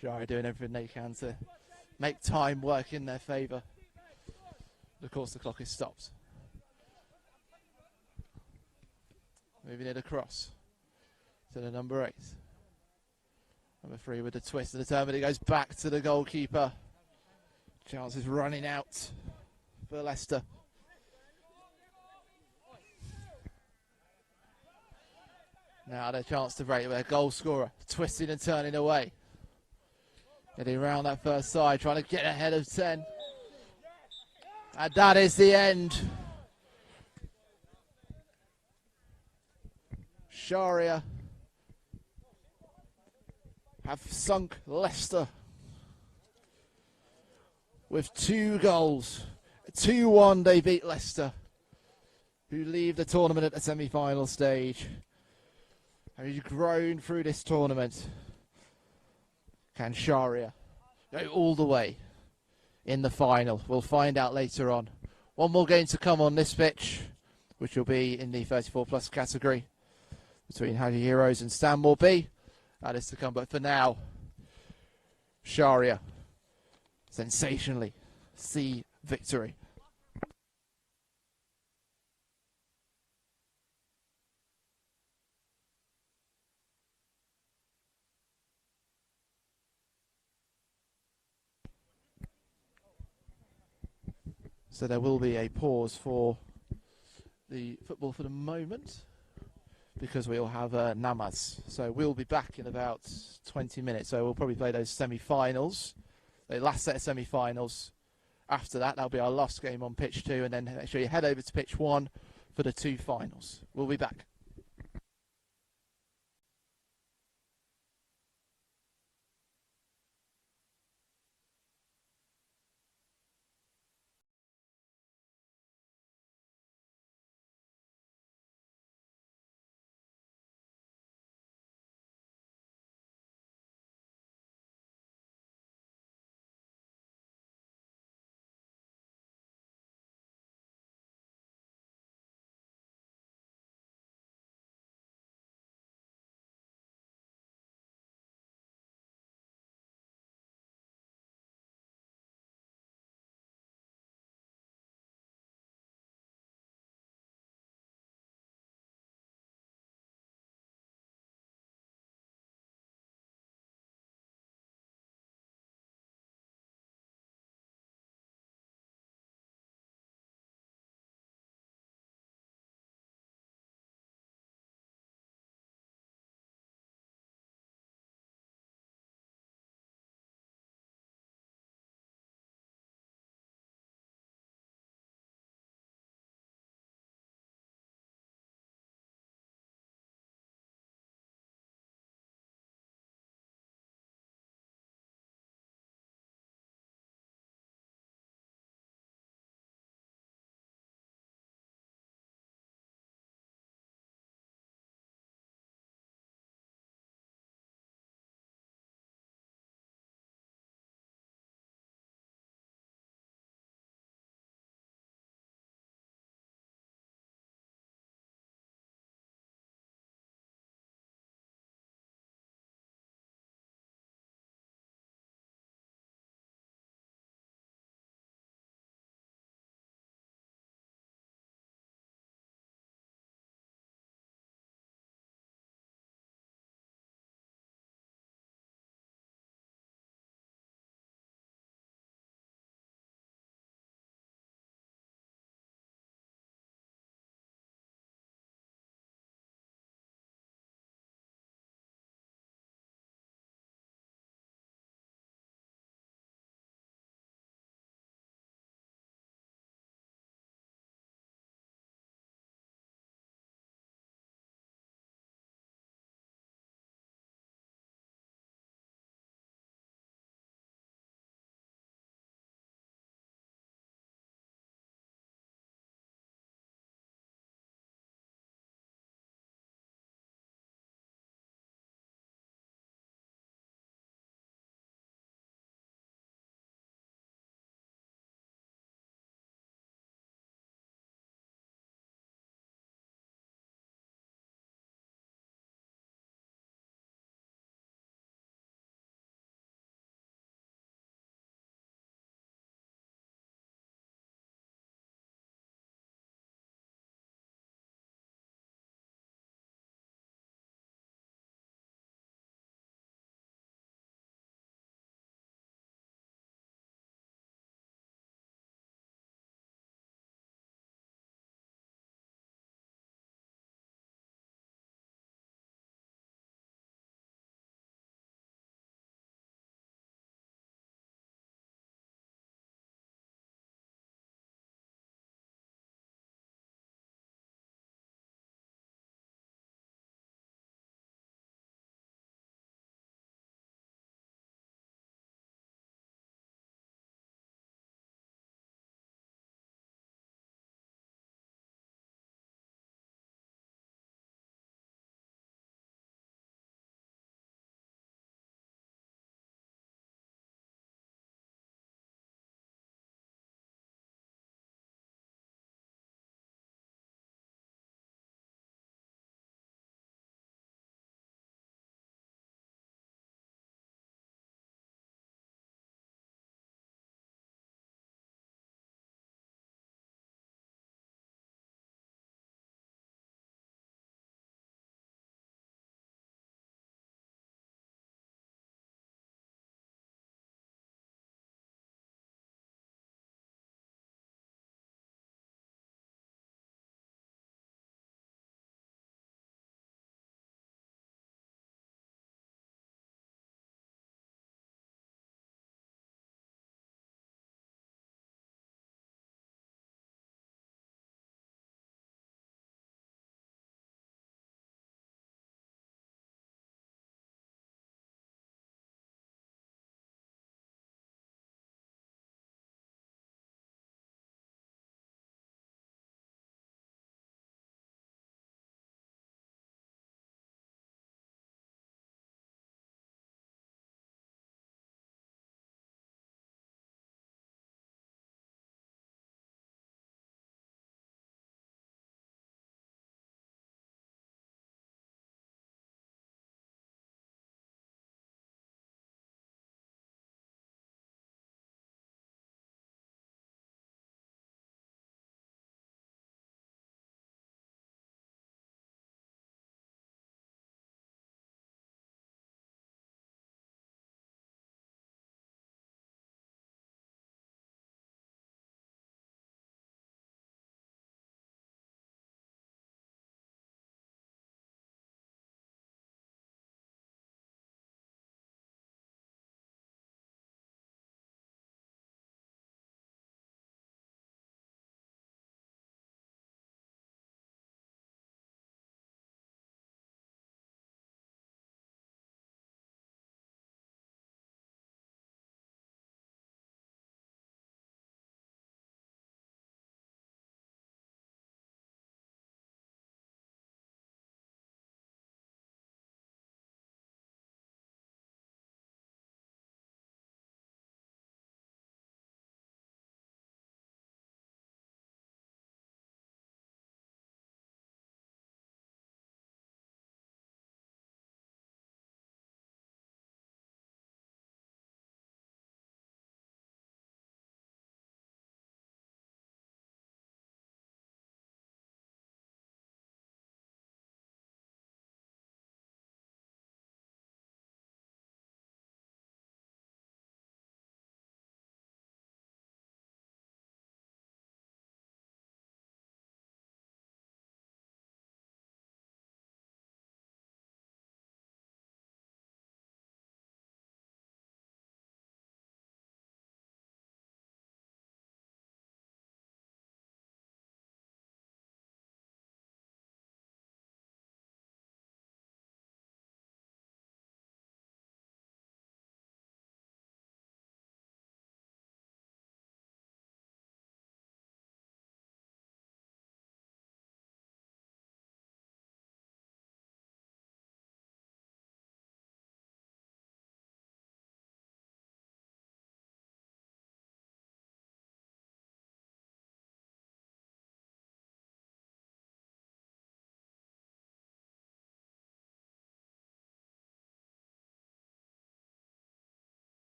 Sharia doing everything they can to make time work in their favour. Of course, the clock is stopped. Moving it across to the number 8. Number 3 with the twist and the turn, but it goes back to the goalkeeper. Chance is running out for Leicester. Now their chance to break with their goal scorer, twisting and turning away. Getting around that first side, trying to get ahead of 10. And that is the end. Sharia have sunk Leicester with 2 goals. 2-1 they beat Leicester, who leave the tournament at the semi-final stage. And he's grown through this tournament. Can Sharia go all the way in the final? We'll find out later on. One more game to come on this pitch, which will be in the 34 plus category between Hyderi and Stanmore B. that is to come. But for now, Sharia sensationally see victory. So there will be a pause for the football for the moment because we'll have namaz. So we'll be back in about 20 minutes. So we'll probably play those semi-finals, the last set of semi-finals. After that, that'll be our last game on pitch 2, and then make sure you head over to pitch 1 for the 2 finals. We'll be back.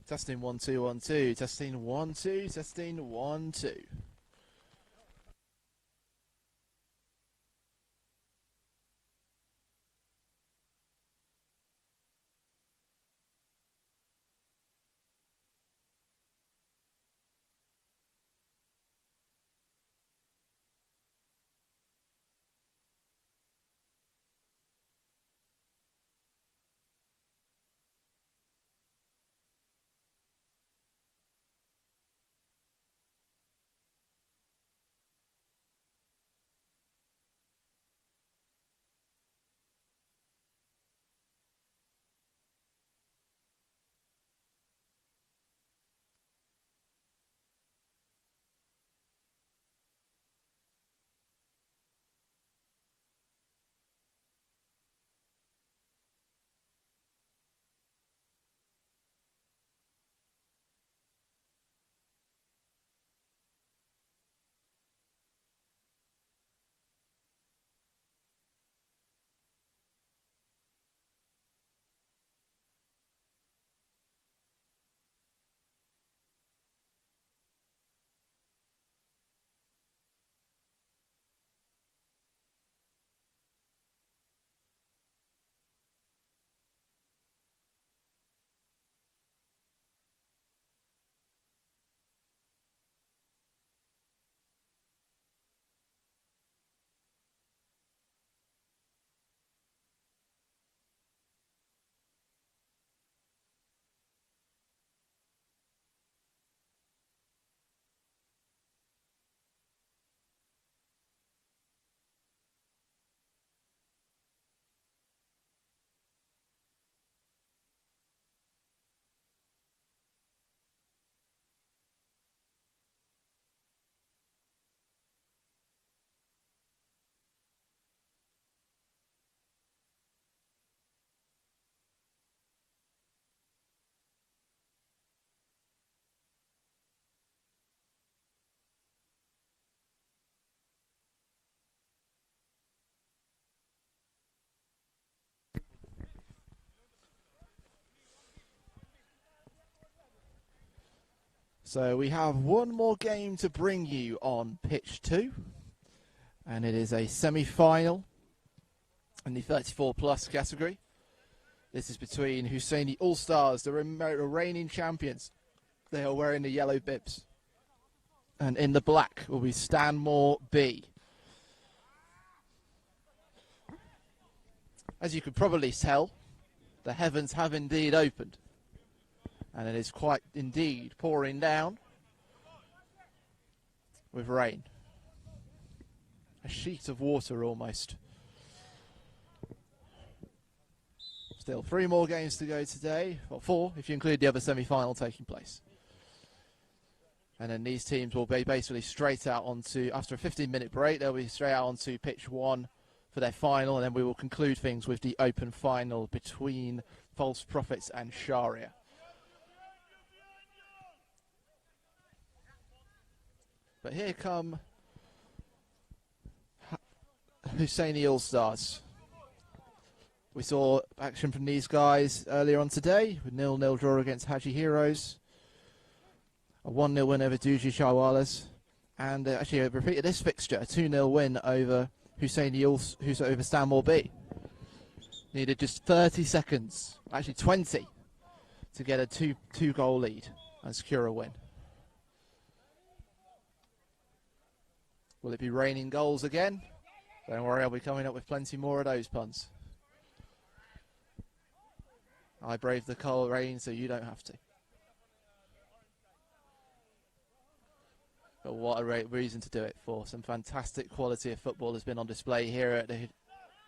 Testing 1 2 1 2. Testing 1 2. Testing 1 2. So we have one more game to bring you on pitch 2, and it is a semi-final in the 34 plus category. This is between Husseini All-Stars, the reigning champions. They are wearing the yellow bibs, and in the black will be Stanmore B. As you could probably tell, the heavens have indeed opened. And it is quite indeed pouring down with rain. A sheet of water almost. Still 3 more games to go today. Well, 4 if you include the other semi-final taking place. And then these teams will be basically straight out onto, after a 15-minute break, they'll be straight out onto pitch 1 for their final. And then we will conclude things with the open final between False Prophets and Sharia. But here come Husseini All-Stars. We saw action from these guys earlier on today with 0-0 draw against Haji Heroes. A 1-0 win over Duji Chaiwalas. And actually repeated this fixture, a 2-0 win over over Stanmore B. Needed just 30 seconds, actually 20, to get a two-goal lead and secure a win. Will it be raining goals again? Don't worry, I'll be coming up with plenty more of those puns. I braved the cold rain, so you don't have to. But what a great reason to do it for. Some fantastic quality of football has been on display here at the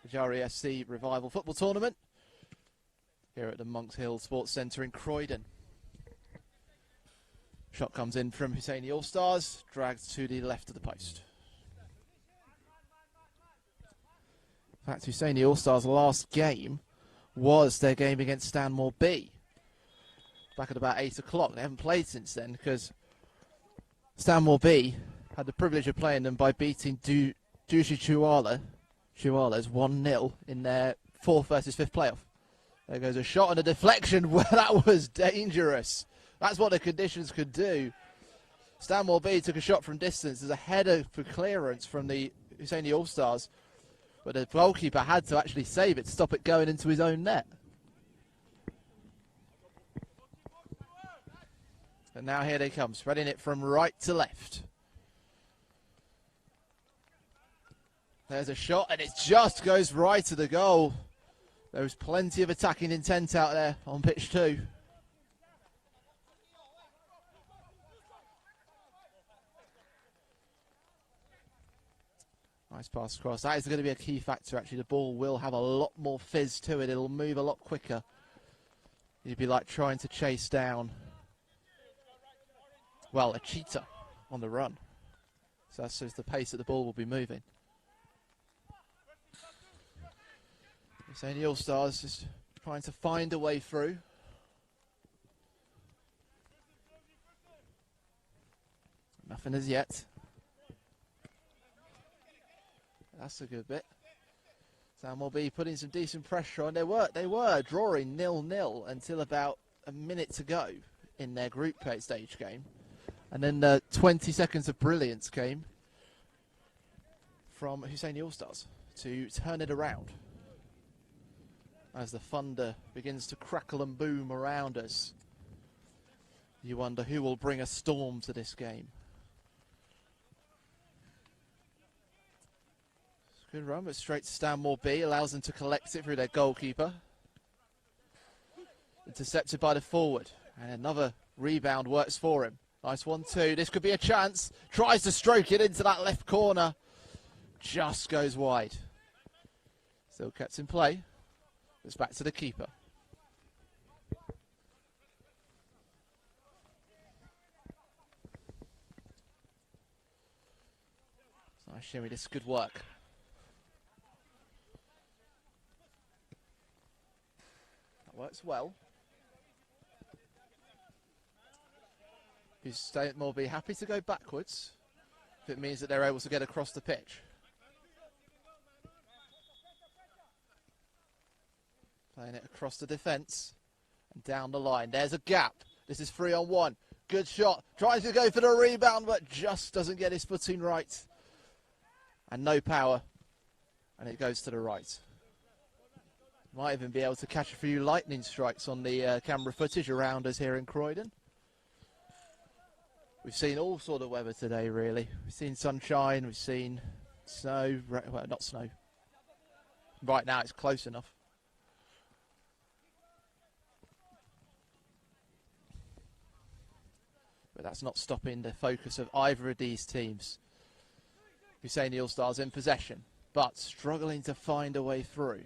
Hyderi FC Revival Football Tournament. Here at the Monks Hill Sports Centre in Croydon. Shot comes in from Husseini All-Stars, dragged to the left of the post. In fact, Husseini All-Stars' last game was their game against Stanmore B. Back at about 8 o'clock. They haven't played since then because Stanmore B had the privilege of playing them by beating Duji Chaiwalas 1-0 in their 4th versus 5th playoff. There goes a shot and a deflection. Well, that was dangerous. That's what the conditions could do. Stanmore B took a shot from distance. There's a header for clearance from the Husseini All-Stars, but the goalkeeper had to actually save it to stop it going into his own net. And now here they come, spreading it from right to left. There's a shot, and it just goes right to the goal. There was plenty of attacking intent out there on pitch 2. Nice pass across. That is going to be a key factor, actually. The ball will have a lot more fizz to it. It'll move a lot quicker. You'd be like trying to chase down, well, a cheetah on the run. So that's just the pace that the ball will be moving. So the All-Stars just trying to find a way through. Nothing as yet. That's a good bit. Sam will be putting some decent pressure on. They were drawing 0-0 until about a minute to go in their group stage game. And then 20 seconds of brilliance came from Husseini All-Stars to turn it around. As the thunder begins to crackle and boom around us, you wonder who will bring a storm to this game. Good run, but straight to Stanmore B, allows them to collect it through their goalkeeper. Intercepted by the forward, and another rebound works for him. Nice 1-2, this could be a chance. Tries to stroke it into that left corner. Just goes wide. Still kept in play. It's back to the keeper. Nice shimmy, this is good work. That works well. Stanmore be happy to go backwards if it means that they're able to get across the pitch. Playing it across the defence and down the line. There's a gap. This is 3-on-1. Good shot. Tries to go for the rebound, but just doesn't get his footing right. And no power. And it goes to the right. Might even be able to catch a few lightning strikes on the camera footage around us here in Croydon. We've seen all sort of weather today, really. We've seen sunshine. We've seen snow. Well, not snow. Right now it's close enough. But that's not stopping the focus of either of these teams. Husseini All-Stars in possession, but struggling to find a way through.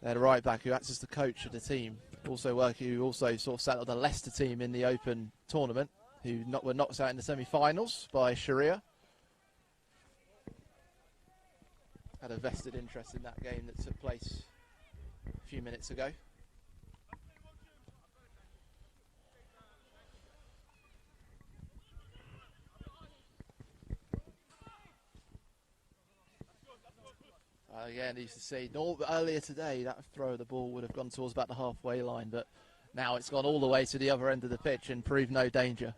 They're the right back who acts as the coach of the team. Who also sort of sat on the Leicester team in the Open tournament, who were knocked out in the semi-finals by Sharia. Had a vested interest in that game that took place a few minutes ago. Again, you used to see earlier today that throw of the ball would have gone towards about the halfway line, but now it's gone all the way to the other end of the pitch and proved no danger.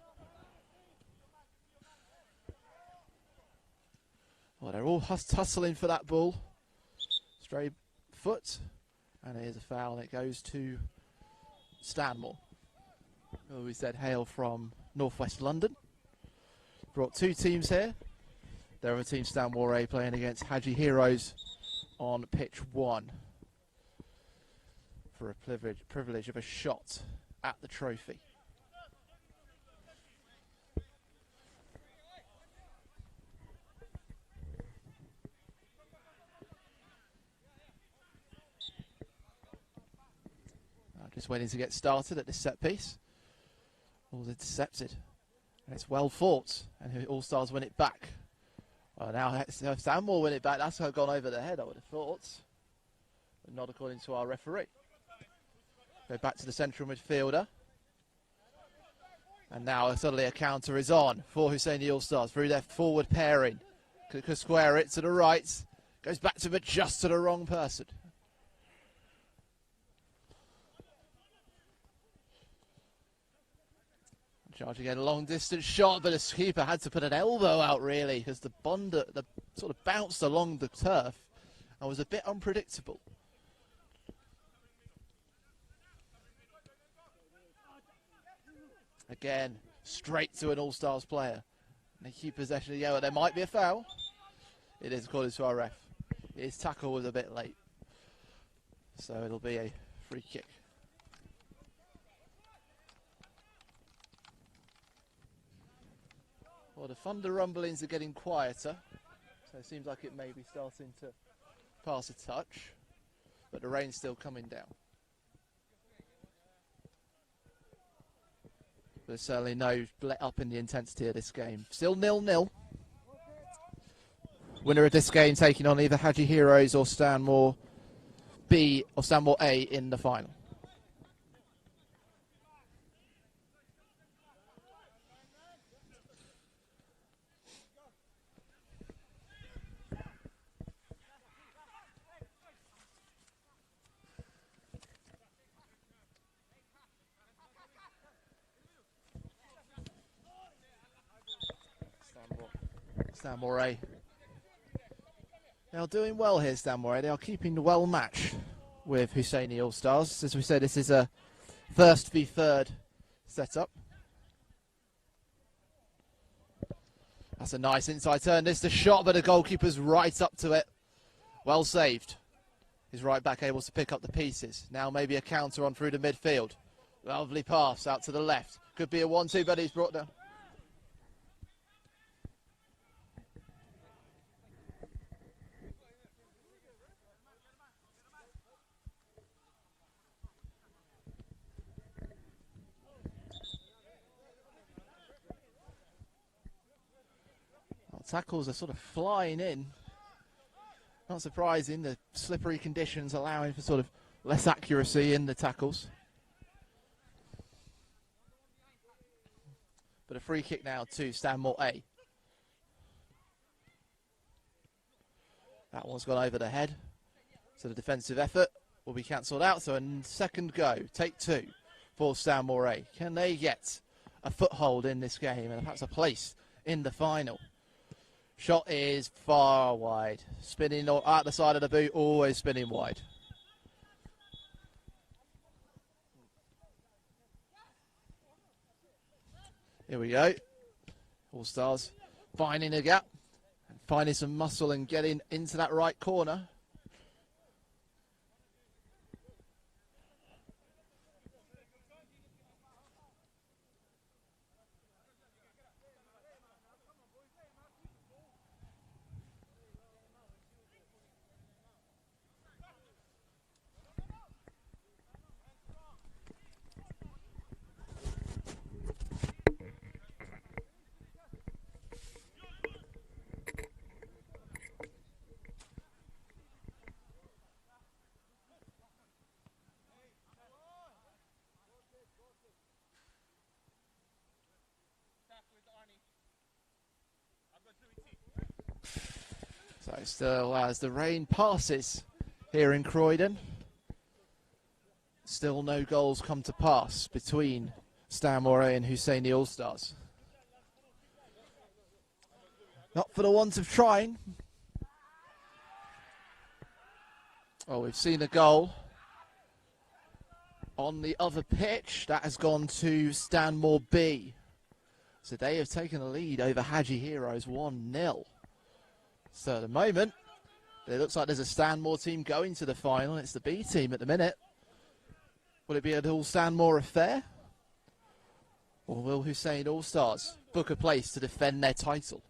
Well, they're all hustling for that ball. Stray foot, and here's a foul, and it goes to Stanmore, who we said hail from northwest London. Brought two teams here. There are a team Stanmore A playing against Haji Heroes on pitch 1 for a privilege of a shot at the trophy. Just waiting to get started at this set piece. All intercepted. And it's well fought, and All-Stars win it back. Well, now Stanmore win it back. That's gone over the head, I would have thought. But not according to our referee. Go back to the central midfielder. And now suddenly a counter is on for Husseini All-Stars through their forward pairing. Could square it to the right. Goes back to but just to the wrong person. Charging in a long distance shot, but the keeper had to put an elbow out really because the sort of bounced along the turf and was a bit unpredictable. Again, straight to an All-Stars player. They keep possession of the yellow. There might be a foul. It is according to our ref. His tackle was a bit late. So it'll be a free kick. Well, the thunder rumblings are getting quieter. So it seems like it may be starting to pass a touch. But the rain's still coming down. There's certainly no let up in the intensity of this game. Still 0-0. Winner of this game taking on either Hyderi Heroes or Stanmore B or Stanmore A in the final. Stanmore A. They are doing well here, Stanmore A. They are keeping well matched with Husseini All-Stars. As we said, this is a first v third setup. That's a nice inside turn. This is the shot, but the goalkeeper's right up to it. Well saved. He's right back able to pick up the pieces. Now maybe a counter on through the midfield. Lovely pass out to the left. Could be a 1-2, but he's brought down. Tackles are sort of flying in. Not surprising, the slippery conditions allowing for sort of less accuracy in the tackles. But a free kick now to Stanmore A. That one's gone over the head. So the defensive effort will be cancelled out. So a second go, take two for Stanmore A. Can they get a foothold in this game and perhaps a place in the final? Shot is far wide. Spinning out the side of the boot, always spinning wide. Here we go. All-Stars finding a gap and finding some muscle and getting into that right corner. So still as the rain passes here in Croydon, still no goals come to pass between Stanmore A and Husseini All-Stars. Not for the want of trying. Oh, we've seen a goal on the other pitch. That has gone to Stanmore B. So they have taken the lead over Hyderi Heroes 1-0. So at the moment, it looks like there's a Stanmore team going to the final. It's the B team at the minute. Will it be an all-Stanmore affair? Or will Husseini All-Stars book a place to defend their title?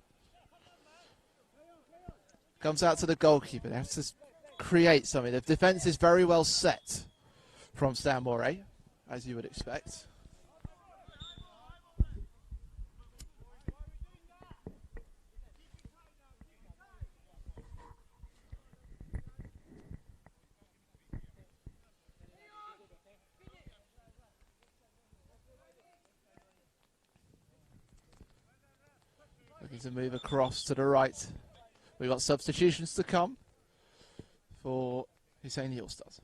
Comes out to the goalkeeper. They have to create something. The defence is very well set from Stanmore A, as you would expect. Looking to move across to the right. We've got substitutions to come for Husseini All-Stars.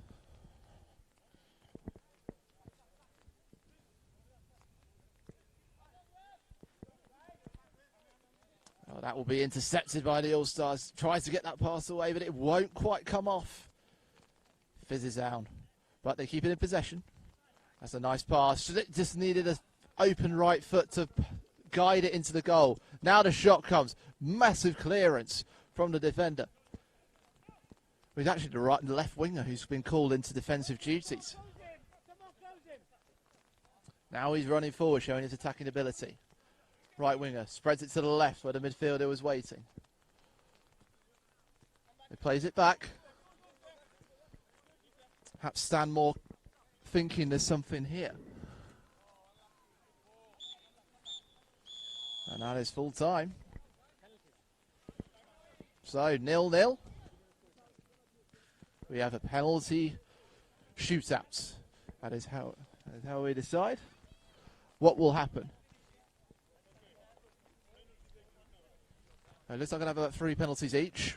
Well, that will be intercepted by the All-Stars. Tries to get that pass away, but it won't quite come off. Fizzes down. But they keep it in possession. That's a nice pass. Just needed an open right foot to guide it into the goal. Now the shot comes. Massive clearance from the defender. It's actually the left winger who's been called into defensive duties. Now he's running forward, showing his attacking ability. Right winger spreads it to the left where the midfielder was waiting. He plays it back. Perhaps Stanmore thinking there's something here. And that is full time. So 0-0. We have a penalty shootout. That is how we decide what will happen. It looks like I'm going to have about 3 penalties each.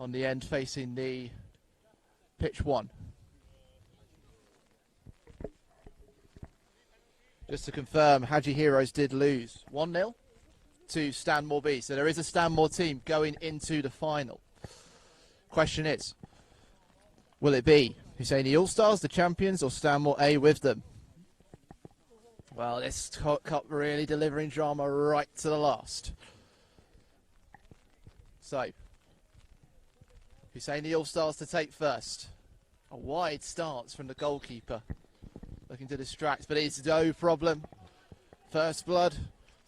On the end facing the pitch 1. Just to confirm, Haji Heroes did lose 1-0 to Stanmore B. So there is a Stanmore team going into the final. Question is, will it be Hussaini All-Stars, the champions, or Stanmore A with them? Well, this cup really delivering drama right to the last. So, Hussaini All-Stars to take first. A wide stance from the goalkeeper. Looking to distract, but it's no problem. First blood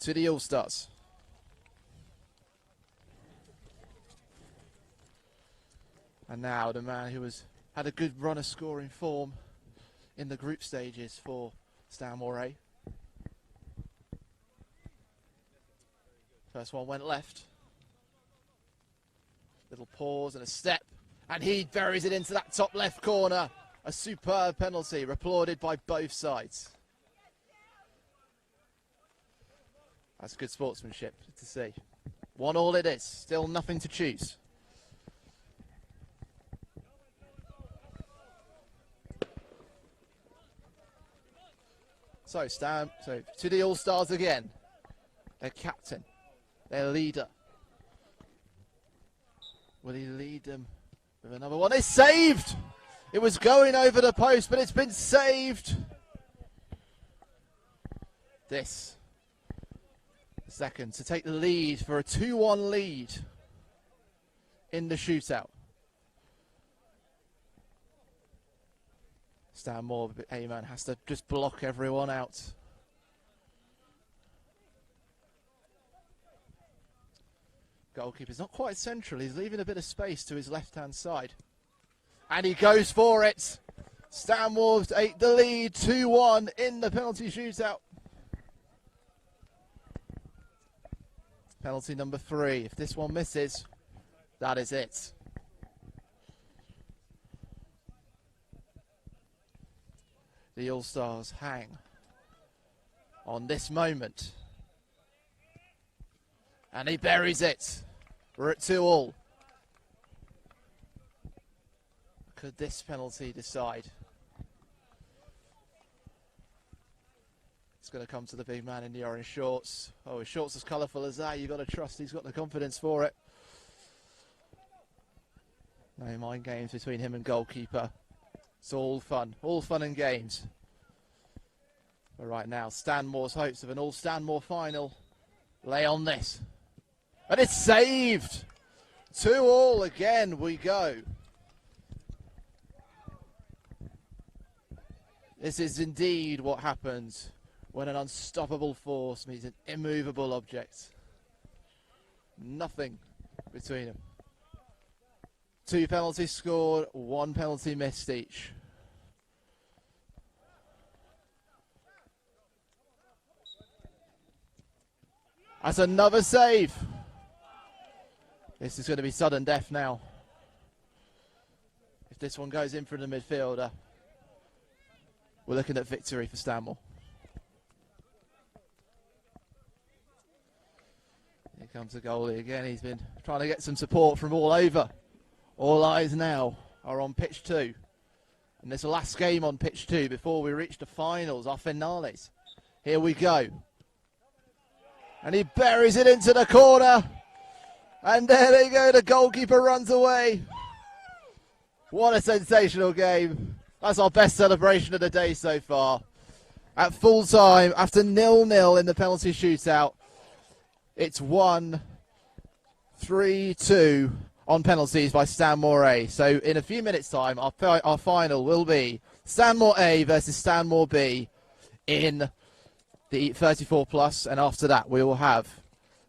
to the All-Stars. And now the man who had a good run of scoring form in the group stages for Stanmore A. First one went left. Little pause and a step. And he buries it into that top left corner. A superb penalty, applauded by both sides. That's good sportsmanship to see. 1-1 it is. Still nothing to choose. So to the All-Stars again. Their captain, their leader. Will he lead them with another one? It's saved! It was going over the post, but it's been saved. This second to take the lead for a 2-1 lead in the shootout. Stanmore, A-man has to just block everyone out. Goalkeeper's not quite central. He's leaving a bit of space to his left-hand side. And he goes for it. Stanmore take the lead, 2-1 in the penalty shootout. Penalty number 3. If this one misses, that is it. The All-Stars hang on this moment. And he buries it. We're at 2-2. Could this penalty decide? It's going to come to the big man in the orange shorts. Oh, his shorts as colourful as that. You've got to trust he's got the confidence for it. No mind games between him and goalkeeper. It's all fun and games. But right now, Stanmore's hopes of an all-Stanmore final lay on this. And it's saved! 2-2 again we go. This is indeed what happens when an unstoppable force meets an immovable object. Nothing between them. 2 penalties scored, 1 penalty missed each. That's another save. This is going to be sudden death now. If this one goes in for the midfielder, we're looking at victory for Stanmore. Here comes the goalie again. He's been trying to get some support from all over. All eyes now are on pitch 2. And this last game on pitch 2 before we reach the finals, our finales. Here we go. And he buries it into the corner. And there they go, the goalkeeper runs away. What a sensational game. That's our best celebration of the day so far. At full time, after 0-0 in the penalty shootout, it's won 3-2 on penalties by Stanmore A. So in a few minutes' time, our final will be Stanmore A versus Stanmore B in the 34 plus, and after that we will have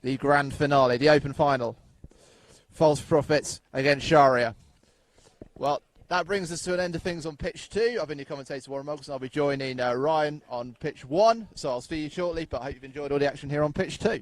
the grand finale, the open final. False Prophets against Sharia. Well, that brings us to an end of things on pitch 2. I've been your commentator, Warren Moggs, and I'll be joining Ryan on pitch 1. So I'll see you shortly, but I hope you've enjoyed all the action here on pitch 2.